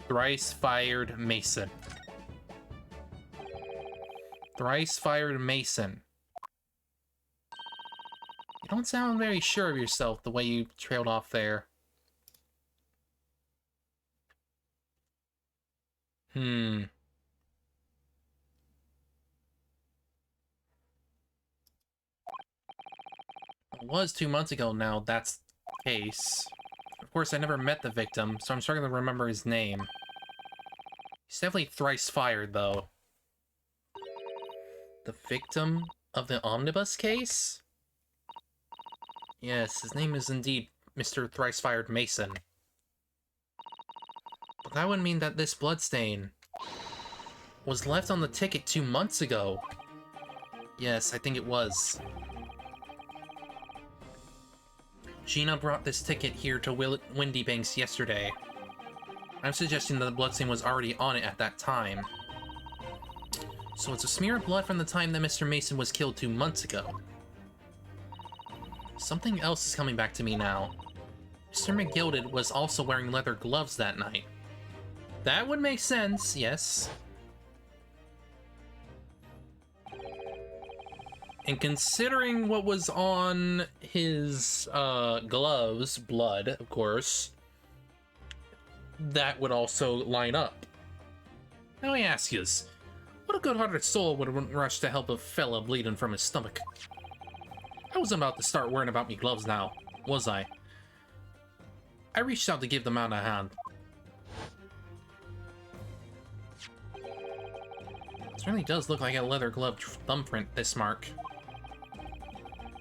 Thrice-fired Mason. Thrice-fired Mason. You don't sound very sure of yourself the way you trailed off there. It was 2 months ago now, that's the case. Of course, I never met the victim, so I'm struggling to remember his name. He's definitely thrice fired, though. The victim of the omnibus case? Yes, his name is indeed Mr. Thrice-Fired Mason. But that would mean that this bloodstain was left on the ticket 2 months ago. Yes, I think it was. Gina brought this ticket here to Windy Banks yesterday. I'm suggesting that the bloodstain was already on it at that time. So it's a smear of blood from the time that Mr. Mason was killed 2 months ago. Something else is coming back to me now. Mr. McGilded was also wearing leather gloves that night. That would make sense, yes. And considering what was on his gloves, blood, of course, that would also line up. Now I ask yous, what a good-hearted soul would rush to help a fella bleeding from his stomach? I wasn't about to start worrying about me gloves now, was I? I reached out to give the man a hand. This really does look like a leather glove thumbprint, this mark.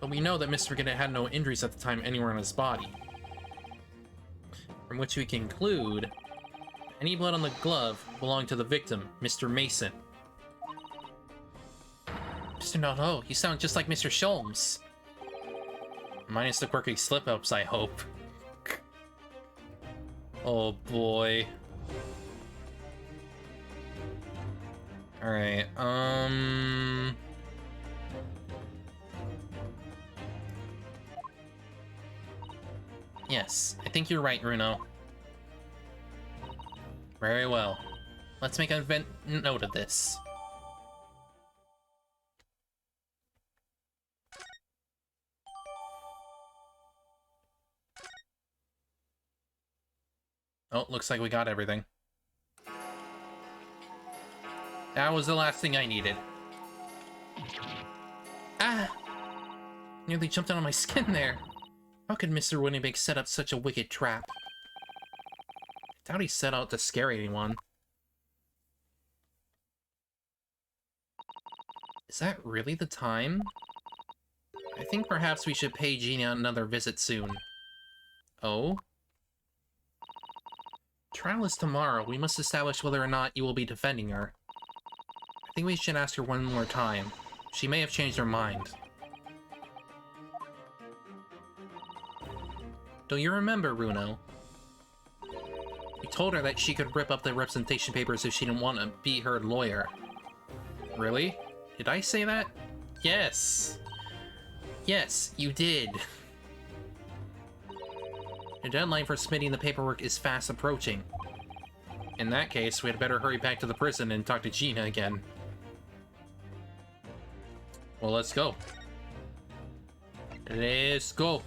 But we know that Mr. McGilded had no injuries at the time anywhere on his body. From which we conclude, any blood on the glove belonged to the victim, Mr. Mason. Mr. Naruto, you sound just like Mr. Sholmes. Minus the quirky slip-ups, I hope. Oh boy. Alright, yes, I think you're right, Runo. Very well. Let's make a note of this. Oh, looks like we got everything. That was the last thing I needed. Ah! Nearly jumped out of my skin there. How could Mr. Winnipeg set up such a wicked trap? I doubt he set out to scare anyone. Is that really the time? I think perhaps we should pay Gina another visit soon. Oh? Trial is tomorrow. We must establish whether or not you will be defending her. I think we should ask her one more time. She may have changed her mind. Do you remember, Runo? You told her that she could rip up the representation papers if she didn't want to be her lawyer. Really? Did I say that? Yes! Yes, you did. The deadline for submitting the paperwork is fast approaching. In that case, we had better hurry back to the prison and talk to Gina again. Well, let's go. Let's go.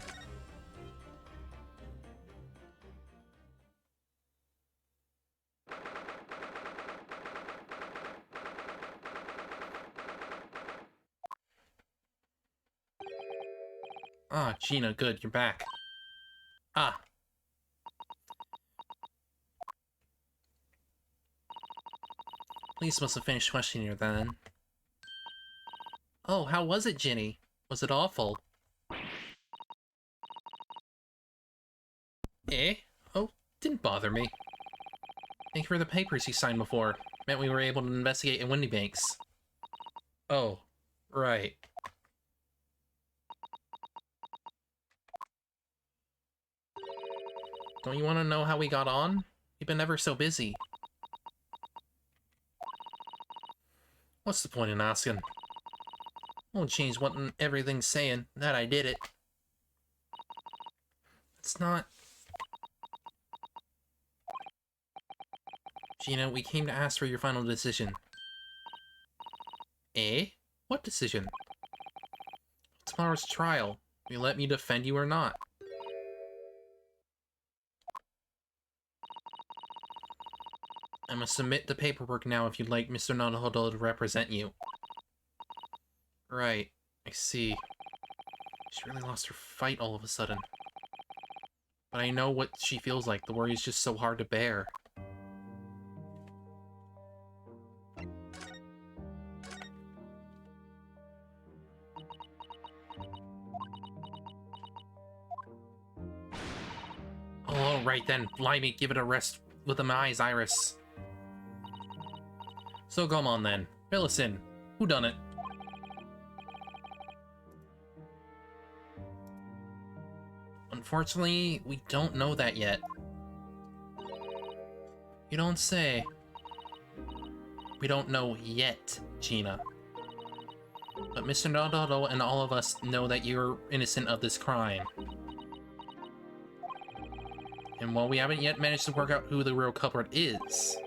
Ah, Gina, good, you're back. Ah. Police must have finished questioning her then. Oh, how was it, Ginny? Was it awful? Eh? Oh, didn't bother me. Thank you for the papers you signed before. Meant we were able to investigate in Windybanks. Oh, right. Don't you want to know how we got on? We've been ever so busy. What's the point in asking? Won't change what everything's saying, that I did it. It's not... Gina, we came to ask for your final decision. Eh? What decision? Tomorrow's trial. Will you let me defend you or not? I must submit the paperwork now if you'd like Mr. Naruto to represent you. Right, I see. She really lost her fight all of a sudden. But I know what she feels like. The worry is just so hard to bear. Oh, right then. Blimey, give it a rest with them eyes, Iris. So come on then. Fill us in. Who done it? Unfortunately, we don't know that yet. You don't say. We don't know yet, Gina. But Mr. Naruto and all of us know that you're innocent of this crime. And while we haven't yet managed to work out who the real culprit is,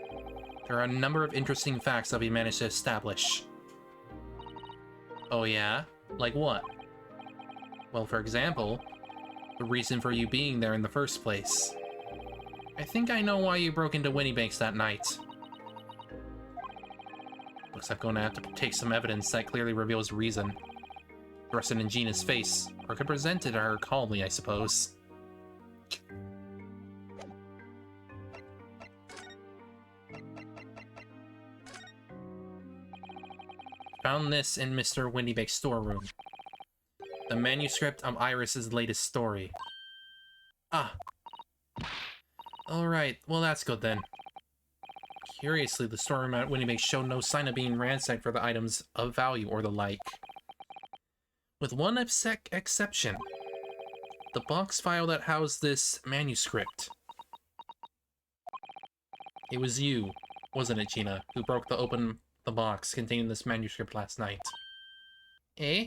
there are a number of interesting facts that we managed to establish. Oh yeah? Like what? Well, for example, the reason for you being there in the first place. I think I know why you broke into Winniebank's that night. Looks like I'm gonna have to take some evidence that clearly reveals the reason. Thrust it in Gina's face, or could present it to her calmly, I suppose. Found this in Mr. Winniebank's storeroom. The manuscript of Iris's latest story. Ah. Alright, well that's good then. Curiously, the storeroom at Winniebank showed no sign of being ransacked for the items of value or the like. With one exception. The box file that housed this manuscript. It was you, wasn't it, Gina, who broke the box containing this manuscript last night? Eh?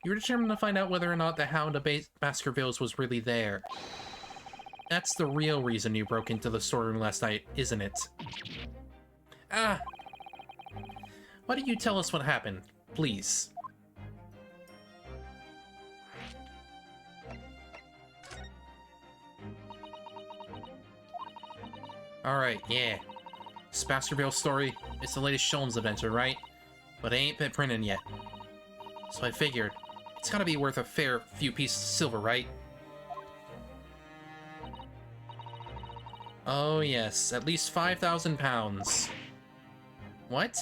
You were determined to find out whether or not the Hound of Baskervilles was really there. That's the real reason you broke into the storeroom last night, isn't it? Ah! Why don't you tell us what happened, please? Alright, yeah. This Baskerville story, it's the latest Shones adventure, right? But it ain't been printed yet. So I figured, it's gotta be worth a fair few pieces of silver, right? Oh yes, at least 5,000 pounds. What?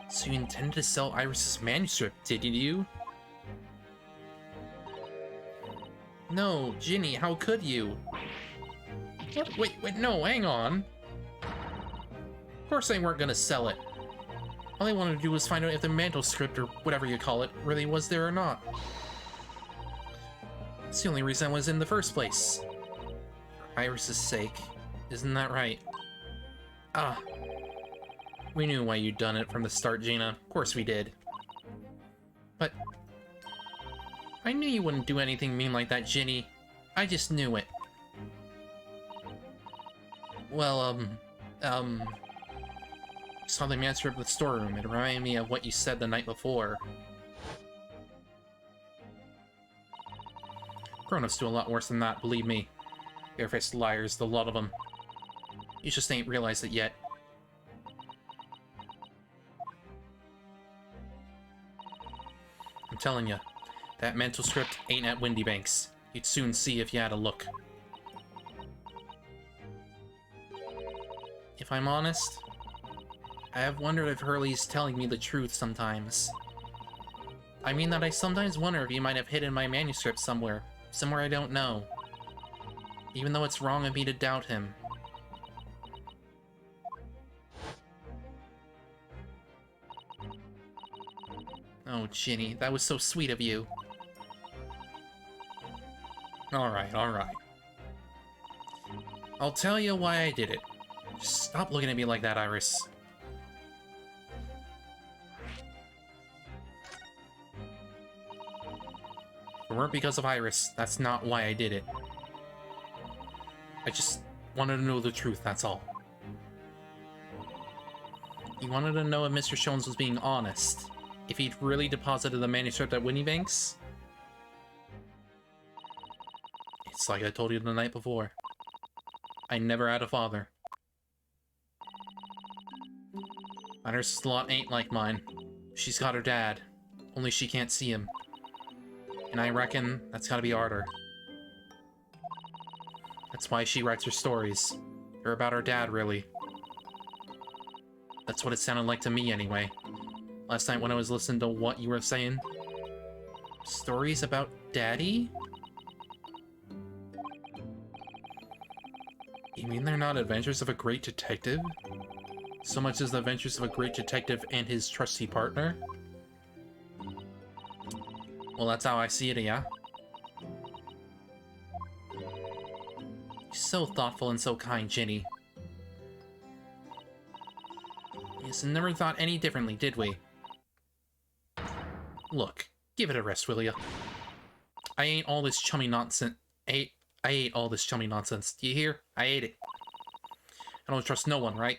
So you intended to sell Iris's manuscript, didn't you? No, Ginny, how could you? What? Wait, no, hang on. Of course they weren't gonna sell it. All they wanted to do was find out if the manuscript, or whatever you call it, really was there or not. It's the only reason I was in the first place. For Iris's sake. Isn't that right? Ah. We knew why you'd done it from the start, Gina. Of course we did. But I knew you wouldn't do anything mean like that, Ginny. I just knew it. Well, saw the manuscript of the storeroom. It reminded me of what you said the night before. Grown-ups do a lot worse than that, believe me. Bare-faced liars, the lot of them. You just ain't realized it yet. I'm telling you, that manuscript ain't at Winniebank's. You'd soon see if you had a look. If I'm honest, I have wondered if Hurley's telling me the truth sometimes. I mean that I sometimes wonder if he might have hidden my manuscript somewhere I don't know. Even though it's wrong of me to doubt him. Oh, Ginny, that was so sweet of you. Alright. I'll tell you why I did it. Just stop looking at me like that, Iris. If it weren't because of Iris, that's not why I did it. I just wanted to know the truth, that's all. He wanted to know if Mr. Shones was being honest. If he'd really deposited the manuscript at Winniebank's. It's like I told you the night before. I never had a father. Iris' lot ain't like mine. She's got her dad, only she can't see him. And I reckon that's gotta be harder. That's why she writes her stories. They're about her dad, really. That's what it sounded like to me, anyway. Last night when I was listening to what you were saying. Stories about Daddy? You mean they're not adventures of a great detective? So much as the adventures of a great detective and his trusty partner? Well, that's how I see it, yeah? You're so thoughtful and so kind, Ginny. Yes, never thought any differently, did we? Look, give it a rest, will ya? I ain't all this chummy nonsense. I ate all this chummy nonsense. Do you hear? I ate it. I don't trust no one, right?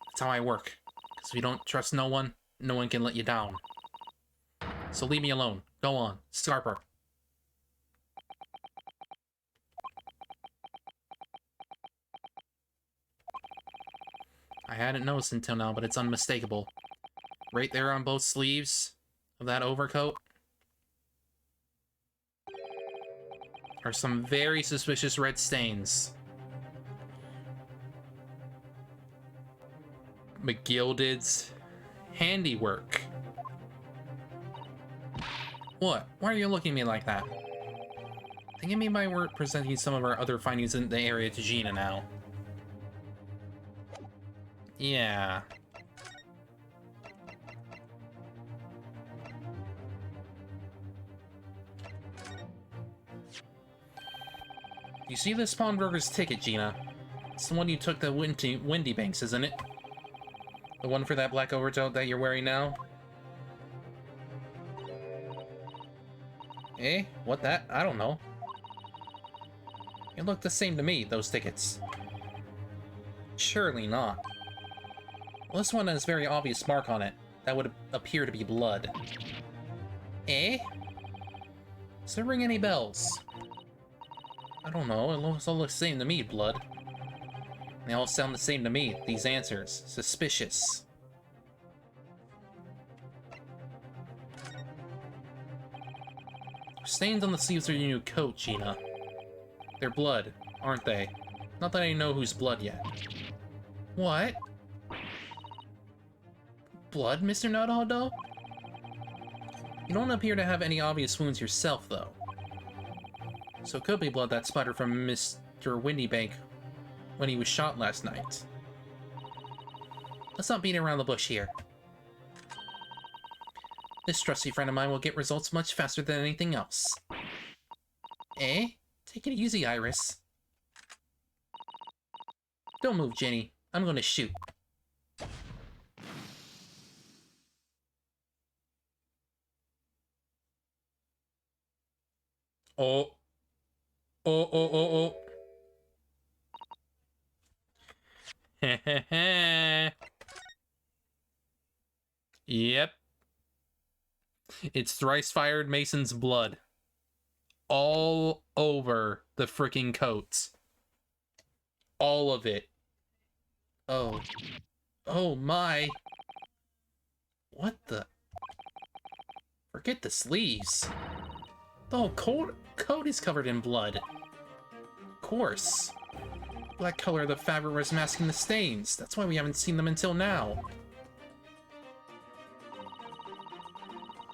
That's how I work. Because if you don't trust no one can let you down. So leave me alone. Go on. Scarper. I hadn't noticed until now, but it's unmistakable. Right there on both sleeves of that overcoat are some very suspicious red stains. McGilded's handiwork. What? Why are you looking at me like that? Thinking me by we're presenting some of our other findings in the area to Gina now. Yeah. You see this pawnbroker's ticket, Gina? It's the one you took to Windy Banks, isn't it? The one for that black overcoat that you're wearing now? Eh? What that? I don't know. It looked the same to me, those tickets. Surely not. Well, this one has a very obvious mark on it. That would appear to be blood. Eh? Does it ring any bells? I don't know, it all looks the same to me, blood. They all sound the same to me, these answers. Suspicious. Stains on the sleeves of your new coat, Gina. They're blood, aren't they? Not that I know whose blood yet. What? Blood, Mr. Naruto? You don't appear to have any obvious wounds yourself, though. So it could be blood that splattered from Mr. Windybank when he was shot last night. Let's not beat around the bush here. This trusty friend of mine will get results much faster than anything else. Eh? Take it easy, Iris. Don't move, Jenny. I'm gonna shoot. Oh. Oh. Heh. Yep. It's thrice-fired Mason's blood. All over the freaking coats. All of it. Oh. Oh my. What the? Forget the sleeves. The whole coat is covered in blood. Of course. Black color of the fabric was masking the stains. That's why we haven't seen them until now.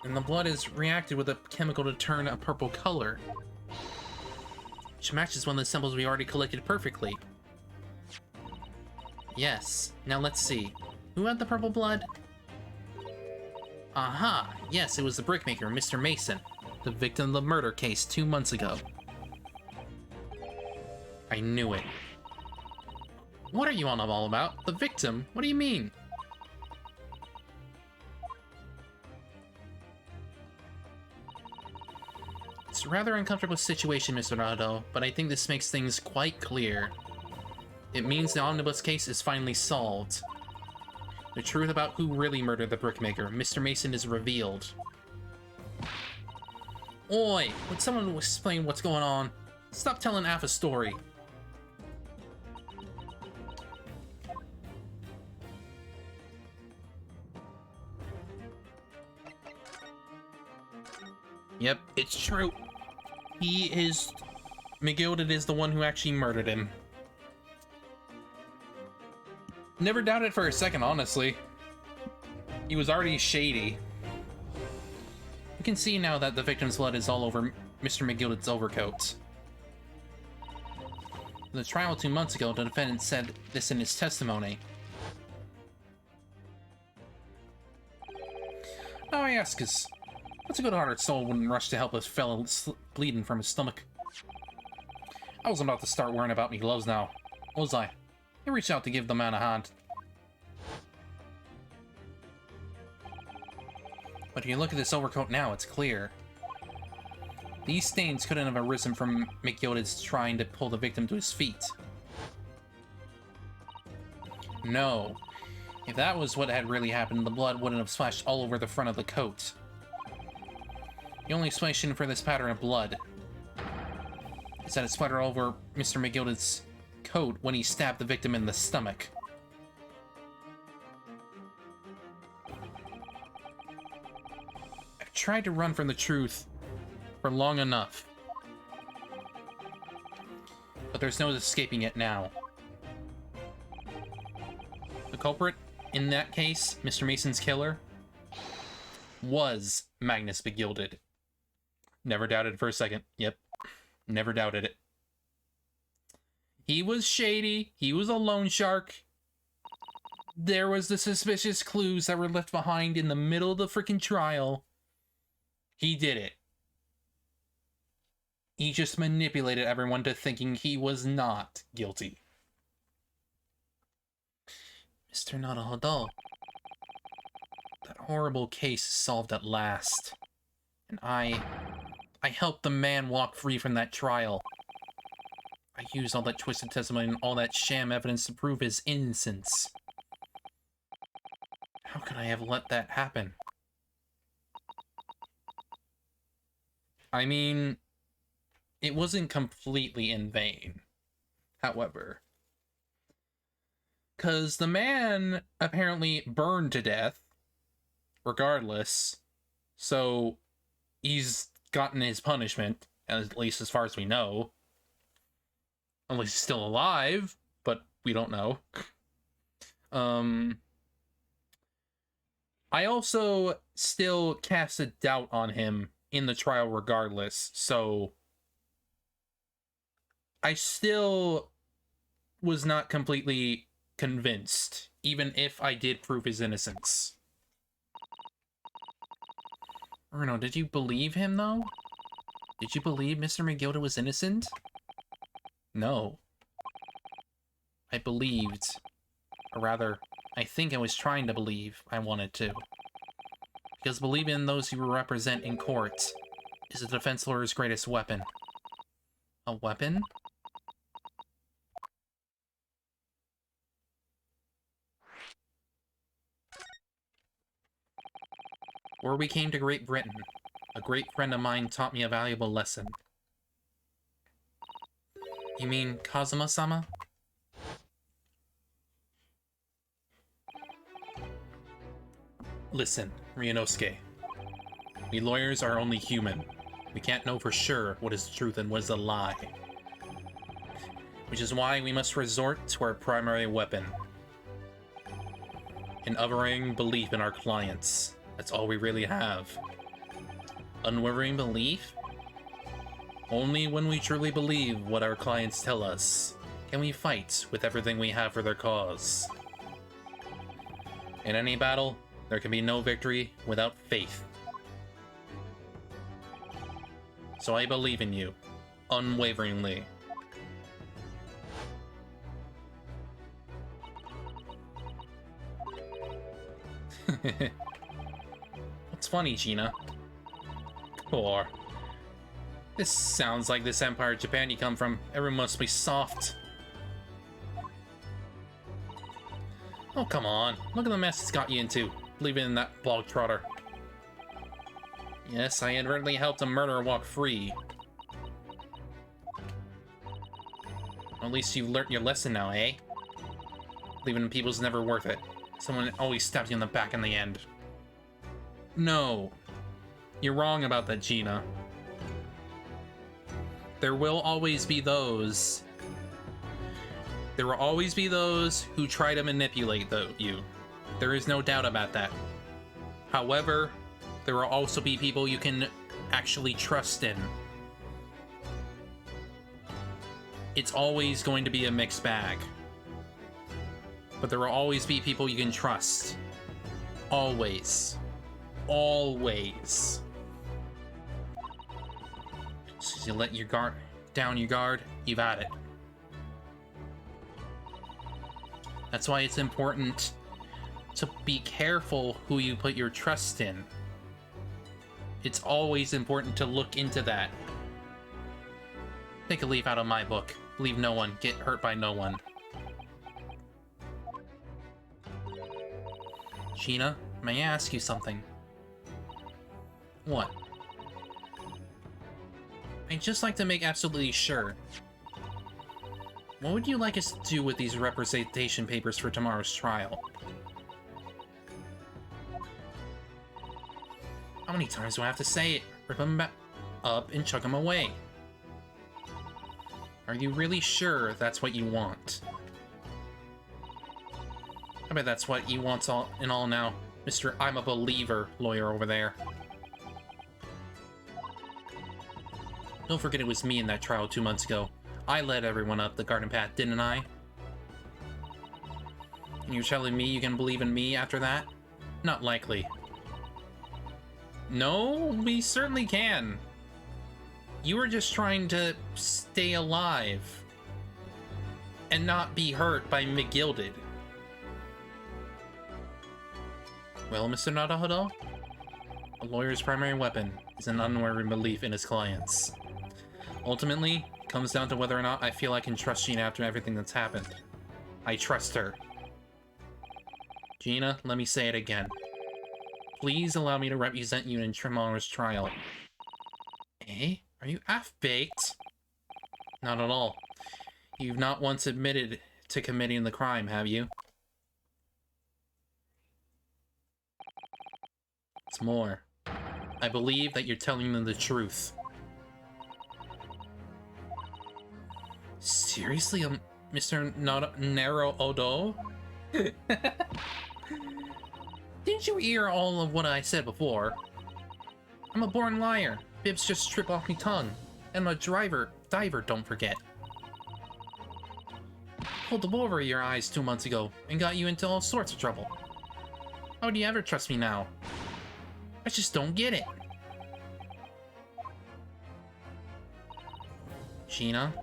And the blood is reacted with a chemical to turn a purple color, which matches one of the samples we already collected perfectly. Yes. Now let's see. Who had the purple blood? Aha! Yes, it was the brickmaker, Mr. Mason, the victim of the murder case 2 months ago. I knew it. What are you on all about? The victim? What do you mean? It's a rather uncomfortable situation, Mr. Naruto, but I think this makes things quite clear. It means the omnibus case is finally solved. The truth about who really murdered the brickmaker, Mr. Mason, is revealed. Oi! Would someone explain what's going on? Stop telling half a story. Yep, it's true. McGilded is the one who actually murdered him. Never doubted for a second, honestly. He was already shady. You can see now that the victim's blood is all over Mr. McGilded's overcoat. In the trial 2 months ago, the defendant said this in his testimony. Now I ask is, what's a good-hearted soul wouldn't rush to help a fellow bleeding from his stomach? I was about to start worrying about me gloves now, was I? I reached out to give the man a hand. But if you look at this overcoat now, it's clear. These stains couldn't have arisen from McGilded's trying to pull the victim to his feet. No. If that was what had really happened, the blood wouldn't have splashed all over the front of the coat. The only explanation for this pattern of blood is that it splattered all over Mr. McGilded's coat when he stabbed the victim in the stomach. I've tried to run from the truth for long enough, but there's no escaping it now. The culprit, in that case, Mr. Mason's killer, was Magnus McGilded. Never doubted it for a second. Yep, never doubted it. He was shady. He was a loan shark. There was the suspicious clues that were left behind in the middle of the freaking trial. He did it. He just manipulated everyone to thinking he was not guilty. Mr. Naruhodo. That horrible case is solved at last. And I helped the man walk free from that trial. I used all that twisted testimony and all that sham evidence to prove his innocence. How could I have let that happen? I mean, it wasn't completely in vain, however. Because the man apparently burned to death, regardless, so he's gotten his punishment, at least as far as we know. Unless he's still alive, but we don't know. I also still cast a doubt on him in the trial regardless, so I still was not completely convinced, even if I did prove his innocence. Bruno, did you believe him, though? Did you believe Mr. McGilded was innocent? No. I believed. Or rather, I think I was trying to believe I wanted to. Because believing in those you represent in court is a defense lawyer's greatest weapon. A weapon? Where we came to Great Britain, a great friend of mine taught me a valuable lesson. You mean Kazuma-sama? Listen, Ryunosuke. We lawyers are only human. We can't know for sure what is the truth and what is a lie. Which is why we must resort to our primary weapon. An unwavering belief in our clients. That's all we really have. Unwavering belief? Only when we truly believe what our clients tell us can we fight with everything we have for their cause. In any battle, there can be no victory without faith. So I believe in you, unwaveringly. What's funny, Gina? Poor. This sounds like this Empire of Japan you come from. Everyone must be soft. Oh, come on. Look at the mess it's got you into, leaving in that bog trotter. Yes, I inadvertently helped a murderer walk free. At least you've learnt your lesson now, eh? Leaving in people's never worth it. Someone always stabs you in the back in the end. No. You're wrong about that, Gina. There will always be those... There will always be those who try to manipulate you. There is no doubt about that. However, there will also be people you can actually trust in. It's always going to be a mixed bag. But there will always be people you can trust. Always. Always. So you let your guard down your guard, you've had it. That's why it's important to be careful who you put your trust in. It's always important to look into that. Take a leaf out of my book. Leave no one. Get hurt by no one. Gina, may I ask you something? What? I'd just like to make absolutely sure. What would you like us to do with these representation papers for tomorrow's trial? How many times do I have to say it? Rip them up and chuck them away. Are you really sure that's what you want? I bet that's what he wants all in all now, Mr. I'm a believer lawyer over there. Don't forget it was me in that trial 2 months ago. I led everyone up the garden path, didn't I? And you're telling me you can believe in me after that? Not likely. No, we certainly can. You were just trying to stay alive and not be hurt by McGilded. Well, Mr. Naruhodo, a lawyer's primary weapon is an unwavering belief in his clients. Ultimately, it comes down to whether or not I feel I can trust Gina after everything that's happened. I trust her. Gina, let me say it again. Please allow me to represent you in tomorrow's trial. Eh? Are you half-baked? Not at all. You've not once admitted to committing the crime, have you? It's more. I believe that you're telling them the truth. Seriously, Mr. Naruhodo? Didn't you hear all of what I said before? I'm a born liar. Bibs just trip off me tongue. And I'm a diver, don't forget. Pulled the wool over your eyes 2 months ago and got you into all sorts of trouble. How would you ever trust me now? I just don't get it. Gina?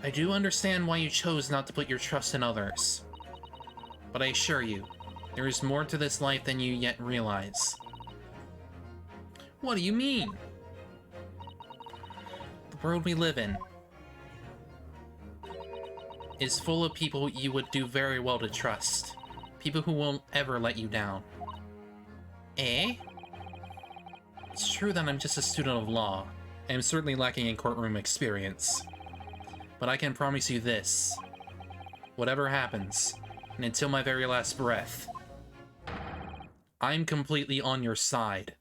I do understand why you chose not to put your trust in others. But I assure you, there is more to this life than you yet realize. What do you mean? The world we live in is full of people you would do very well to trust. People who won't ever let you down. Eh? It's true that I'm just a student of law. I am certainly lacking in courtroom experience. But I can promise you this. Whatever happens, and until my very last breath, I'm completely on your side.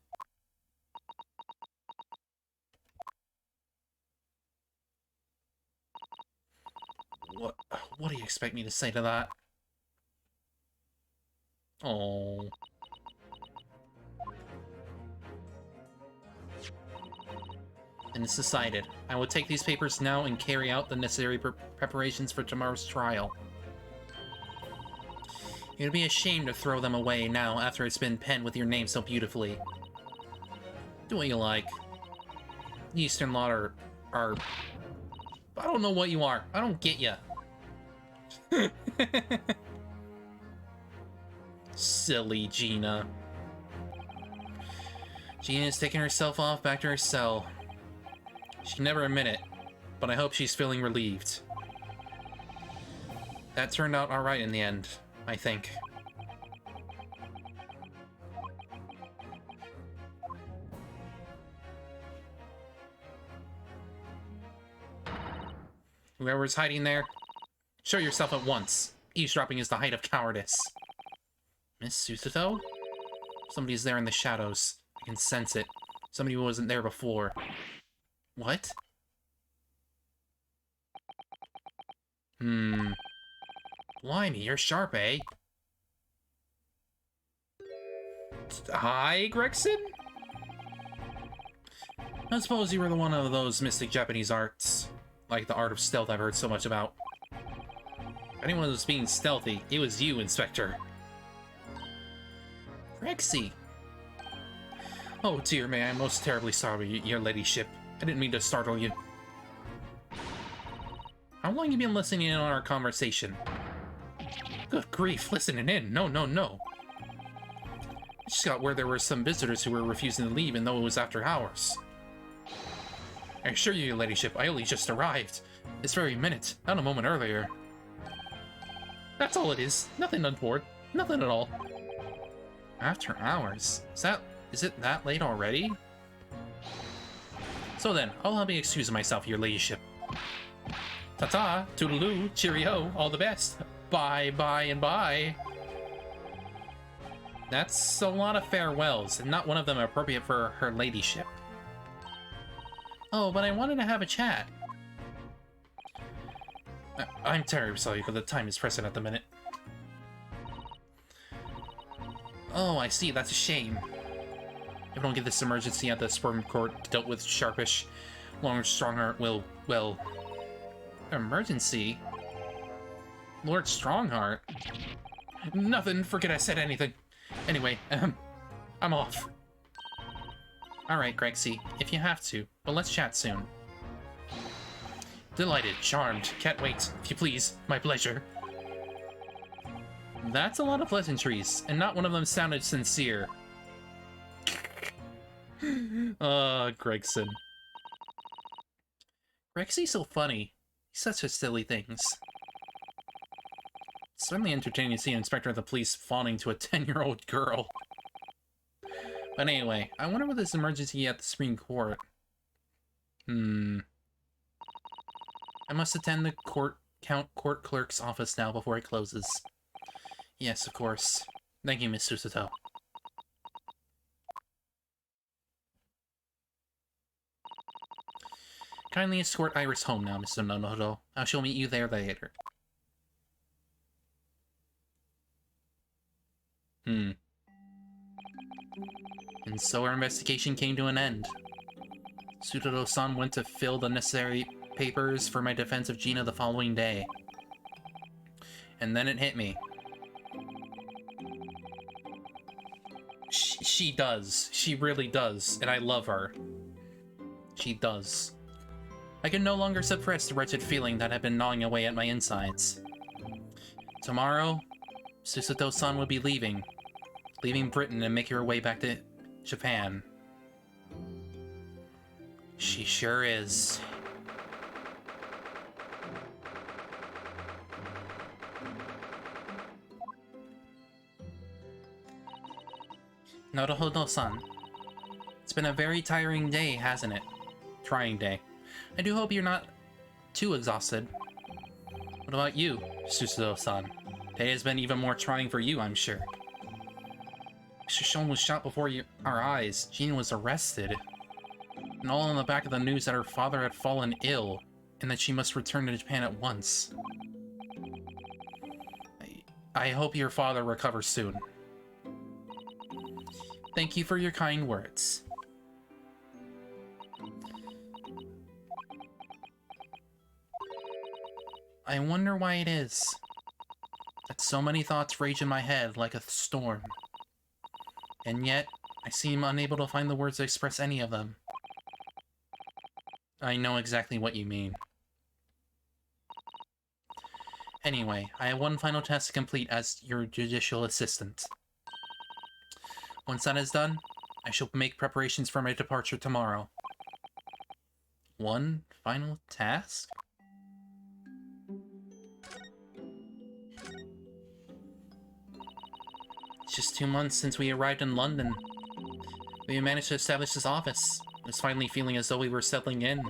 What do you expect me to say to that? Oh. And it's decided. I will take these papers now and carry out the necessary preparations for tomorrow's trial. You'd be ashamed to throw them away now after it's been penned with your name so beautifully. Do what you like. Eastern Law are... I don't know what you are. I don't get ya. Silly Gina. Gina's taking herself off back to her cell. She can never admit it, but I hope she's feeling relieved. That turned out alright in the end, I think. Whoever's hiding there, show yourself at once. Eavesdropping is the height of cowardice. Miss Susato? Somebody's there in the shadows. I can sense it. Somebody who wasn't there before. What? Blimey, you're sharp, eh? Hi, Gregson? I suppose you were one of those mystic Japanese arts. Like the art of stealth I've heard so much about. If anyone was being stealthy, it was you, Inspector. Rexy! Oh dear, man, I'm most terribly sorry, your ladyship. I didn't mean to startle you. How long you been listening in on our conversation? Good grief, listening in. No, no, no. I just got where there were some visitors who were refusing to leave, even though it was after hours. I assure you, your ladyship, I only just arrived. This very minute, not a moment earlier. That's all it is. Nothing untoward. Nothing at all. After hours? Is it that late already? So then, I'll be excusing myself, your ladyship. Ta-ta, toodaloo, cheerio, all the best. Bye, bye, and bye. That's a lot of farewells, and not one of them appropriate for her ladyship. Oh, but I wanted to have a chat. I'm terribly sorry, but the time is pressing at the minute. Oh, I see, that's a shame. If I don't get this emergency at the Supreme Court dealt with sharpish, Lord Strongheart will, well... Emergency? Lord Strongheart? Nothing, forget I said anything. Anyway, I'm off. Alright, Grexy, if you have to, but let's chat soon. Delighted, charmed, can't wait, if you please, my pleasure. That's a lot of pleasantries, and not one of them sounded sincere. Gregson. Grexy's so funny. He says such silly things. It's certainly entertaining to see an inspector of the police fawning to a 10-year-old girl. But anyway, I wonder what this emergency at the Supreme Court. I must attend the court clerk's office now before it closes. Yes, of course. Thank you, Miss Susato. Kindly escort Iris home now, Mr. Nonodo. I shall meet you there later. And so our investigation came to an end. Sutodo-san went to fill the necessary papers for my defense of Gina the following day. And then it hit me. She does. She really does. And I love her. She does. I can no longer suppress the wretched feeling that had been gnawing away at my insides. Tomorrow, Susato-san will be leaving Britain and making her way back to Japan. She sure is. Naruhodo-san, it's been a very tiring day, hasn't it? Trying day. I do hope you're not too exhausted. What about you, Susato-san? Today has been even more trying for you, I'm sure. Mr. Shon was shot before our eyes. Gina was arrested. And all on the back of the news that her father had fallen ill, and that she must return to Japan at once. I hope your father recovers soon. Thank you for your kind words. I wonder why it is that so many thoughts rage in my head like a storm. And yet, I seem unable to find the words to express any of them. I know exactly what you mean. Anyway, I have one final task to complete as your judicial assistant. Once that is done, I shall make preparations for my departure tomorrow. One final task? It's just 2 months since we arrived in London. We managed to establish this office. I was finally feeling as though we were settling in.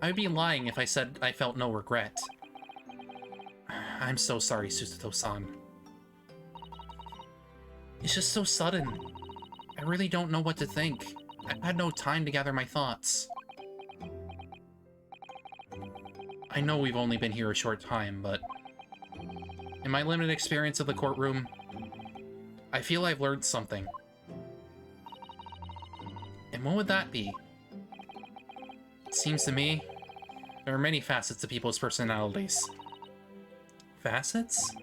I would be lying if I said I felt no regret. I'm so sorry, Susato-san. It's just so sudden. I really don't know what to think. I've had no time to gather my thoughts. I know we've only been here a short time, but in my limited experience of the courtroom, I feel I've learned something. And what would that be? It seems to me, there are many facets to people's personalities. Facets?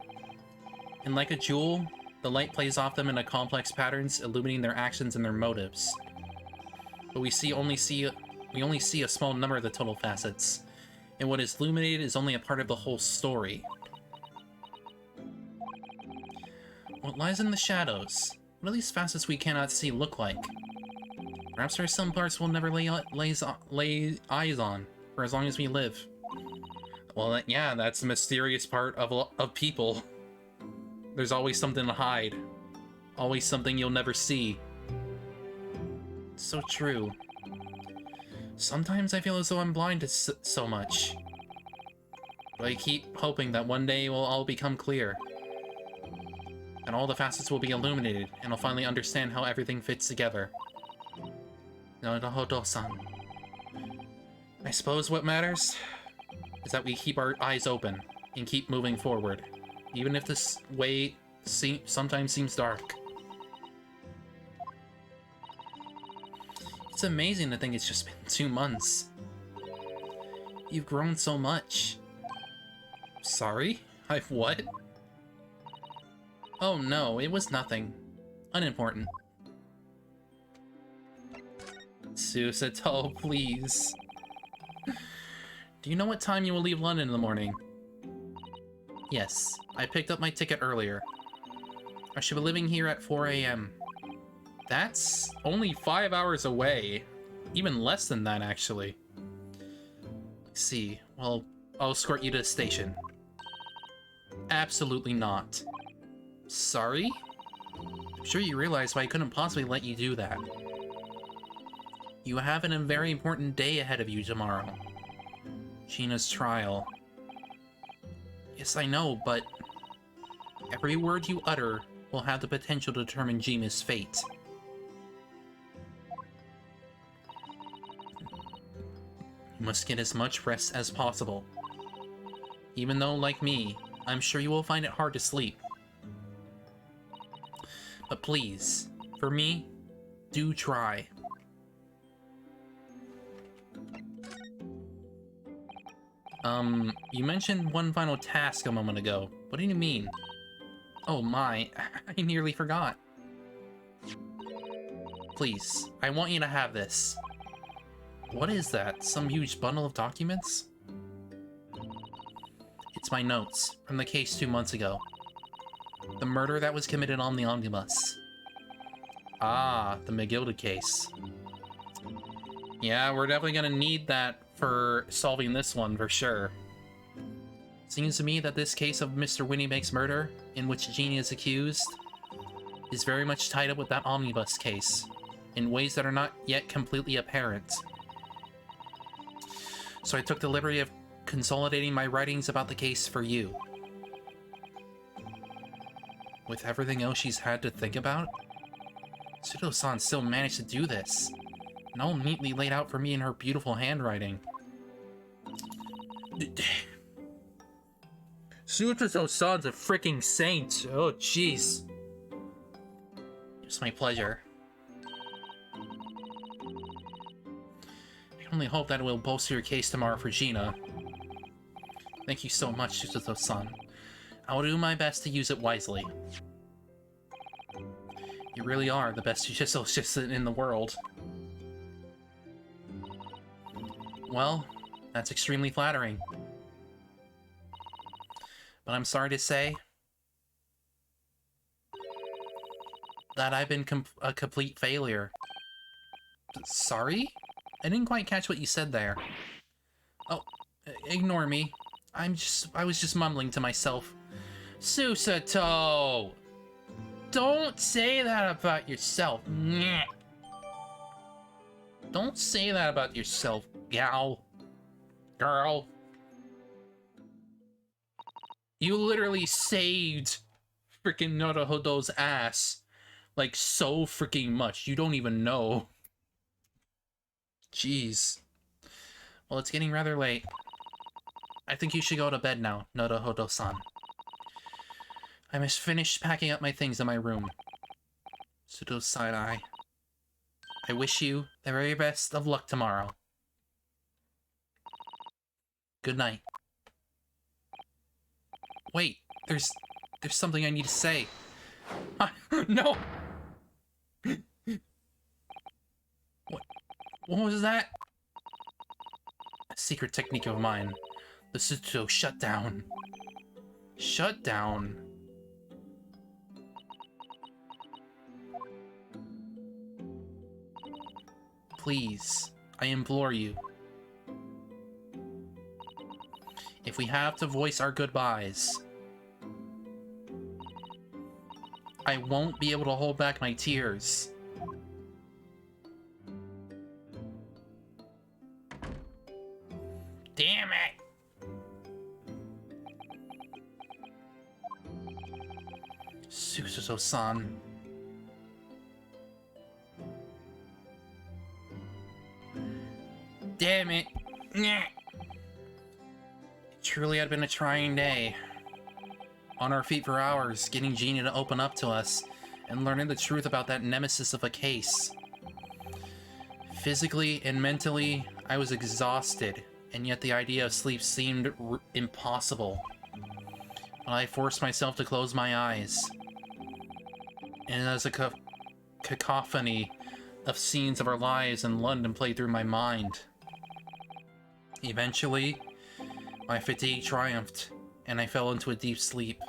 And like a jewel, the light plays off them into complex patterns, illuminating their actions and their motives. But we only see a small number of the total facets, and what is illuminated is only a part of the whole story. What lies in the shadows What do these facets we cannot see look like? Perhaps there are some parts we'll never lay eyes on for as long as we live. Well, yeah, that's the mysterious part of people. There's always something to hide. Always something you'll never see. So true. Sometimes I feel as though I'm blind to so much. But I keep hoping that one day it will all become clear. And all the facets will be illuminated, and I'll finally understand how everything fits together. Naruto-san. I suppose what matters is that we keep our eyes open and keep moving forward, even if this way sometimes seems dark. It's amazing to think it's just been 2 months. You've grown so much. Sorry? I've what? Oh no, it was nothing. Unimportant. Susato, please. Do you know what time you will leave London in the morning? Yes, I picked up my ticket earlier. I should be leaving here at 4 AM. That's only 5 hours away. Even less than that, actually. Let's see. Well, I'll escort you to the station. Absolutely not. Sorry? I'm sure you realize why I couldn't possibly let you do that. You have a very important day ahead of you tomorrow. Gina's trial. Yes, I know, but every word you utter will have the potential to determine Gina's fate. You must get as much rest as possible. Even though, like me, I'm sure you will find it hard to sleep. But please, for me, do try. You mentioned one final task a moment ago. What do you mean? Oh my, I nearly forgot. Please, I want you to have this. What is that? Some huge bundle of documents? It's my notes from the case 2 months ago. The murder that was committed on the omnibus. Ah, the McGilda case. Yeah, we're definitely gonna need that for solving this one for sure. Seems to me that this case of Mr. Winniebake's murder, in which Jeannie is accused, is very much tied up with that omnibus case, in ways that are not yet completely apparent. So I took the liberty of consolidating my writings about the case for you. With everything else she's had to think about, Suto-san still managed to do this, and all neatly laid out for me in her beautiful handwriting. Suto-san's a freaking saint. Oh, jeez. It's my pleasure. I only hope that it will bolster your case tomorrow for Gina. Thank you so much, Suto-san. I will do my best to use it wisely. You really are the best judicial assistant in the world. Well, that's extremely flattering. But I'm sorry to say that I've been a complete failure. Sorry? I didn't quite catch what you said there. Oh, ignore me. I was just mumbling to myself. Susato! Don't say that about yourself. Nyeh. Don't say that about yourself, gal. Girl. You literally saved freaking Naruhodo's ass. Like, so freaking much. You don't even know. Jeez. Well, it's getting rather late. I think you should go to bed now, Naruhodo-san. I must finish packing up my things in my room. Suto side-eye. I wish you the very best of luck tomorrow. Good night. Wait, there's something I need to say. No! What was that? A secret technique of mine. The Suto shutdown. Shutdown. Please, I implore you. If we have to voice our goodbyes, I won't be able to hold back my tears. Damn it! Suzuto-san. Damn it! Nyeh. It truly had been a trying day. On our feet for hours, getting Genie to open up to us, and learning the truth about that nemesis of a case. Physically and mentally, I was exhausted, and yet the idea of sleep seemed impossible. But I forced myself to close my eyes. And as a cacophony of scenes of our lives in London played through my mind. Eventually, my fatigue triumphed, and I fell into a deep sleep.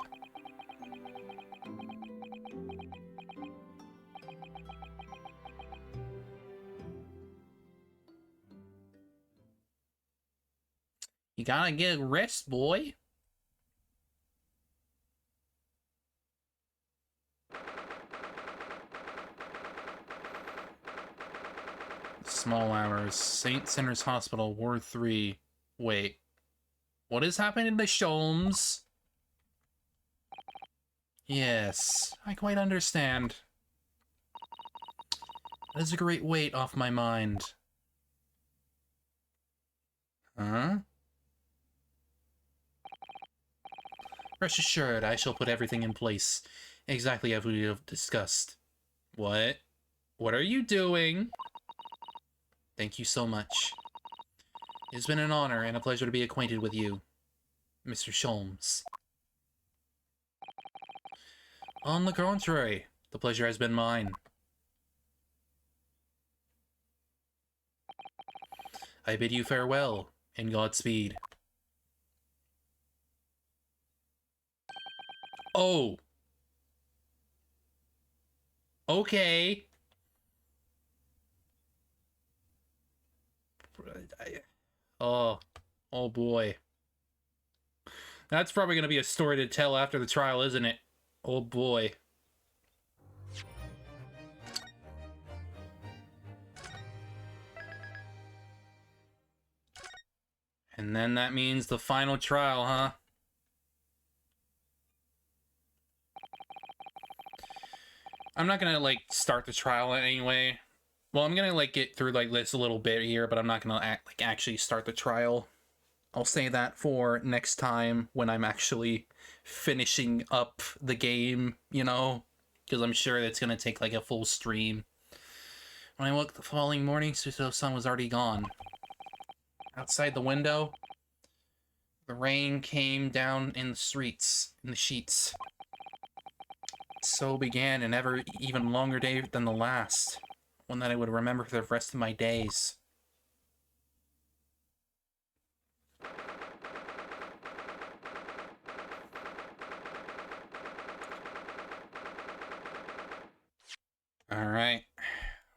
You gotta get rest, boy. Small hours. St. Sinners Hospital, Ward 3. Wait. What is happening to Sholmes? Yes, I quite understand. That is a great weight off my mind. Huh? Rest assured, I shall put everything in place, exactly as we have discussed. What? What are you doing? Thank you so much. It's been an honor and a pleasure to be acquainted with you, Mr. Sholmes. On the contrary, the pleasure has been mine. I bid you farewell, and Godspeed. Oh! Okay. Oh boy. That's probably going to be a story to tell after the trial, isn't it? Oh boy. And then that means the final trial, huh? I'm not gonna, like, start the trial anyway. Well, I'm gonna, like, get through, like, this a little bit here, but I'm not gonna, actually start the trial. I'll say that for next time when I'm actually finishing up the game, you know? Because I'm sure it's gonna take, like, a full stream. When I woke the following morning, Suzuto-san was already gone. Outside the window, the rain came down in the streets, in the sheets. So began an even longer day than the last, one that I would remember for the rest of my days. Alright,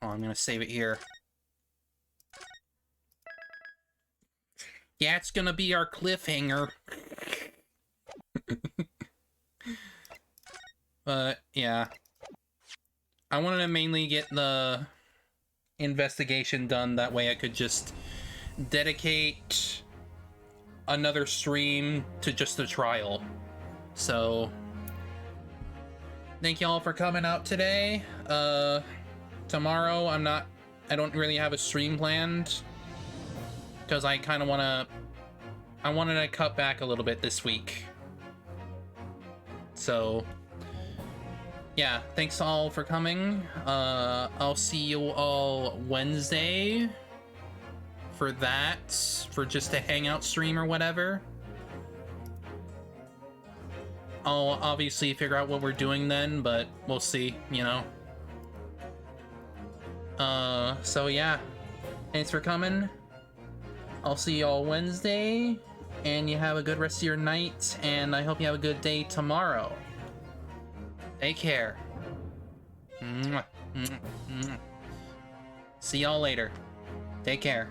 well, I'm gonna save it here. Yeah, it's gonna be our cliffhanger. But, yeah. I wanted to mainly get the investigation done, that way I could just dedicate another stream to just the trial. So, thank y'all for coming out today. Tomorrow I don't really have a stream planned, because I kind of I wanted to cut back a little bit this week. So, yeah, thanks all for coming. I'll see you all Wednesday for that, for just a hangout stream or whatever. I'll obviously figure out what we're doing then, but we'll see, you know. So yeah, thanks for coming. I'll see y'all Wednesday, and you have a good rest of your night, and I hope you have a good day tomorrow. Take care. Mwah. Mwah. Mwah. See y'all later. Take care.